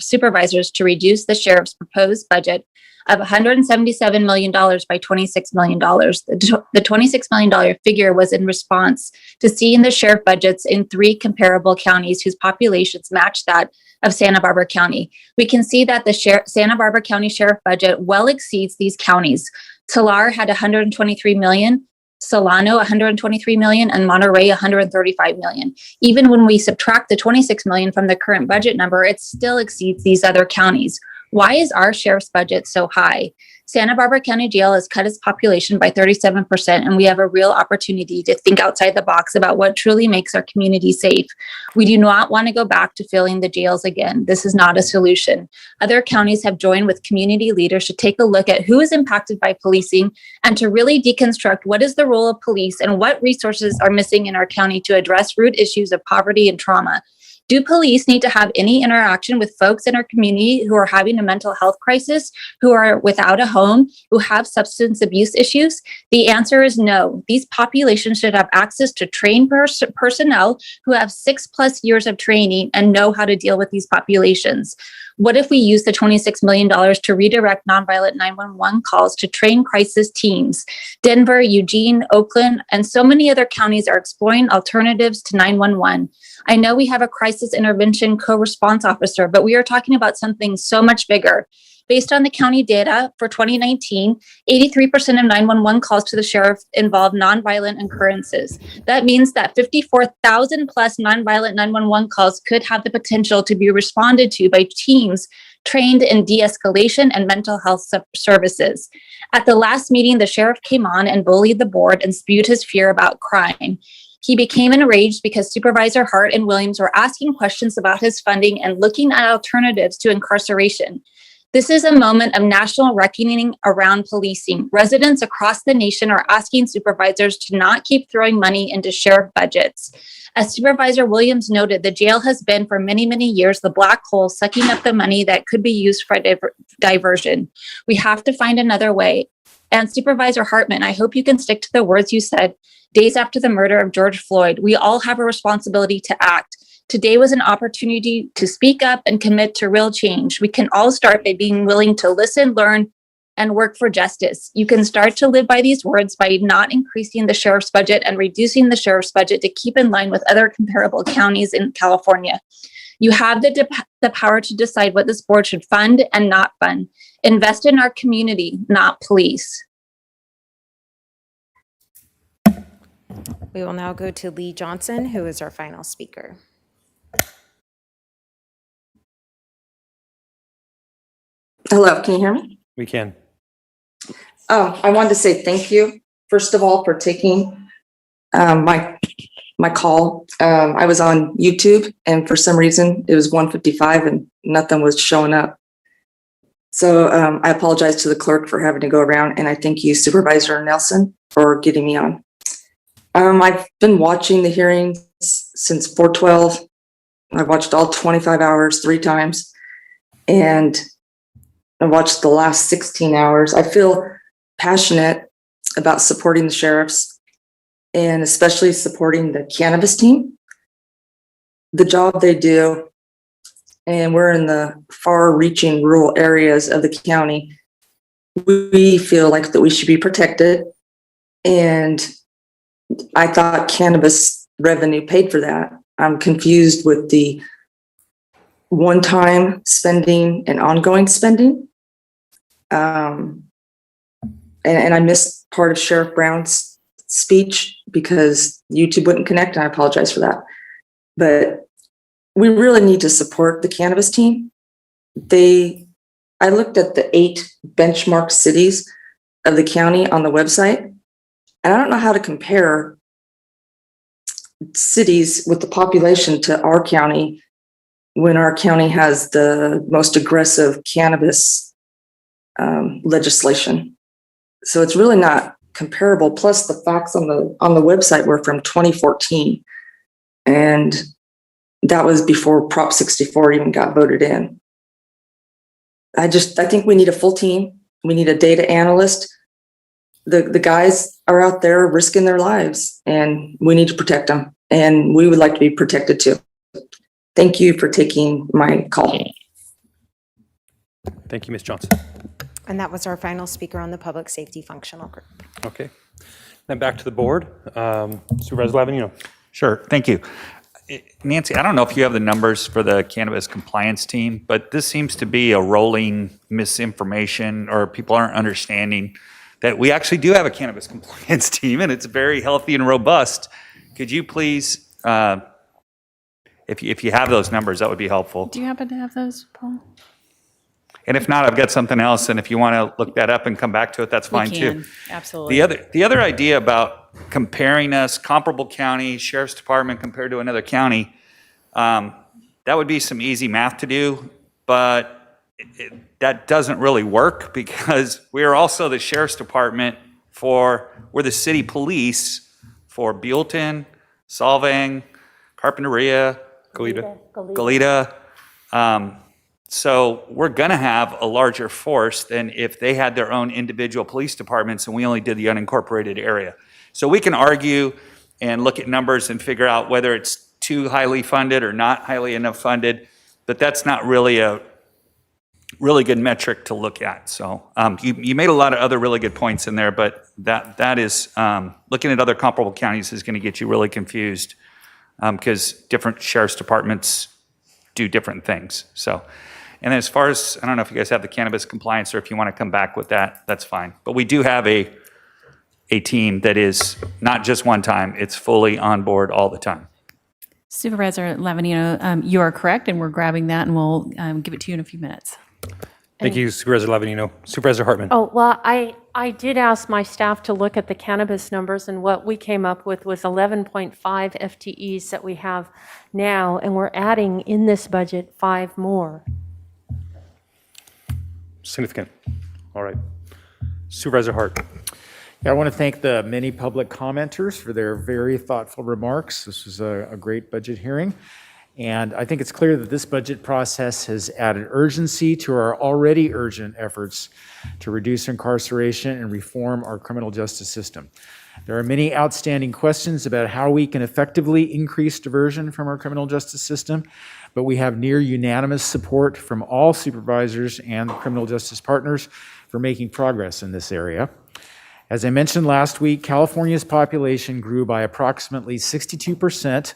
Supervisors to reduce the sheriff's proposed budget of $177 million by $26 million. The $26 million figure was in response to seeing the sheriff budgets in 3 comparable counties whose populations match that of Santa Barbara County. We can see that the Santa Barbara County sheriff budget well exceeds these counties. Tulare had $123 million, Solano $123 million, and Monterey $135 million. Even when we subtract the $26 million from the current budget number, it still exceeds these other counties. Why is our sheriff's budget so high? Santa Barbara County Jail has cut its population by 37%, and we have a real opportunity to think outside the box about what truly makes our community safe. We do not want to go back to filling the jails again. This is not a solution. Other counties have joined with community leaders to take a look at who is impacted by policing and to really deconstruct what is the role of police and what resources are missing in our county to address root issues of poverty and trauma. Do police need to have any interaction with folks in our community who are having a mental health crisis, who are without a home, who have substance abuse issues? The answer is no. These populations should have access to trained personnel who have 6+ years of training and know how to deal with these populations. What if we use the $26 million to redirect nonviolent 911 calls to train crisis teams? Denver, Eugene, Oakland, and so many other counties are exploring alternatives to 911. I know we have a crisis intervention co-response officer, but we are talking about something so much bigger. Based on the county data for 2019, 83% of 911 calls to the sheriff involve nonviolent occurrences. That means that 54,000 plus nonviolent 911 calls could have the potential to be responded to by teams trained in de-escalation and mental health services. At the last meeting, the sheriff came on and bullied the board and spewed his fear about crime. He became enraged because Supervisor Hart and Williams were asking questions about his funding and looking at alternatives to incarceration. This is a moment of national reckoning around policing. Residents across the nation are asking supervisors to not keep throwing money into sheriff budgets. As Supervisor Williams noted, the jail has been for many, many years the black hole sucking up the money that could be used for diversion. We have to find another way. And Supervisor Hartman, I hope you can stick to the words you said days after the murder of George Floyd. We all have a responsibility to act. Today was an opportunity to speak up and commit to real change. We can all start by being willing to listen, learn, and work for justice. You can start to live by these words by not increasing the sheriff's budget and reducing the sheriff's budget to keep in line with other comparable counties in California. You have the power to decide what this board should fund and not fund. Invest in our community, not police. We will now go to Lee Johnson, who is our final speaker. Hello, can you hear me? We can. I wanted to say thank you, first of all, for taking my call. I was on YouTube, and for some reason it was 1:55 and nothing was showing up. So I apologize to the clerk for having to go around, and I thank you, Supervisor Nelson, for getting me on. I've been watching the hearings since 4/12. I've watched all 25 hours 3 times, and I watched the last 16 hours. I feel passionate about supporting the sheriffs and especially supporting the cannabis team, the job they do. And we're in the far-reaching rural areas of the county. We feel like that we should be protected. And I thought cannabis revenue paid for that. I'm confused with the one-time spending and ongoing spending. And I missed part of Sheriff Brown's speech because YouTube wouldn't connect, and I apologize for that. But we really need to support the cannabis team. I looked at the 8 benchmark cities of the county on the website, and I don't know how to compare cities with the population to our county when our county has the most aggressive cannabis legislation. So it's really not comparable. Plus, the facts on the website were from 2014, and that was before Prop 64 even got voted in. I think we need a full team. We need a data analyst. The guys are out there risking their lives, and we need to protect them. And we would like to be protected too. Thank you for taking my call. Thank you, Ms. Johnson. And that was our final speaker on the public safety functional group. Okay. Then back to the board. Supervisor Lavanino. Sure, thank you. Nancy, I don't know if you have the numbers for the cannabis compliance team, but this seems to be a rolling misinformation, or people aren't understanding that we actually do have a cannabis compliance team, and it's very healthy and robust. Could you please, if you have those numbers, that would be helpful. Do you happen to have those, Paul? And if not, I've got something else, and if you want to look that up and come back to it, that's fine too. Absolutely. The other idea about comparing us, comparable county, sheriff's department compared to another county, that would be some easy math to do, but that doesn't really work because we are also the sheriff's department we're the city police for Buellton, Solvang, Carpinteria, Goleta. So we're going to have a larger force than if they had their own individual police departments and we only did the unincorporated area. So we can argue and look at numbers and figure out whether it's too highly funded or not highly enough funded, but that's not really a really good metric to look at. So you made a lot of other really good points in there, but that is, looking at other comparable counties is going to get you really confused because different sheriff's departments do different things. So, and then as far as, I don't know if you guys have the cannabis compliance or if you want to come back with that, that's fine. But we do have a team that is not just one time, it's fully on board all the time. Supervisor Lavanino, you are correct, and we're grabbing that, and we'll give it to you in a few minutes. Thank you, Supervisor Lavanino. Supervisor Hartman. Oh, well, I did ask my staff to look at the cannabis numbers, and what we came up with was 11.5 FTEs that we have now, and we're adding in this budget 5 more. Significant. All right. Supervisor Hart. Yeah, I want to thank the many public commenters for their very thoughtful remarks. This was a great budget hearing. And I think it's clear that this budget process has added urgency to our already urgent efforts to reduce incarceration and reform our criminal justice system. There are many outstanding questions about how we can effectively increase diversion from our criminal justice system, but we have near unanimous support from all supervisors and criminal justice partners for making progress in this area. As I mentioned last week, California's population grew by approximately 62%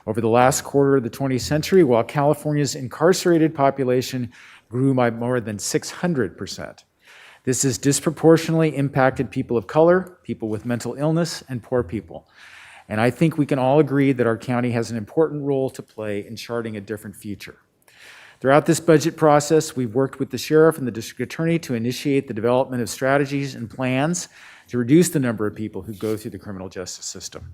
over the last quarter of the 20th century, while California's incarcerated population grew by more than 600%. This has disproportionately impacted people of color, people with mental illness, and poor people. And I think we can all agree that our county has an important role to play in charting a different future. Throughout this budget process, we've worked with the sheriff and the district attorney to initiate the development of strategies and plans to reduce the number of people who go through the criminal justice system.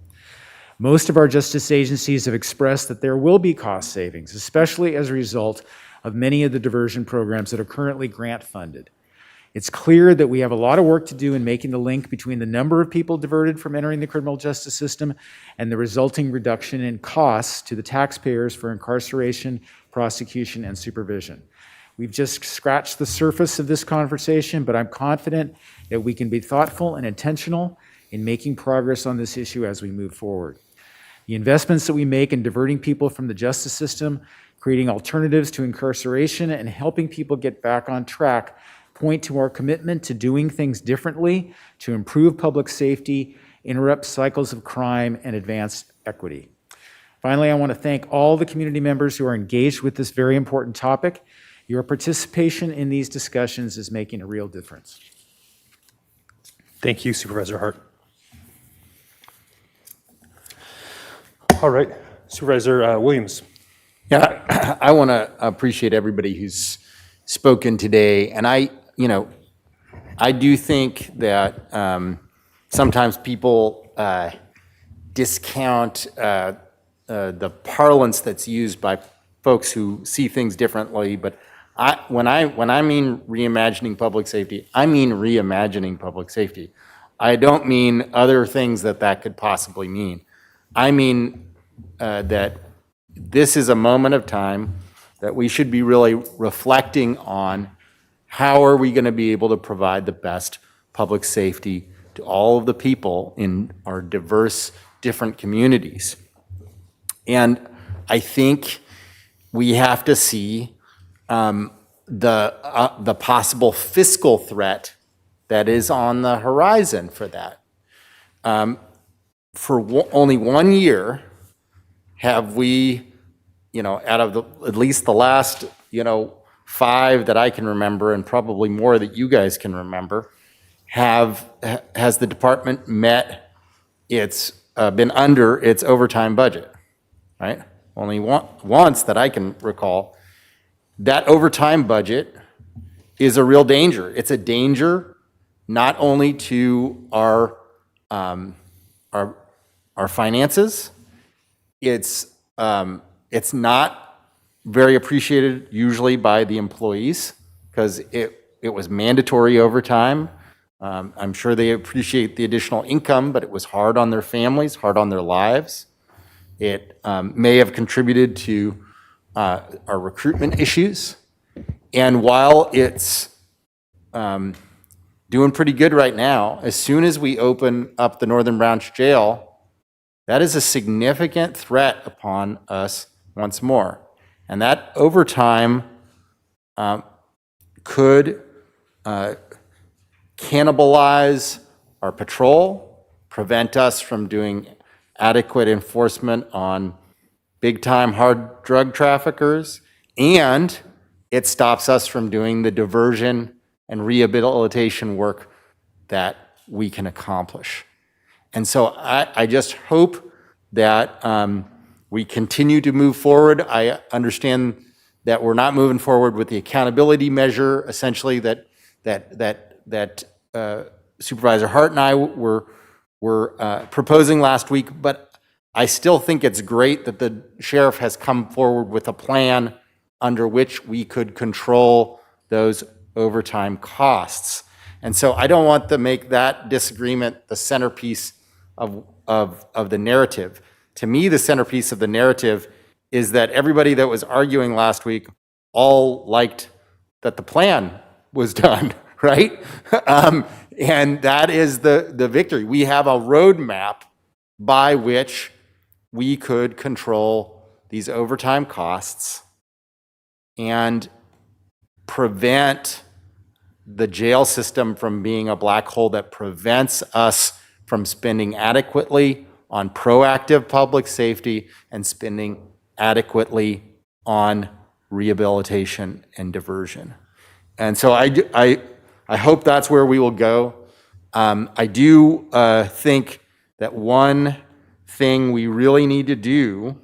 Most of our justice agencies have expressed that there will be cost savings, especially as a result of many of the diversion programs that are currently grant funded. It's clear that we have a lot of work to do in making the link between the number of people diverted from entering the criminal justice system and the resulting reduction in costs to the taxpayers for incarceration, prosecution, and supervision. We've just scratched the surface of this conversation, but I'm confident that we can be thoughtful and intentional in making progress on this issue as we move forward. The investments that we make in diverting people from the justice system, creating alternatives to incarceration, and helping people get back on track point to our commitment to doing things differently to improve public safety, interrupt cycles of crime, and advance equity. Finally, I want to thank all the community members who are engaged with this very important topic. Your participation in these discussions is making a real difference. Thank you, Supervisor Hart. All right, Supervisor Williams. Yeah, I want to appreciate everybody who's spoken today. And I do think that sometimes people discount the parlance that's used by folks who see things differently. But when I mean reimagining public safety, I mean reimagining public safety. I don't mean other things that could possibly mean. I mean that this is a moment of time that we should be really reflecting on how are we going to be able to provide the best public safety to all of the people in our diverse, different communities. And I think we have to see the possible fiscal threat that is on the horizon for that. Only 1 year have we, out of at least the last, 5 that I can remember, and probably more that you guys can remember, has the department been under its overtime budget, right? Only once that I can recall. That overtime budget is a real danger. It's a danger not only to our finances. It's not very appreciated usually by the employees because it was mandatory overtime. I'm sure they appreciate the additional income, but it was hard on their families, hard on their lives. It may have contributed to our recruitment issues. And while it's doing pretty good right now, as soon as we open up the Northern Branch Jail, that is a significant threat upon us once more. And that overtime could cannibalize our patrol, prevent us from doing adequate enforcement on big-time hard drug traffickers, and it stops us from doing the diversion and rehabilitation work that we can accomplish. And so I just hope that we continue to move forward. I understand that we're not moving forward with the accountability measure, essentially that Supervisor Hart and I were proposing last week, but I still think it's great that the sheriff has come forward with a plan under which we could control those overtime costs. And so I don't want to make that disagreement the centerpiece of the narrative. To me, the centerpiece of the narrative is that everybody that was arguing last week all liked that the plan was done, right? And that is the victory. We have a roadmap by which we could control these overtime costs and prevent the jail system from being a black hole that prevents us from spending adequately on proactive public safety and spending adequately on rehabilitation and diversion. And so I hope that's where we will go. I do think that one thing we really need to do,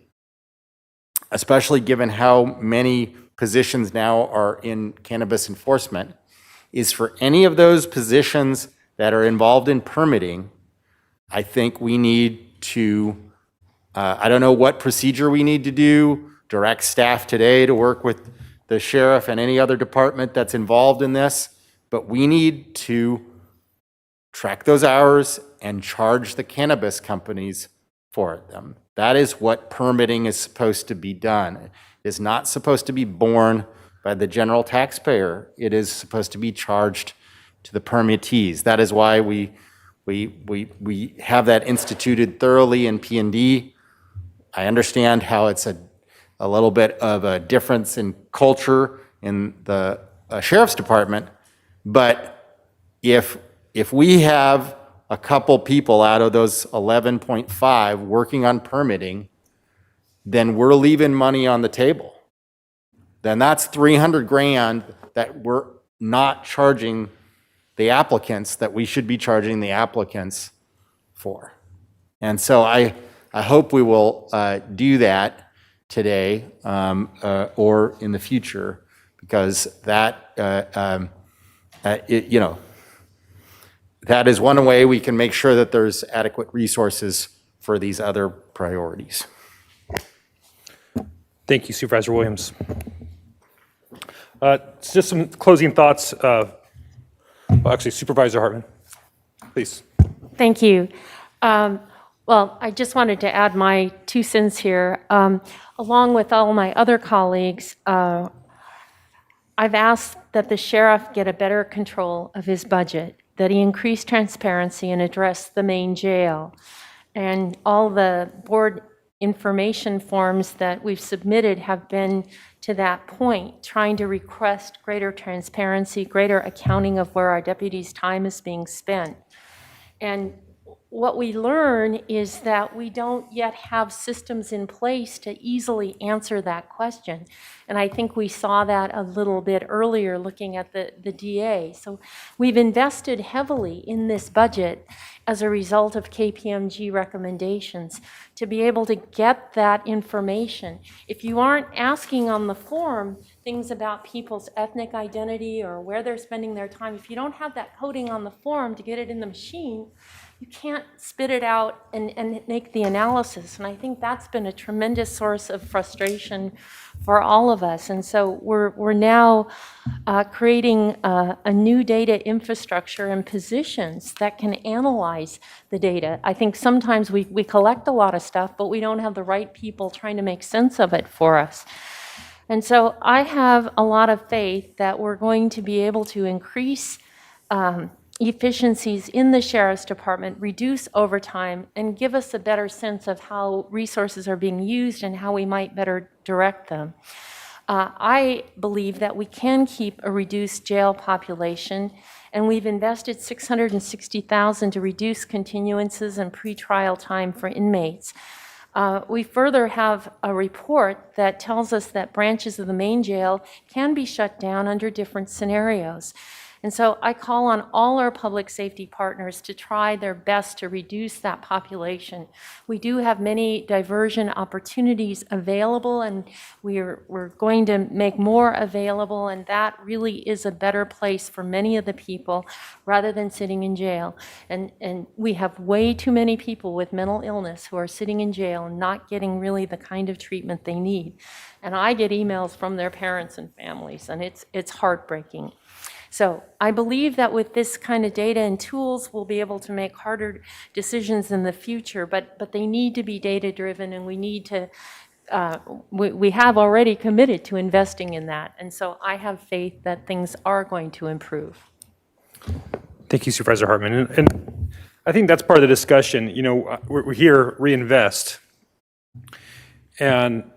especially given how many positions now are in cannabis enforcement, is for any of those positions that are involved in permitting, I think we need to, I don't know what procedure we need to do, direct staff today to work with the sheriff and any other department that's involved in this, but we need to track those hours and charge the cannabis companies for them. That is what permitting is supposed to be done. It is not supposed to be borne by the general taxpayer. It is supposed to be charged to the permittees. That is why we have that instituted thoroughly in P&D. I understand how it's a little bit of a difference in culture in the sheriff's department, but if we have a couple people out of those 11.5 working on permitting, then we're leaving money on the table. Then that's 300 grand that we're not charging the applicants that we should be charging the applicants for. And so I I hope we will do that today or in the future, because that, that is one way we can make sure that there's adequate resources for these other priorities. Thank you, Supervisor Williams. Just some closing thoughts. Well, actually, Supervisor Hartman, please. Thank you. Well, I just wanted to add my 2 cents here. Along with all my other colleagues, I've asked that the sheriff get a better control of his budget, that he increase transparency and address the main jail. And all the board information forms that we've submitted have been to that point, trying to request greater transparency, greater accounting of where our deputies' time is being spent. And what we learn is that we don't yet have systems in place to easily answer that question. And I think we saw that a little bit earlier looking at the DA. So we've invested heavily in this budget as a result of KPMG recommendations to be able to get that information. If you aren't asking on the form things about people's ethnic identity or where they're spending their time, if you don't have that coding on the form to get it in the machine, you can't spit it out and make the analysis. And I think that's been a tremendous source of frustration for all of us. And so we're now creating a new data infrastructure and positions that can analyze the data. I think sometimes we collect a lot of stuff, but we don't have the right people trying to make sense of it for us. And so I have a lot of faith that we're going to be able to increase efficiencies in the Sheriff's Department, reduce overtime, and give us a better sense of how resources are being used and how we might better direct them. I believe that we can keep a reduced jail population, and we've invested $660,000 to reduce continuances and pretrial time for inmates. We further have a report that tells us that branches of the main jail can be shut down under different scenarios. And so I call on all our public safety partners to try their best to reduce that population. We do have many diversion opportunities available, and we're going to make more available, and that really is a better place for many of the people rather than sitting in jail. And we have way too many people with mental illness who are sitting in jail and not getting really the kind of treatment they need. And I get emails from their parents and families, and it's heartbreaking. So I believe that with this kind of data and tools, we'll be able to make harder decisions in the future, but they need to be data-driven, and we need to, we have already committed to investing in that. And so I have faith that things are going to improve. Thank you, Supervisor Hartman. And I think that's part of the discussion. You know, we're here, reinvest. And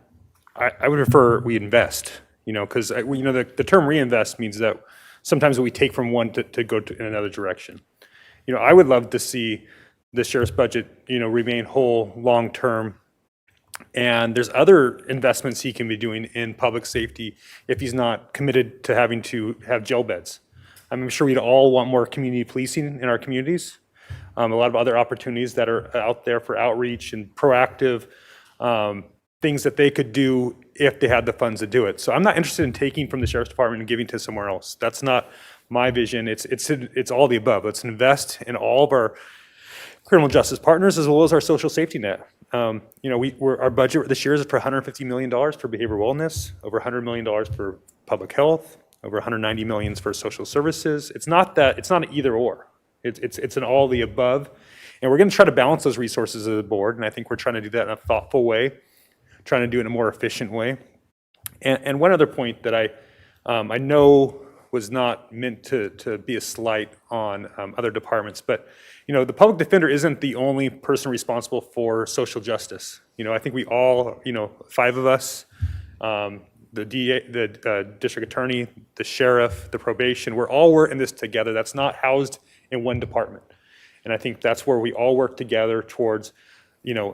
I would prefer we invest, you know, because, you know, the term reinvest means that sometimes we take from one to go in another direction. You know, I would love to see the sheriff's budget, you know, remain whole long-term. And there's other investments he can be doing in public safety if he's not committed to having to have jail beds. I'm sure we'd all want more community policing in our communities. A lot of other opportunities that are out there for outreach and proactive things that they could do if they had the funds to do it. So I'm not interested in taking from the Sheriff's Department and giving to somewhere else. That's not my vision. It's all the above. Let's invest in all of our criminal justice partners as well as our social safety net. You know, our budget this year is for $150 million for behavioral wellness, over $100 million for public health, over $190 million for social services. It's not an either or. It's an all the above. And we're going to try to balance those resources as a board, and I think we're trying to do that in a thoughtful way, trying to do it in a more efficient way. And one other point that I know was not meant to be a slight on other departments, but you know, the public defender isn't the only person responsible for social justice. You know, I think we all, you know, 5 of us, the DA, the district attorney, the sheriff, the probation, we're all in this together. That's not housed in one department. And I think that's where we all work together towards, you know,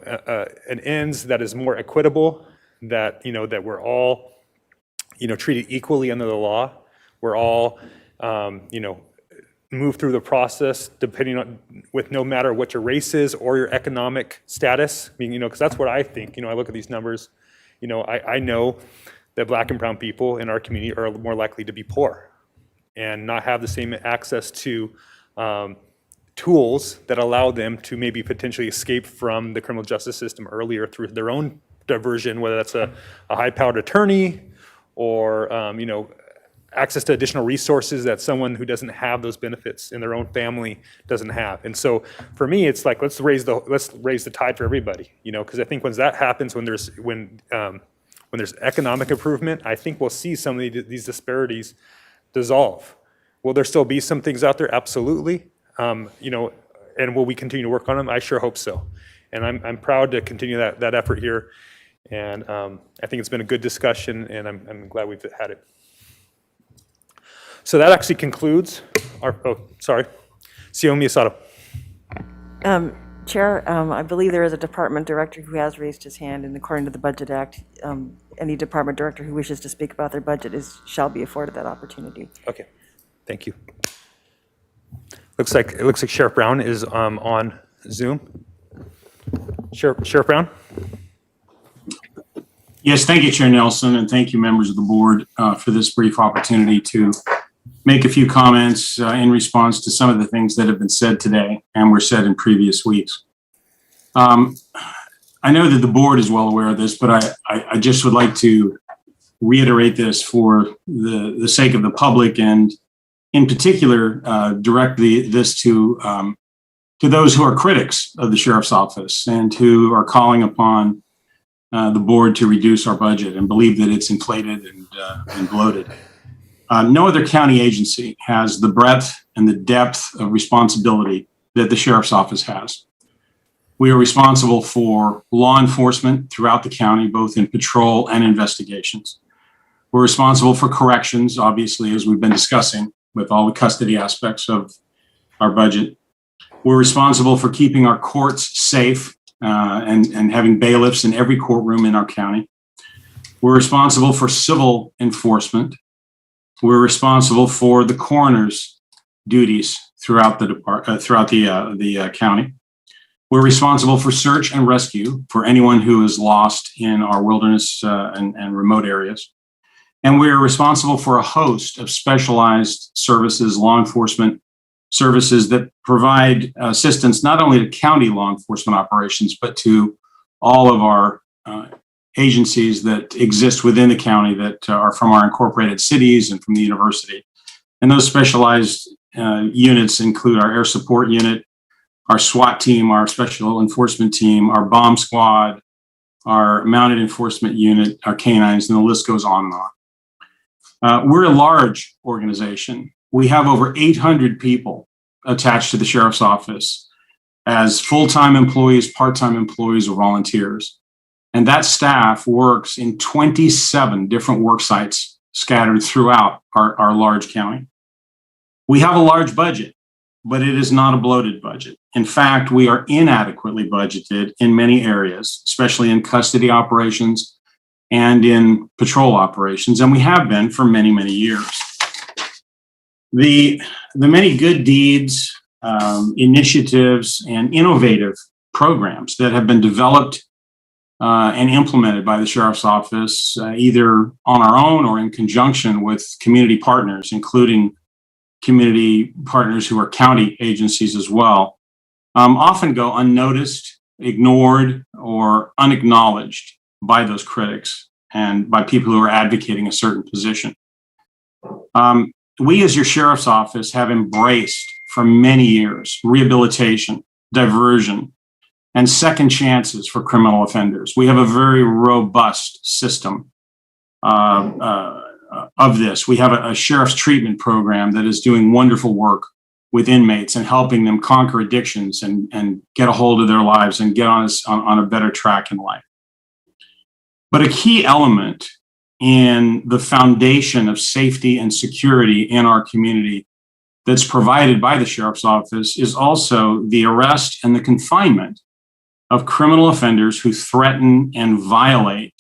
an ends that is more equitable, that, you know, that we're all, you know, treated equally under the law. We're all, you know, move through the process depending on, with no matter what your race is or your economic status. I mean, because that's what I think. I look at these numbers, I know that Black and brown people in our community are more likely to be poor and not have the same access to tools that allow them to maybe potentially escape from the criminal justice system earlier through their own diversion, whether that's a high-powered attorney or, access to additional resources that someone who doesn't have those benefits in their own family doesn't have. And so for me, it's like, let's raise the tide for everybody, because I think once that happens, when there's economic improvement, I think we'll see some of these disparities dissolve. Will there still be some things out there? Absolutely. And will we continue to work on them? I sure hope so. And I'm proud to continue that effort here. And I think it's been a good discussion, and I'm glad we've had it. So that actually concludes our, CEO Miyasato. Chair, I believe there is a department director who has raised his hand, and according to the Budget Act, any department director who wishes to speak about their budget shall be afforded that opportunity. Okay, thank you. It looks like Sheriff Brown is on Zoom. Sheriff Brown? Yes, thank you, Chair Nelson, and thank you, members of the board, for this brief opportunity to make a few comments in response to some of the things that have been said today and were said in previous weeks. I know that the board is well aware of this, but I just would like to reiterate this for the sake of the public, and in particular, direct this to those who are critics of the sheriff's office and who are calling upon the board to reduce our budget and believe that it's inflated and bloated. No other county agency has the breadth and the depth of responsibility that the sheriff's office has. We are responsible for law enforcement throughout the county, both in patrol and investigations. We're responsible for corrections, obviously, as we've been discussing with all the custody aspects of our budget. We're responsible for keeping our courts safe and having bailiffs in every courtroom in our county. We're responsible for civil enforcement. We're responsible for the coroner's duties throughout the county. We're responsible for search and rescue for anyone who is lost in our wilderness and remote areas. And we're responsible for a host of specialized services, law enforcement services that provide assistance not only to county law enforcement operations, but to all of our agencies that exist within the county that are from our incorporated cities and from the university. And those specialized units include our air support unit, our SWAT team, our special enforcement team, our bomb squad, our mounted enforcement unit, our canines, and the list goes on and on. We're a large organization. We have over 800 people attached to the sheriff's office as full-time employees, part-time employees, or volunteers. And that staff works in 27 different work sites scattered throughout our large county. We have a large budget, but it is not a bloated budget. In fact, we are inadequately budgeted in many areas, especially in custody operations and in patrol operations, and we have been for many, many years. The many good deeds, initiatives, and innovative programs that have been developed and implemented by the sheriff's office, either on our own or in conjunction with community partners, including community partners who are county agencies as well, often go unnoticed, ignored, or unacknowledged by those critics and by people who are advocating a certain position. We, as your sheriff's office, have embraced for many years rehabilitation, diversion, and second chances for criminal offenders. We have a very robust system of this. We have a sheriff's treatment program that is doing wonderful work with inmates and helping them conquer addictions and get a hold of their lives and get on a better track in life. But a key element in the foundation of safety and security in our community that's provided by the sheriff's office is also the arrest and the confinement of criminal offenders who threaten and violate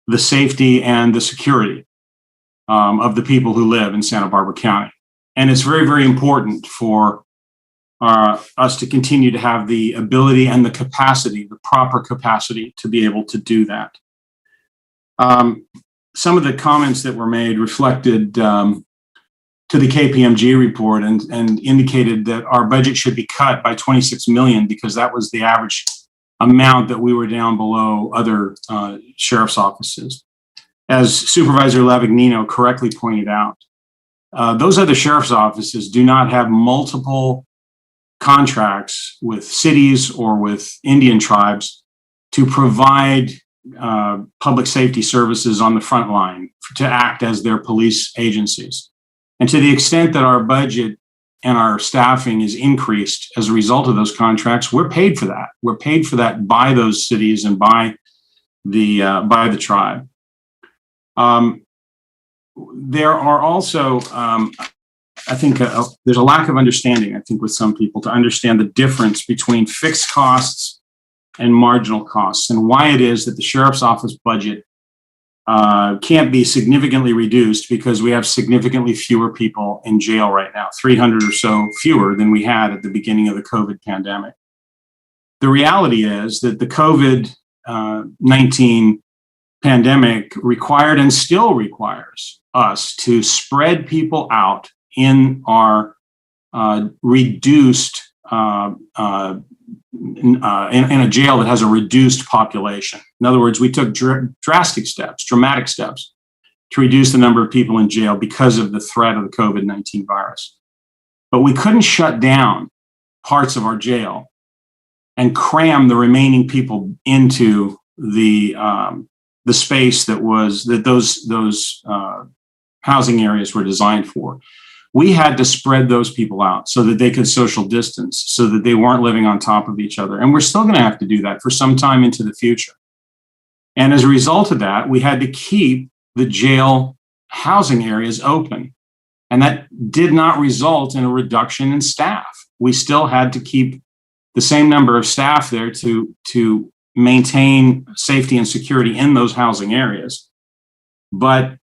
the safety and the security of the people who live in Santa Barbara County. And it's very, very important for us to continue to have the ability and the capacity, the proper capacity to be able to do that. Some of the comments that were made reflected to the KPMG report and indicated that our budget should be cut by 26 million because that was the average amount that we were down below other sheriff's offices. As Supervisor Levignino correctly pointed out, those other sheriff's offices do not have multiple contracts with cities or with Indian tribes to provide public safety services on the front line to act as their police agencies. And to the extent that our budget and our staffing is increased as a result of those contracts, we're paid for that. We're paid for that by those cities and by the tribe. There are also, I think, there's a lack of understanding, I think, with some people to understand the difference between fixed costs and marginal costs and why it is that the sheriff's office budget can't be significantly reduced because we have significantly fewer people in jail right now, 300 or so fewer than we had at the beginning of the COVID pandemic. The reality is that the COVID-19 pandemic required and still requires us to spread people out in our reduced, in a jail that has a reduced population. In other words, we took dramatic steps to reduce the number of people in jail because of the threat of the COVID-19 virus. But we couldn't shut down parts of our jail and cram the remaining people into the space that those housing areas were designed for. We had to spread those people out so that they could social distance, so that they weren't living on top of each other. And we're still going to have to do that for some time into the future. And as a result of that, we had to keep the jail housing areas open. And that did not result in a reduction in staff. We still had to keep the same number of staff there to maintain safety and security in those housing areas, but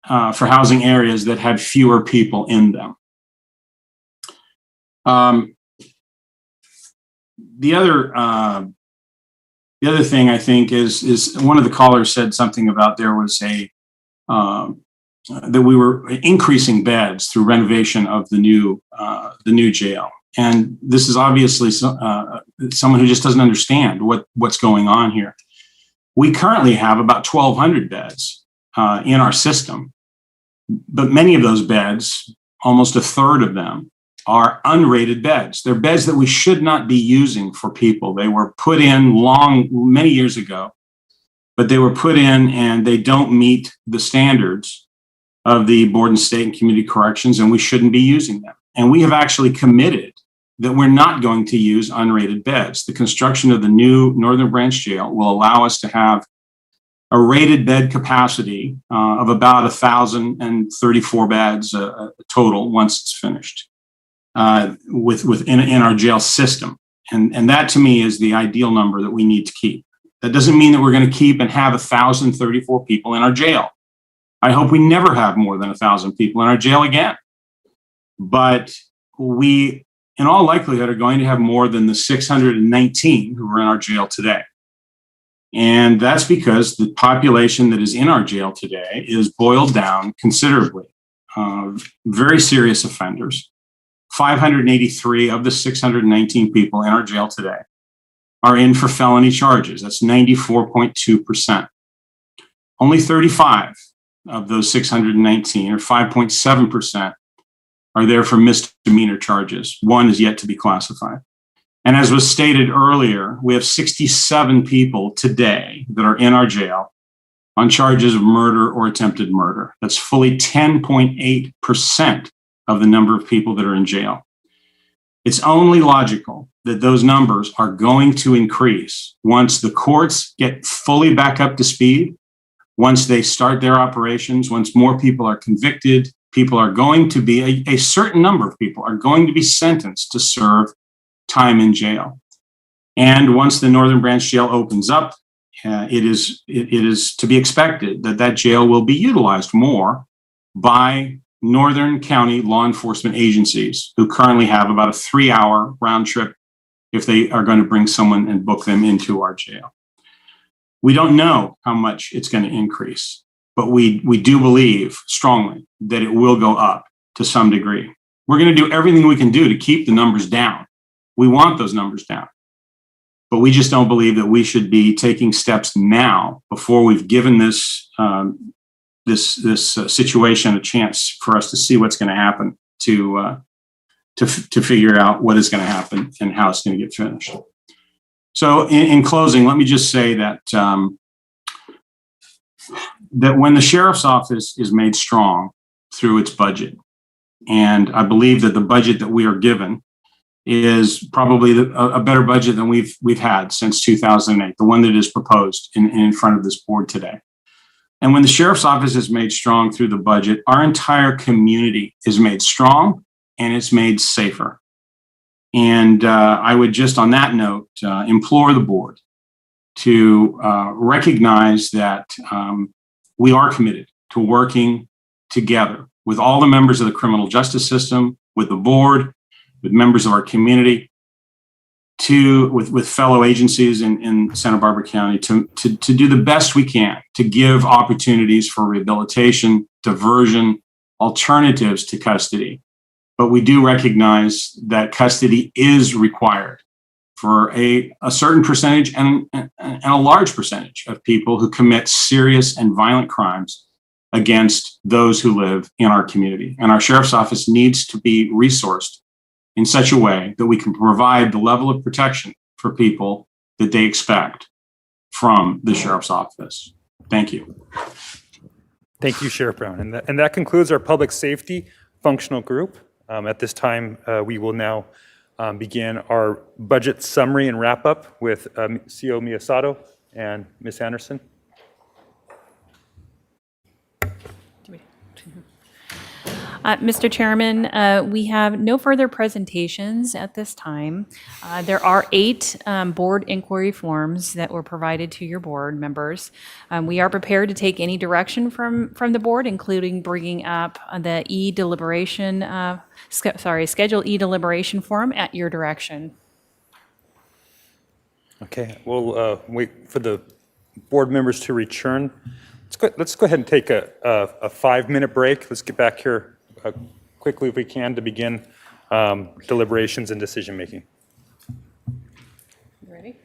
for housing areas that had fewer people in them. The other thing I think is one of the callers said something about there was that we were increasing beds through renovation of the new jail. And this is obviously someone who just doesn't understand what's going on here. We currently have about 1,200 beds in our system, but many of those beds, almost a third of them, are unrated beds. They're beds that we should not be using for people. They were put in many years ago, but they were put in and they don't meet the standards of the Board and State and Community Corrections, and we shouldn't be using them. And we have actually committed that we're not going to use unrated beds. The construction of the new Northern Branch Jail will allow us to have a rated bed capacity of about 1,034 beds total once it's finished in our jail system. And that to me is the ideal number that we need to keep. That doesn't mean that we're going to keep and have 1,034 people in our jail. I hope we never have more than 1,000 people in our jail again. But we, in all likelihood, are going to have more than the 619 who are in our jail today. And that's because the population that is in our jail today is boiled down considerably. Very serious offenders. 583 of the 619 people in our jail today are in for felony charges. That's 94.2%. Only 35 of those 619, or 5.7%, are there for misdemeanor charges. One is yet to be classified. And as was stated earlier, we have 67 people today that are in our jail on charges of murder or attempted murder. That's fully 10.8% of the number of people that are in jail. It's only logical that those numbers are going to increase once the courts get fully back up to speed, once they start their operations, once more people are convicted, people are going to be, a certain number of people are going to be sentenced to serve time in jail. And once the Northern Branch Jail opens up, it is to be expected that jail will be utilized more by northern county law enforcement agencies who currently have about a 3-hour round trip if they are going to bring someone and book them into our jail. We don't know how much it's going to increase, but we do believe strongly that it will go up to some degree. We're going to do everything we can do to keep the numbers down. We want those numbers down, but we just don't believe that we should be taking steps now before we've given this situation a chance for us to see what's going to happen to figure out what is going to happen and how it's going to get finished. So in closing, let me just say that that when the sheriff's office is made strong through its budget, and I believe that the budget that we are given is probably a better budget than we've had since 2008, the one that is proposed in front of this board today. And when the sheriff's office is made strong through the budget, our entire community is made strong and it's made safer. And I would just on that note implore the board to recognize that we are committed to working together with all the members of the criminal justice system, with the board, with members of our community, with fellow agencies in Santa Barbara County to do the best we can to give opportunities for rehabilitation, diversion, alternatives to custody. But we do recognize that custody is required for a certain percentage and a large percentage of people who commit serious and violent crimes against those who live in our community. And our sheriff's office needs to be resourced in such a way that we can provide the level of protection for people that they expect from the sheriff's office. Thank you. Thank you, Sheriff Brown. And that concludes our public safety functional group. At this time, we will now begin our budget summary and wrap up with CO Miyasato and Ms. Anderson. Mr. Chairman, we have no further presentations at this time. There are 8 board inquiry forms that were provided to your board members. We are prepared to take any direction from the board, including bringing up the Schedule E deliberation form at your direction. Okay, we'll wait for the board members to return. Let's go ahead and take a 5-minute break. Let's get back here quickly if we can to begin deliberations and decision making. Ready?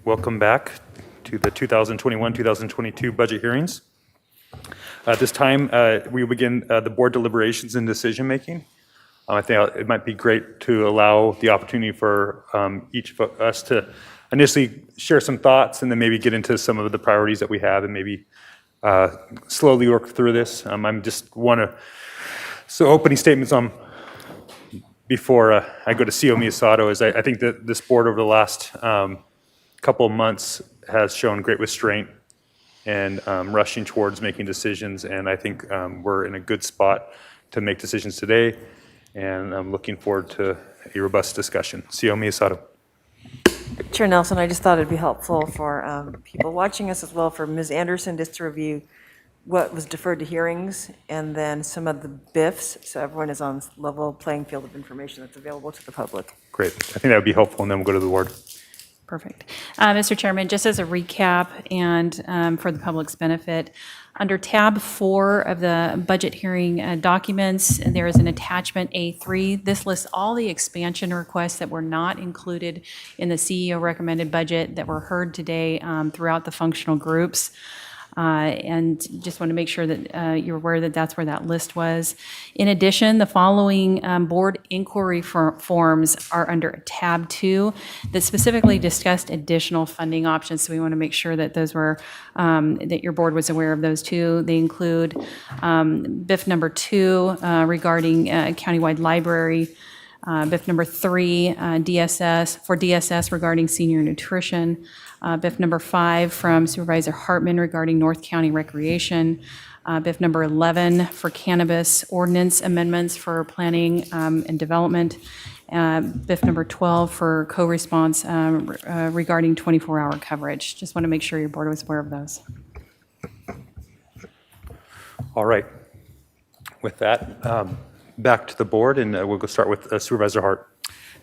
Welcome back to the 2021-2022 budget hearings. At this time, we will begin the board deliberations and decision-making. I think it might be great to allow the opportunity for each of us to initially share some thoughts and then maybe get into some of the priorities that we have and maybe slowly work through this. I'm just so opening statements on before I go to CEO Miyasato is I think that this board over the last couple of months has shown great restraint and rushing towards making decisions, and I think we're in a good spot to make decisions today, and I'm looking forward to a robust discussion. CEO Miyasato. Chair Nelson, I just thought it'd be helpful for people watching us as well, for Ms. Anderson just to review what was deferred to hearings and then some of the BIFs, so everyone is on level playing field of information that's available to the public. Great. I think that would be helpful, and then we'll go to the board. Perfect. Mr. Chairman, just as a recap and for the public's benefit, under tab 4 of the budget hearing documents, there is an attachment A3. This lists all the expansion requests that were not included in the CEO recommended budget that were heard today throughout the functional groups. And just want to make sure that you're aware that that's where that list was. In addition, the following board inquiry forms are under tab 2 that specifically discussed additional funding options. So we want to make sure that those were, that your board was aware of those too. They include BIF number 2 regarding countywide library, BIF number 3, DSS regarding senior nutrition, BIF number 5 from Supervisor Hartman regarding North County Recreation, BIF number 11 for cannabis ordinance amendments for planning and development, BIF number 12 for co-response regarding 24-hour coverage. Just want to make sure your board was aware of those. All right. With that, back to the board, and we'll go start with Supervisor Hart.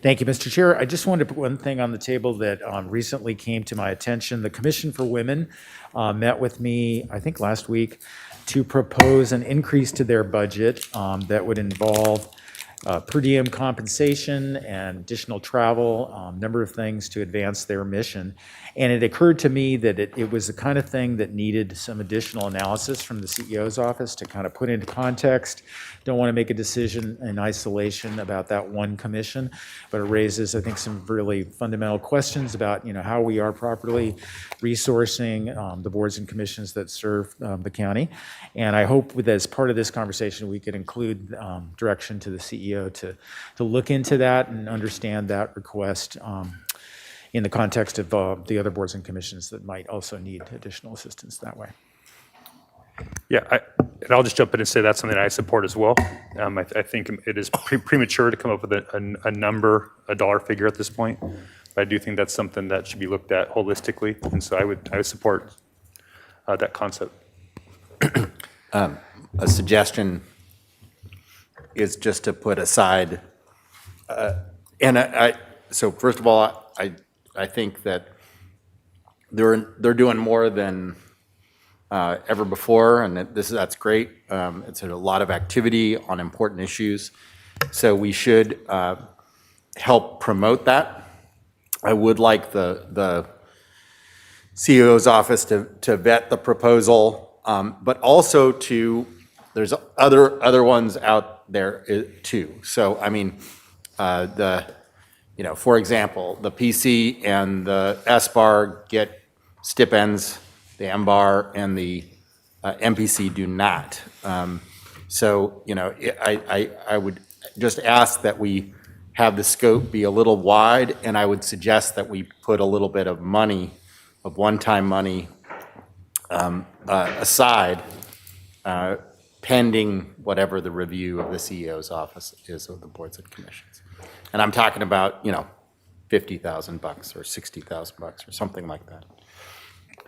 Thank you, Mr. Chair. I just wanted to put one thing on the table that recently came to my attention. The Commission for Women met with me, I think last week, to propose an increase to their budget that would involve per diem compensation and additional travel, number of things to advance their mission. And it occurred to me that it was the kind of thing that needed some additional analysis from the CEO's office to kind of put into context. Don't want to make a decision in isolation about that one commission, but it raises, I think, some really fundamental questions about, how we are properly resourcing the boards and commissions that serve the county. And I hope that as part of this conversation, we could include direction to the CEO to look into that and understand that request in the context of the other boards and commissions that might also need additional assistance that way. Yeah, and I'll just jump in and say that's something I support as well. I think it is premature to come up with a number, a dollar figure at this point, but I do think that's something that should be looked at holistically, and so I would support that concept. A suggestion is just to put aside, so first of all, I think that they're doing more than ever before, and that's great. It's a lot of activity on important issues, so we should help promote that. I would like the CEO's office to vet the proposal, but also there's other ones out there too. So I mean, for example, the PC and the SBAR get stipends, the MBAR and the MPC do not. So I would just ask that we have the scope be a little wide, and I would suggest that we put a little bit of money, of one-time money, aside, pending whatever the review of the CEO's office is of the boards and commissions. And I'm talking about, $50,000 or $60,000 or something like that.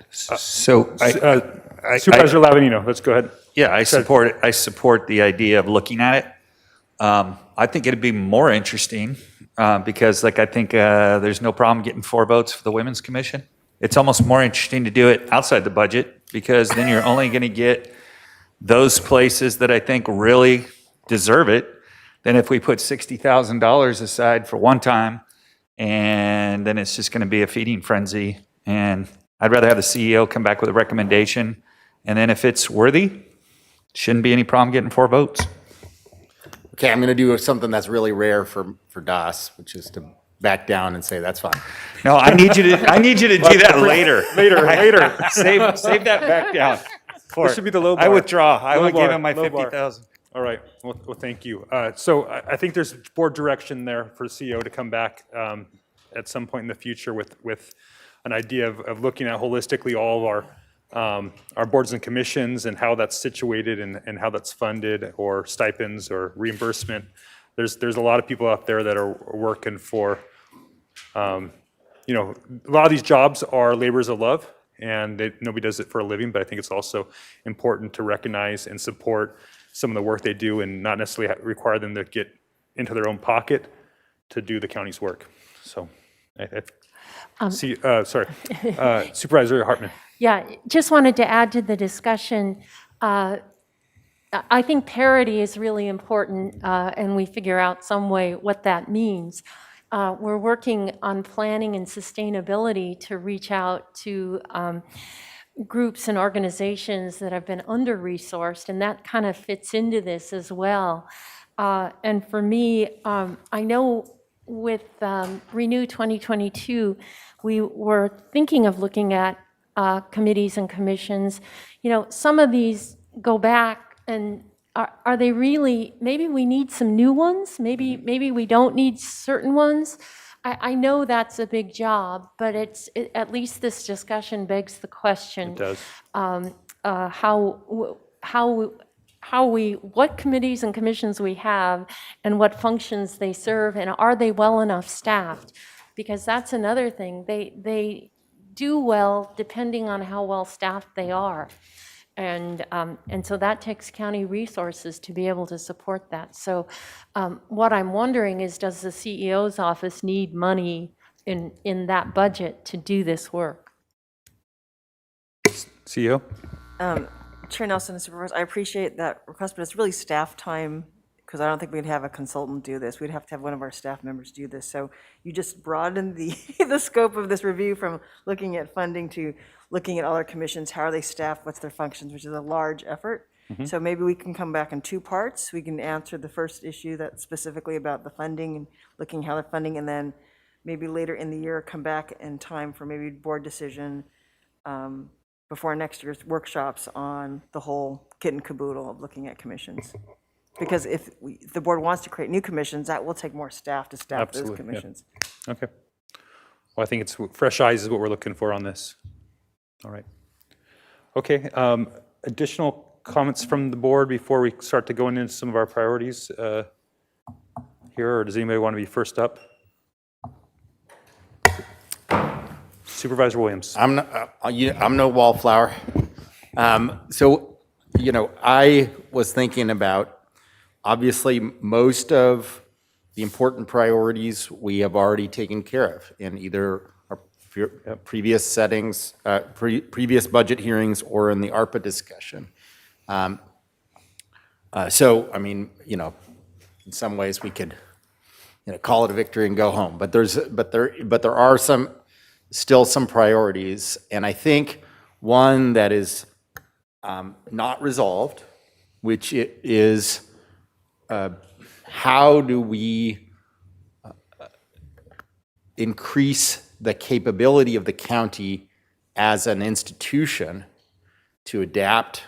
So Supervisor Lavanino, let's go ahead. Yeah, I support it. I support the idea of looking at it. I think it'd be more interesting because, I think there's no problem getting 4 votes for the Women's Commission. It's almost more interesting to do it outside the budget because then you're only going to get those places that I think really deserve it. Than if we put $60,000 aside for one time and then it's just going to be a feeding frenzy. And I'd rather have the CEO come back with a recommendation, and then if it's worthy, shouldn't be any problem getting 4 votes. Okay, I'm going to do something that's really rare for DAS, which is to back down and say that's fine. No, I need you to do that later. Later. Save that back down. This should be the low bar. I withdraw. I Low would give bar, him my low bar. 50,000. All right. Well, thank you. So I think there's board direction there for CEO to come back at some point in the future with an idea of looking at holistically all of our boards and commissions and how that's situated and how that's funded, or stipends or reimbursement. There's a lot of people out there that are working for, a lot of these jobs are labors of love, and nobody does it for a living, but I think it's also important to recognize and support some of the work they do and not necessarily require them to get into their own pocket to do the county's work. So, Supervisor Hartman. Yeah, just wanted to add to the discussion. I think parity is really important, and we figure out some way what that means. We're working on planning and sustainability to reach out to groups and organizations that have been under-resourced, and that kind of fits into this as well. And for me, I know with Renew 2022, we were thinking of looking at committees and commissions. Some of these go back, and are they really, maybe we need some new ones, maybe we don't need certain ones. I know that's a big job, but at least this discussion begs the question. It does. What committees and commissions we have and what functions they serve, and are they well enough staffed? Because that's another thing. They do well depending on how well staffed they are. And so that takes county resources to be able to support that. So what I'm wondering is, does the CEO's office need money in that budget to do this work? CEO? Chair Nelson and Supervisors, I appreciate that request, but it's really staff time, because I don't think we'd have a consultant do this. We'd have to have one of our staff members do this. So you just broadened the scope of this review from looking at funding to looking at all our commissions, how are they staffed, what's their functions, which is a large effort. Mm-hmm. So maybe we can come back in 2 parts. We can answer the first issue that's specifically about the funding and looking how they're funding, and then maybe later in the year come back in time for maybe board decision before next year's workshops on the whole kit and caboodle of looking at commissions. Because if the board wants to create new commissions, that will take more staff to staff those commissions. Yeah. Okay. Well, I think it's fresh eyes is what we're looking for on this. All right. Okay. Additional comments from the board before we start to go into some of our priorities here, or does anybody want to be first up? Supervisor Williams. I'm no wallflower. So, I was thinking about, obviously, most of the important priorities we have already taken care of in either our previous settings, previous budget hearings, or in the ARPA discussion. So, in some ways we could, call it a victory and go home. But there are still some priorities, and I think one that is not resolved, which is how do we increase the capability of the county as an institution to adapt,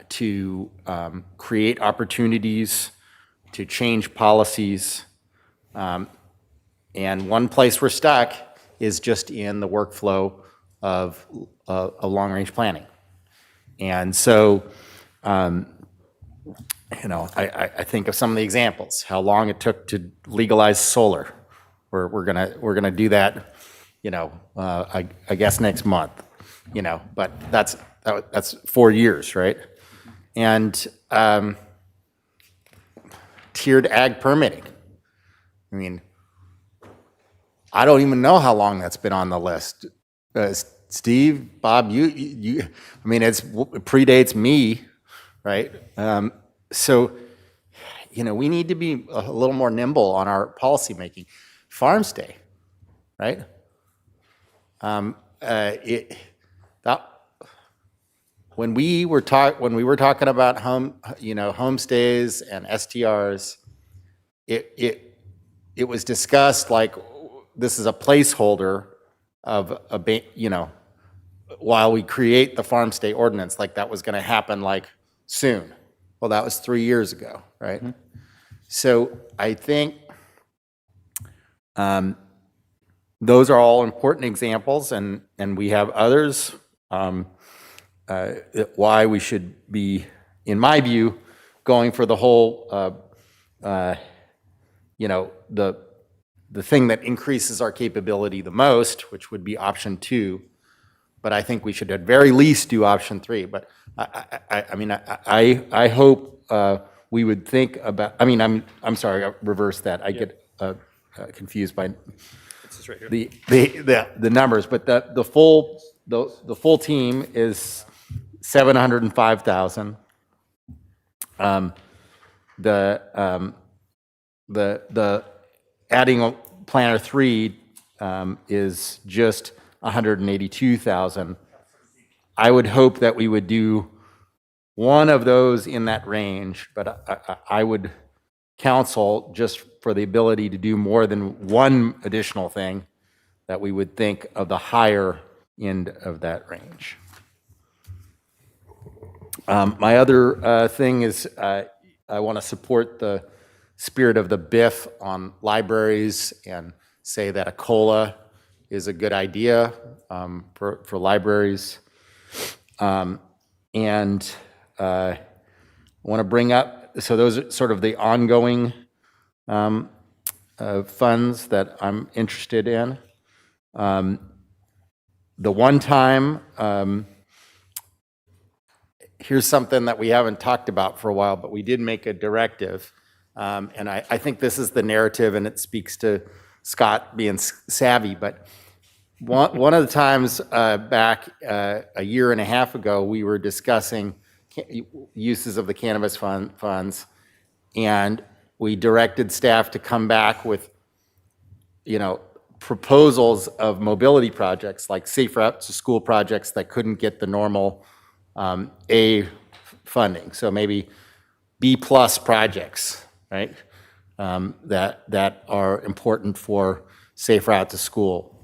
to create opportunities, to change policies. And one place we're stuck is just in the workflow of long-range planning. And so, I think of some of the examples, how long it took to legalize solar. We're gonna do that, I guess next month, but that's 4 years, right? And tiered ag permitting. I don't even know how long that's been on the list. Steve, Bob, it predates me, right? So, we need to be a little more nimble on our policy making. farm stay, right? When we were talking about homestays and STRs, it was discussed like this is a placeholder of while we create the farm stay ordinance, like that was going to happen like soon. Well, that was 3 years ago, right? So I think those are all important examples, and we have others. Why we should be, in my view, going for the whole, the thing that increases our capability the most, which would be option 2. But I think we should at very least do option 3. But I hope we would think about. I'm sorry, I reversed that. I get confused by Right here. the numbers. But the full team is 705,000. The adding planner 3 is just 182,000. I would hope that we would do one of those in that range, but I would counsel, just for the ability to do more than one additional thing, that we would think of the higher end of that range. My other thing is I want to support the spirit of the BIF on libraries and say that a COLA is a good idea for libraries. And I want to bring up, so those are sort of the ongoing funds that I'm interested in. The one time, here's something that we haven't talked about for a while, but we did make a directive. And I think this is the narrative, and it speaks to Scott being savvy. But one of the times back a year and a half ago, we were discussing uses of the cannabis funds, and we directed staff to come back with, proposals of mobility projects, like safe route to school projects that couldn't get the normal A funding. So maybe B+ projects, right? That are important for safe route to school.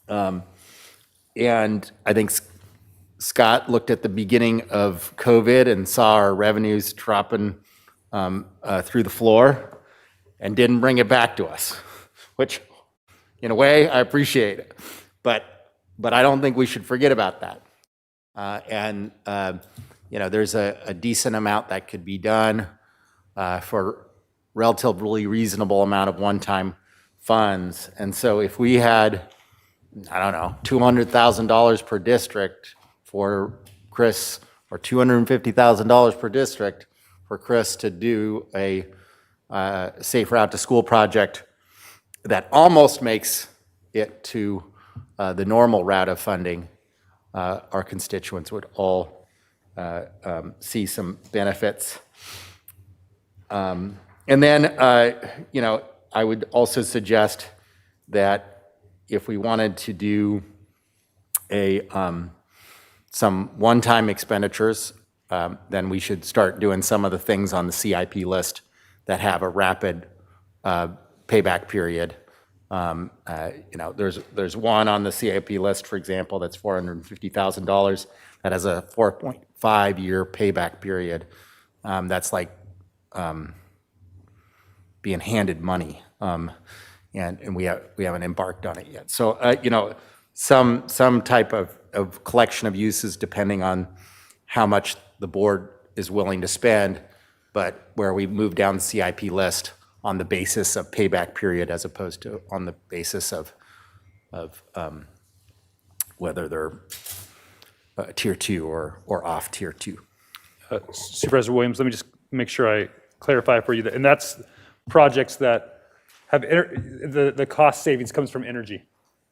And I think Scott looked at the beginning of COVID and saw our revenues dropping through the floor and didn't bring it back to us, which in a way I appreciate it. But I don't think we should forget about that. There's a decent amount that could be done for relatively reasonable amount of one-time funds. And so if we had, $200,000 per district for Chris, or $250,000 per district for Chris to do a safe route to school project that almost makes it to the normal route of funding, our constituents would all see some benefits. And then, I would also suggest that if we wanted to do some one-time expenditures, then we should start doing some of the things on the CIP list that have a rapid payback period. There's one on the CIP list, for example, that's $450,000 that has a 4.5-year payback period. That's like being handed money, and we haven't embarked on it yet. So some type of collection of uses depending on how much the board is willing to spend, but where we move down the CIP list on the basis of payback period as opposed to on the basis of whether they're tier 2 or off tier 2. Supervisor Williams, let me just make sure I clarify for you that, and that's projects that have the cost savings comes from energy,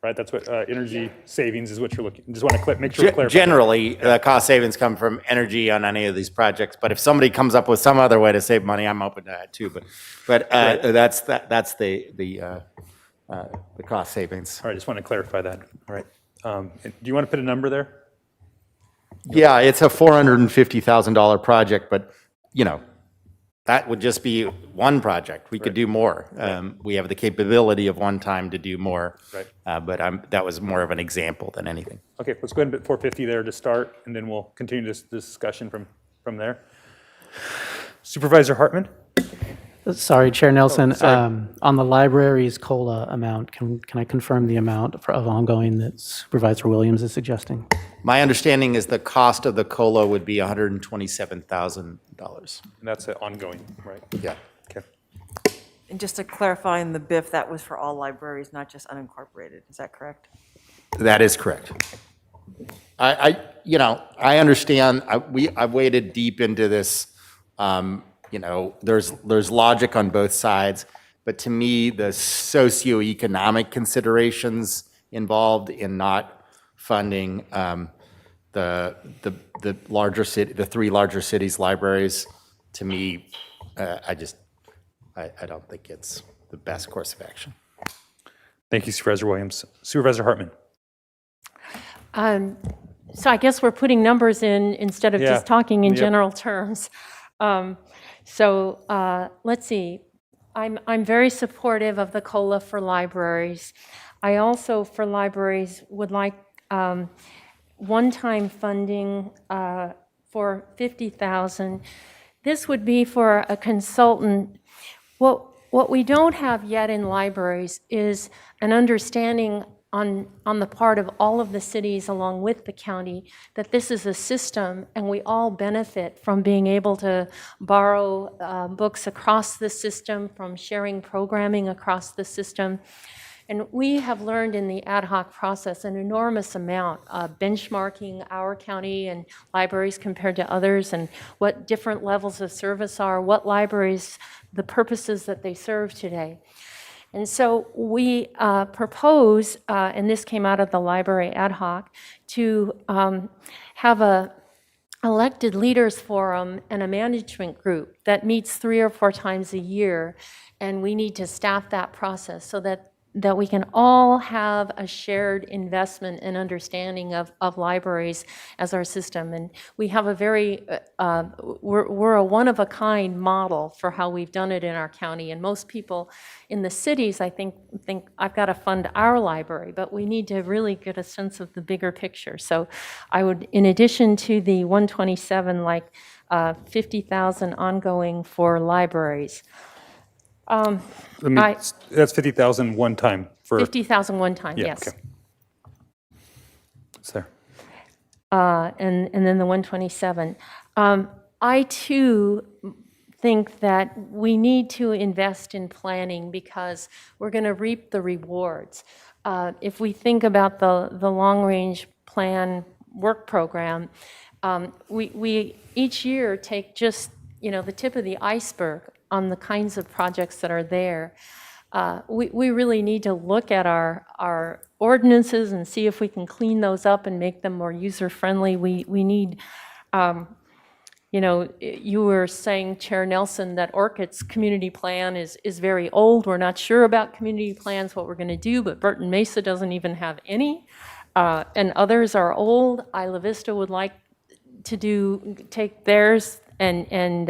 right? That's what energy savings is what you're looking. Just want to make sure to clarify. Generally, cost savings come from energy on any of these projects. But if somebody comes up with some other way to save money, I'm open to that too. But right. that's the the cost savings. All right, just want to clarify that. All right. Do you want to put a number there? Yeah, it's a $450,000 project, but, you know, that would just be one project. We could do more. We have the capability of one time to do more. Right. But that was more of an example than anything. Okay, let's go ahead and put 450 there to start, and then we'll continue this discussion from there. Supervisor Hartman? Sorry, Chair Nelson. sorry. On the library's COLA amount, can I confirm the amount of ongoing that Supervisor Williams is suggesting? My understanding is the cost of the COLA would be $127,000. And that's ongoing, right? Yeah. Okay. And just to clarify, in the BIF, that was for all libraries, not just unincorporated. Is that correct? That is correct. I understand. I've waded deep into this. There's logic on both sides, but to me, the socioeconomic considerations involved in not funding the larger city, the three larger cities' libraries, to me, I don't think it's the best course of action. Thank you, Supervisor Williams. Supervisor Hartman. So I guess we're putting numbers in instead of just talking in general terms. Let's see. I'm very supportive of the COLA for libraries. I also, for libraries, would like one-time funding for $50,000. This would be for a consultant. What we don't have yet in libraries is an understanding on the part of all of the cities along with the county that this is a system and we all benefit from being able to borrow books across the system, from sharing programming across the system. And we have learned in the ad hoc process an enormous amount, benchmarking our county and libraries compared to others, and what different levels of service are, what libraries, the purposes that they serve today. And so we propose, and this came out of the library ad hoc, to have a elected leaders forum and a management group that meets 3 or 4 times a year, and we need to staff that process so that we can all have a shared investment and understanding of libraries as our system. And we have a very, we're a one-of-a-kind model for how we've done it in our county. And most people in the cities, I think I've got to fund our library, but we need to really get a sense of the bigger picture. So I would, in addition to the 127, like 50,000 ongoing for libraries. That's 50,000 one time for 50,000 one time, yes. Okay. It's there. And then the 127. I too think that we need to invest in planning because we're going to reap the rewards. If we think about the long-range plan work program, we each year take just the tip of the iceberg on the kinds of projects that are there. We really need to look at our ordinances and see if we can clean those up and make them more user-friendly. We need, you were saying, Chair Nelson, that Orchid's community plan is very old. We're not sure about community plans, what we're going to do, but Burton Mesa doesn't even have any, and others are old. Isla Vista would like to take theirs and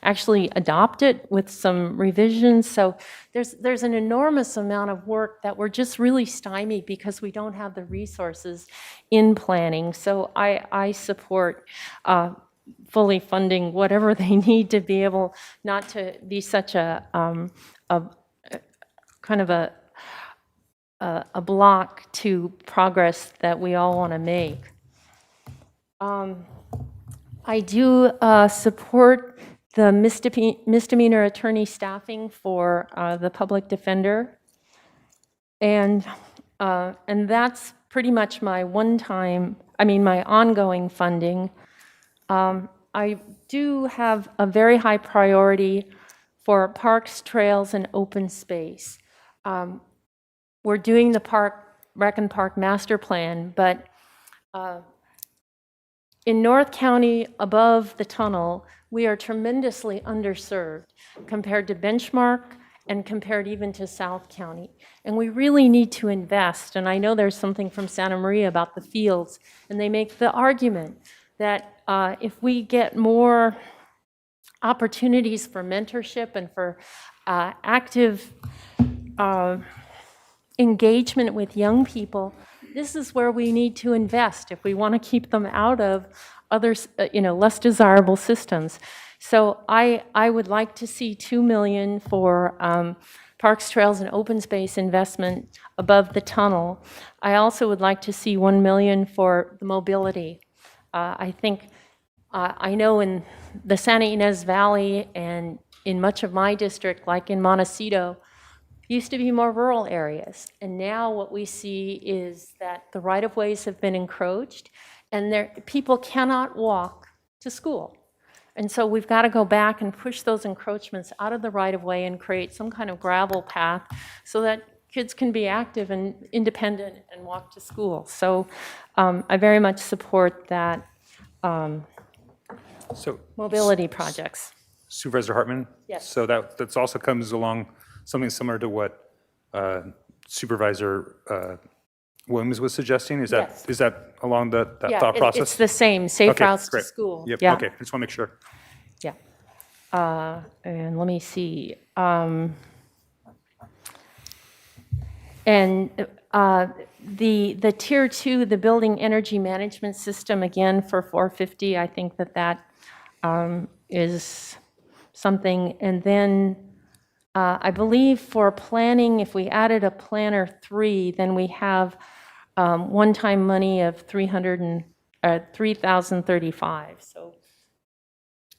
actually adopt it with some revisions. So there's an enormous amount of work that we're just really stymied because we don't have the resources in planning. So I support fully funding whatever they need to be able not to be such a kind of a block to progress that we all want to make. I do support the misdemeanor attorney staffing for the public defender, and that's pretty much my my ongoing funding. I do have a very high priority for parks, trails, and open space. We're doing the Rec and Park Master Plan, but in North County, above the tunnel, we are tremendously underserved compared to Benchmark and compared even to South County. And we really need to invest. And I know there's something from Santa Maria about the fields, and they make the argument that if we get more opportunities for mentorship and for active engagement with young people, this is where we need to invest if we want to keep them out of other, less desirable systems. So I would like to see $2 million for parks, trails, and open space investment above the tunnel. I also would like to see $1 million for the mobility. I think, I know in the Santa Ynez Valley and in much of my district, like in Montecito, used to be more rural areas. And now what we see is that the right-of-ways have been encroached and people cannot walk to school. And so we've got to go back and push those encroachments out of the right-of-way and create some kind of gravel path so that kids can be active and independent and walk to school. So I very much support that mobility projects. Supervisor Hartman? Yes. So that's also comes along something similar to what Supervisor Williams was suggesting? Is that Yes. is that along that Yeah, thought process? it's the same, safe Okay, routes to great. school. Yep, Yeah. okay, I just want to make sure. Yeah. And let me see. And the tier 2, the building energy management system, again, for 450, I think that is something. And then I believe for planning, if we added a planner 3, then we have one-time money of 3,035. So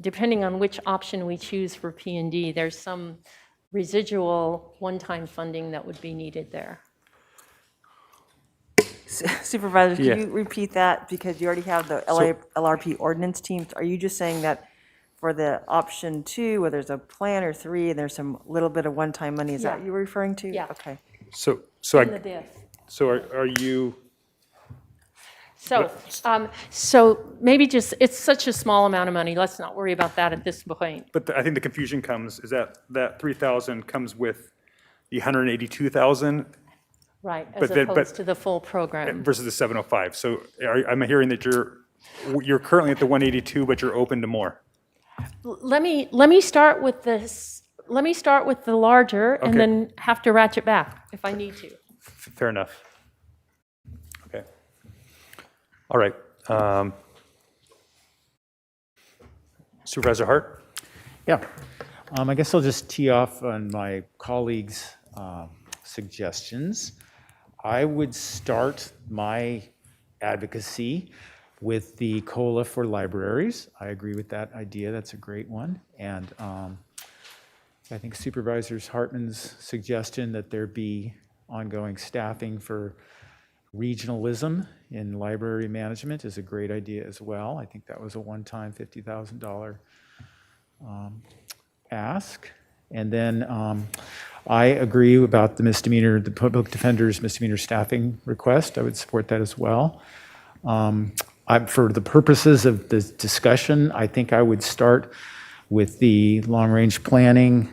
depending on which option we choose for P&D, there's some residual one-time funding that would be needed there. Supervisor, Yeah. can you repeat that? Because you already have the LRP ordinance team. Are you just saying that for the option 2, where there's a plan or 3, and there's some little bit of one-time money, is that Yeah. what you were referring to? Yeah. Okay. So In the BIF. so are you? So maybe just, it's such a small amount of money, let's not worry about that at this point. But I think the confusion comes is that 3,000 comes with the 182,000 Right, as But then- opposed to the full program. versus the 705. So I'm hearing that you're currently at the 182, but you're open to more. Let me start with this, let me start with the larger and Okay. then have to ratchet back if I need to. Fair enough. Okay. All right. Supervisor Hart? Yeah. I guess I'll just tee off on my colleagues' suggestions. I would start my advocacy with the COLA for libraries. I agree with that idea. That's a great one. And I think Supervisor Hartman's suggestion that there be ongoing staffing for regionalism in library management is a great idea as well. I think that was a one-time $50,000 ask. And then I agree about the public defender's misdemeanor staffing request. I would support that as well. For the purposes of the discussion, I think I would start with the long-range planning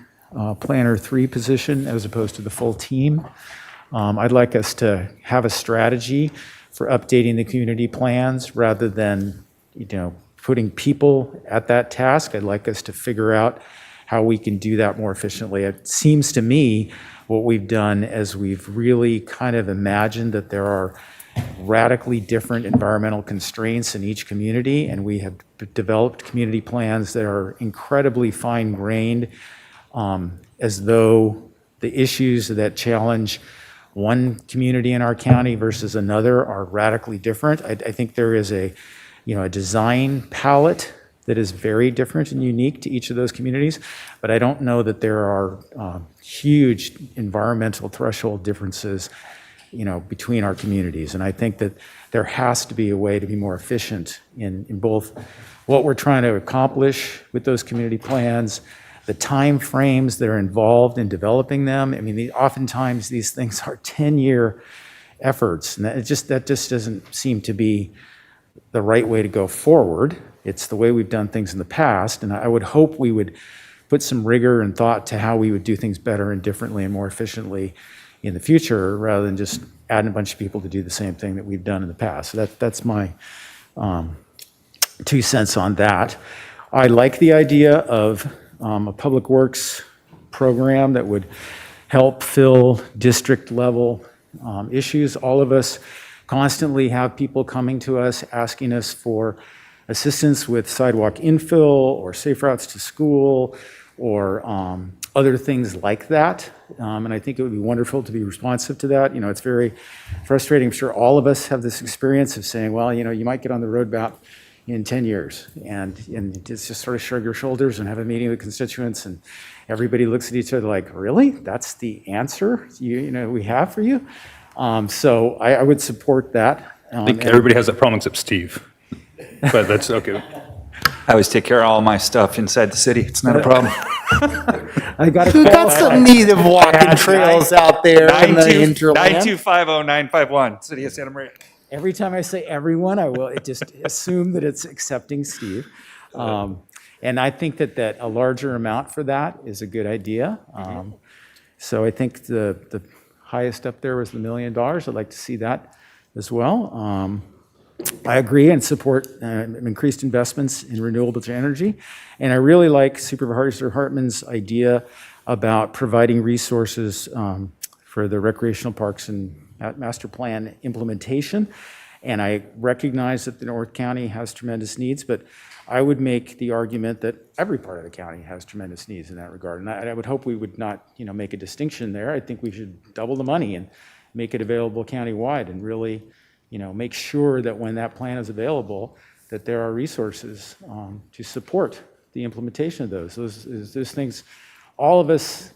planner 3 position as opposed to the full team. I'd like us to have a strategy for updating the community plans rather than, putting people at that task. I'd like us to figure out how we can do that more efficiently. It seems to me what we've done is we've really kind of imagined that there are radically different environmental constraints in each community, and we have developed community plans that are incredibly fine-grained, as though the issues that challenge one community in our county versus another are radically different. I think there is a design palette that is very different and unique to each of those communities, but I don't know that there are huge environmental threshold differences, between our communities. And I think that there has to be a way to be more efficient in both what we're trying to accomplish with those community plans, the time frames that are involved in developing them. I mean, oftentimes these things are 10-year efforts, and that just doesn't seem to be the right way to go forward. It's the way we've done things in the past, and I would hope we would put some rigor and thought to how we would do things better and differently and more efficiently in the future, rather than just adding a bunch of people to do the same thing that we've done in the past. So that's my 2 cents on that. I like the idea of a public works program that would help fill district level issues. All of us constantly have people coming to us asking us for assistance with sidewalk infill or safe routes to school or other things like that. And I think it would be wonderful to be responsive to that. You know, it's very frustrating. I'm sure all of us have this experience of saying, well, you know, you might get on the road map in 10 years and it's just sort of shrug your shoulders and have a meeting with constituents and everybody looks at each other like, really? That's the answer you know we have for you? So I would support that. I think everybody has that problem except Steve, but that's okay. I always take care of all my stuff inside the city. It's not a problem. I got Who got some native walking trails out there in the hinterland? 9250951, City of Santa Maria. Every time I say everyone, I will just assume that it's accepting Steve. And I think that a larger amount for that is a good idea. So I think the highest up there was the $1 million. I'd like to see that as well. I agree and support increased investments in renewable energy. And I really like Supervisor Hartman's idea about providing resources for the recreational parks and master plan implementation. And I recognize that the North County has tremendous needs, but I would make the argument that every part of the county has tremendous needs in that regard. And I would hope we would not, you know, make a distinction there. I think we should double the money and make it available countywide and really, you know, make sure that when that plan is available, that there are resources to support the implementation of those things. All of us,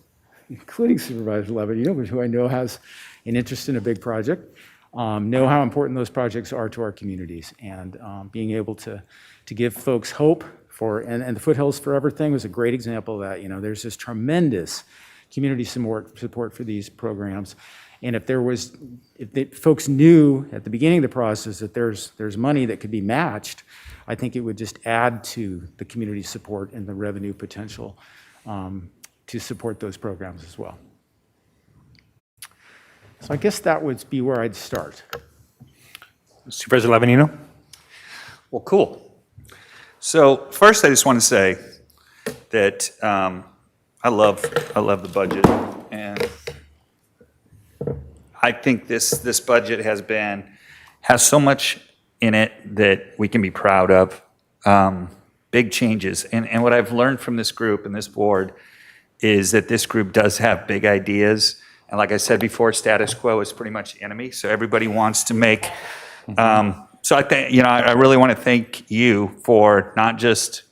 including Supervisor Levin, you know, who I know has an interest in a big project, know how important those projects are to our communities, and being able to give folks hope for, and the Foothills Forever thing was a great example of that. You know, there's this tremendous community support for these programs, and if folks knew at the beginning of the process that there's money that could be matched, I think it would just add to the community support and the revenue potential to support those programs as well. So I guess that would be where I'd start. Supervisor Lavanino? Well, cool. So first, I just want to say that I love the budget, and I think this budget has so much in it that we can be proud of. Big changes, and what I've learned from this group and this board is that this group does have big ideas. And like I said before, status quo is pretty much the enemy. So everybody wants to make. So I think, you know, I really want to thank you for not just,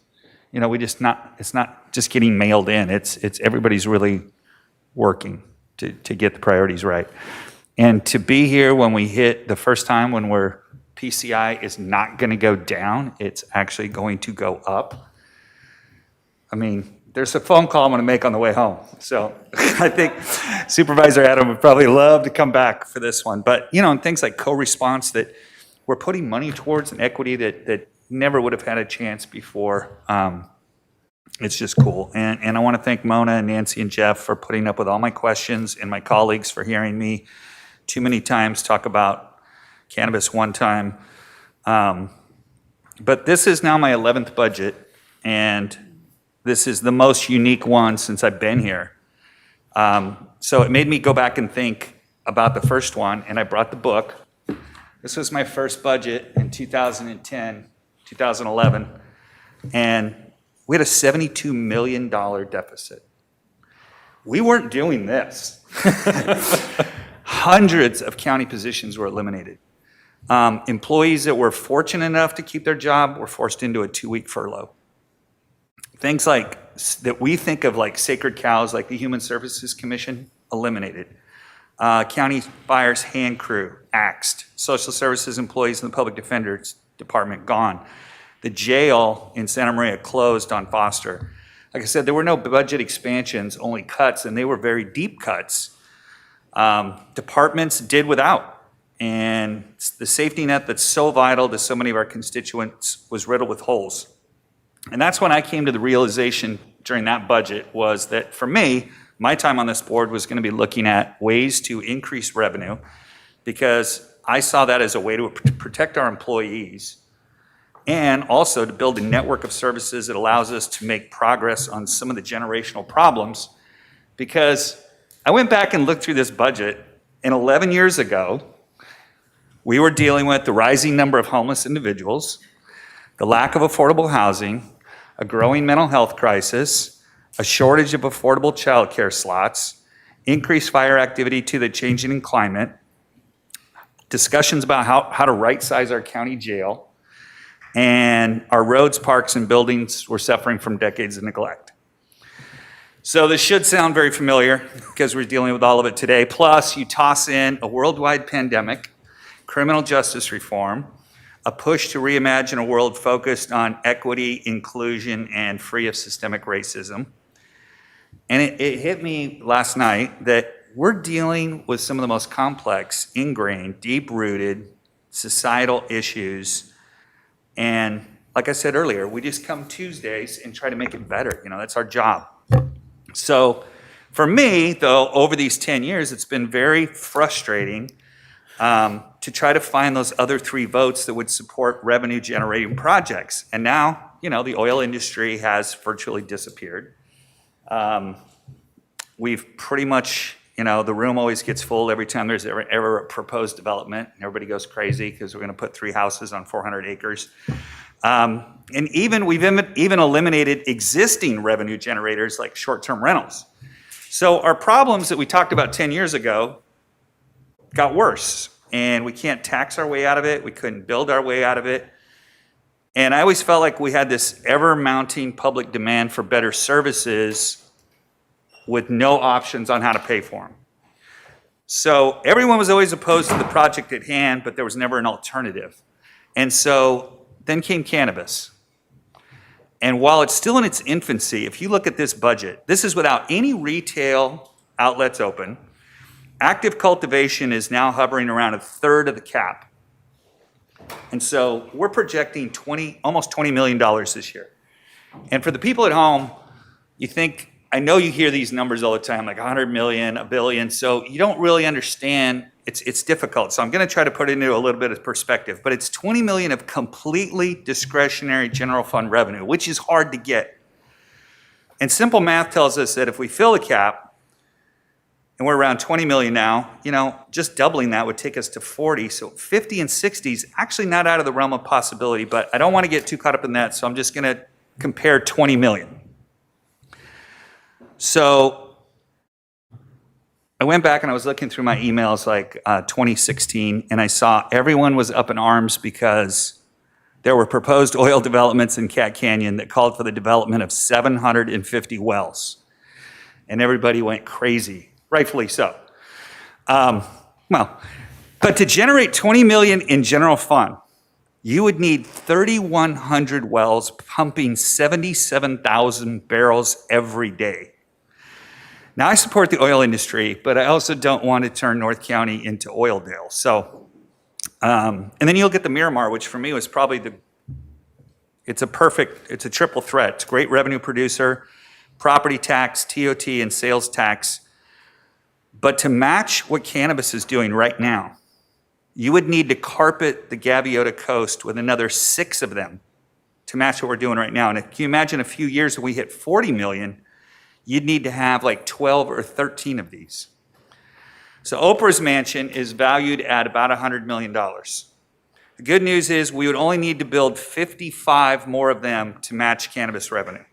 you know, it's not just getting mailed in. It's everybody's really working to get the priorities right. And to be here when we hit the first time when PCI is not going to go down, it's actually going to go up. I mean, there's a phone call I'm going to make on the way home. So I think Supervisor Adam would probably love to come back for this one. But, you know, and things like co-response that we're putting money towards an equity that never would have had a chance before. It's just cool. And I want to thank Mona and Nancy and Jeff for putting up with all my questions, and my colleagues for hearing me too many times talk about cannabis one time. But this is now my 11th budget, and this is the most unique one since I've been here. So it made me go back and think about the first one, and I brought the book. This was my first budget in 2010, 2011, and we had a $72 million deficit. We weren't doing this. Hundreds of county positions were eliminated. Employees that were fortunate enough to keep their job were forced into a 2-week furlough. Things like that we think of like sacred cows, like the Human Services Commission, eliminated. County fires hand crew, axed. Social services employees in the public defender's department, gone. The jail in Santa Maria closed on Foster. Like I said, there were no budget expansions, only cuts, and they were very deep cuts. Departments did without. And the safety net that's so vital to so many of our constituents was riddled with holes. And that's when I came to the realization during that budget was that for me, my time on this board was going to be looking at ways to increase revenue because I saw that as a way to protect our employees and also to build a network of services that allows us to make progress on some of the generational problems. Because I went back and looked through this budget, and 11 years ago, we were dealing with the rising number of homeless individuals, the lack of affordable housing, a growing mental health crisis, a shortage of affordable childcare slots, increased fire activity to the changing climate, discussions about how to right-size our county jail, and our roads, parks, and buildings were suffering from decades of neglect. So this should sound very familiar because we're dealing with all of it today. Plus, you toss in a worldwide pandemic, criminal justice reform, a push to reimagine a world focused on equity, inclusion, and free of systemic racism. And it hit me last night that we're dealing with some of the most complex, ingrained, deep-rooted societal issues. And like I said earlier, we just come Tuesdays and try to make it better. That's our job. So for me, though, over these 10 years, it's been very frustrating to try to find those other 3 votes that would support revenue-generating projects. And now, the oil industry has virtually disappeared. We've pretty much, the room always gets full every time there's ever a proposed development. Everybody goes crazy because we're going to put 3 houses on 400 acres. And we've even eliminated existing revenue generators like short-term rentals. So our problems that we talked about 10 years ago got worse. And we can't tax our way out of it. We couldn't build our way out of it. And I always felt like we had this ever-mounting public demand for better services with no options on how to pay for them. So everyone was always opposed to the project at hand, but there was never an alternative. And so then came cannabis. And while it's still in its infancy, if you look at this budget, this is without any retail outlets open. Active cultivation is now hovering around 1/3 of the cap. And so we're projecting almost $20 million this year. And for the people at home, I know you hear these numbers all the time, like 100 million, $1 billion, so you don't really understand, it's difficult. So I'm gonna try to put it into a little bit of perspective, but it's 20 million of completely discretionary general fund revenue, which is hard to get. And simple math tells us that if we fill the cap, and we're around 20 million now, just doubling that would take us to 40. So 50 and 60 is actually not out of the realm of possibility, but I don't want to get too caught up in that. So I'm just going to compare 20 million. So I went back and I was looking through my emails like 2016, and I saw everyone was up in arms because there were proposed oil developments in Cat Canyon that called for the development of 750 wells. And everybody went crazy. Rightfully so. But to generate 20 million in general fund, you would need 3,100 wells pumping 77,000 barrels every day. Now, I support the oil industry, but I also don't want to turn North County into Oildale. So, and then you'll get the Miramar, which for me was probably it's a triple threat. It's a great revenue producer, property tax, TOT, and sales tax. But to match what cannabis is doing right now, you would need to carpet the Gaviota Coast with another 6 of them to match what we're doing right now. And if you imagine a few years when we hit 40 million, you'd need to have like 12 or 13 of these. So Oprah's mansion is valued at about $100 million. The good news is we would only need to build 55 more of them to match cannabis revenue.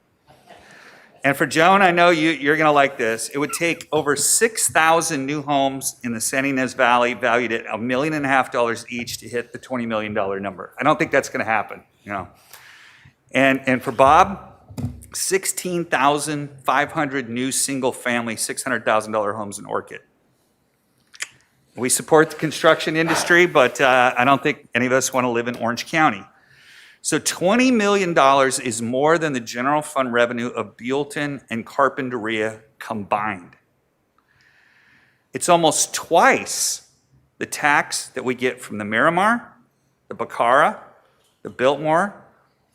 And for Joan, I know you're going to like this. It would take over 6,000 new homes in the San Ynez Valley valued at $1.5 million each to hit the $20 million number. I don't think that's going to happen, And for Bob, 16,500 new single-family $600,000 homes in Orchid. We support the construction industry, but I don't think any of us want to live in Orange County. So $20 million is more than the general fund revenue of Buellton and Carpinteria combined. It's almost twice the tax that we get from the Miramar, the Bacara, the Biltmore,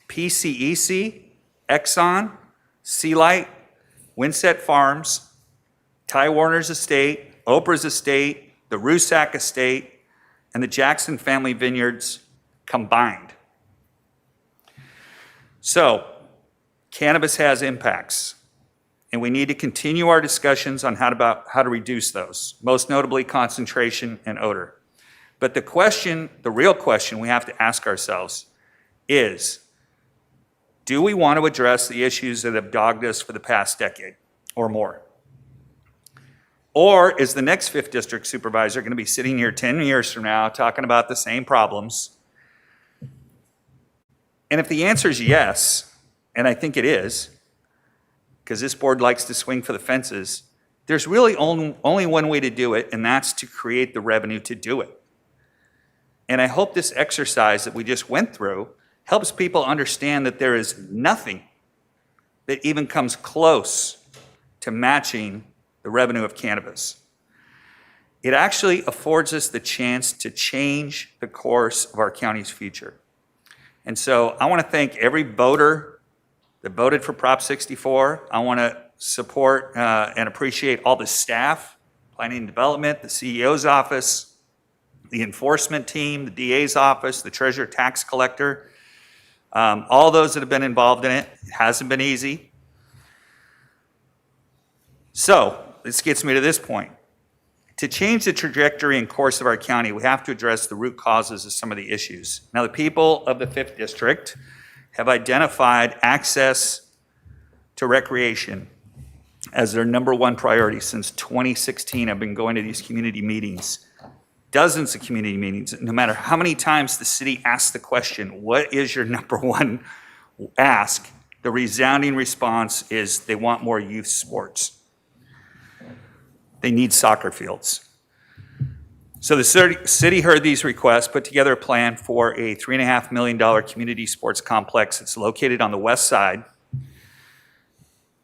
PCEC, Exxon, Sea Light, Windset Farms, Ty Warner's estate, Oprah's estate, the Rusak estate, and the Jackson Family Vineyards combined. So, cannabis has impacts, and we need to continue our discussions on how to reduce those, most notably concentration and odor. But the real question we have to ask ourselves is, do we want to address the issues that have dogged us for the past decade or more? Or is the next 5th District Supervisor going to be sitting here 10 years from now talking about the same problems? And if the answer is yes, and I think it is, because this board likes to swing for the fences, there's really only one way to do it, and that's to create the revenue to do it. And I hope this exercise that we just went through helps people understand that there is nothing that even comes close to matching the revenue of cannabis. It actually affords us the chance to change the course of our county's future. And so I want to thank every voter that voted for Prop 64. I want to support and appreciate all the staff, planning and development, the CEO's office, the enforcement team, the DA's office, the treasurer tax collector, all those that have been involved in it. It hasn't been easy. So this gets me to this point. To change the trajectory and course of our county, we have to address the root causes of some of the issues. Now, the people of the 5th District have identified access to recreation as their #1 priority since 2016. I've been going to these community meetings, dozens of community meetings. No matter how many times the city asks the question, what is your #1 ask? The resounding response is they want more youth sports. They need soccer fields. So the city heard these requests, put together a plan for a $3.5 million community sports complex. It's located on the west side.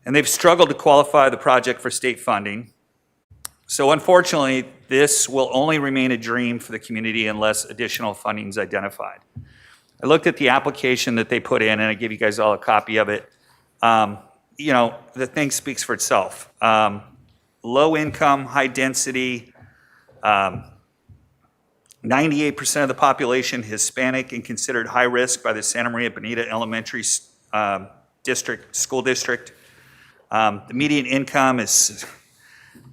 And they've struggled to qualify the project for state funding. So unfortunately, this will only remain a dream for the community unless additional funding is identified. I looked at the application that they put in, and I gave you guys all a copy of it. The thing speaks for itself. Low income, high density, 98% of the population Hispanic and considered high risk by the Santa Maria Bonita Elementary School District. The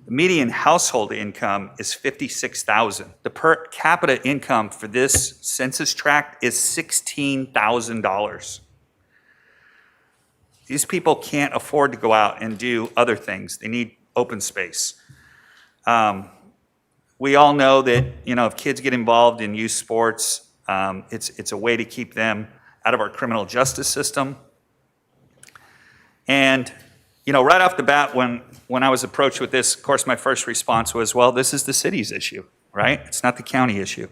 median household income is $56,000. The per capita income for this census tract is $16,000. These people can't afford to go out and do other things. They need open space. We all know that, if kids get involved in youth sports, it's a way to keep them out of our criminal justice system. And, right off the bat, when I was approached with this, of course, my first response was, well, this is the city's issue, right? It's not the county issue.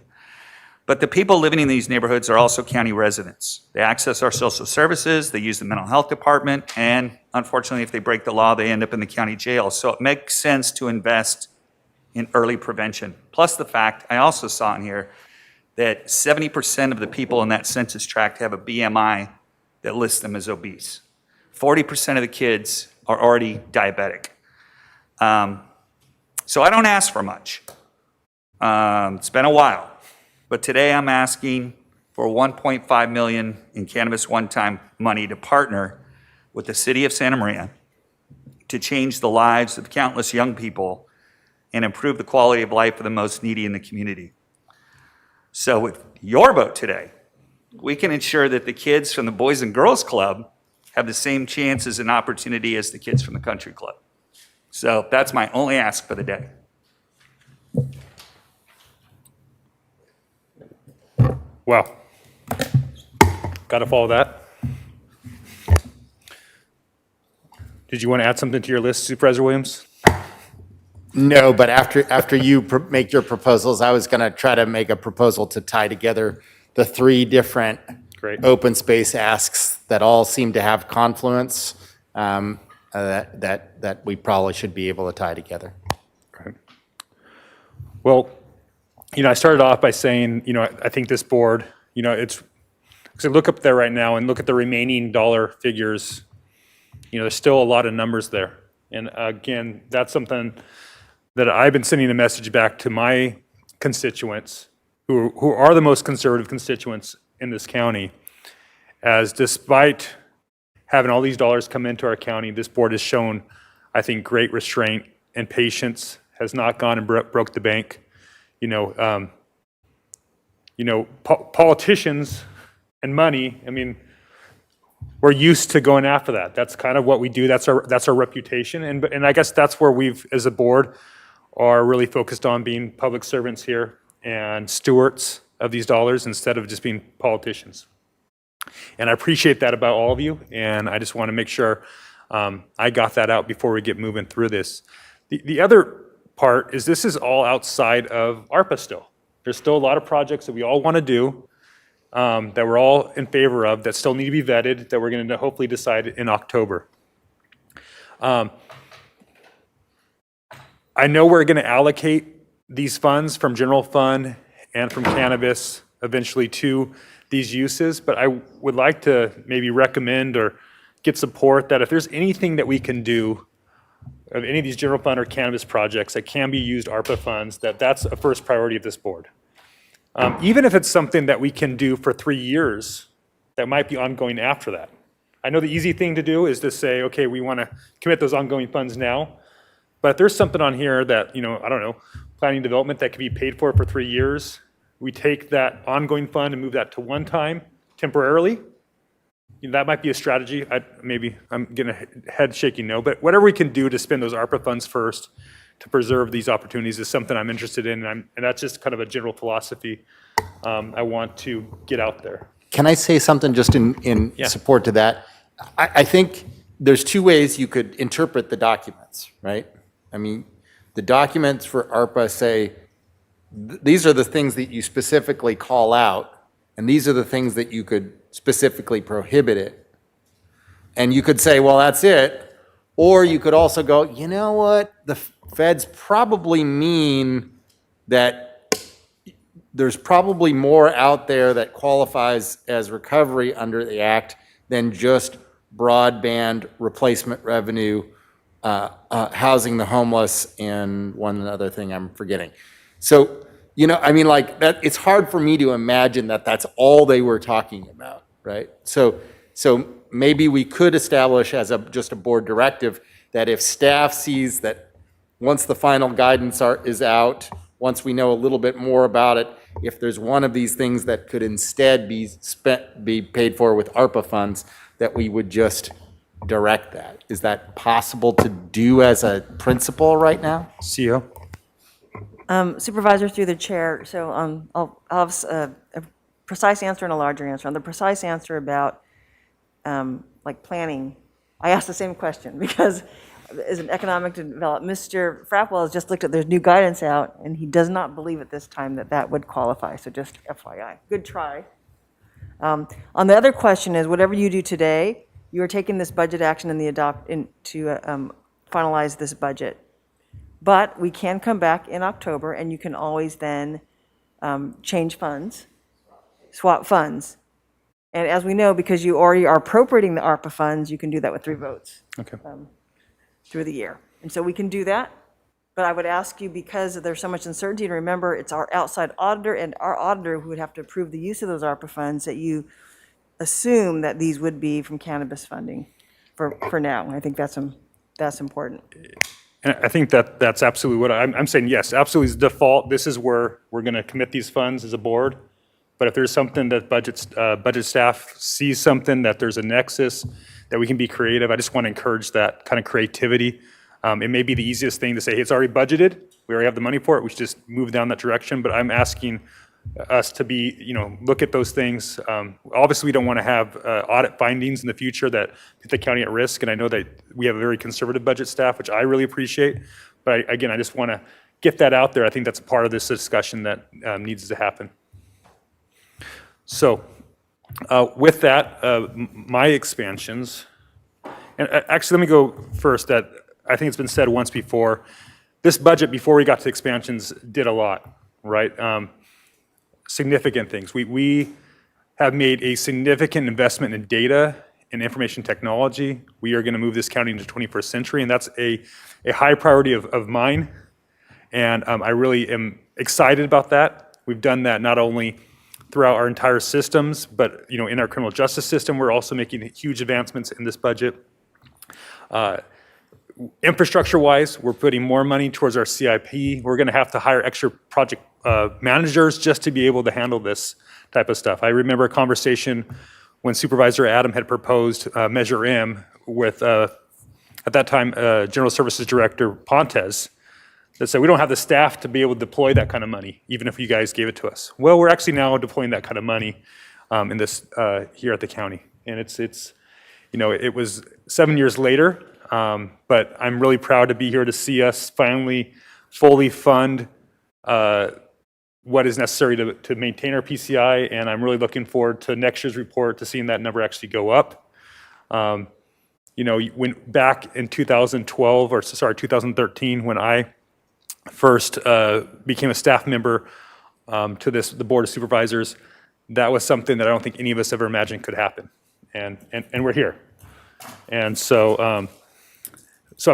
But the people living in these neighborhoods are also county residents. They access our social services, they use the mental health department, and unfortunately, if they break the law, they end up in the county jail. So it makes sense to invest in early prevention. Plus the fact, I also saw in here, that 70% of the people in that census tract have a BMI that lists them as obese. 40% of the kids are already diabetic. So I don't ask for much. It's been a while. But today I'm asking for $1.5 million in cannabis one-time money to partner with the city of Santa Maria to change the lives of countless young people and improve the quality of life of the most needy in the community. So with your vote today, we can ensure that the kids from the Boys and Girls Club have the same chances and opportunity as the kids from the country club. So that's my only ask for the day. Wow. Got to follow that. Did you want to add something to your list, Supervisor Williams? No, but after you make your proposals, I was going to try to make a proposal to tie together the 3 different open space asks that all seem to have confluence that we probably should be able to tie together. Okay. Well, I started off by saying, I think this board, it's, because I look up there right now and look at the remaining dollar figures there's still a lot of numbers there. And again, that's something that I've been sending a message back to my constituents, who are the most conservative constituents in this county, as despite having all these dollars come into our county, this board has shown, I think, great restraint and patience, has not gone and broke the bank. Politicians and money, I mean, we're used to going after that. That's kind of what we do. That's our reputation. And I guess that's where we've, as a board, are really focused on being public servants here and stewards of these dollars instead of just being politicians. And I appreciate that about all of you. And I just want to make sure I got that out before we get moving through this. The other part is this is all outside of ARPA still. There's still a lot of projects that we all want to do, that we're all in favor of, that still need to be vetted, that we're going to hopefully decide in October. I know we're going to allocate these funds from general fund and from cannabis eventually to these uses, but I would like to maybe recommend or get support that if there's anything that we can do of any of these general fund or cannabis projects that can be used ARPA funds, that's a first priority of this board. Even if it's something that we can do for 3 years, that might be ongoing after that. I know the easy thing to do is to say, okay, we want to commit those ongoing funds now. But if there's something on here that, I don't know, planning development that can be paid for 3 years, we take that ongoing fund and move that to one time temporarily. That might be a strategy. Maybe I'm getting a head shaking no, but whatever we can do to spend those ARPA funds first to preserve these opportunities is something I'm interested in, and that's just kind of a general philosophy I want to get out there. Can I say something just in support to that? I think there's two ways you could interpret the documents, right? I mean, the documents for ARPA say, these are the things that you specifically call out, and these are the things that you could specifically prohibit it. And you could say, well, that's it. Or you could also go, you know what? The feds probably mean that there's probably more out there that qualifies as recovery under the act than just broadband replacement revenue, housing the homeless, and one other thing I'm forgetting. So, like that, it's hard for me to imagine that that's all they were talking about, right? So maybe we could establish as just a board directive that if staff sees that once the final guidance is out, once we know a little bit more about it, if there's one of these things that could instead be paid for with ARPA funds, that we would just direct that. Is that possible to do as a principle right now? CEO? Supervisor, through the chair, so I'll have a precise answer and a larger answer. On the precise answer about planning, I asked the same question because as an economic development, Mr. Frapwell has just looked at, there's new guidance out, and he does not believe at this time that would qualify, so just FYI. Good try. On the other question is, whatever you do today, you are taking this budget action to finalize this budget. But we can come back in October, and you can always then change funds, swap funds. And as we know, because you already are appropriating the ARPA funds, you can do that with 3 votes through the year. And so we can do that. But I would ask you, because there's so much uncertainty, and remember, it's our outside auditor and our auditor who would have to approve the use of those ARPA funds, that you assume that these would be from cannabis funding for now. I think that's important. And I think that's absolutely what I'm saying. Yes, absolutely is default. This is where we're going to commit these funds as a board. But if there's something that budget staff sees something, that there's a nexus, that we can be creative, I just want to encourage that kind of creativity. It may be the easiest thing to say, hey, it's already budgeted. We already have the money for it. We should just move down that direction. But I'm asking us to be, look at those things. Obviously, we don't want to have audit findings in the future that put the county at risk. And I know that we have a very conservative budget staff, which I really appreciate. But again, I just want to get that out there. I think that's a part of this discussion that needs to happen. So with that, my expansions, and actually let me go first, that I think it's been said once before, this budget before we got to expansions did a lot, right? Significant things. We have made a significant investment in data in information technology. We are going to move this county into 21st century, and that's a high priority of mine. And I really am excited about that. We've done that not only throughout our entire systems, but in our criminal justice system, we're also making huge advancements in this budget. Infrastructure-wise, we're putting more money towards our CIP. We're going to have to hire extra project managers just to be able to handle this type of stuff. I remember a conversation when Supervisor Adam had proposed Measure M with, at that time, General Services Director Pontes, that said, we don't have the staff to be able to deploy that kind of money, even if you guys gave it to us. Well, we're actually now deploying that kind of money in this here at the county. And it was 7 years later, but I'm really proud to be here to see us finally fully fund what is necessary to maintain our PCI, and I'm really looking forward to next year's report to seeing that number actually go up. When back in 2013, when I first became a staff member to the Board of Supervisors, that was something that I don't think any of us ever imagined could happen, and we're here. And so I'm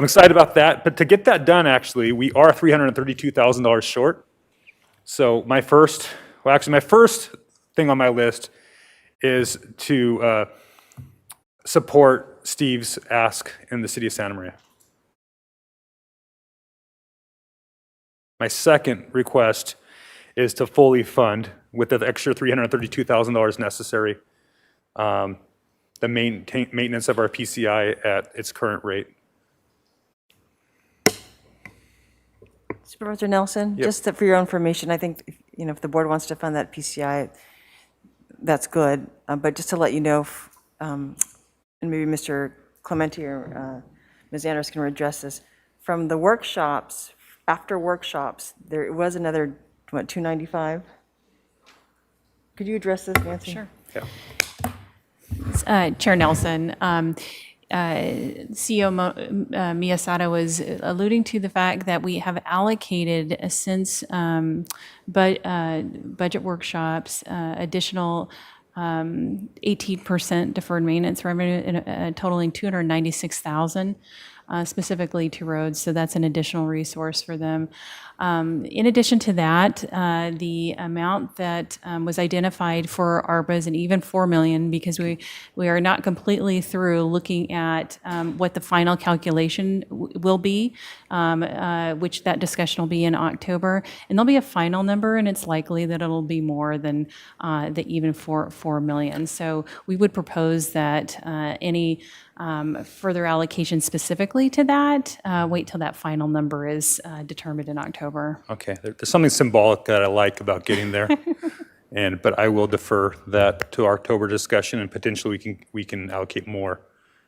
excited about that. But to get that done, actually, we are $332,000 short. So my first thing on my list is to support Steve's ask in the city of Santa Maria. My second request is to fully fund, with the extra $332,000 necessary, the maintenance of our PCI at its current rate. Supervisor Nelson, Yep. just for your own information, I think, if the board wants to fund that PCI, that's good. But just to let you know, and maybe Mr. Clementi or Ms. Anders can address this, from the workshops, after workshops, there was another, $295? Could you address this, Nancy? Sure. Yeah. Chair Nelson, CEO Miyasada was alluding to the fact that we have allocated since budget workshops additional 18% deferred maintenance revenue, totaling $296,000. Specifically to roads, so that's an additional resource for them. In addition to that, the amount that was identified for ARPA is an even $4 million, because we are not completely through looking at what the final calculation will be, which that discussion will be in October. And there'll be a final number, and it's likely that it'll be more than the even $4 million. So we would propose that any further allocation specifically to that, wait till that final number is determined in October. Okay, there's something symbolic that I like about getting there, but I will defer that to our October discussion, and potentially we can allocate more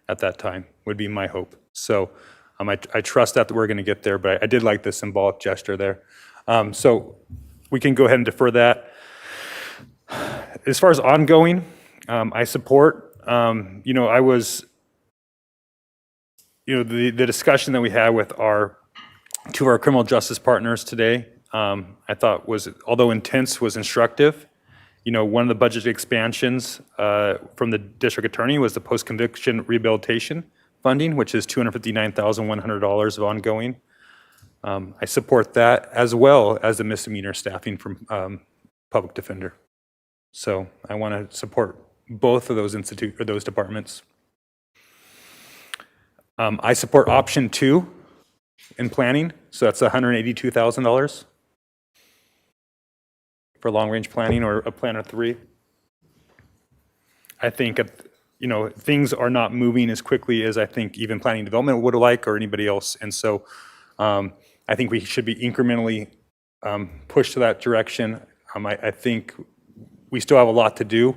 at that time, would be my hope. So I trust that we're going to get there, but I did like the symbolic gesture there. So we can go ahead and defer that. As far as ongoing, I support, I was, the discussion that we had with two of our criminal justice partners today, I thought was, although intense, was instructive. One of the budget expansions from the district attorney was the post-conviction rehabilitation funding, which is $259,100 of ongoing. I support that, as well as the misdemeanor staffing from public defender. So I want to support both of those those departments. I support option 2 in planning, so that's $182,000 for long-range planning, or a planner 3. I think things are not moving as quickly as I think even planning development would like, or anybody else, and so I think we should be incrementally pushed to that direction. I think we still have a lot to do.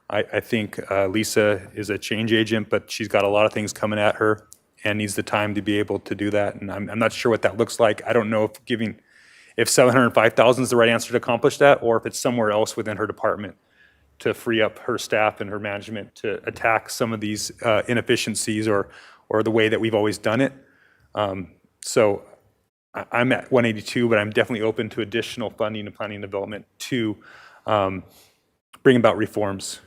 I think Lisa is a change agent, but she's got a lot of things coming at her and needs the time to be able to do that. And I'm not sure what that looks like. I don't know if $705,000 is the right answer to accomplish that, or if it's somewhere else within her department to free up her staff and her management to attack some of these inefficiencies or the way that we've always done it. So I'm at 182, but I'm definitely open to additional funding and planning and development to bring about reforms.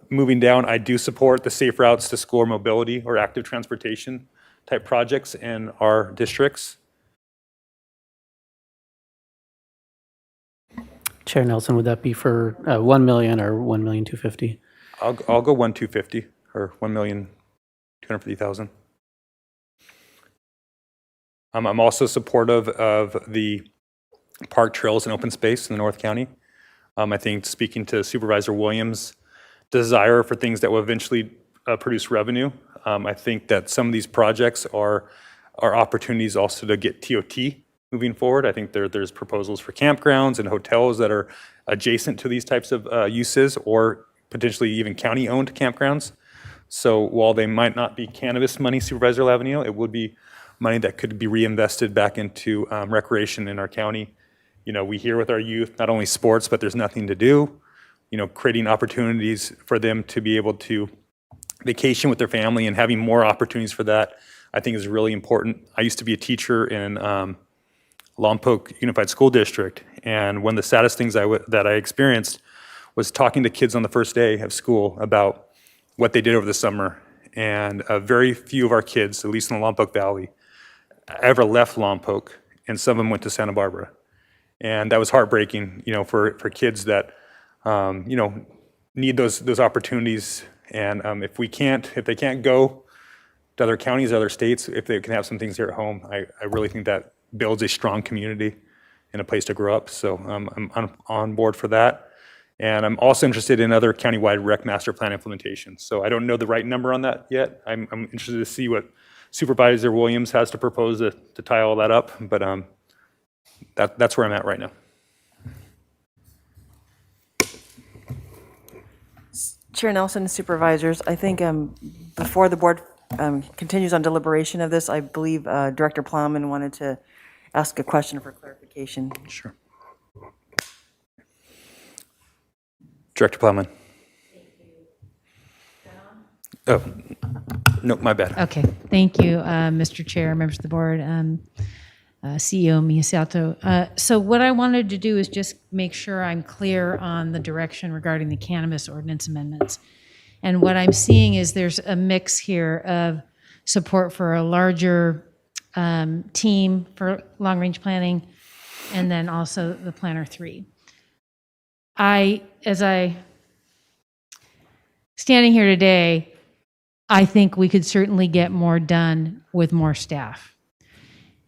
Moving down, I do support the safe routes to school or mobility or active transportation type projects in our districts. Chair Nelson, would that be for 1 million or 1,250,000? I'll go 1,250 or 1,250,000. I'm also supportive of the park trails and open space in the North County. I think speaking to Supervisor Williams' desire for things that will eventually produce revenue, I think that some of these projects are opportunities also to get TOT moving forward. I think there's proposals for campgrounds and hotels that are adjacent to these types of uses, or potentially even county-owned campgrounds. So while they might not be cannabis money, Supervisor Lavanino, it would be money that could be reinvested back into recreation in our county. You know, we hear with our youth, not only sports, but there's nothing to do. You know, creating opportunities for them to be able to vacation with their family and having more opportunities for that, I think is really important. I used to be a teacher in Lompoc Unified School District, and one of the saddest things that I experienced was talking to kids on the first day of school about what they did over the summer. And very few of our kids, at least in the Lompoc Valley, ever left Lompoc, and some of them went to Santa Barbara. And that was heartbreaking, you know, for kids that, you know, need those opportunities. And if they can't go to other counties, other states, if they can have some things here at home, I really think that builds a strong community and a place to grow up. So I'm on board for that. And I'm also interested in other countywide rec master plan implementations. So I don't know the right number on that yet. I'm interested to see what Supervisor Williams has to propose to tie all that up. But that's where I'm at right now. Chair Nelson, supervisors, I think before the board continues on deliberation of this, I believe Director Plowman wanted to ask a question for clarification. Sure. Director Plowman. Oh, no, my bad. Okay, thank you, Mr. Chair, members of the board, CEO Miyasato. So what I wanted to do is just make sure I'm clear on the direction regarding the cannabis ordinance amendments. And what I'm seeing is there's a mix here of support for a larger team for long-range planning, and then also the Planner 3. Standing here today, I think we could certainly get more done with more staff.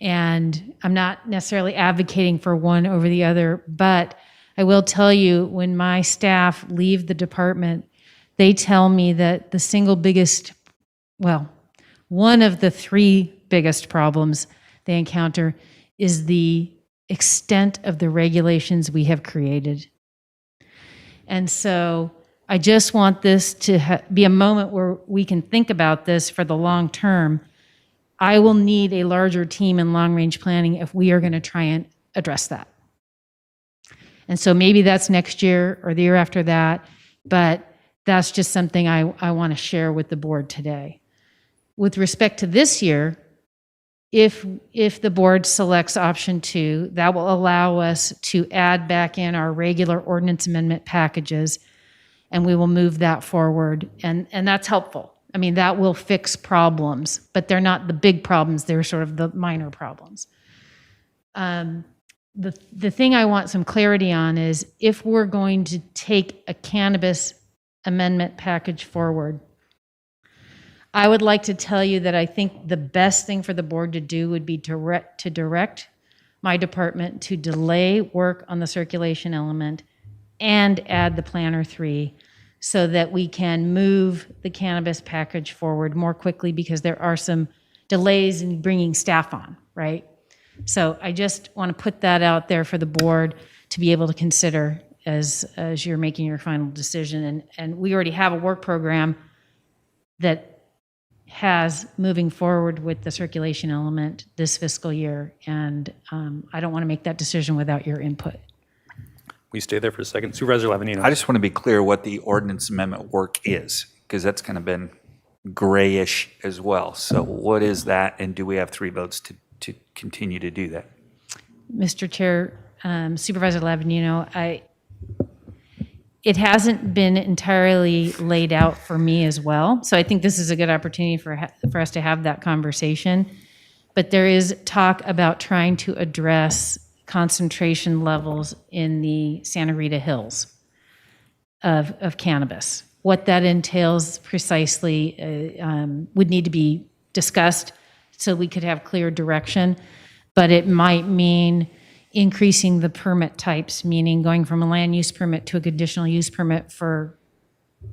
And I'm not necessarily advocating for one over the other, but I will tell you, when my staff leave the department, they tell me that the single biggest, well, one of the 3 biggest problems they encounter is the extent of the regulations we have created. And so I just want this to be a moment where we can think about this for the long term. I will need a larger team in long-range planning if we are going to try and address that. And so maybe that's next year or the year after that, but that's just something I want to share with the board today. With respect to this year, if the board selects option 2, that will allow us to add back in our regular ordinance amendment packages, and we will move that forward. And that's helpful. I mean, that will fix problems, but they're not the big problems. They're sort of the minor problems. The thing I want some clarity on is if we're going to take a cannabis amendment package forward, I would like to tell you that I think the best thing for the board to do would be to direct my department to delay work on the circulation element and add the Planner 3 so that we can move the cannabis package forward more quickly, because there are some delays in bringing staff on, right? So I just want to put that out there for the board to be able to consider as you're making your final decision. And we already have a work program that has moving forward with the circulation element this fiscal year. And I don't want to make that decision without your input. We stay there for a second. Supervisor Lavanino. I just want to be clear what the ordinance amendment work is, because that's kind of been grayish as well. So what is that, and do we have 3 votes to continue to do that? Mr. Chair, Supervisor Lavanino, it hasn't been entirely laid out for me as well. So I think this is a good opportunity for us to have that conversation. But there is talk about trying to address concentration levels in the Santa Rita Hills of cannabis. What that entails precisely would need to be discussed so we could have clear direction. But it might mean increasing the permit types, meaning going from a land use permit to a conditional use permit for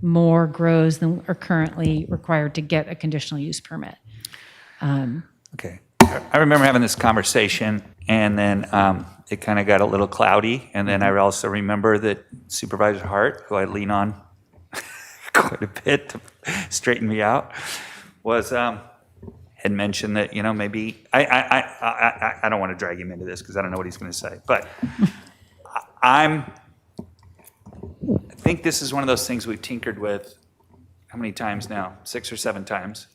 more grows than are currently required to get a conditional use permit. Okay. I remember having this conversation, and then it kind of got a little cloudy. And then I also remember that Supervisor Hart, who I lean on quite a bit to straighten me out, was had mentioned that, maybe I don't want to drag him into this because I don't know what he's going to say, but I think this is one of those things we've tinkered with. How many times now? 6 or 7 times.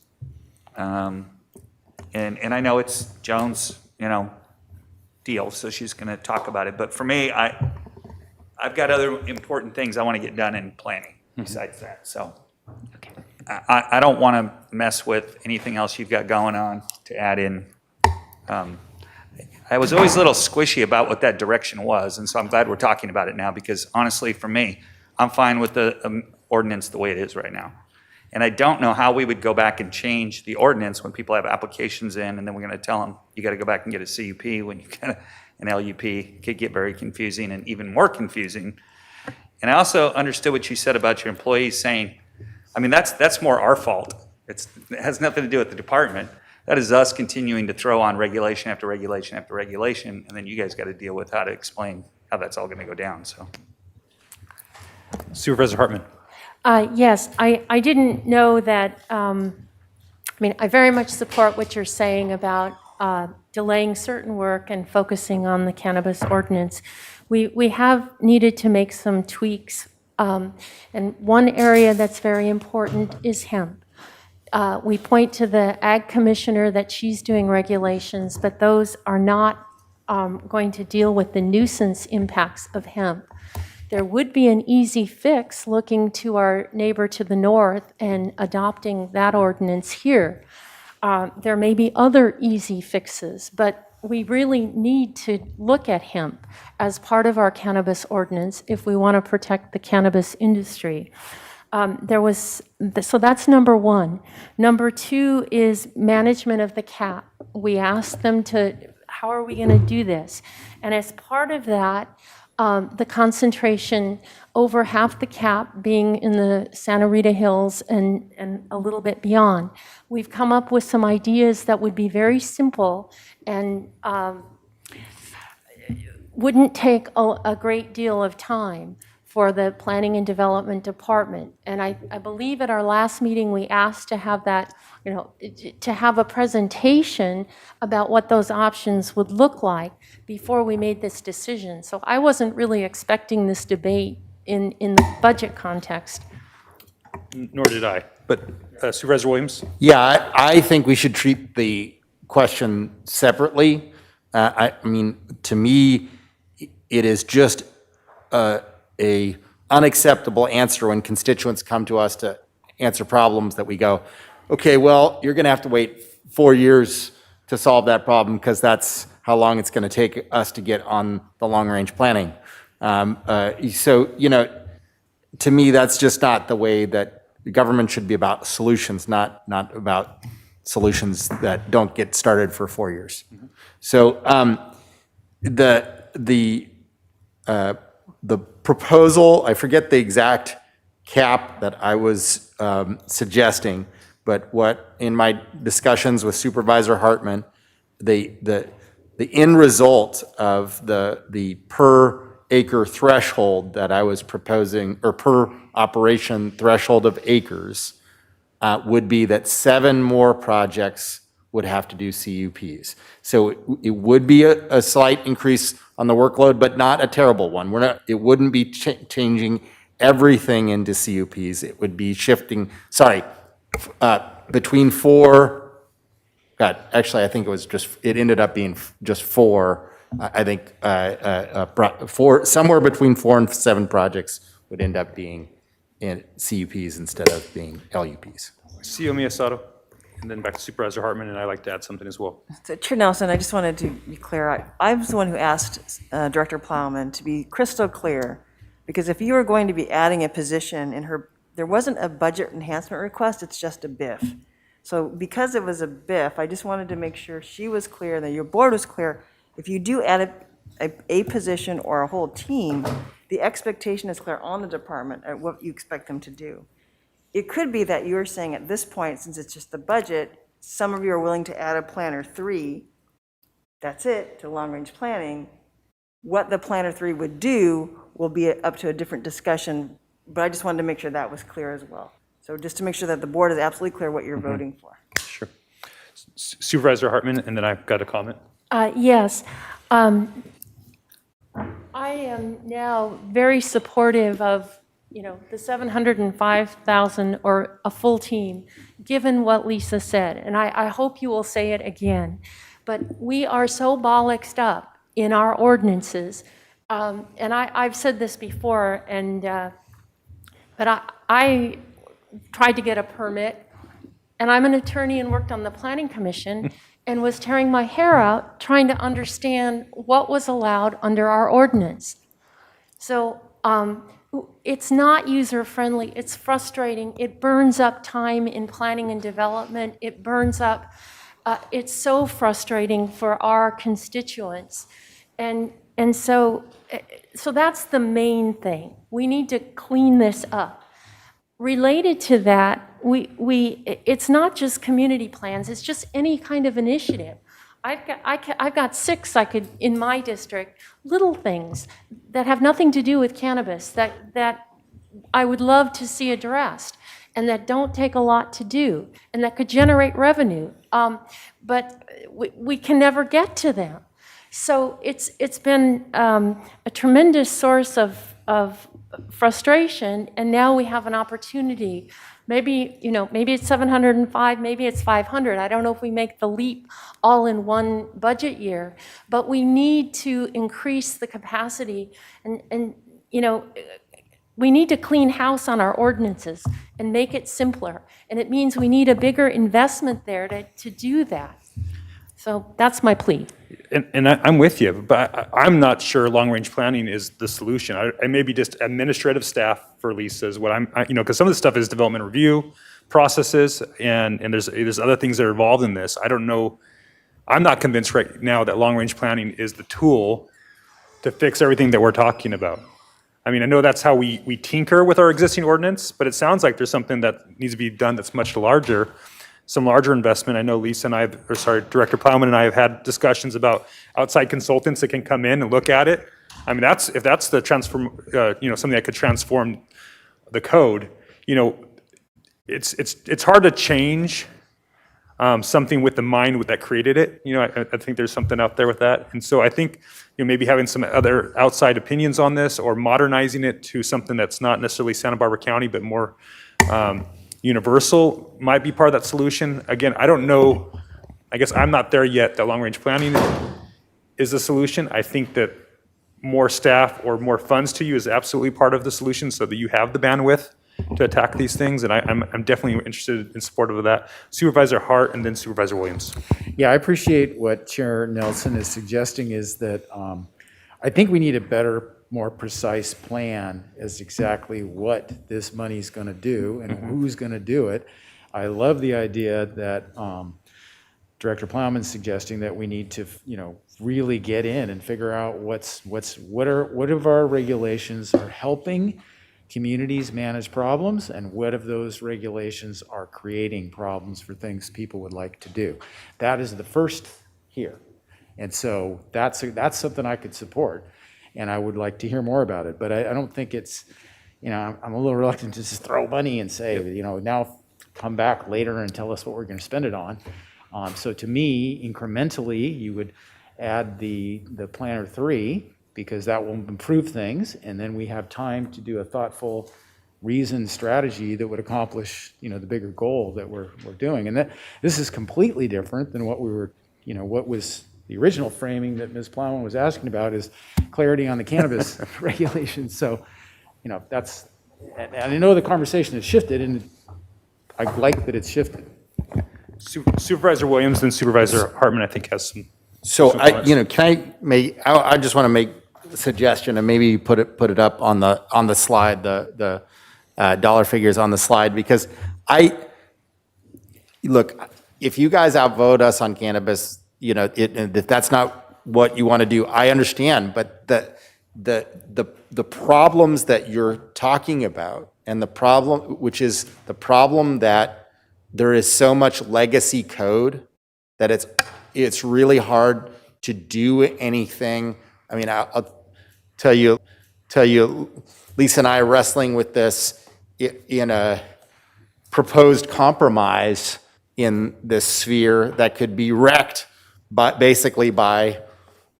And I know it's Joan's, deal, so she's going to talk about it. But for me, I've got other important things I want to get done in planning besides that. So I don't want to mess with anything else you've got going on to add in. I was always a little squishy about what that direction was, and so I'm glad we're talking about it now because honestly, for me, I'm fine with the ordinance the way it is right now. And I don't know how we would go back and change the ordinance when people have applications in, and then we're going to tell them, you got to go back and get a CUP when you get an LUP. It could get very confusing and even more confusing. And I also understood what you said about your employees saying, I mean, that's more our fault. It has nothing to do with the department. That is us continuing to throw on regulation after regulation after regulation, and then you guys got to deal with how to explain how that's all going to go down. So, Supervisor Hartman. Yes, I didn't know that, I very much support what you're saying about delaying certain work and focusing on the cannabis ordinance. We have needed to make some tweaks, and one area that's very important is hemp. We point to the Ag Commissioner that she's doing regulations, but those are not going to deal with the nuisance impacts of hemp. There would be an easy fix looking to our neighbor to the north and adopting that ordinance here. There may be other easy fixes, but we really need to look at hemp as part of our cannabis ordinance if we want to protect the cannabis industry. So that's number one. Number two is management of the cap. We asked them how are we going to do this? And as part of that, the concentration over half the cap being in the Santa Rita Hills and a little bit beyond. We've come up with some ideas that would be very simple and wouldn't take a great deal of time for the Planning and Development Department. And I believe at our last meeting, we asked to have that, to have a presentation about what those options would look like before we made this decision. So I wasn't really expecting this debate in the budget context. Nor did I. But Supervisor Williams? Yeah, I think we should treat the question separately. I mean, to me, it is just a unacceptable answer when constituents come to us to answer problems that we go, okay, well, you're going to have to wait 4 years to solve that problem because that's how long it's going to take us to get on the long-range planning. So, to me, that's just not the way that the government should be about solutions, not about solutions that don't get started for 4 years. So the proposal, I forget the exact cap that I was suggesting, but what in my discussions with Supervisor Hartman, the end result of the per acre threshold that I was proposing, or per operation threshold of acres, would be that 7 more projects would have to do CUPs. So it would be a slight increase on the workload, but not a terrible one. It wouldn't be changing everything into CUPs. It would be shifting, between 4, actually I think it ended up being just 4. I think somewhere between 4 and 7 projects would end up being in CUPs instead of being LUPs. CEO Miyasato, and then back to Supervisor Hartman, and I'd like to add something as well. So, Chair Nelson, I just wanted to be clear. I was the one who asked Director Plowman to be crystal clear, because if you were going to be adding a position in her, there wasn't a budget enhancement request, it's just a BIF. So because it was a BIF, I just wanted to make sure she was clear, that your board was clear. If you do add a position or a whole team, the expectation is clear on the department at what you expect them to do. It could be that you're saying at this point, since it's just the budget, some of you are willing to add a planner 3, that's it, to long-range planning. What the planner 3 would do will be up to a different discussion, but I just wanted to make sure that was clear as well. So just to make sure that the board is absolutely clear what you're voting for. Sure. Supervisor Hartman, and then I've got a comment. Yes. I am now very supportive of, the 705,000 or a full team, given what Lisa said. And I hope you will say it again. But we are so bollocksed up in our ordinances. And I've said this before, but I tried to get a permit, and I'm an attorney and worked on the Planning Commission and was tearing my hair out trying to understand what was allowed under our ordinance. So it's not user-friendly, it's frustrating, it burns up time in planning and development, it burns up, it's so frustrating for our constituents. And so that's the main thing. We need to clean this up. Related to that, it's not just community plans, it's just any kind of initiative. I've got 6 in my district, little things that have nothing to do with cannabis that I would love to see addressed and that don't take a lot to do and that could generate revenue, but we can never get to them. So it's been a tremendous source of frustration, and now we have an opportunity. Maybe it's 705, maybe it's 500. I don't know if we make the leap all in one budget year, but we need to increase the capacity and we need to clean house on our ordinances and make it simpler. And it means we need a bigger investment there to do that. So that's my plea. And I'm with you, but I'm not sure long-range planning is the solution. I may be just administrative staff for Lisa is what because some of the stuff is development review processes, and there's other things that are involved in this. I don't know. I'm not convinced right now that long-range planning is the tool to fix everything that we're talking about. I mean, I know that's how we tinker with our existing ordinance, but it sounds like there's something that needs to be done that's much larger. Some larger investment. I know Lisa and Director Plowman and I have had discussions about outside consultants that can come in and look at it. I mean, if that's the something that could transform the code, it's hard to change something with the mind that created it. I think there's something out there with that. And so I think maybe having some other outside opinions on this or modernizing it to something that's not necessarily Santa Barbara County, but more universal might be part of that solution. Again, I don't know. I guess I'm not there yet that long-range planning is the solution. I think that more staff or more funds to you is absolutely part of the solution so that you have the bandwidth to attack these things. And I'm definitely interested in support of that. Supervisor Hart and then Supervisor Williams. Yeah, I appreciate what Chair Nelson is suggesting is that I think we need a better, more precise plan as exactly what this money is going to do and who's going to do it. I love the idea that Director Plowman's suggesting that we need to, really get in and figure out what of our regulations are helping communities manage problems and what of those regulations are creating problems for things people would like to do. That is the first here. And so that's something I could support. And I would like to hear more about it. But I don't think it's, I'm a little reluctant to just throw money and say, now come back later and tell us what we're going to spend it on. So to me, incrementally, you would add the planner 3, because that will improve things. And then we have time to do a thoughtful, reasoned strategy that would accomplish, the bigger goal that we're doing. And this is completely different than what we were, what was the original framing that Ms. Plowman was asking about is clarity on the cannabis regulations. So that's, and I know the conversation has shifted, and I like that it's shifted. Supervisor Williams, then Supervisor Hartman, I think, has some. So some I, comments. I just want to make a suggestion, and maybe put it up on the slide, the dollar figures on the slide, because look, if you guys outvote us on cannabis, if that's not what you want to do, I understand, but the problems that you're talking about, and the problem, which is the problem that there is so much legacy code that it's really hard to do anything. I mean, I'll tell you, Lisa and I are wrestling with this in a proposed compromise in this sphere that could be wrecked basically by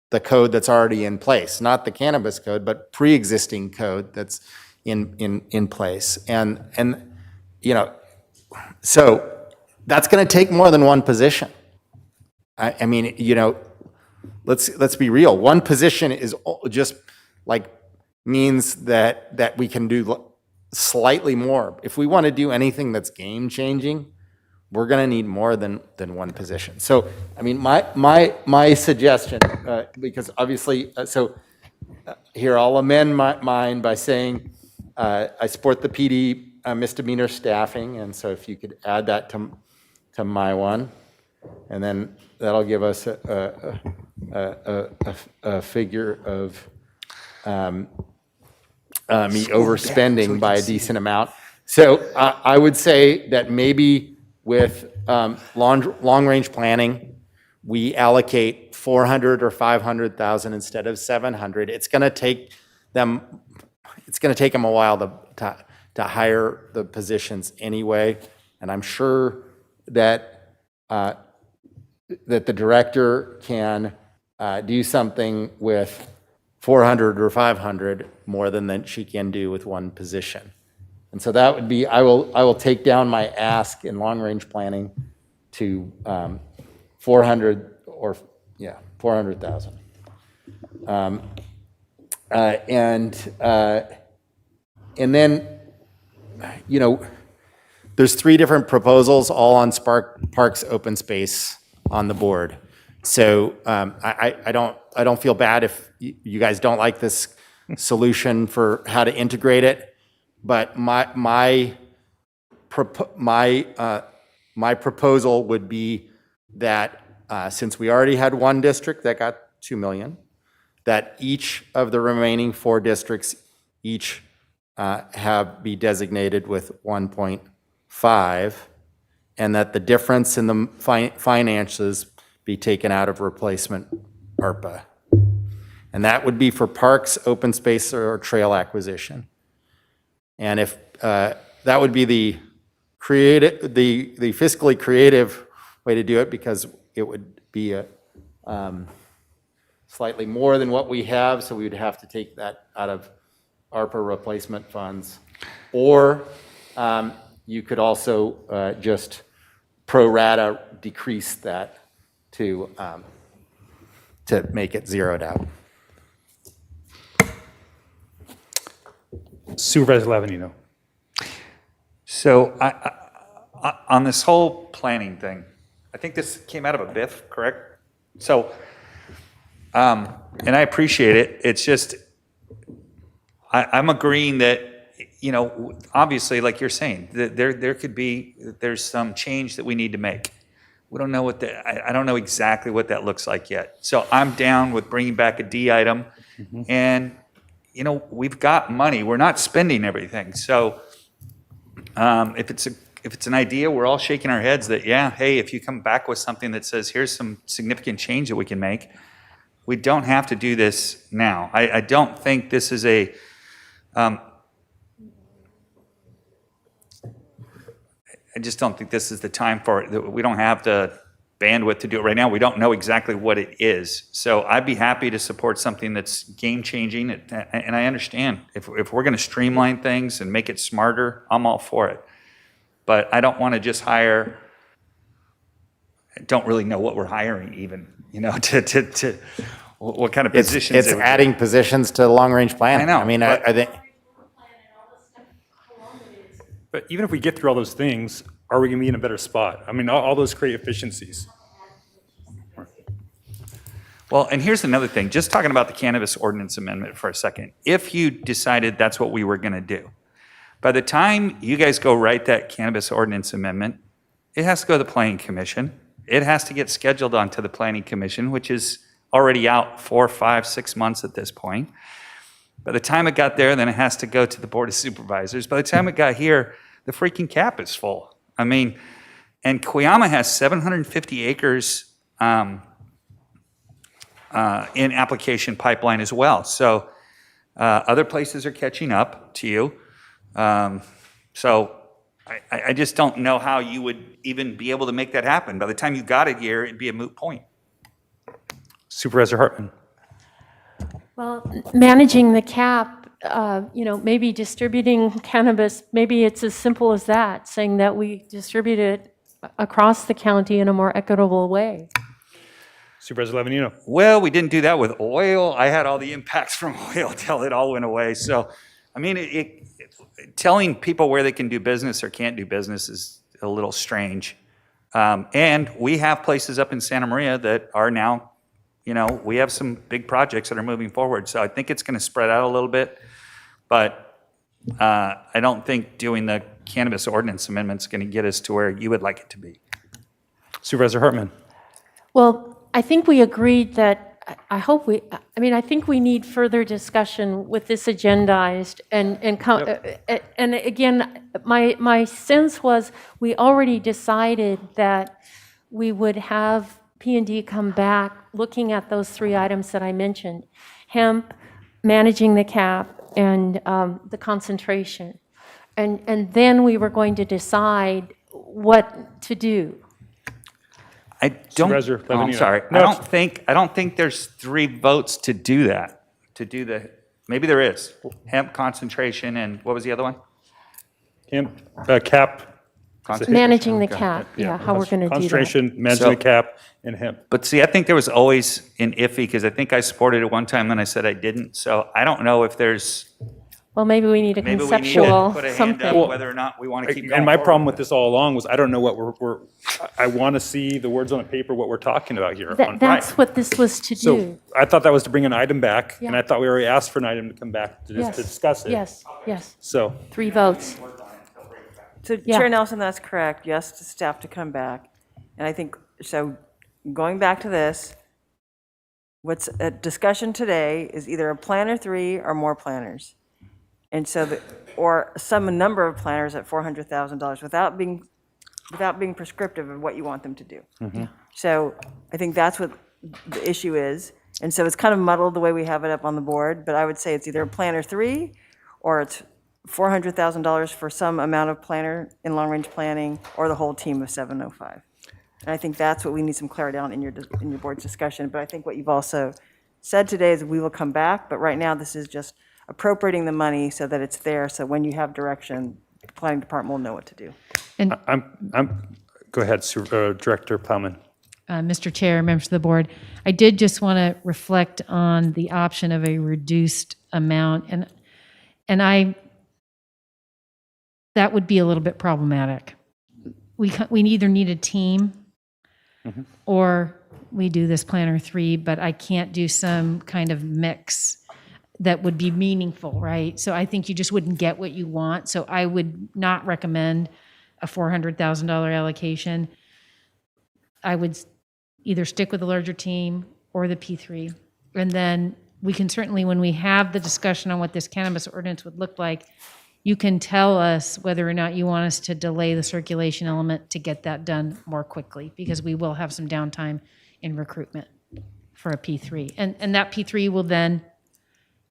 the code that's already in place, not the cannabis code, but pre-existing code that's in place. And so that's going to take more than one position. I mean, let's be real. One position is just means that we can do slightly more. If we want to do anything that's game changing, we're going to need more than one position. So, I mean, my suggestion, because obviously, here I'll amend mine by saying I support the PD misdemeanor staffing, and so if you could add that to my one, and then that'll give us a figure of me overspending by a decent amount. So I would say that maybe with long-range planning, we allocate 400 or 500,000 instead of 700. It's going to take them a while to hire the positions anyway, and I'm sure that that the director can do something with 400 or 500 more than she can do with one position. And so that would be, I will take down my ask in long-range planning to 400 or, 400,000. And then, there's 3 different proposals, all on Parks Open Space on the board. So I don't feel bad if you guys don't like this solution for how to integrate it. But my proposal would be that since we already had one district that got 2 million, that each of the remaining 4 districts each be designated with 1.5, and that the difference in the finances be taken out of replacement ARPA. And that would be for parks, open space, or trail acquisition. And if that would be the fiscally creative way to do it, because it would be a slightly more than what we have, so we would have to take that out of ARPA replacement funds. Or you could also just pro rata decrease that to make it zeroed out. Supervisor Lavanino. So on this whole planning thing, I think this came out of a BIF, correct? So, and I appreciate it. It's just, I'm agreeing that, obviously, like you're saying, that there's some change that we need to make. We don't know I don't know exactly what that looks like yet. So I'm down with bringing back a D item, and we've got money. We're not spending everything. So if it's an idea, we're all shaking our heads that, hey, if you come back with something that says, here's some significant change that we can make, we don't have to do this now. I don't think this is I just don't think this is the time for it. We don't have the bandwidth to do it right now. We don't know exactly what it is. So I'd be happy to support something that's game-changing. And I understand if we're going to streamline things and make it smarter, I'm all for it. But I don't want to just hire. I don't really know what we're hiring even, to what kind of positions. It's adding positions to long-range planning. I know. I mean, I think. But even if we get through all those things, are we going to be in a better spot? I mean, all those create efficiencies. Well, and here's another thing, just talking about the cannabis ordinance amendment for a second. If you decided that's what we were going to do, by the time you guys go write that cannabis ordinance amendment, it has to go to the Planning Commission. It has to get scheduled onto the Planning Commission, which is already out 4, 5, 6 months at this point. By the time it got there, then it has to go to the Board of Supervisors. By the time it got here, the freaking cap is full. I mean, and Cuyama has 750 acres in application pipeline as well. So other places are catching up to you. So I just don't know how you would even be able to make that happen. By the time you got it here, it'd be a moot point. Supervisor Hartman. Well, managing the cap, maybe distributing cannabis, maybe it's as simple as that, saying that we distribute it across the county in a more equitable way. Supervisor Levanino. Well, we didn't do that with oil. I had all the impacts from oil till it all went away. So, I mean, telling people where they can do business or can't do business is a little strange. And we have places up in Santa Maria that are now, we have some big projects that are moving forward. So I think it's going to spread out a little bit. But I don't think doing the cannabis ordinance amendment is going to get us to where you would like it to be. Supervisor Hartman. Well, I think we agreed that, I think we need further discussion with this agendized and again, my sense was we already decided that we would have P&D come back looking at those 3 items that I mentioned: hemp, managing the cap, and the concentration. And then we were going to decide what to do. I'm sorry. No, I don't think there's 3 votes to do that. Maybe there is. Hemp, concentration, and what was the other one? Hemp, cap. Managing the cap, how we're going to do that. Concentration, managing the cap, and hemp. But see, I think there was always an iffy, because I think I supported it one time, then I said I didn't. So I don't know if there's... Well, maybe we need a conceptual we need to put a hand something. up whether or not we want to keep going. And my forward problem with with this all along was I don't know what I want to see the words on the paper, what we're talking about here. That's what this was to do. So I thought that was to bring an item back, Yeah. and I thought we already asked for an item to come back to discuss it. Yes. So 3 votes. So Chair Nelson, that's correct. Yes, to staff to come back. And I think, so going back to this, what's a discussion today is either a planner 3 or more planners. And so, or some number of planners at $400,000 without being prescriptive of what you want them to do. Mm-hmm. So I think that's what the issue is. And so it's kind of muddled the way we have it up on the board, but I would say it's either a planner 3 or it's $400,000 for some amount of planner in long-range planning or the whole team of 705. And I think that's what we need some clarity on in your board's discussion. But I think what you've also said today is we will come back, but right now this is just appropriating the money so that it's there, so when you have direction, the planning department will know what to do. And Go ahead, Director Plowman. Mr. Chair, members of the board, I did just want to reflect on the option of a reduced amount, and that would be a little bit problematic. We either need a team or we do this planner 3, but I can't do some kind of mix that would be meaningful, right? So I think you just wouldn't get what you want. So I would not recommend a $400,000 allocation. I would either stick with the larger team or the P3. And then we can certainly, when we have the discussion on what this cannabis ordinance would look like, you can tell us whether or not you want us to delay the circulation element to get that done more quickly, because we will have some downtime in recruitment for a P3. And that P3 will then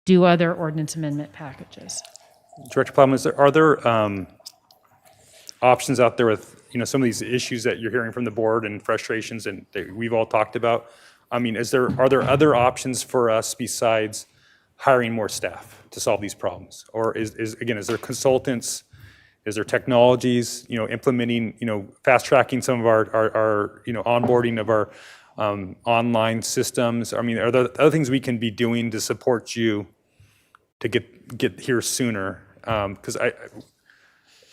do other ordinance amendment packages. Director Plowman, are there options out there with some of these issues that you're hearing from the board and frustrations and that we've all talked about? I mean, are there other options for us besides hiring more staff to solve these problems? Or is there consultants? Is there technologies? Implementing, fast tracking some of our onboarding of our online systems. I mean, are there other things we can be doing to support you to get here sooner? Because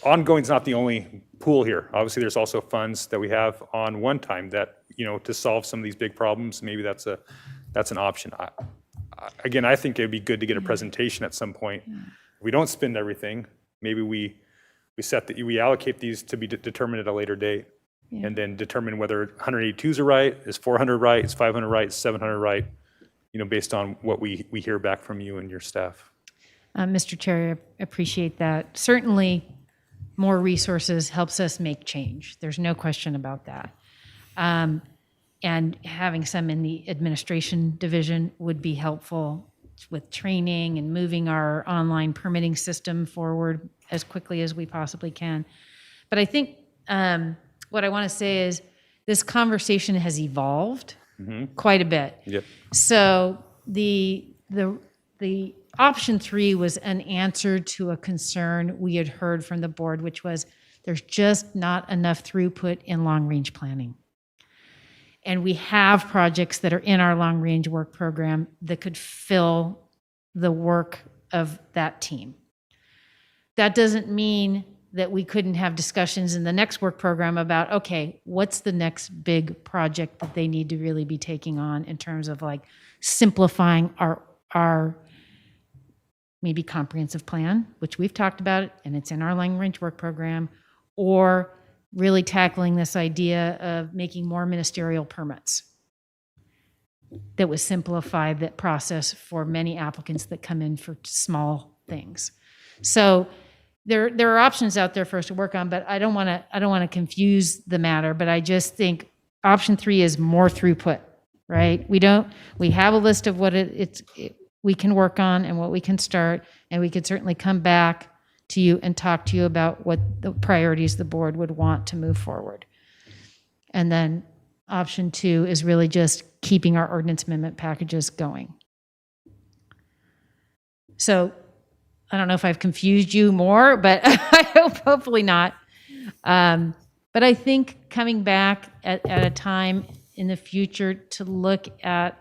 ongoing is not the only pool here. Obviously, there's also funds that we have on one time that, to solve some of these big problems, maybe that's an option. Again, I think it'd be good to get a presentation at some point. If we don't spend everything, maybe we allocate these to be determined at a later date, and then determine whether 182s are right, is 400 right, is 500 right, is 700 right, based on what we hear back from you and your staff. Mr. Chair, I appreciate that. Certainly, more resources helps us make change. There's no question about that. And having some in the administration division would be helpful with training and moving our online permitting system forward as quickly as we possibly can. But I think what I want to say is this conversation has evolved quite a bit. Yep. So the option 3 was an answer to a concern we had heard from the board, which was there's just not enough throughput in long-range planning. And we have projects that are in our long-range work program that could fill the work of that team. That doesn't mean that we couldn't have discussions in the next work program about, okay, what's the next big project that they need to really be taking on in terms of like simplifying our maybe comprehensive plan, which we've talked about, and it's in our long-range work program, or really tackling this idea of making more ministerial permits that would simplify that process for many applicants that come in for small things. So there are options out there for us to work on, but I don't want to confuse the matter, but I just think option 3 is more throughput, right? We have a list of what we can work on and what we can start, and we could certainly come back to you and talk to you about what the priorities the board would want to move forward. And then option 2 is really just keeping our ordinance amendment packages going. So I don't know if I've confused you more, but I hope hopefully not. But I think coming back at a time in the future to look at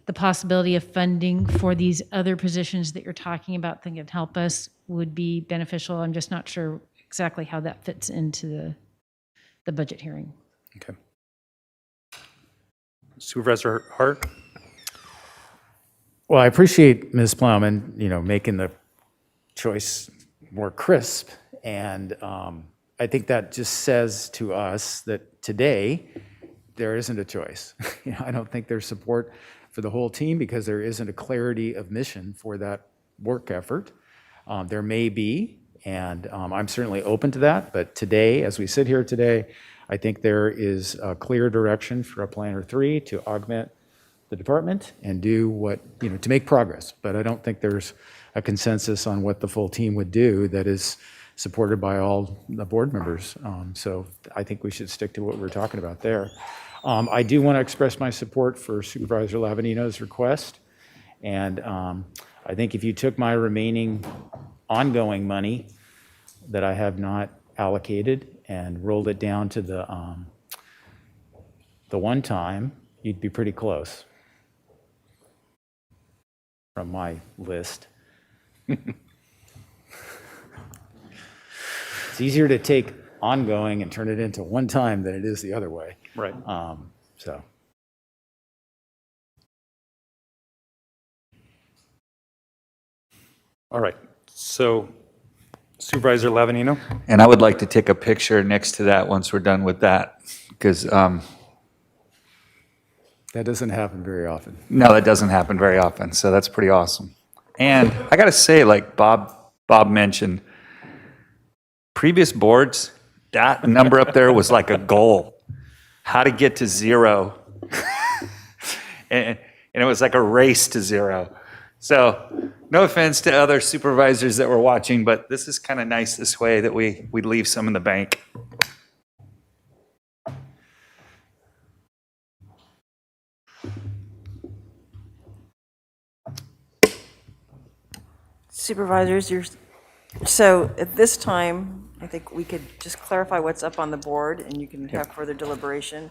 the possibility of funding for these other positions that you're talking about that can help us would be beneficial. I'm just not sure exactly how that fits into the budget hearing. Okay. Supervisor Hart? Well, I appreciate Ms. Plowman, making the choice more crisp. And I think that just says to us that today there isn't a choice. I don't think there's support for the whole team because there isn't a clarity of mission for that work effort. There may be, and I'm certainly open to that, but today, as we sit here today, I think there is a clear direction for a Planner 3 to augment the department and do what, to make progress. But I don't think there's a consensus on what the full team would do that is supported by all the board members. So I think we should stick to what we're talking about there. I do want to express my support for Supervisor Lavanino's request. And I think if you took my remaining ongoing money that I have not allocated and rolled it down to the one time, you'd be pretty close from my list. It's easier to take ongoing and turn it into one time than it is the other way. Right. So. All right. So Supervisor Lavanino? And I would like to take a picture next to that once we're done with that, because that doesn't happen very often. no, that doesn't happen very often. So that's pretty awesome. And I got to say, like Bob mentioned, previous boards, that number up there was like a goal. How to get to 0. and it was like a race to 0. So no offense to other supervisors that were watching, but this is kind of nice this way that we leave some in the bank. Supervisors, so at this time, I think we could just clarify what's up on the board and you can have further deliberation.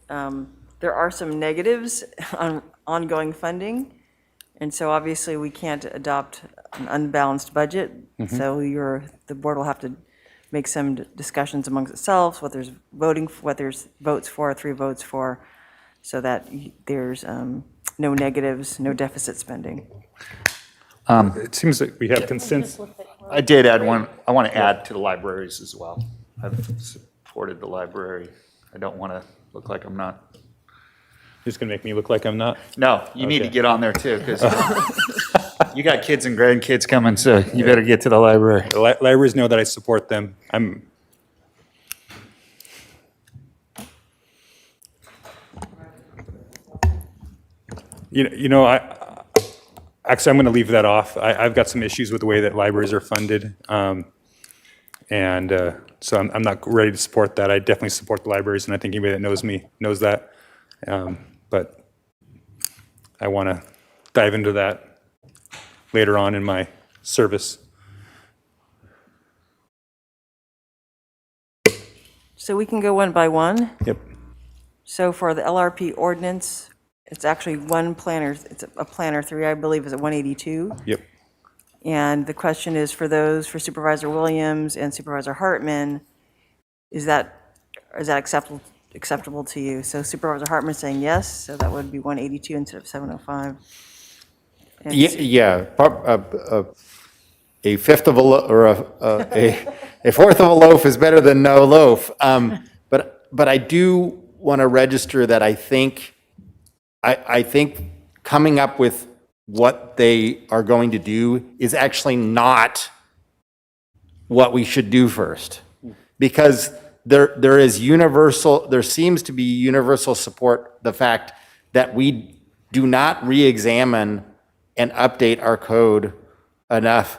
There are some negatives on ongoing funding. And so obviously we can't adopt an unbalanced budget. So the board will have to make some discussions amongst itself, what there's what there's votes for, 3 votes for, so that there's no negatives, no deficit spending. It seems like we have consensus. I did add one, I want to add to the libraries as well. I've supported the library. I don't want to look like I'm not. Just going to make me look like I'm not? No, you need to Okay. get on there too, because you got kids and grandkids coming, so you better get to the library. The libraries know that I support them. Actually, I'm going to leave that off. I've got some issues with the way that libraries are funded. So I'm not ready to support that. I definitely support the libraries, and I think anybody that knows me knows that. But I want to dive into that later on in my service. So we can go one by one. Yep. So for the LRP ordinance, it's actually one planner, it's a planner 3, I believe, is at 182. Yep. And the question is for those, for Supervisor Williams and Supervisor Hartman, is that acceptable to you? So Supervisor Hartman saying yes, so that would be 182 instead of 705. And Yeah, a fifth of a loaf, or a fourth of a loaf is better than no loaf. But I do want to register that I think coming up with what they are going to do is actually not what we should do first, because there seems to be universal support the fact that we do not re-examine and update our code enough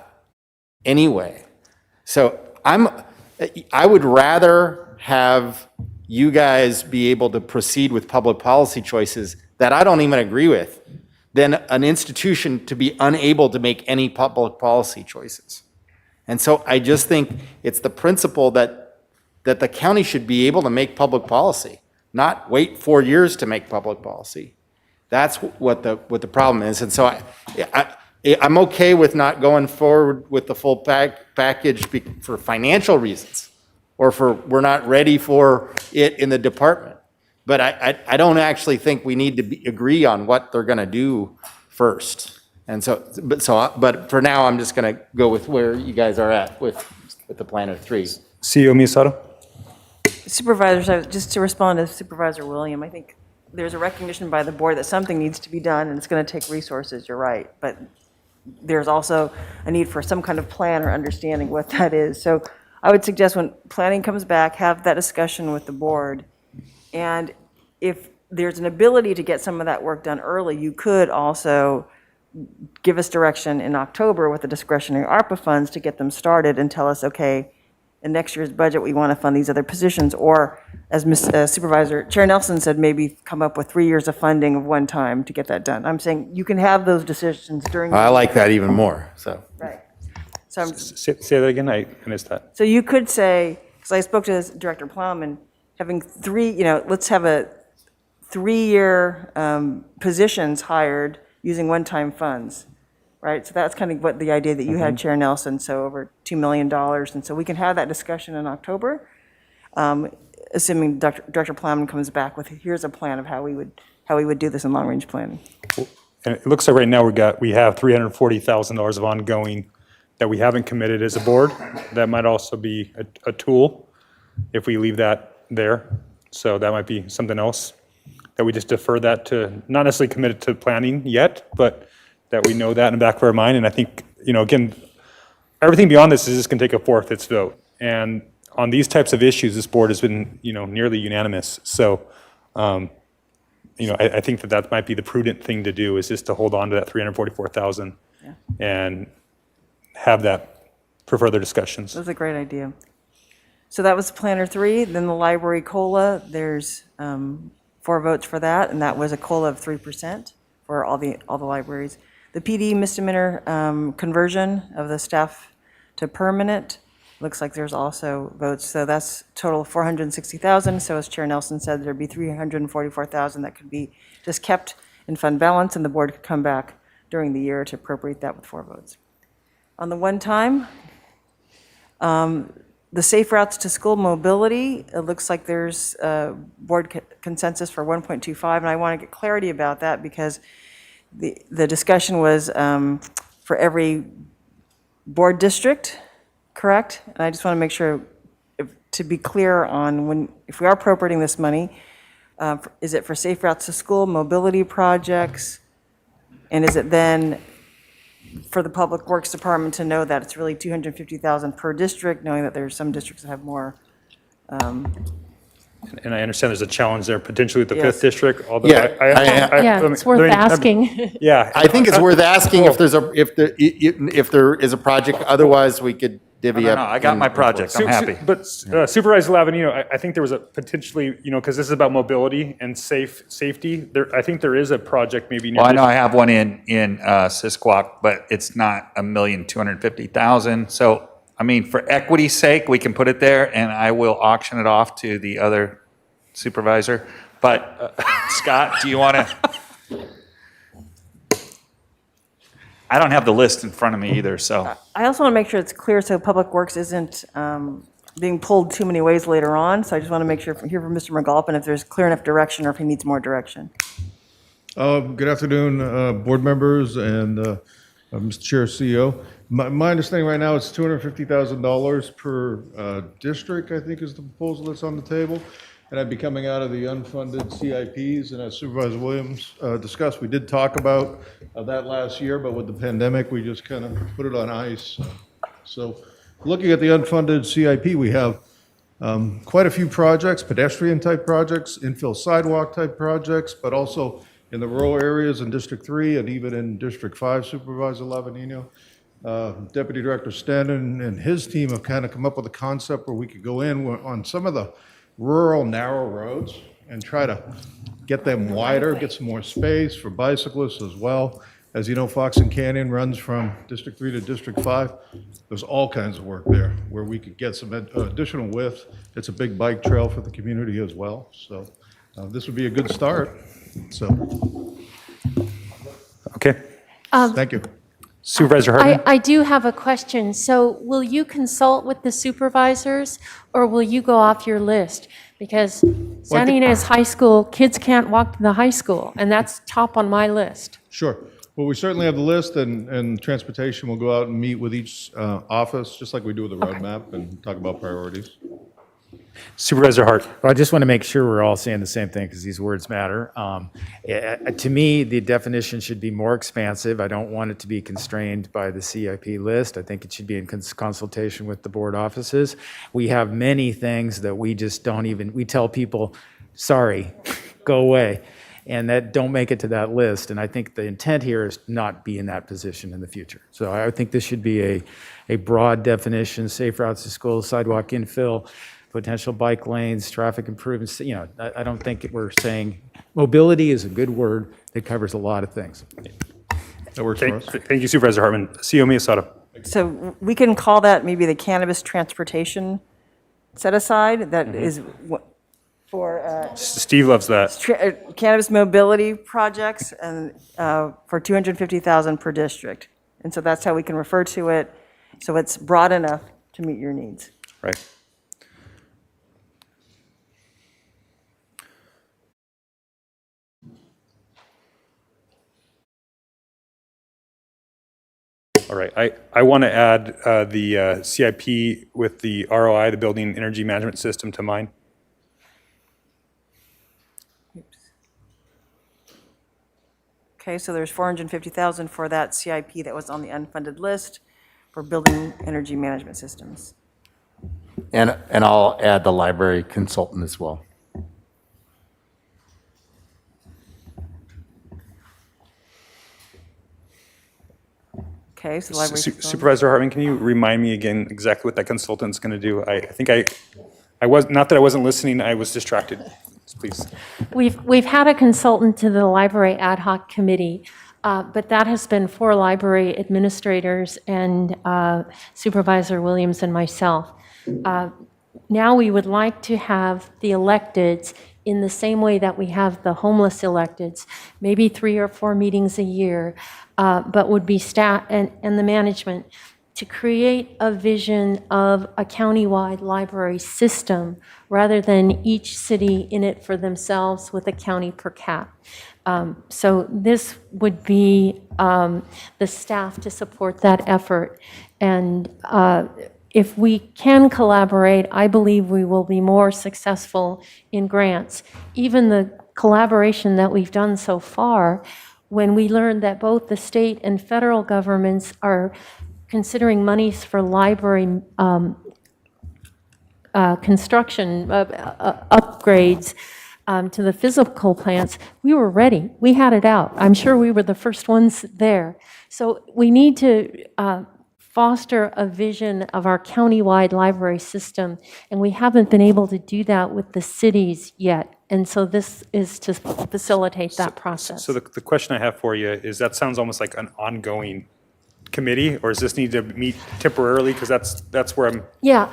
anyway. So I would rather have you guys be able to proceed with public policy choices that I don't even agree with than an institution to be unable to make any public policy choices. And so I just think it's the principle that the county should be able to make public policy, not wait 4 years to make public policy. That's what the problem is. And so I'm okay with not going forward with the full package for financial reasons, or for we're not ready for it in the department. But I don't actually think we need to agree on what they're going to do first. And but for now, I'm just going to go with where you guys are at with the Planner 3. CEO Miyasato? Supervisors, just to respond to Supervisor William, I think there's a recognition by the board that something needs to be done, and it's going to take resources, you're right. But there's also a need for some kind of plan or understanding what that is. So I would suggest when planning comes back, have that discussion with the board. And if there's an ability to get some of that work done early, you could also give us direction in October with the discretionary ARPA funds to get them started and tell us, okay, in next year's budget, we want to fund these other positions. Or as Supervisor Chair Nelson said, maybe come up with 3 years of funding of one time to get that done. I'm saying you can have those decisions during. I like that even more, so. Right. So Say that again, I missed that. So you could say, because I spoke to Director Plowman, having let's have a 3-year positions hired using one-time funds, right? So that's kind of what the idea that you had, Chair Nelson, so over $2 million. And so we can have that discussion in October, assuming Director Plowman comes back with, here's a plan of how we would do this in long-range planning. And it looks like right now we have $340,000 of ongoing that we haven't committed as a board. That might also be a tool if we leave that there. So that might be something else that we just defer that to, not necessarily committed to planning yet, but that we know that in the back of our mind. And I think, again, everything beyond this is just going to take a 4/5 vote. And on these types of issues, this board has been, nearly unanimous. So, I think that might be the prudent thing to do, is just to hold on to that 344,000 and have that for further discussions. That's a great idea. So that was Planner 3. Then the library COLA, there's 4 votes for that, and that was a COLA of 3% for all the libraries. The PD misdemeanor conversion of the staff to permanent, looks like there's also votes. So that's total 460,000. So as Chair Nelson said, there'd be 344,000 that could be just kept in fund balance, and the board could come back during the year to appropriate that with 4 votes. On the one time, the safe routes to school mobility, it looks like there's board consensus for 1.25, and I want to get clarity about that because the discussion was for every board district, correct? And I just want to make sure, to be clear on if we are appropriating this money, is it for safe routes to school, mobility projects? And is it then for the Public Works Department to know that it's really $250,000 per district, knowing that there's some districts that have more? And I understand there's a challenge there potentially with the Yes. 5th district, although Yeah, it's worth asking. Yeah. I think it's worth asking if there is a project, otherwise we could divvy up. No, I got my project, I'm happy. But Supervisor Lavanino, I think there was a potentially, because this is about mobility and safety, I think there is a project maybe. Well, I know I have one in Sisquoc, but it's not $1,250,000. So, I mean, for equity's sake, we can put it there and I will auction it off to the other supervisor. But Scott, do you want to? I don't have the list in front of me either, so. I also want to make sure it's clear so Public Works isn't being pulled too many ways later on. So I just want to make sure hear from Mr. McAlpin if there's clear enough direction or if he needs more direction. Good afternoon, board members and Mr. Chair, CEO. My understanding right now is $250,000 per district, I think is the proposal that's on the table. And I'd be coming out of the unfunded CIPs. And as Supervisor Williams discussed, we did talk about that last year, but with the pandemic, we just kind of put it on ice. So looking at the unfunded CIP, we have quite a few projects, pedestrian type projects, infill sidewalk type projects, but also in the rural areas in District 3 and even in District 5, Supervisor Lavanino. Deputy Director Stanton and his team have kind of come up with a concept where we could go in on some of the rural narrow roads and try to get them wider, get some more space for bicyclists as well. As you know, Fox and Canyon runs from District 3 to District 5. There's all kinds of work there where we could get some additional width. It's a big bike trail for the community as well. So this would be a good start. So. Okay. Thank you. Supervisor Hartman? I do have a question. So will you consult with the supervisors or will you go off your list? Because Santa Ynez High School, kids can't walk to the high school, and that's top on my list. Sure. Well, we certainly have the list, and transportation will go out and meet with each office, just like we do with the roadmap, and talk about priorities. Supervisor Hart. Well, I just want to make sure we're all saying the same thing because these words matter. To me, the definition should be more expansive. I don't want it to be constrained by the CIP list. I think it should be in consultation with the board offices. We have many things that we just don't even, we tell people, sorry, go away, and that don't make it to that list. And I think the intent here is not be in that position in the future. So I think this should be a broad definition, safe routes to school, sidewalk infill, potential bike lanes, traffic improvements. I don't think we're saying mobility is a good word that covers a lot of things. That works for us. Thank you, Supervisor Hartman. CEO Miyasada. So we can call that maybe the cannabis transportation set aside. That is what for Steve loves that. Cannabis mobility projects and for $250,000 per district. And so that's how we can refer to it. So it's broad enough to meet your needs. Right. All right, I want to add the CIP with the ROI, the Building Energy Management System, to mine. Okay, so there's $450,000 for that CIP that was on the unfunded list for building energy management systems. And I'll add the library consultant as well. Okay, so library Supervisor Hartman, can you remind me again exactly what that consultant's going to do? I think I was, not that I wasn't listening, I was distracted. Please. We've had a consultant to the library ad hoc committee, but that has been for library administrators and Supervisor Williams and myself. Now we would like to have the electeds in the same way that we have the homeless electeds, maybe 3 or 4 meetings a year, but would be staff and the management, to create a vision of a countywide library system rather than each city in it for themselves with a county per cap. So this would be the staff to support that effort. And if we can collaborate, I believe we will be more successful in grants. Even the collaboration that we've done so far, when we learned that both the state and federal governments are considering monies for library construction upgrades to the physical plants, we were ready. We had it out. I'm sure we were the first ones there. So we need to foster a vision of our countywide library system, and we haven't been able to do that with the cities yet. And so this is to facilitate that process. So the question I have for you is, that sounds almost like an ongoing committee, or does this need to meet temporarily? Because that's where I'm. Yeah,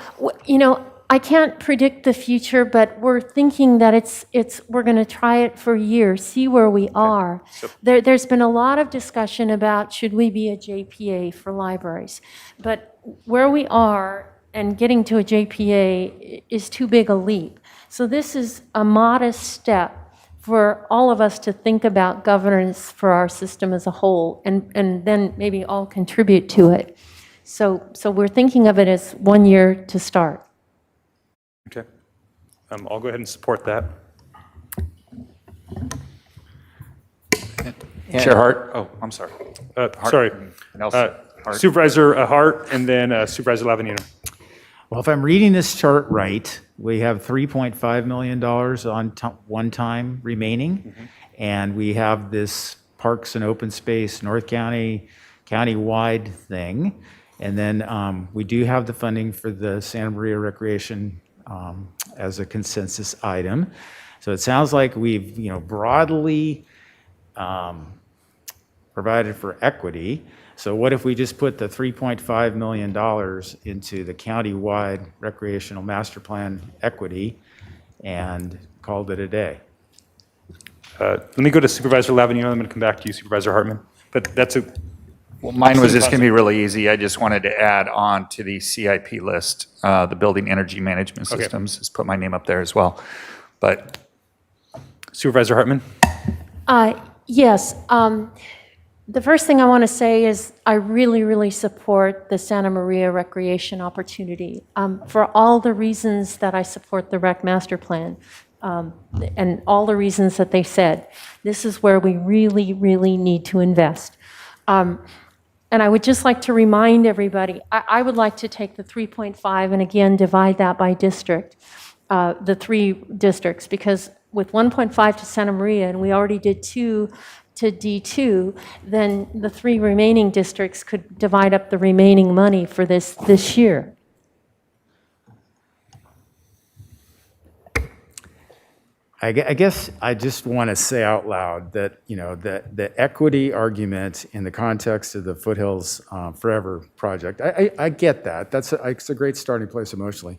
I can't predict the future, but we're thinking that we're going to try it for a year, see where we are. So- There's been a lot of discussion about should we be a JPA for libraries, but where we are and getting to a JPA is too big a leap. So this is a modest step for all of us to think about governance for our system as a whole, and then maybe all contribute to it. So we're thinking of it as 1 year to start. Okay. I'll go ahead and support that. Chair Hart? Oh, I'm sorry. Sorry. Supervisor Hart, and then Supervisor Lavanino. Well, if I'm reading this chart right, we have $3.5 million on one time remaining, and we have this Parks and Open Space North County, countywide thing. And then we do have the funding for the Santa Maria Recreation as a consensus item. So it sounds like we've, broadly provided for equity. So what if we just put the $3.5 million into the countywide recreational master plan equity and called it a day? Let me go to Supervisor Lavanino, I'm going to come back to you, Supervisor Hartman. But that's a. Well, mine was just going to be really easy. I just wanted to add on to the CIP list, the Building Energy Management Okay. Systems, just put my name up there as well. But Supervisor Hartman? Yes. The first thing I want to say is I really, really support the Santa Maria recreation opportunity for all the reasons that I support the rec master plan and all the reasons that they said. This is where we really, really need to invest. And I would just like to remind everybody, I would like to take the 3.5 and again divide that by district, the 3 districts, because with 1.5 to Santa Maria, and we already did 2 to D2, then the 3 remaining districts could divide up the remaining money for this year. I guess I just want to say out loud that, the equity argument in the context of the Foothills Forever project, I get that. It's a great starting place emotionally.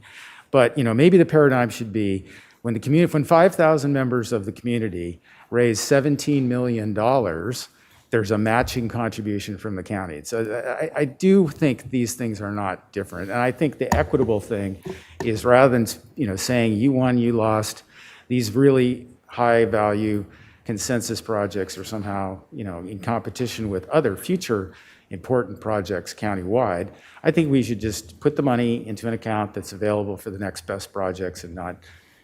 But, maybe the paradigm should be when 5,000 members of the community raise $17 million, there's a matching contribution from the county. So I do think these things are not different. And I think the equitable thing is rather than, saying you won, you lost, these really high value consensus projects are somehow, in competition with other future important projects countywide. I think we should just put the money into an account that's available for the next best projects and not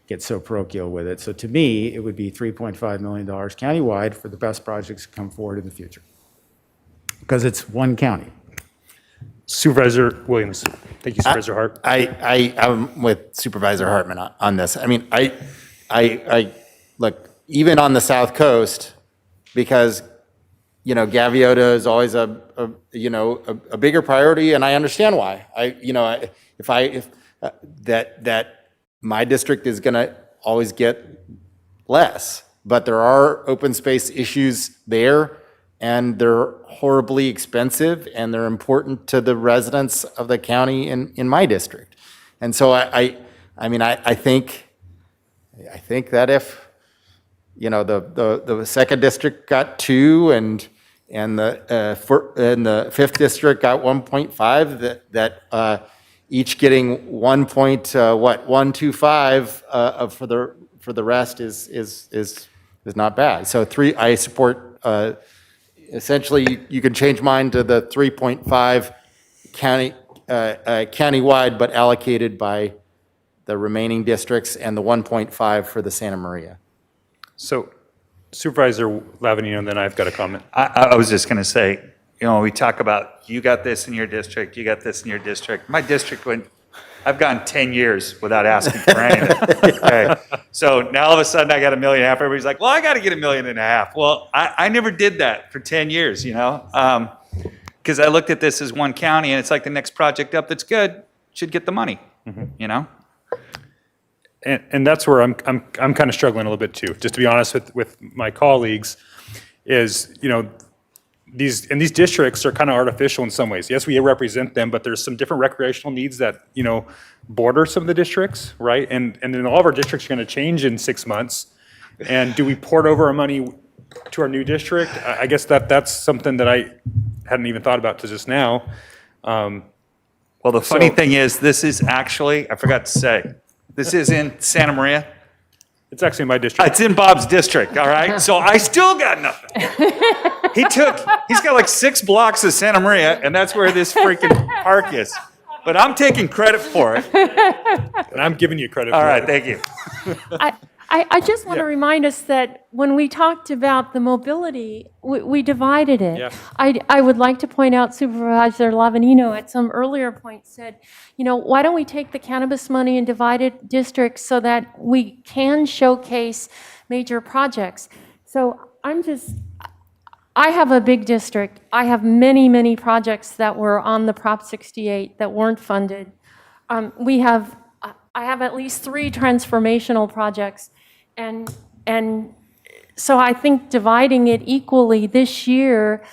get so parochial with it. So to me, it would be $3.5 million countywide for the best projects to come forward in the future. Because it's one county. Supervisor Williams. Thank you, Supervisor Hart. I'm with Supervisor Hartman on this. I mean, I look, even on the South Coast, because, Gaviota is always a bigger priority, and I understand why. That my district is going to always get less, but there are open space issues there, and they're horribly expensive, and they're important to the residents of the county in my district. And so I think that if, the second district got 2 and, and the 5th district got 1.5, that each getting 1.125 for the rest is not bad. So I support, essentially, you can change mine to the 3.5 countywide, but allocated by the remaining districts, and the 1.5 for the Santa Maria. So Supervisor Lavanino, and then I've got a comment. I was just going to say, we talk about, you got this in your district, you got this in your district. My district I've gone 10 years without asking for anything. Okay. So now all of a sudden I got $1.5 million. Everybody's like, well, I got to get $1.5 million. Well, I never did that for 10 years, because I looked at this as one county, and it's like the next project up that's good should get the money, And that's where I'm kind of struggling a little bit too, just to be honest with my colleagues, is, these districts are kind of artificial in some ways. Yes, we represent them, but there's some different recreational needs that, border some of the districts, right? And then all of our districts are going to change in 6 months. And do we port over our money to our new district? I guess that's something that I hadn't even thought about to just now. Well, the funny thing is, this is actually, I forgot to say, this is in Santa Maria. It's actually in my district. It's in Bob's district, all right? So I still got nothing. He's got like 6 blocks of Santa Maria, and that's where this freaking park is. But I'm taking credit for it. And I'm giving you credit for it. All right, thank you. I just want to remind us that when we talked about the mobility, we divided it. Yeah. I would like to point out Supervisor Lavanino at some earlier point said, why don't we take the cannabis money and divide it districts so that we can showcase major projects. So I have a big district. I have many, many projects that were on the Prop 68 that weren't funded. I have at least 3 transformational projects. And so I think dividing it equally this year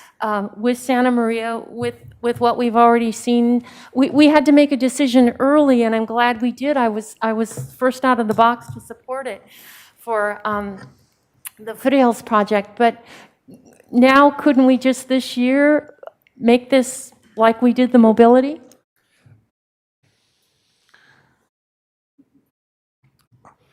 with Santa Maria, with what we've already seen, we had to make a decision early, and I'm glad we did. I was first out of the box to support it for the Foothills project. But now, couldn't we just this year make this like we did the mobility?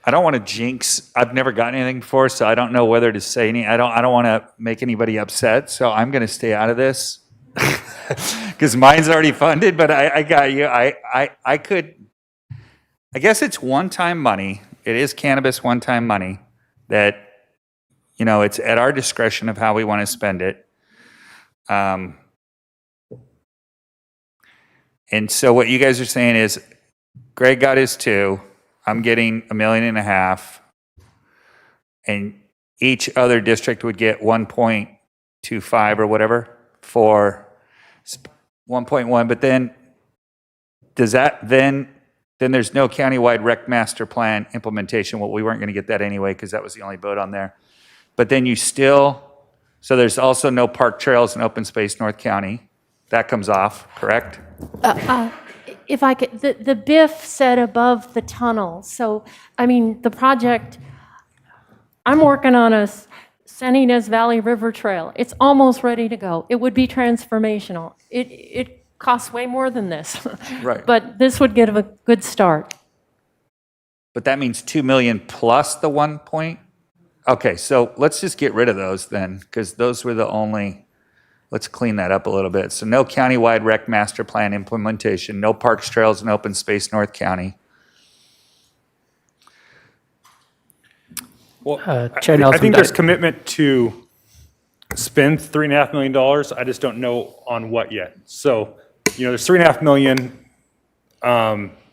I don't want to jinx. I've never gotten anything before, so I don't know whether to say any. I don't want to make anybody upset, so I'm going to stay out of this because mine's already funded. But I got you. I guess it's one-time money. It is cannabis one-time money that it's at our discretion of how we want to spend it. And so what you guys are saying is, Greg got his 2. I'm getting $1.5 million, and each other district would get 1.25 or whatever for 1.1. But then does that then there's no countywide rec master plan implementation? Well, we weren't going to get that anyway because that was the only vote on there. But then so there's also no park trails and open space North County. That comes off, correct? If I could, the BIF said above the tunnel. So, the project, I'm working on a San Ynez Valley River Trail. It's almost ready to go. It would be transformational. It costs way more than this. Right. But this would give a good start. But that means 2 million plus the 1 point? Okay, so let's just get rid of those then, because those were the only. Let's clean that up a little bit. So no countywide rec master plan implementation, no parks, trails, and open space North County. Well, Chair I Nelson, think there's commitment to spend $3.5 million. I just don't know on what yet. So, there's $3.5 million.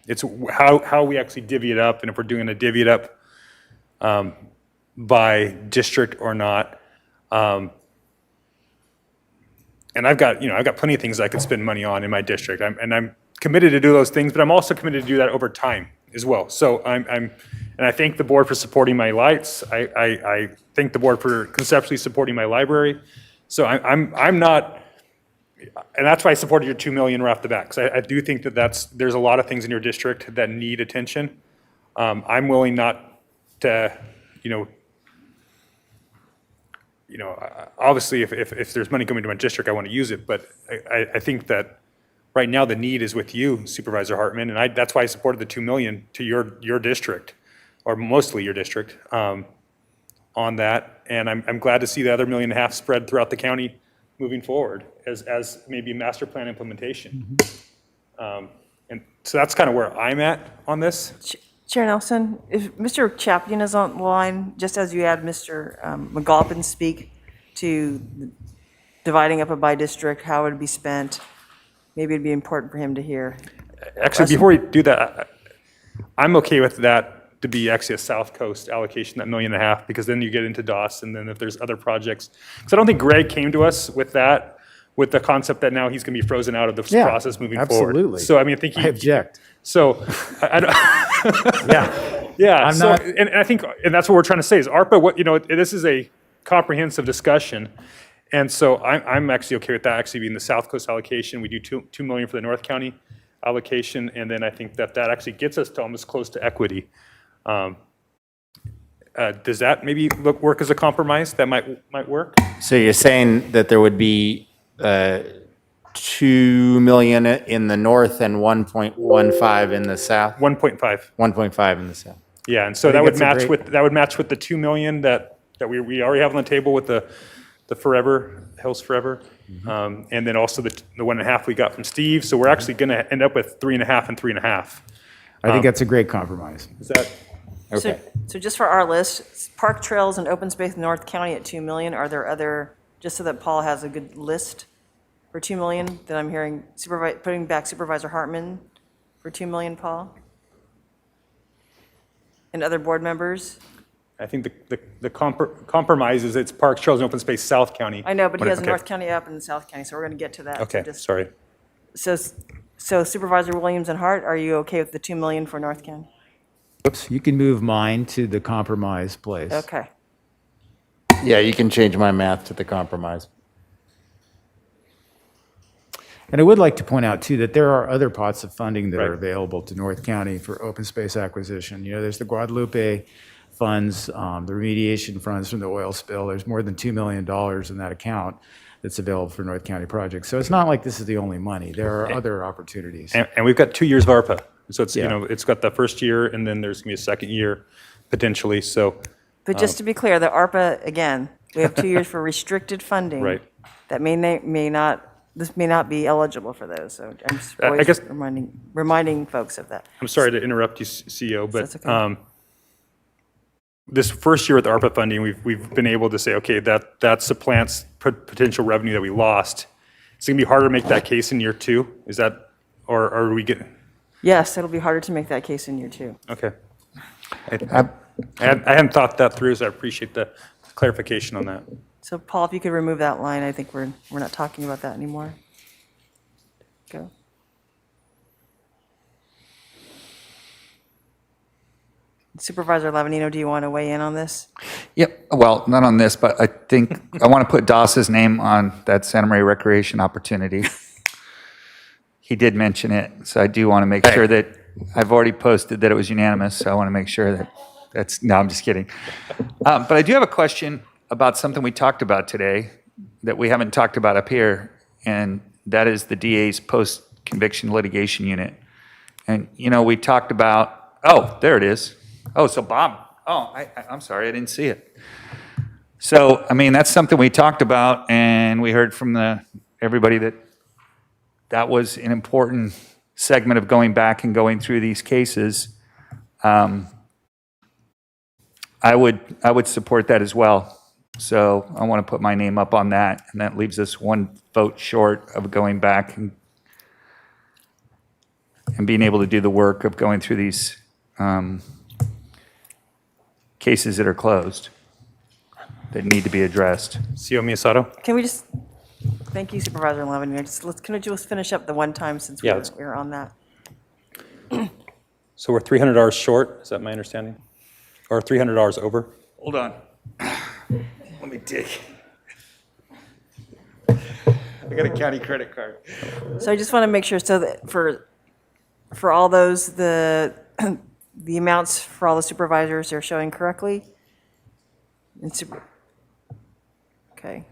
It's how we actually divvy it up, and if we're doing a divvy it up by district or not. And I've got plenty of things I could spend money on in my district. I'm committed to do those things, but I'm also committed to do that over time as well. So and I thank the board for supporting my lights. I thank the board for conceptually supporting my library. So I'm not, and that's why I supported your 2 million right off the bat, because I do think there's a lot of things in your district that need attention. I'm willing not to, obviously, if there's money coming to my district, I want to use it, but I think that right now the need is with you, Supervisor Hartman, and that's why I supported the 2 million to your district, or mostly your district, on that. And I'm glad to see the other $1.5 million spread throughout the county moving forward as maybe master plan implementation. And so that's kind of where I'm at on this. Chair Nelson, if Mr. Chapman is on the line, just as you had Mr. McGoffin speak to dividing up a by district, how it would be spent, maybe it'd be important for him to hear. Actually, before we do that, I'm okay with that to be actually a South Coast allocation, that $1.5 million, because then you get into DOS, and then if there's other projects. Because I don't think Greg came to us with that, with the concept that now he's going to be frozen out of the process moving forward. Absolutely. So, I mean, I think I object. So, I don't. Yeah. I'm not. And I think, and that's what we're trying to say is ARPA, this is a comprehensive discussion. And so I'm actually okay with that actually being the South Coast allocation. We do 2 million for the North County allocation. And then I think that actually gets us to almost close to equity. Does that maybe work as a compromise? That might work? So you're saying that there would be 2 million in the north and 1.15 in the south? 1.5. 1.5 in the south. Yeah, and so that would match with the 2 million that we already have on the table with the Hills Forever. And then also the 1.5 we got from Steve. So we're actually going to end up with 3.5 and 3.5. I think that's a great compromise. Is that okay? So just for our list, park trails and open space in North County at 2 million. Are there other, just so that Paul has a good list for 2 million that I'm hearing, putting back Supervisor Hartman for 2 million, Paul? And other board members? I think the compromise is it's parks, trails, and open space, South County. I know, but he has Okay. North County up and South County, so we're going to get to that. Okay, sorry. So Supervisor Williams and Hart, are you okay with the 2 million for North County? Oops, you can move mine to the compromise place. Okay. Yeah, you can change my math to the compromise. And I would like to point out, too, that there are other pots of funding that are Right. available to North County for open space acquisition. There's the Guadalupe funds, the remediation funds from the oil spill. There's more than $2 million in that account that's available for North County projects. So it's not like this is the only money. There are other opportunities. And we've got 2 years of ARPA. So it's, Yeah. it's got the first year, and then there's going to be a second year potentially. So, But just to be clear, the ARPA, again, we have 2 years for restricted funding. Right. That this may not be eligible for those, so I'm just I always guess- reminding folks of that. I'm sorry to interrupt you, CEO, but That's okay. this first year with ARPA funding, we've been able to say, okay, that supplants potential revenue that we lost. It's going to be harder to make that case in year 2. Is that, or are we getting? Yes, it'll be harder to make that case in year 2. Okay. I hadn't thought that through, so I appreciate the clarification on that. So Paul, if you could remove that line, I think we're not talking about that anymore. Go. Supervisor Lavanino, do you want to weigh in on this? Yep, well, not on this, but I think I want to put Doss's name on that Santa Maria recreation opportunity. He did mention it, so I do want to make sure that, I've already posted that it was unanimous, so I want to make sure no, I'm just kidding. But I do have a question about something we talked about today that we haven't talked about up here, and that is the DA's post-conviction litigation unit. And, we talked about, there it is. So Bob, I'm sorry, I didn't see it. So, that's something we talked about, and we heard from everybody that was an important segment of going back and going through these cases. I would support that as well. So I want to put my name up on that, and that leaves us one vote short of going back and being able to do the work of going through these cases that are closed, that need to be addressed. CEO Miyasato? Can we just, thank you Supervisor Lavanino, can we just finish up the one time since we're on that? So we're $300 short, is that my understanding? Or $300 over? Hold on. Let me dig. I got a county credit card. So I just want to make sure, so that for all those, the amounts for all the supervisors are showing correctly? Okay.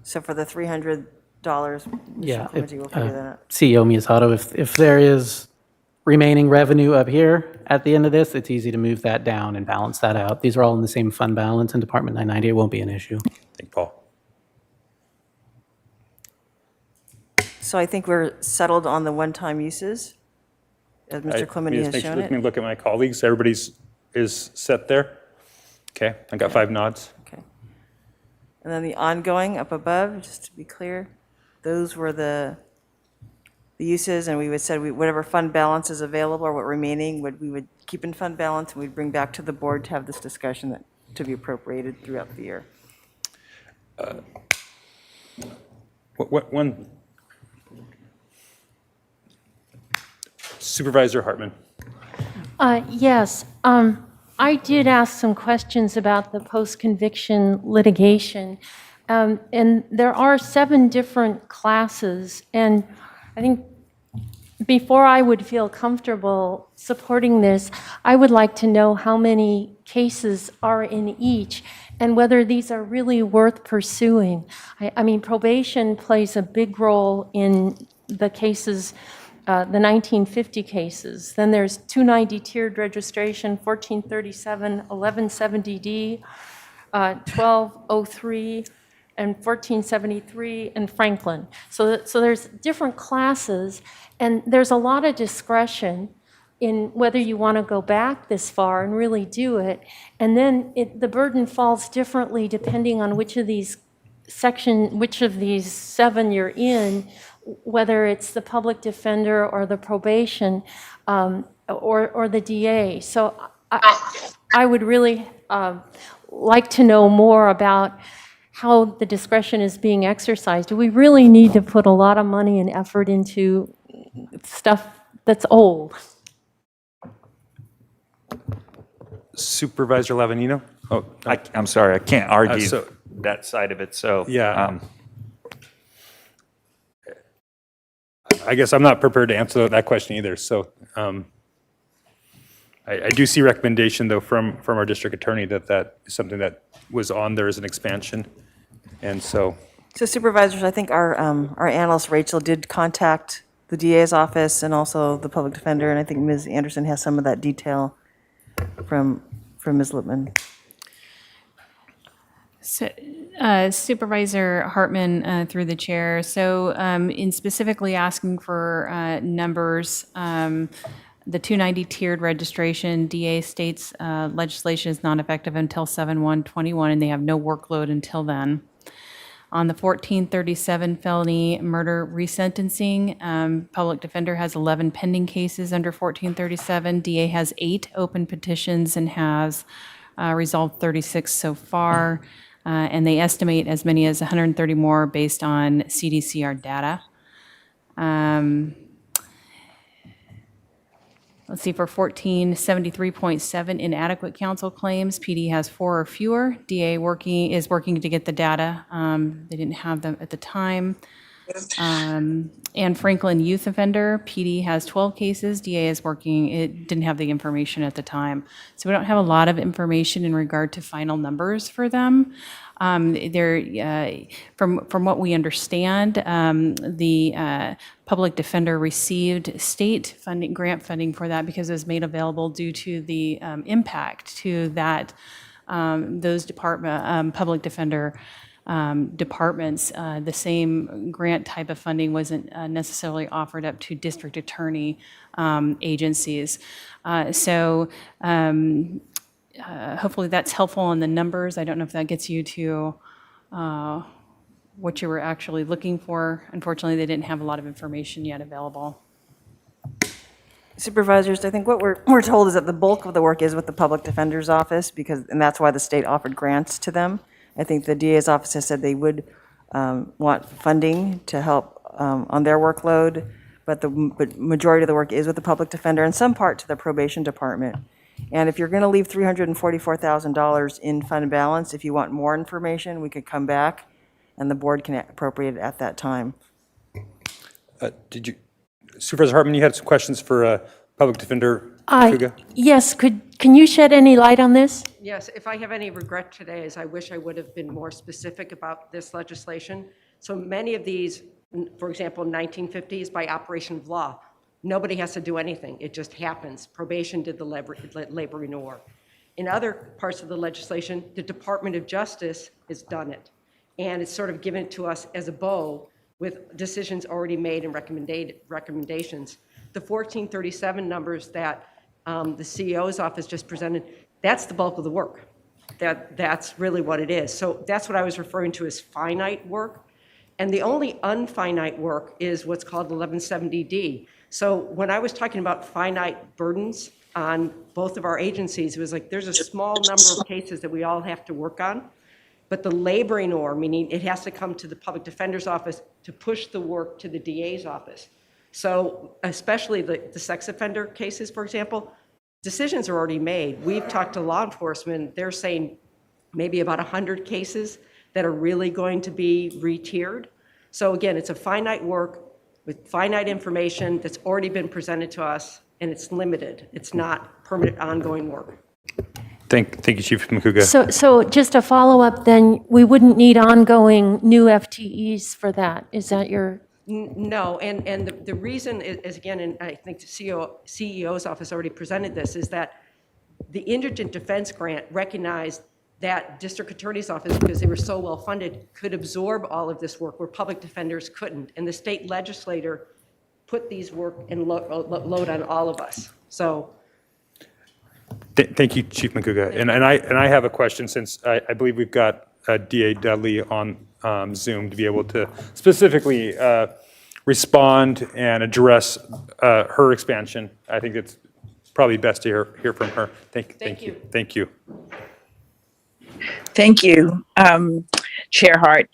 So for the $300, Mr. Yeah, Clementi will figure that out. CEO Miyasato, if there is remaining revenue up here at the end of this, it's easy to move that down and balance that out. These are all in the same fund balance in Department 990. It won't be an issue. Thank Paul. So I think we're settled on the one-time uses, as Mr. Clementi has shown Let me it. look at my colleagues. Everybody's is set there? Okay, I got 5 nods. Okay. And then the ongoing up above, just to be clear, those were the uses, and we would say whatever fund balance is available or what remaining we would keep in fund balance, and we'd bring back to the board to have this discussion to be appropriated throughout the year. One Supervisor Hartman. Yes, I did ask some questions about the post-conviction litigation. And there are 7 different classes. And I think before I would feel comfortable supporting this, I would like to know how many cases are in each and whether these are really worth pursuing. I mean, probation plays a big role in the cases, the 1950 cases. Then there's 290 tiered registration, 1437, 1170D, 1203, and 1473, and Franklin. So there's different classes, and there's a lot of discretion in whether you want to go back this far and really do it. And then the burden falls differently depending on which of these 7 you're in, whether it's the public defender or the probation or the DA. So I would really like to know more about how the discretion is being exercised. Do we really need to put a lot of money and effort into stuff that's old? Supervisor Lavanino? Oh, I'm sorry, I can't argue so- that side of it, so. Yeah. I guess I'm not prepared to answer that question either. So I do see recommendation, though, from our district attorney that is something that was on there as an expansion. And so. So supervisors, I think our analyst, Rachel, did contact the DA's office and also the public defender, and I think Ms. Anderson has some of that detail from Ms. Lippman. So, Supervisor Hartman, through the chair. So, in specifically asking for numbers, the 290 tiered registration, DA states legislation is not effective until 7/1/21, and they have no workload until then. On the 1437 felony murder resentencing, public defender has 11 pending cases under 1437. DA has 8 open petitions and has resolved 36 so far. And they estimate as many as 130 more based on CDCR data. Let's see, for 1473.7 inadequate counsel claims, PD has 4 or fewer. DA is working to get the data. They didn't have them at the time. And Franklin youth offender, PD has 12 cases. DA is working, it didn't have the information at the time. So we don't have a lot of information in regard to final numbers for them. From what we understand, the public defender received state funding, grant funding for that because it was made available due to the impact to that those public defender departments. The same grant type of funding wasn't necessarily offered up to district attorney agencies. Hopefully that's helpful on the numbers. I don't know if that gets you to what you were actually looking for. Unfortunately, they didn't have a lot of information yet available. Supervisors, I think what we're told is that the bulk of the work is with the public defender's office and that's why the state offered grants to them. I think the DA's office has said they would want funding to help on their workload, but the majority of the work is with the public defender and some part to the probation department. And if you're going to leave $344,000 in fund balance, if you want more information, we could come back and the board can appropriate it at that time. Supervisor Hartman, you had some questions for public defender Fuga? Yes, can you shed any light on this? Yes, if I have any regret today is I wish I would have been more specific about this legislation. So many of these, for example, 1950s by operation of law, nobody has to do anything. It just happens. Probation did the labor renewal. In other parts of the legislation, the Department of Justice has done it. And it's sort of given to us as a bow with decisions already made and recommendations. The 1437 numbers that the CEO's office just presented, that's the bulk of the work. That's really what it is. So that's what I was referring to as finite work. And the only unfinite work is what's called 1170D. So when I was talking about finite burdens on both of our agencies, it was like there's a small number of cases that we all have to work on. But the laboring or, meaning it has to come to the public defender's office to push the work to the DA's office. So especially the sex offender cases, for example, decisions are already made. We've talked to law enforcement. They're saying maybe about 100 cases that are really going to be re-tiered. So again, it's a finite work with finite information that's already been presented to us, and it's limited. It's not permanent ongoing work. Thank you, Chief Makuga. So just a follow-up then, we wouldn't need ongoing new FTEs for that. Is that your? No, and the reason is, again, and I think the CEO's office already presented this, is that the Indigent Defense Grant recognized that district attorney's office, because they were so well funded, could absorb all of this work where public defenders couldn't. And the state legislator put these work and load on all of us. So. Thank you, Chief Makuga. And I have a question, since I believe we've got DA Dudley on Zoom to be able to specifically respond and address her expansion. I think it's probably best to hear from her. Thank you. Thank you. Thank you, Chair Hart.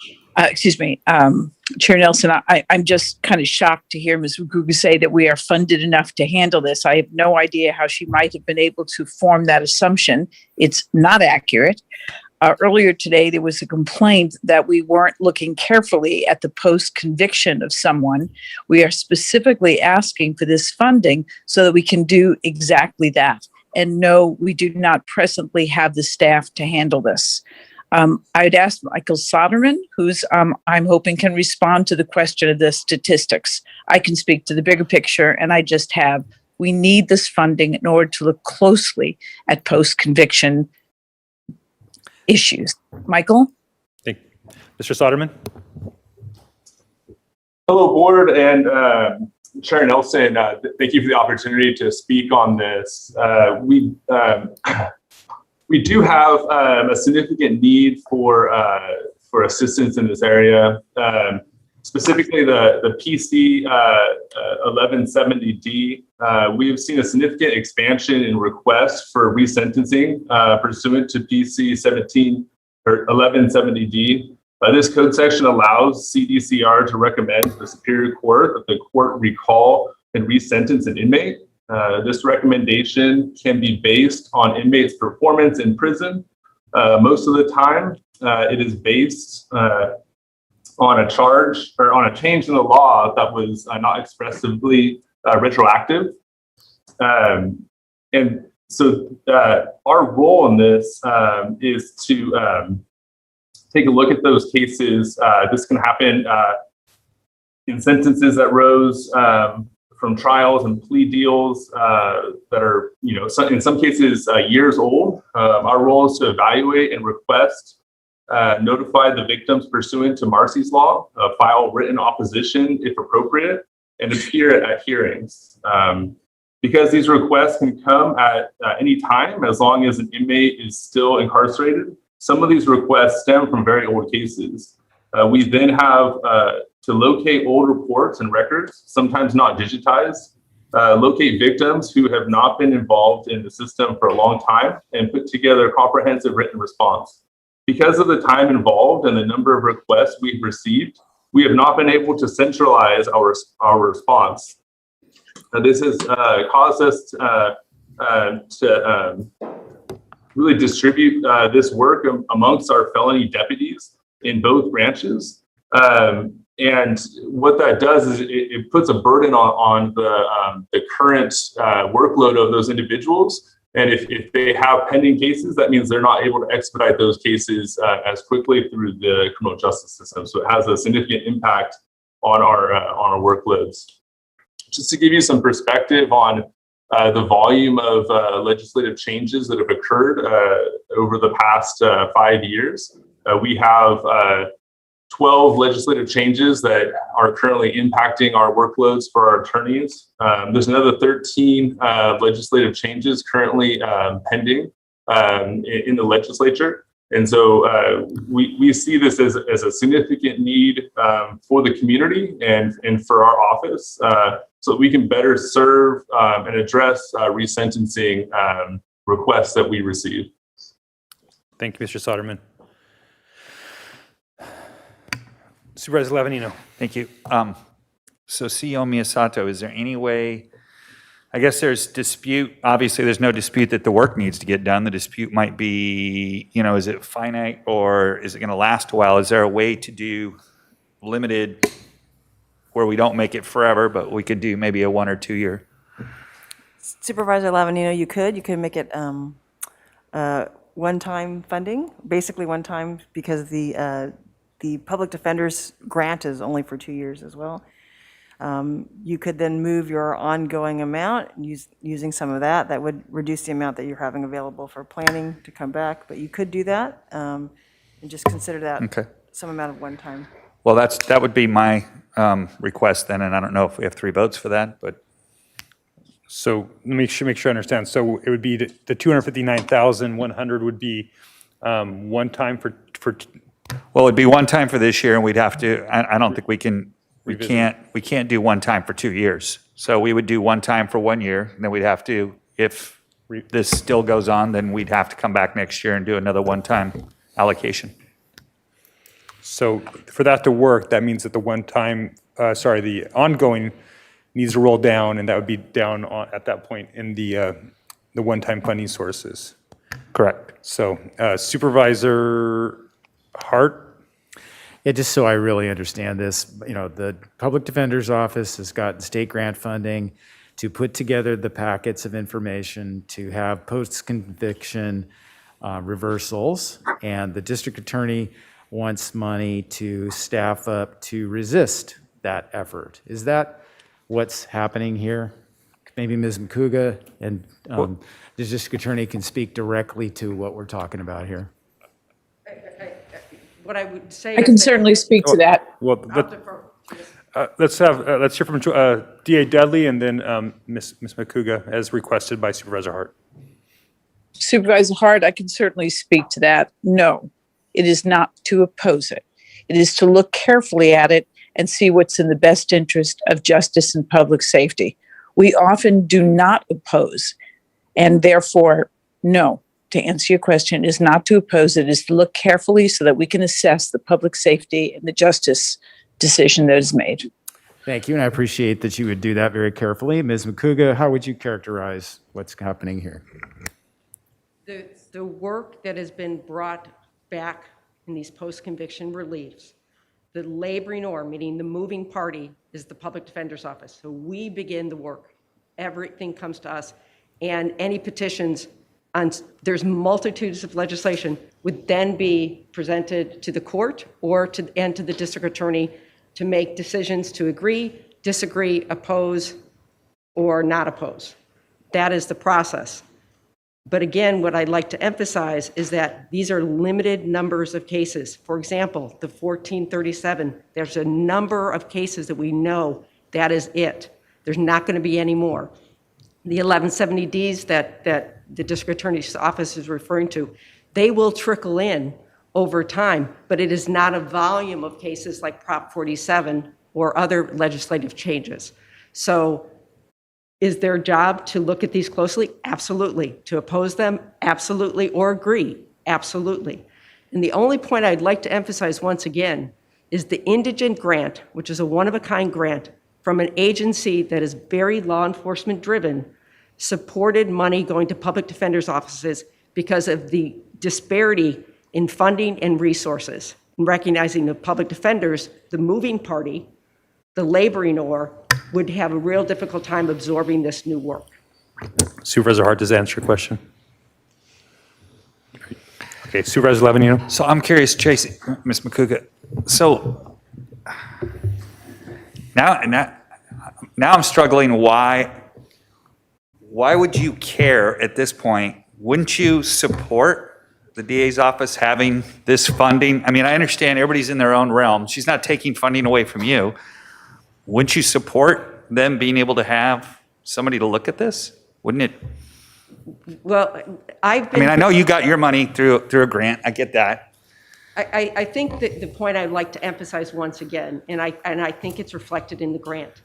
Chair Nelson, I'm just kind of shocked to hear Ms. Makuga say that we are funded enough to handle this. I have no idea how she might have been able to form that assumption. It's not accurate. Earlier today, there was a complaint that we weren't looking carefully at the post-conviction of someone. We are specifically asking for this funding so that we can do exactly that. And no, we do not presently have the staff to handle this. I'd ask Michael Soderman, who's I'm hoping can respond to the question of the statistics. I can speak to the bigger picture, and we need this funding in order to look closely at post-conviction issues. Michael? Thank you. Mr. Soderman? Hello, Board and Chair Nelson. Thank you for the opportunity to speak on this. We do have a significant need for assistance in this area. Specifically, the PC 1170D. We've seen a significant expansion in requests for resentencing pursuant to PC 1170D. This code section allows CDCR to recommend to the Superior Court that the court recall and resentence an inmate. This recommendation can be based on inmates' performance in prison. Most of the time, it is based on a charge or on a change in the law that was not expressively retroactive. And so our role in this is to take a look at those cases. This can happen in sentences that rose from trials and plea deals that are, in some cases, years old. Our role is to evaluate and request, notify the victims pursuant to Marcy's law, file written opposition if appropriate, and appear at hearings. Because these requests can come at any time, as long as an inmate is still incarcerated. Some of these requests stem from very old cases. We then have to locate old reports and records, sometimes not digitized, locate victims who have not been involved in the system for a long time, and put together a comprehensive written response. Because of the time involved and the number of requests we've received, we have not been able to centralize our response. This has caused us to really distribute this work amongst our felony deputies in both branches. And what that does is it puts a burden on the current workload of those individuals. And if they have pending cases, that means they're not able to expedite those cases as quickly through the criminal justice system. So it has a significant impact on our workloads. Just to give you some perspective on the volume of legislative changes that have occurred over the past 5 years, we have 12 legislative changes that are currently impacting our workloads for our attorneys. There's another 13 legislative changes currently pending in the legislature. And so we see this as a significant need for the community and for our office so that we can better serve and address resentencing requests that we receive. Thank you, Mr. Soderman. Supervisor Lavanino. Thank you. So CEO Miyasato, is there any way, I guess there's dispute, obviously there's no dispute that the work needs to get done. The dispute might be, is it finite or is it going to last a while? Is there a way to do limited where we don't make it forever, but we could do maybe a 1 or 2 year? Supervisor Lavanino, you could make it one-time funding, basically one time, because the public defender's grant is only for 2 years as well. You could then move your ongoing amount using some of that. That would reduce the amount that you're having available for planning to come back, but you could do that and just consider that some amount of one time. Well, that would be my request then, and I don't know if we have 3 votes for that, but. So let me make sure I understand. So it would be the 259,100 would be one time for. Well, it'd be one time for this year, and we'd have to. I don't think we can't do one time for 2 years. So we would do one time for 1 year, and then we'd have to, if this still goes on, then we'd have to come back next year and do another one-time allocation. So for that to work, that means that the ongoing needs to roll down, and that would be down at that point in the one-time funding sources. Correct. So Supervisor Hart? Yeah, just so I really understand this, the Public Defender's Office has gotten state grant funding to put together the packets of information to have post-conviction reversals, and the district attorney wants money to staff up to resist that effort. Is that what's happening here? Maybe Ms. McCouga and the district attorney can speak directly to what we're talking about here. What I would say I can certainly speak to that. Well, let's hear from DA Dudley and then Ms. McCouga as requested by Supervisor Hart. Supervisor Hart, I can certainly speak to that. No, it is not to oppose it. It is to look carefully at it and see what's in the best interest of justice and public safety. We often do not oppose, and therefore, no. To answer your question, is not to oppose it, is to look carefully so that we can assess the public safety and the justice decision that is made. Thank you, and I appreciate that you would do that very carefully. Ms. McCouga, how would you characterize what's happening here? The work that has been brought back in these post-conviction reliefs, the laboring or, meaning the moving party, is the Public Defender's Office. So we begin the work. Everything comes to us, and any petitions there's multitudes of legislation would then be presented to the court or to the district attorney to make decisions to agree, disagree, oppose, or not oppose. That is the process. But again, what I'd like to emphasize is that these are limited numbers of cases. For example, the 1437, there's a number of cases that we know that is it. There's not going to be any more. The 1170Ds that the district attorney's office is referring to, they will trickle in over time, but it is not a volume of cases like Prop 47 or other legislative changes. So is their job to look at these closely? Absolutely. To oppose them? Absolutely. Or agree? Absolutely. And the only point I'd like to emphasize once again is the indigent grant, which is a one-of-a-kind grant from an agency that is very law enforcement driven, supported money going to public defenders' offices because of the disparity in funding and resources. recognizing the public defenders, the moving party, the laboring or, would have a real difficult time absorbing this new work. Supervisor Hart, does that answer your question? Okay, Supervisor Lavanino? So I'm curious, Tracy, Ms. McCouga, so now I'm struggling. Why would you care at this point? Wouldn't you support the DA's office having this funding? I mean, I understand everybody's in their own realm. She's not taking funding away from you. Wouldn't you support them being able to have somebody to look at this? Wouldn't it? Well, I know you got your money through a grant. I get that. I think that the point I'd like to emphasize once again, and I think it's reflected in the grant,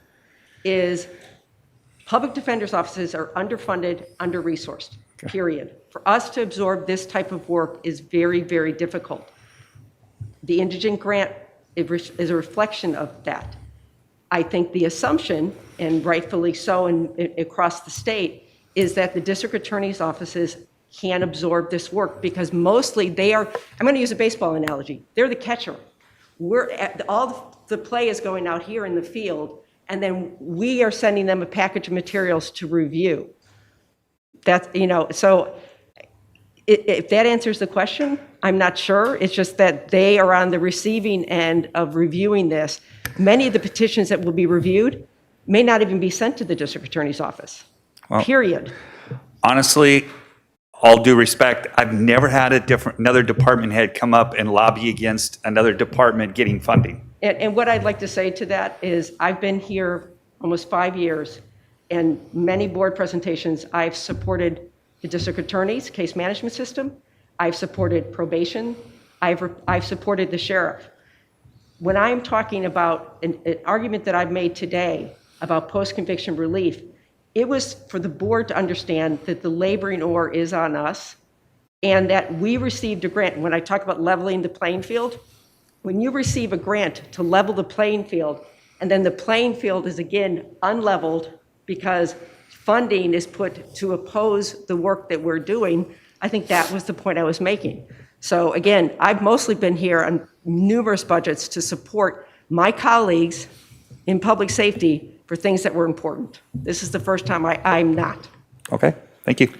is public defenders' offices are underfunded, under-resourced, period. For us to absorb this type of work is very, very difficult. The indigent grant is a reflection of that. I think the assumption, and rightfully so across the state, is that the district attorney's offices can absorb this work because mostly they are, I'm going to use a baseball analogy, they're the catcher. All the play is going out here in the field, and then we are sending them a package of materials to review. That's, so if that answers the question, I'm not sure. It's just that they are on the receiving end of reviewing this. Many of the petitions that will be reviewed may not even be sent to the district attorney's office, period. Honestly, all due respect, I've never had another department head come up and lobby against another department getting funding. And what I'd like to say to that is I've been here almost 5 years, and many board presentations, I've supported the district attorney's case management system. I've supported probation. I've supported the sheriff. When I'm talking about an argument that I've made today about post-conviction relief, it was for the board to understand that the laboring oar is on us and that we received a grant. When I talk about leveling the playing field, when you receive a grant to level the playing field, and then the playing field is again unleveled because funding is put to oppose the work that we're doing, I think that was the point I was making. So again, I've mostly been here on numerous budgets to support my colleagues in public safety for things that were important. This is the first time I'm not. Okay, thank you.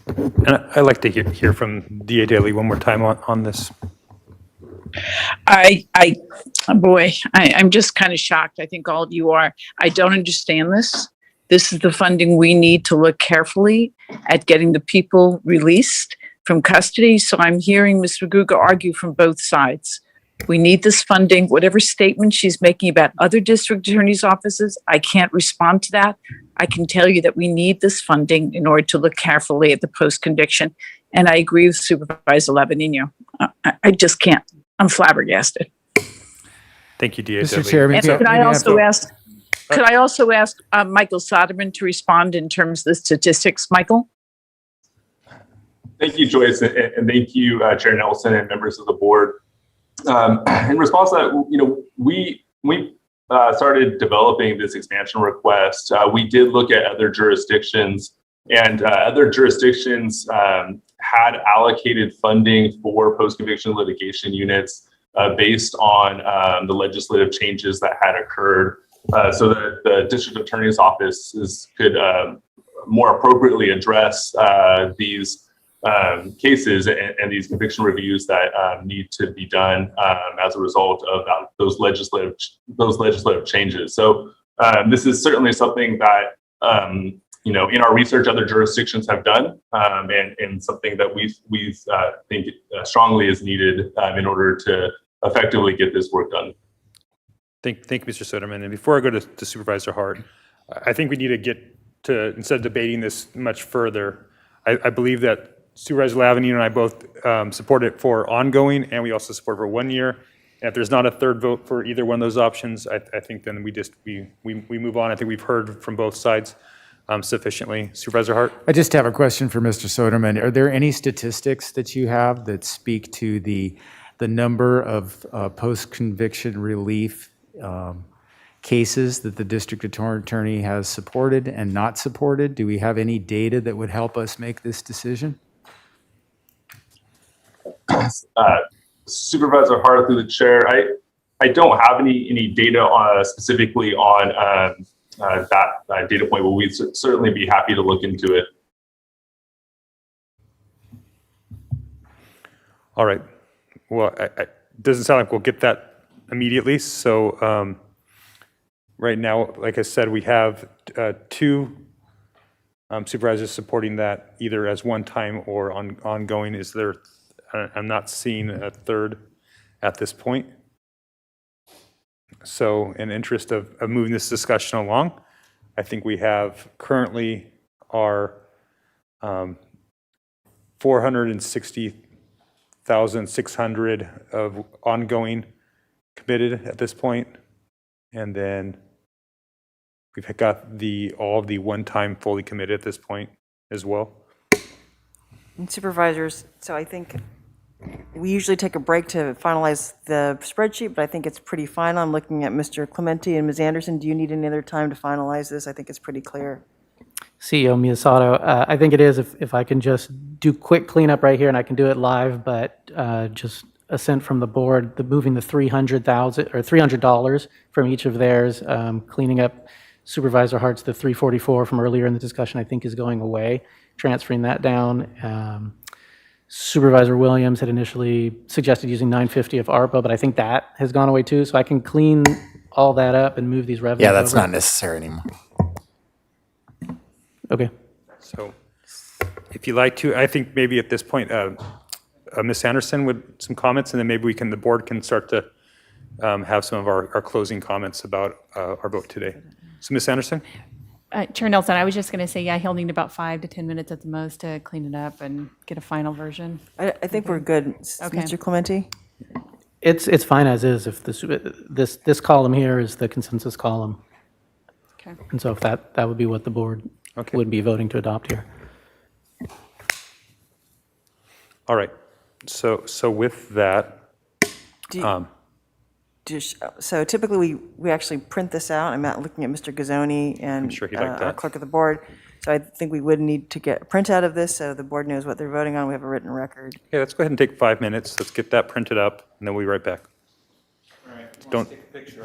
And I'd like to hear from DA Daly one more time on this. I'm just kind of shocked. I think all of you are. I don't understand this. This is the funding we need to look carefully at getting the people released from custody. So I'm hearing Ms. Raguga argue from both sides. We need this funding. Whatever statement she's making about other district attorneys' offices, I can't respond to that. I can tell you that we need this funding in order to look carefully at the post-conviction. And I agree with Supervisor Lavanino. I just can't. I'm flabbergasted. Thank you, DA. Mr. Chairman. And could I also ask Michael Soderman to respond in terms of the statistics, Michael? Thank you, Joyce, and thank you, Chair Nelson and members of the board. In response to that, we started developing this expansion request. We did look at other jurisdictions, and other jurisdictions had allocated funding for post-conviction litigation units based on the legislative changes that had occurred, so that the district attorney's offices could more appropriately address these cases and these conviction reviews that need to be done as a result of those legislative changes. So this is certainly something that in our research other jurisdictions have done, and something that we think strongly is needed in order to effectively get this work done. Thank you, Mr. Soderman. And before I go to Supervisor Hart, I think we need to get to, instead of debating this much further, I believe that Supervisor Lavanino and I both support it for ongoing, and we also support it for 1 year. And if there's not a third vote for either one of those options, I think then we move on. I think we've heard from both sides sufficiently. Supervisor Hart? I just have a question for Mr. Soderman. Are there any statistics that you have that speak to the number of post-conviction relief cases that the district attorney has supported and not supported? Do we have any data that would help us make this decision? Supervisor Hart through the chair, I don't have any data specifically on that data point, but we'd certainly be happy to look into it. All right. Well, it doesn't sound like we'll get that immediately. So right now, like I said, we have two supervisors supporting that either as one time or ongoing. Is there, I'm not seeing a third at this point. So in interest of moving this discussion along, I think we have currently our 460,600 of ongoing committed at this point. And then we've got all of the one-time fully committed at this point as well. And Supervisors, so I think we usually take a break to finalize the spreadsheet, but I think it's pretty fine. I'm looking at Mr. Clementi and Ms. Anderson. Do you need any other time to finalize this? I think it's pretty clear. CEO Miyasato, I think it is, if I can just do quick cleanup right here, and I can do it live, but just assent from the board, moving the $300,000 or $300 from each of theirs, cleaning up Supervisor Hart's the 344 from earlier in the discussion, I think is going away, transferring that down. Supervisor Williams had initially suggested using 950 of ARPA, but I think that has gone away too, so I can clean all that up and move these revenues Yeah, that's over. not necessary anymore. Okay. So if you like to, I think maybe at this point, Ms. Anderson with some comments, and then maybe the board can start to have some of our closing comments about our vote today. So Ms. Anderson? Chair Nelson, I was just going to say, yeah, he'll need about 5 to 10 minutes at the most to clean it up and get a final version. I think we're good. Okay. Mr. Clementi? It's fine as is. If this column here is the consensus column. Okay. And so if that would be what the board would be voting to adopt here. All right. So with that, So typically, we actually print this out. I'm not looking at Mr. Gazzoni and I'm sure he'd like our that. clerk of the board. So I think we would need to get a printout of this so the board knows what they're voting on. We have a written record. okay, let's go ahead and take 5 minutes. Let's get that printed up, and then we'll be right back. All right. Don't- Take a picture.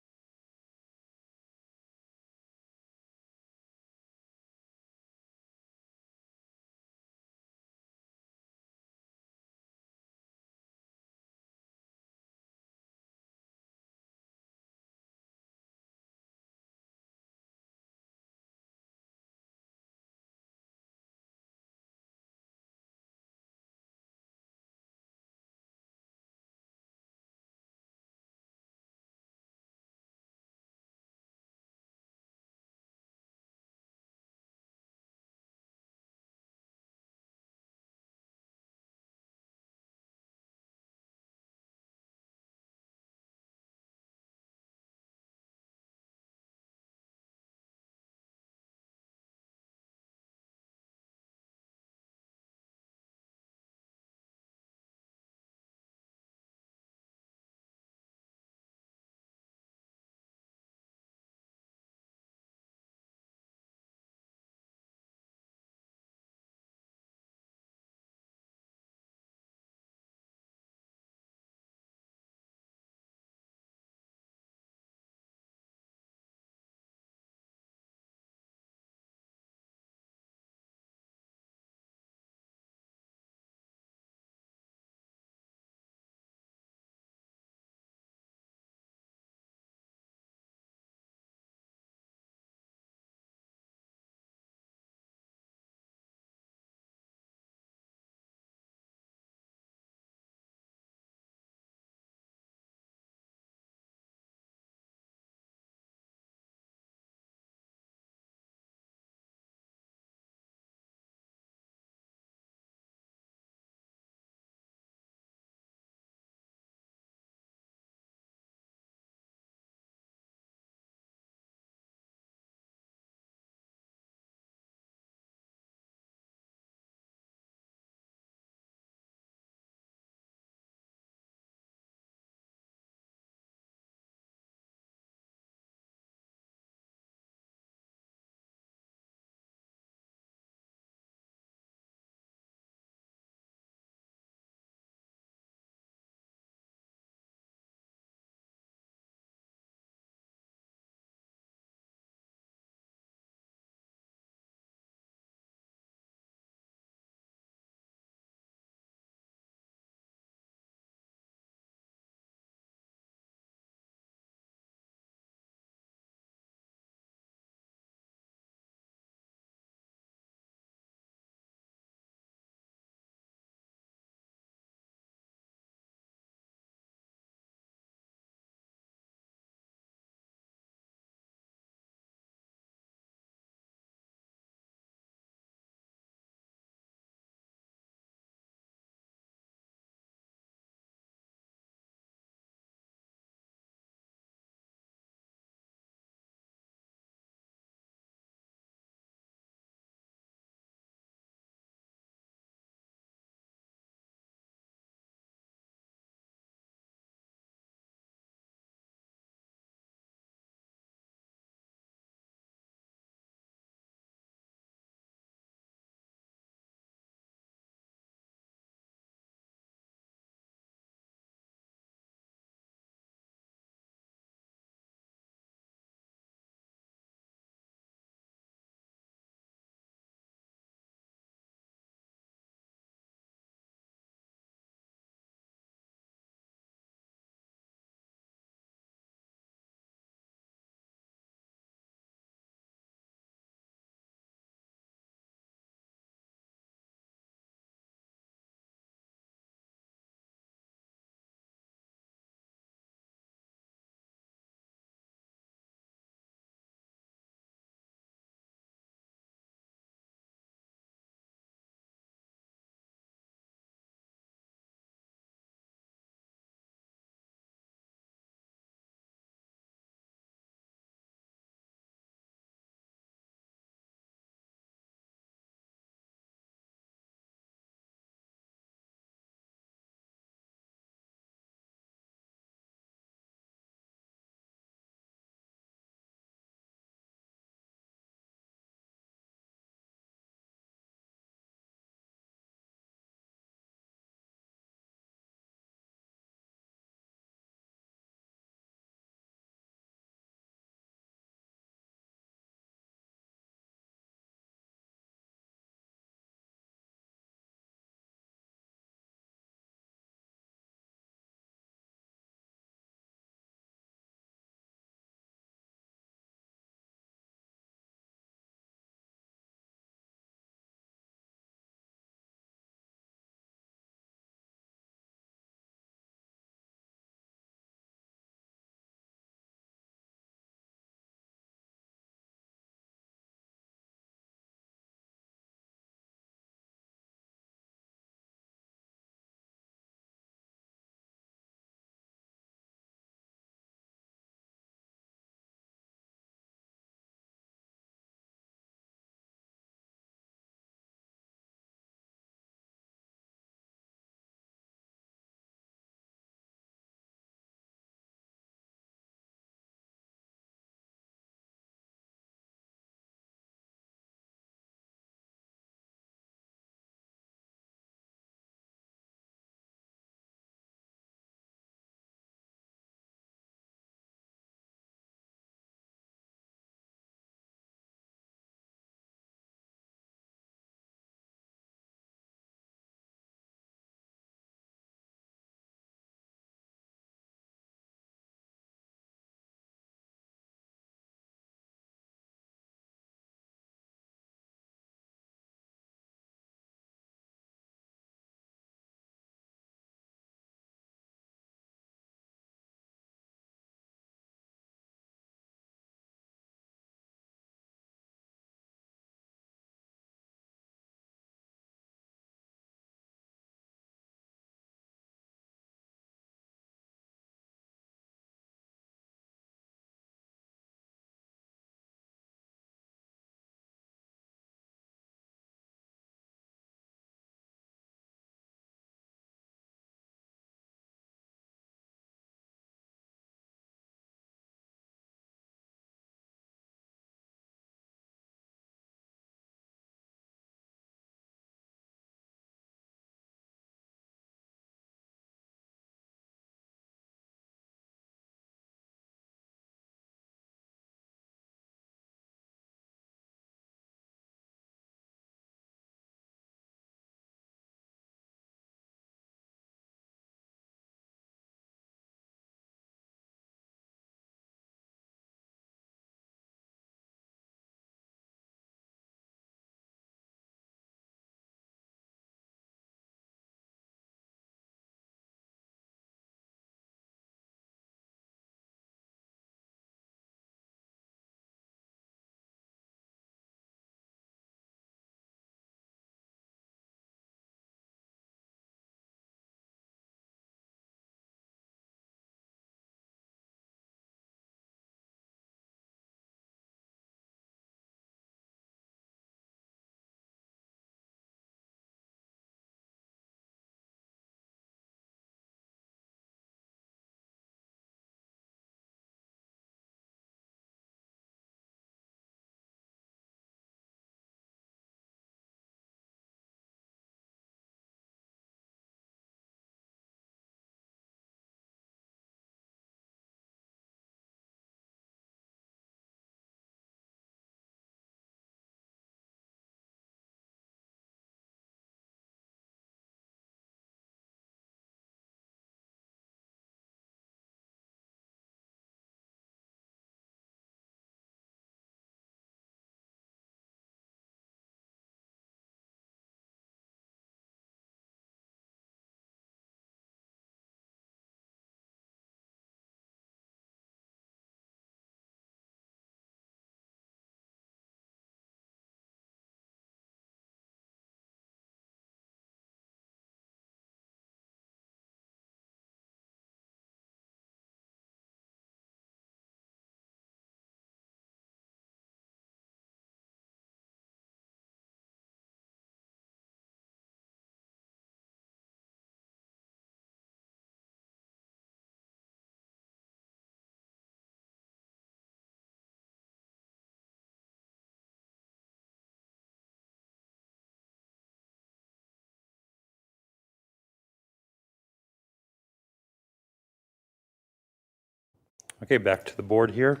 Okay, back to the board here.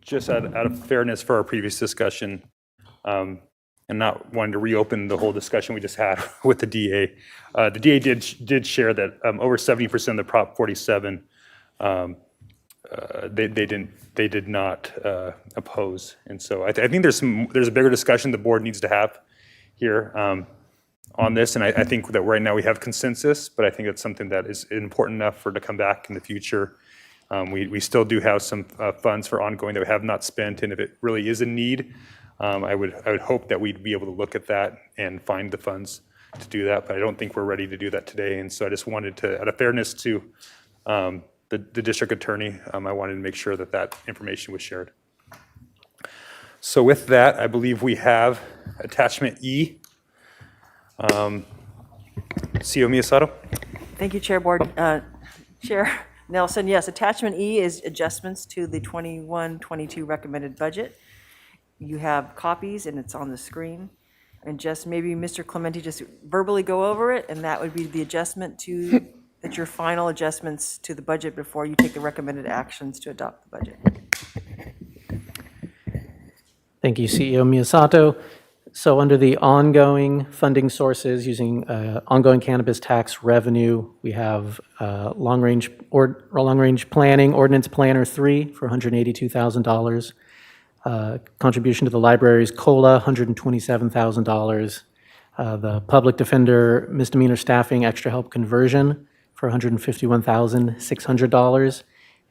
Just out of fairness for our previous discussion, and not wanting to reopen the whole discussion we just had with the DA, the DA did share that over 70% of the Prop 47 they did not oppose, and so I think there's a bigger discussion the board needs to have here on this, and I think that right now we have consensus, but I think it's something that is important enough for it to come back in the future. We still do have some funds for ongoing that we have not spent, and if it really is a need, I would hope that we'd be able to look at that and find the funds to do that, but I don't think we're ready to do that today, and so I just wanted to, out of fairness to the district attorney, I wanted to make sure that that information was shared. So with that, I believe we have attachment E. CEO Miyasato? Thank you, Chair Board. Chair Nelson, yes, attachment E is adjustments to the 21-22 recommended budget. You have copies and it's on the screen. And just maybe Mr. Clementi just verbally go over it, and that would be the adjustment to, that's your final adjustments to the budget before you take the recommended actions to adopt the budget. Thank you, CEO Miyasato. So under the ongoing funding sources using ongoing cannabis tax revenue, we have long-range planning, ordinance planner 3 for $182,000. Contribution to the library's COLA, $127,000. The public defender misdemeanor staffing extra help conversion for $151,600.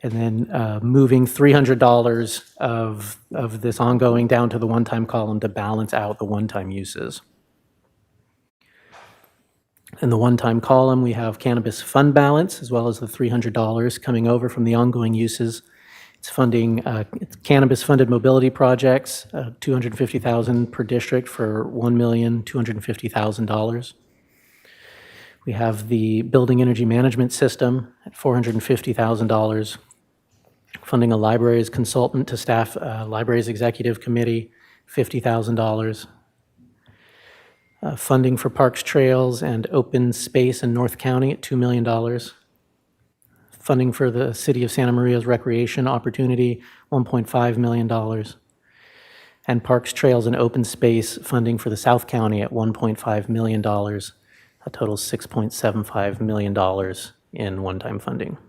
And then moving $300 of this ongoing down to the one-time column to balance out the one-time uses. In the one-time column, we have cannabis fund balance, as well as the $300 coming over from the ongoing uses. It's funding cannabis-funded mobility projects, $250,000 per district for $1,250,000. We have the building energy management system at $450,000. Funding a libraries consultant to staff libraries executive committee, $50,000. Funding for parks, trails, and open space in North County at $2 million. Funding for the City of Santa Maria's recreation opportunity, $1.5 million. And parks, trails, and open space funding for the South County at $1.5 million. A total $6.75 million in one-time funding.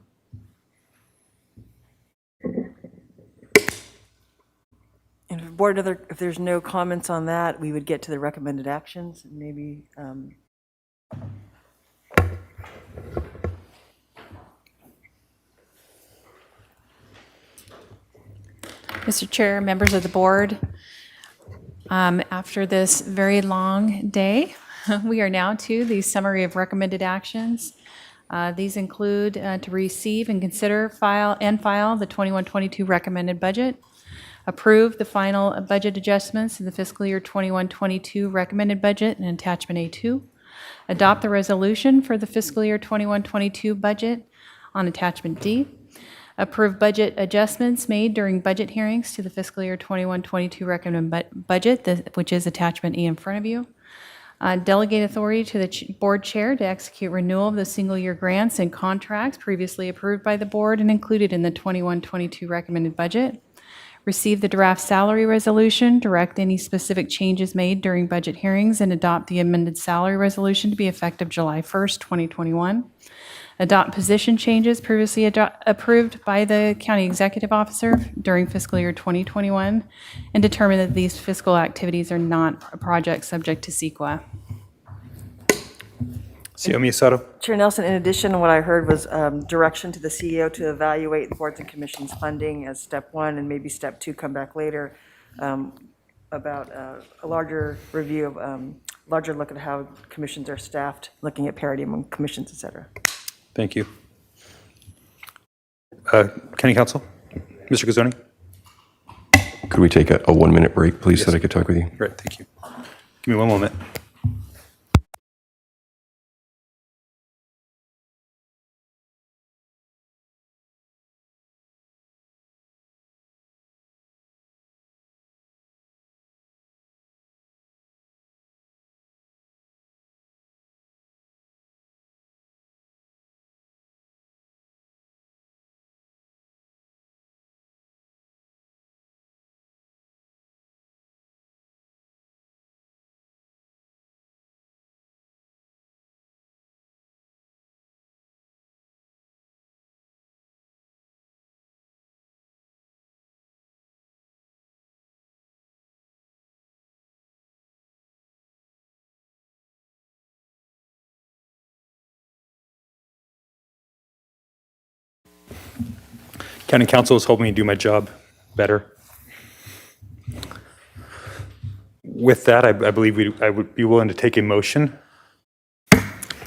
And if board, if there's no comments on that, we would get to the recommended actions. Maybe Mr. Chair, members of the board, after this very long day, we are now to the summary of recommended actions. These include to receive and consider, file the 21-22 recommended budget, approve the final budget adjustments in the fiscal year 21-22 recommended budget in attachment A2, adopt the resolution for the fiscal year 21-22 budget on attachment D, approve budget adjustments made during budget hearings to the fiscal year 21-22 recommended budget, which is attachment E in front of you. Delegate authority to the board chair to execute renewal of the single-year grants and contracts previously approved by the board and included in the 21-22 recommended budget. Receive the draft salary resolution, direct any specific changes made during budget hearings, and adopt the amended salary resolution to be effective July 1st, 2021. Adopt position changes previously approved by the county executive officer during fiscal year 2021, and determine that these fiscal activities are not a project subject to CEQA. CEO Miyasato? Chair Nelson, in addition, what I heard was direction to the CEO to evaluate the boards and commissions funding as step one, and maybe step two come back later, about a larger review of, larger look at how commissions are staffed, looking at parity among commissions, et cetera. Thank you. County Council? Mr. Gazzoni? Could we take a 1-minute break, please, so that I could talk with you? Great, thank you. Give me one moment. County Council is helping me do my job better. With that, I believe I would be willing to take a motion.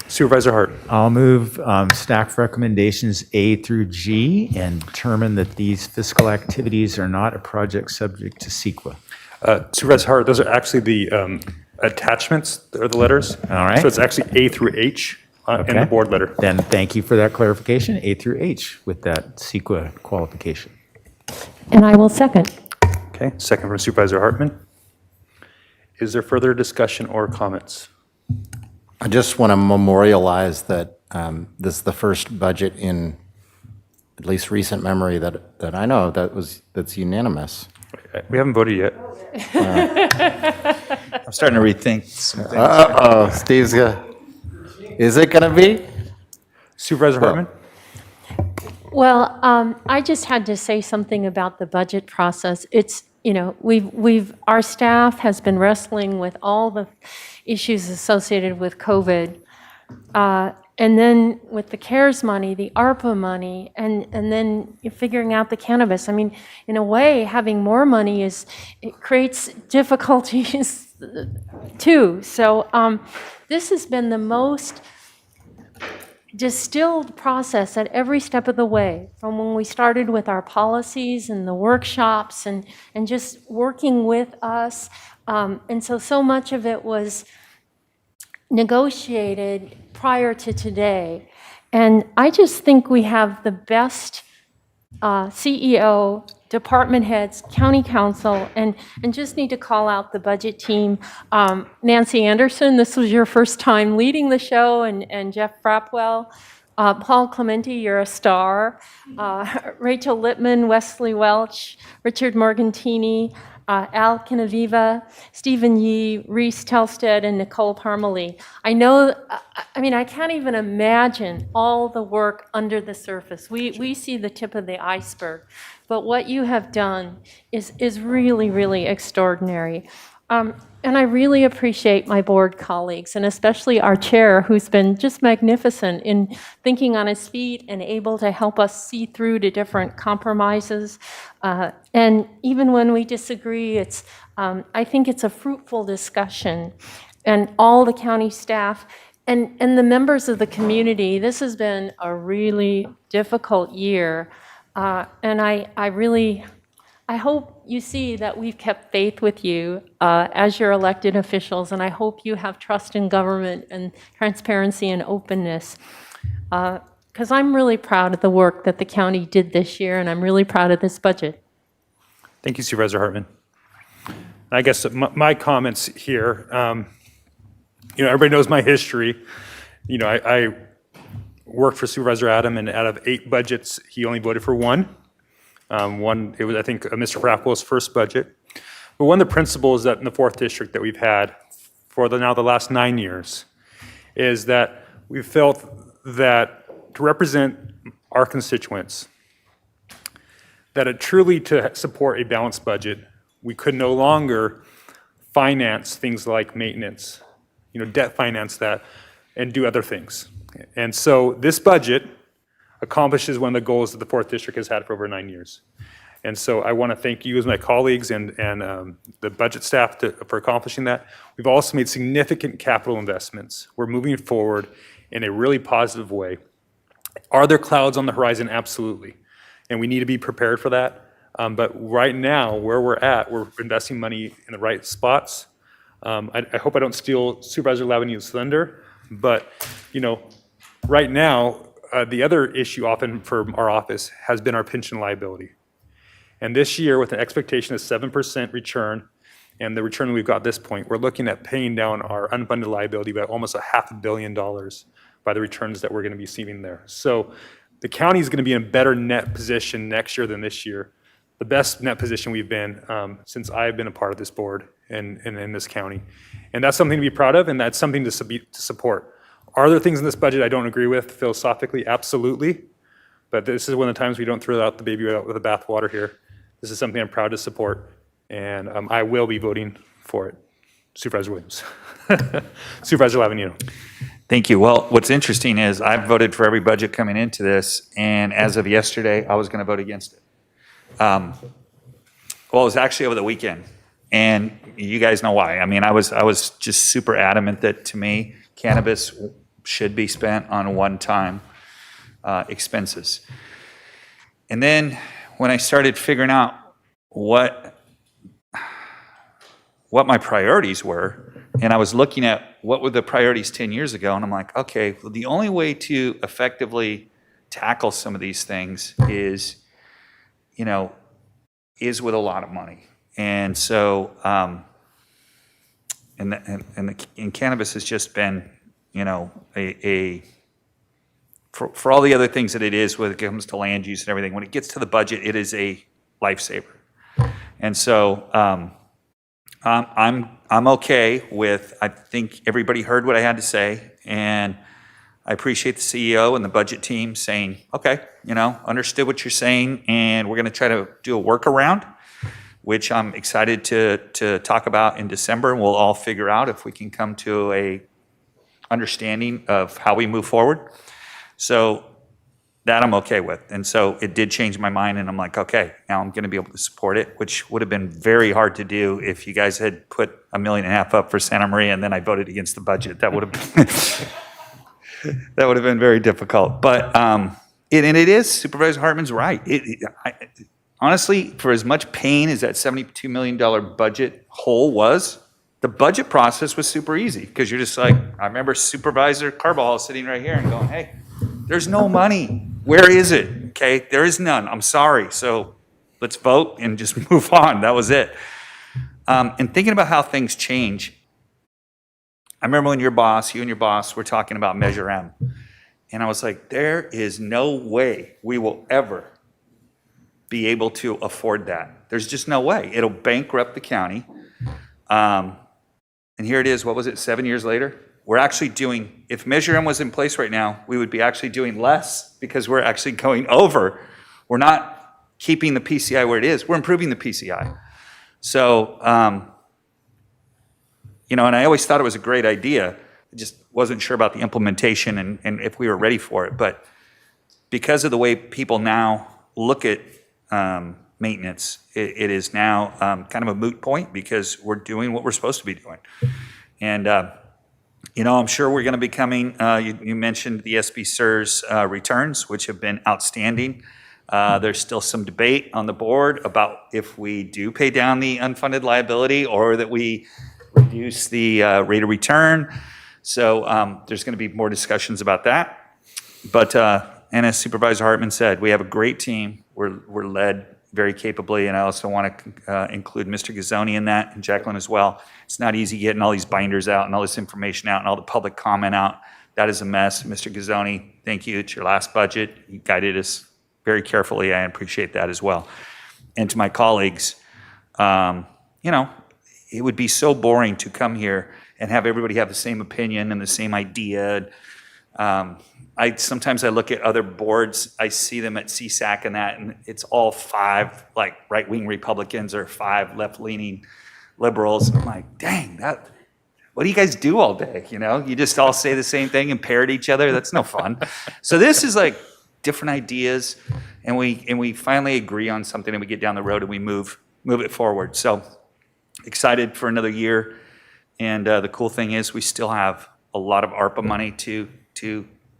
Supervisor Hart. I'll move staff recommendations A through G and determine that these fiscal activities are not a project subject to CEQA. Supervisor Hart, those are actually the attachments, or the letters. All right. So it's actually A through H in the board letter. Then thank you for that clarification, A through H with that CEQA qualification. And I will second. Okay, second from Supervisor Hartman. Is there further discussion or comments? I just want to memorialize that this is the first budget in at least recent memory that I know that's unanimous. We haven't voted yet. I'm starting to rethink some things. Uh-oh, Steve's is it going to be? Supervisor Hartman? Well, I just had to say something about the budget process. It's, you know, our staff has been wrestling with all the issues associated with COVID. And then with the CARES money, the ARPA money, and then figuring out the cannabis. I mean, in a way, having more money it creates difficulties too. So this has been the most distilled process at every step of the way, from when we started with our policies and the workshops and just working with us. And so much of it was negotiated prior to today. And I just think we have the best CEO, department heads, county council, and just need to call out the budget team. Nancy Anderson, this was your first time leading the show, and Jeff Frapwell. Paul Clementi, you're a star. Rachel Littman, Wesley Welch, Richard Morgantini, Al Canaviva, Stephen Yee, Reese Telsted, and Nicole Parmalee. I can't even imagine all the work under the surface. We see the tip of the iceberg, but what you have done is really, really extraordinary. And I really appreciate my board colleagues, and especially our chair, who's been just magnificent in thinking on his feet and able to help us see through to different compromises. And even when we disagree, I think it's a fruitful discussion. And all the county staff and the members of the community, this has been a really difficult year. And I hope you see that we've kept faith with you as your elected officials, and I hope you have trust in government and transparency and openness. Because I'm really proud of the work that the county did this year, and I'm really proud of this budget. Thank you, Supervisor Hartman. I guess my comments here, everybody knows my history. I worked for Supervisor Adam, and out of 8 budgets, he only voted for one. It was, I think, Mr. Frapwell's first budget. But one of the principles that in the 4th District that we've had for the last 9 years is that we felt that to represent our constituents, that truly to support a balanced budget, we could no longer finance things like maintenance, debt finance that, and do other things. And so this budget accomplishes one of the goals that the 4th District has had for over 9 years. And so I want to thank you as my colleagues and the budget staff for accomplishing that. We've also made significant capital investments. We're moving forward in a really positive way. Are there clouds on the horizon? Absolutely. And we need to be prepared for that. But right now, where we're at, we're investing money in the right spots. I hope I don't steal Supervisor Lavigne's thunder, but right now, the other issue often for our office has been our pension liability. And this year, with an expectation of 7% return, and the return we've got at this point, we're looking at paying down our unfunded liability by almost $500 million by the returns that we're going to be receiving there. So the county is going to be in a better net position next year than this year. The best net position we've been since I've been a part of this board and in this county. And that's something to be proud of, and that's something to support. Are there things in this budget I don't agree with philosophically? Absolutely. But this is one of the times we don't throw out the baby out with the bathwater here. This is something I'm proud to support, and I will be voting for it. Supervisor Williams. Supervisor Lavigno. Thank you. Well, what's interesting is I've voted for every budget coming into this, and as of yesterday, I was going to vote against it. Well, it was actually over the weekend, and you guys know why. I mean, I was just super adamant that, to me, cannabis should be spent on one-time expenses. And then when I started figuring out what my priorities were, and I was looking at what were the priorities 10 years ago, and I'm like, okay, well, the only way to effectively tackle some of these things is with a lot of money. And so, and cannabis has just been, for all the other things that it is when it comes to land use and everything, when it gets to the budget, it is a lifesaver. And so, I'm okay with, I think everybody heard what I had to say, and I appreciate the CEO and the budget team saying, okay, understood what you're saying, and we're going to try to do a workaround, which I'm excited to talk about in December, and we'll all figure out if we can come to a understanding of how we move forward. So that I'm okay with. And so it did change my mind, and I'm like, okay, now I'm going to be able to support it, which would have been very hard to do if you guys had put $1.5 million up for Santa Maria and then I voted against the budget. That would have been, that would have been very difficult. But it is, Supervisor Hartman's right. Honestly, for as much pain as that $72 million budget hole was, the budget process was super easy, because you're just like, I remember Supervisor Carbajal sitting right here and going, hey, there's no money. Where is it? Okay, there is none. I'm sorry. So let's vote and just move on. That was it. And thinking about how things change, I remember when you and your boss were talking about Measure M. And I was like, there is no way we will ever be able to afford that. There's just no way. It'll bankrupt the county. And here it is, what was it, 7 years later? We're actually doing, if Measure M was in place right now, we would be actually doing less, because we're actually going over. We're not keeping the PCI where it is, we're improving the PCI. So, and I always thought it was a great idea. I just wasn't sure about the implementation and if we were ready for it. But because of the way people now look at maintenance, it is now kind of a moot point, because we're doing what we're supposed to be doing. And, I'm sure we're going to be coming, you mentioned the SB SIRS returns, which have been outstanding. There's still some debate on the board about if we do pay down the unfunded liability or that we reduce the rate of return. So there's going to be more discussions about that. But, and as Supervisor Hartman said, we have a great team. We're led very capably, and I also want to include Mr. Gazzoni in that, and Jacqueline as well. It's not easy getting all these binders out and all this information out and all the public comment out. That is a mess. Mr. Gazzoni, thank you. It's your last budget. You guided us very carefully. I appreciate that as well. And to my colleagues, it would be so boring to come here and have everybody have the same opinion and the same idea. Sometimes I look at other boards, I see them at CSAC and that, and it's all 5 like right-wing Republicans or 5 left-leaning liberals. I'm like, dang, what do you guys do all day? You just all say the same thing and parrot each other. That's no fun. So this is like different ideas, and we finally agree on something, and we get down the road and we move it forward. So excited for another year. And the cool thing is we still have a lot of ARPA money to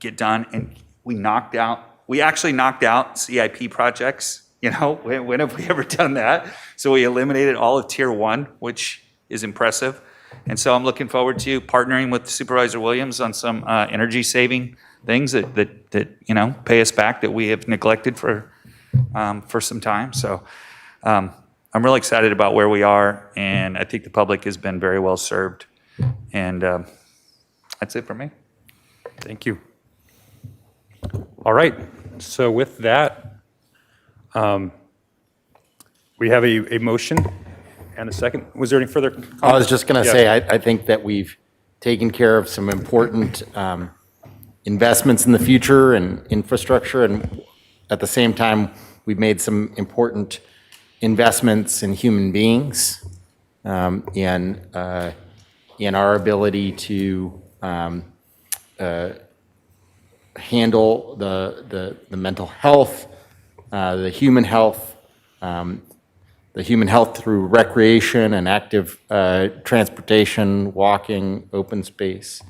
get done, and we actually knocked out CIP projects. When have we ever done that? So we eliminated all of Tier 1, which is impressive. And so I'm looking forward to partnering with Supervisor Williams on some energy saving things that pay us back, that we have neglected for some time. So I'm really excited about where we are, and I think the public has been very well served. And that's it for me. Thank you. All right. So with that, we have a motion and a second. Was there any further comments? I was just going to say, I think that we've taken care of some important investments in the future and infrastructure, and at the same time, we've made some important investments in human beings, in our ability to handle the mental health, the human health through recreation and active transportation, walking, open space.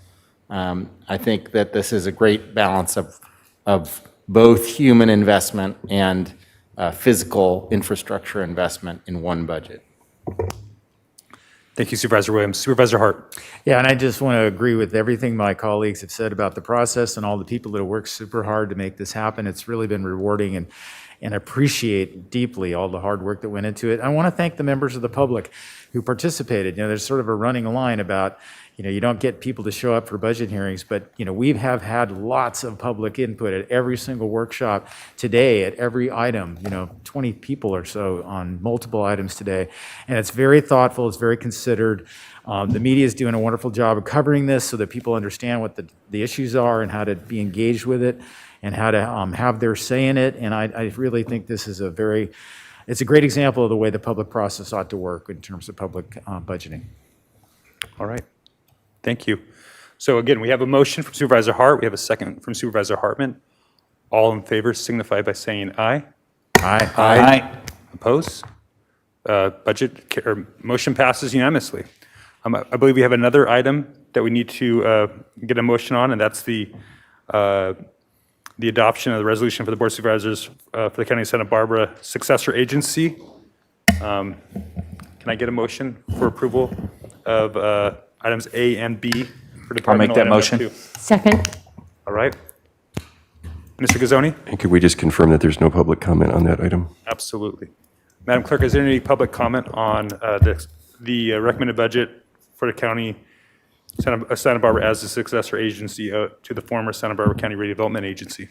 I think that this is a great balance of both human investment and physical infrastructure investment in one budget. Thank you, Supervisor Williams. Supervisor Hart. Yeah, and I just want to agree with everything my colleagues have said about the process and all the people that have worked super hard to make this happen. It's really been rewarding, and appreciate deeply all the hard work that went into it. I want to thank the members of the public who participated. There's sort of a running line about, you don't get people to show up for budget hearings, but, we have had lots of public input at every single workshop today, at every item, 20 people or so on multiple items today. And it's very thoughtful, it's very considered. The media is doing a wonderful job of covering this so that people understand what the issues are and how to be engaged with it and how to have their say in it. And I really think this is it's a great example of the way the public process ought to work in terms of public budgeting. All right. Thank you. So again, we have a motion from Supervisor Hart. We have a second from Supervisor Hartman. All in favor signify by saying aye. Aye. Aye. Opposed? Motion passes unanimously. I believe we have another item that we need to get a motion on, and that's the adoption of the resolution for the Board of Supervisors for the County of Santa Barbara successor agency. Can I get a motion for approval of items A and B for departmental? I'll make that item motion. number 2? Second. All right. Mr. Gazzoni? And could we just confirm that there's no public comment on that item? Absolutely. Madam Clerk, is there any public comment on the recommended budget for the County Santa Barbara as the successor agency to the former Santa Barbara County Redevelopment Agency?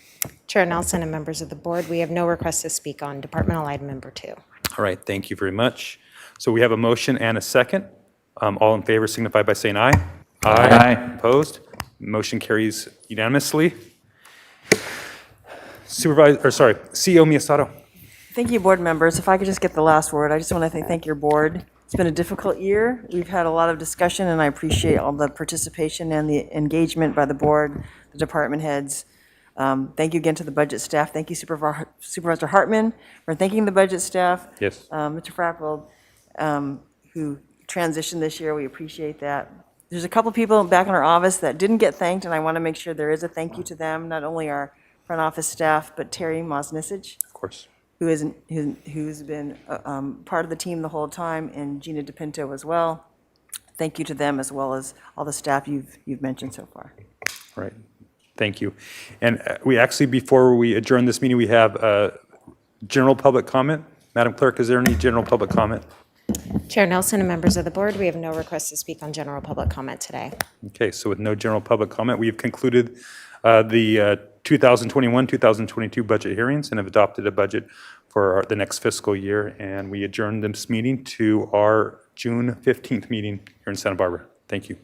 Chair Nelson and members of the board, we have no request to speak on departmental item number 2. All right, thank you very much. So we have a motion and a second. All in favor signify by saying aye. Aye. Opposed? Motion carries unanimously. CEO Miyasato. Thank you, board members. If I could just get the last word, I just want to thank your board. It's been a difficult year. We've had a lot of discussion, and I appreciate all the participation and the engagement by the board, the department heads. Thank you again to the budget staff. Thank you, Supervisor Hartman, for thanking the budget staff. Yes. Mr. Frackwell, who transitioned this year. We appreciate that. There's a couple people back in our office that didn't get thanked, and I want to make sure there is a thank you to them, not only our front office staff, but Terry Mosnisich. Of course. Who's been part of the team the whole time, and Gina DePinto as well. Thank you to them, as well as all the staff you've mentioned so far. All right. Thank you. And we actually, before we adjourn this meeting, we have general public comment. Madam Clerk, is there any general public comment? Chair Nelson and members of the board, we have no request to speak on general public comment today. Okay, so with no general public comment, we have concluded the 2021-2022 budget hearings and have adopted a budget for the next fiscal year. And we adjourn this meeting to our June 15th meeting here in Santa Barbara. Thank you.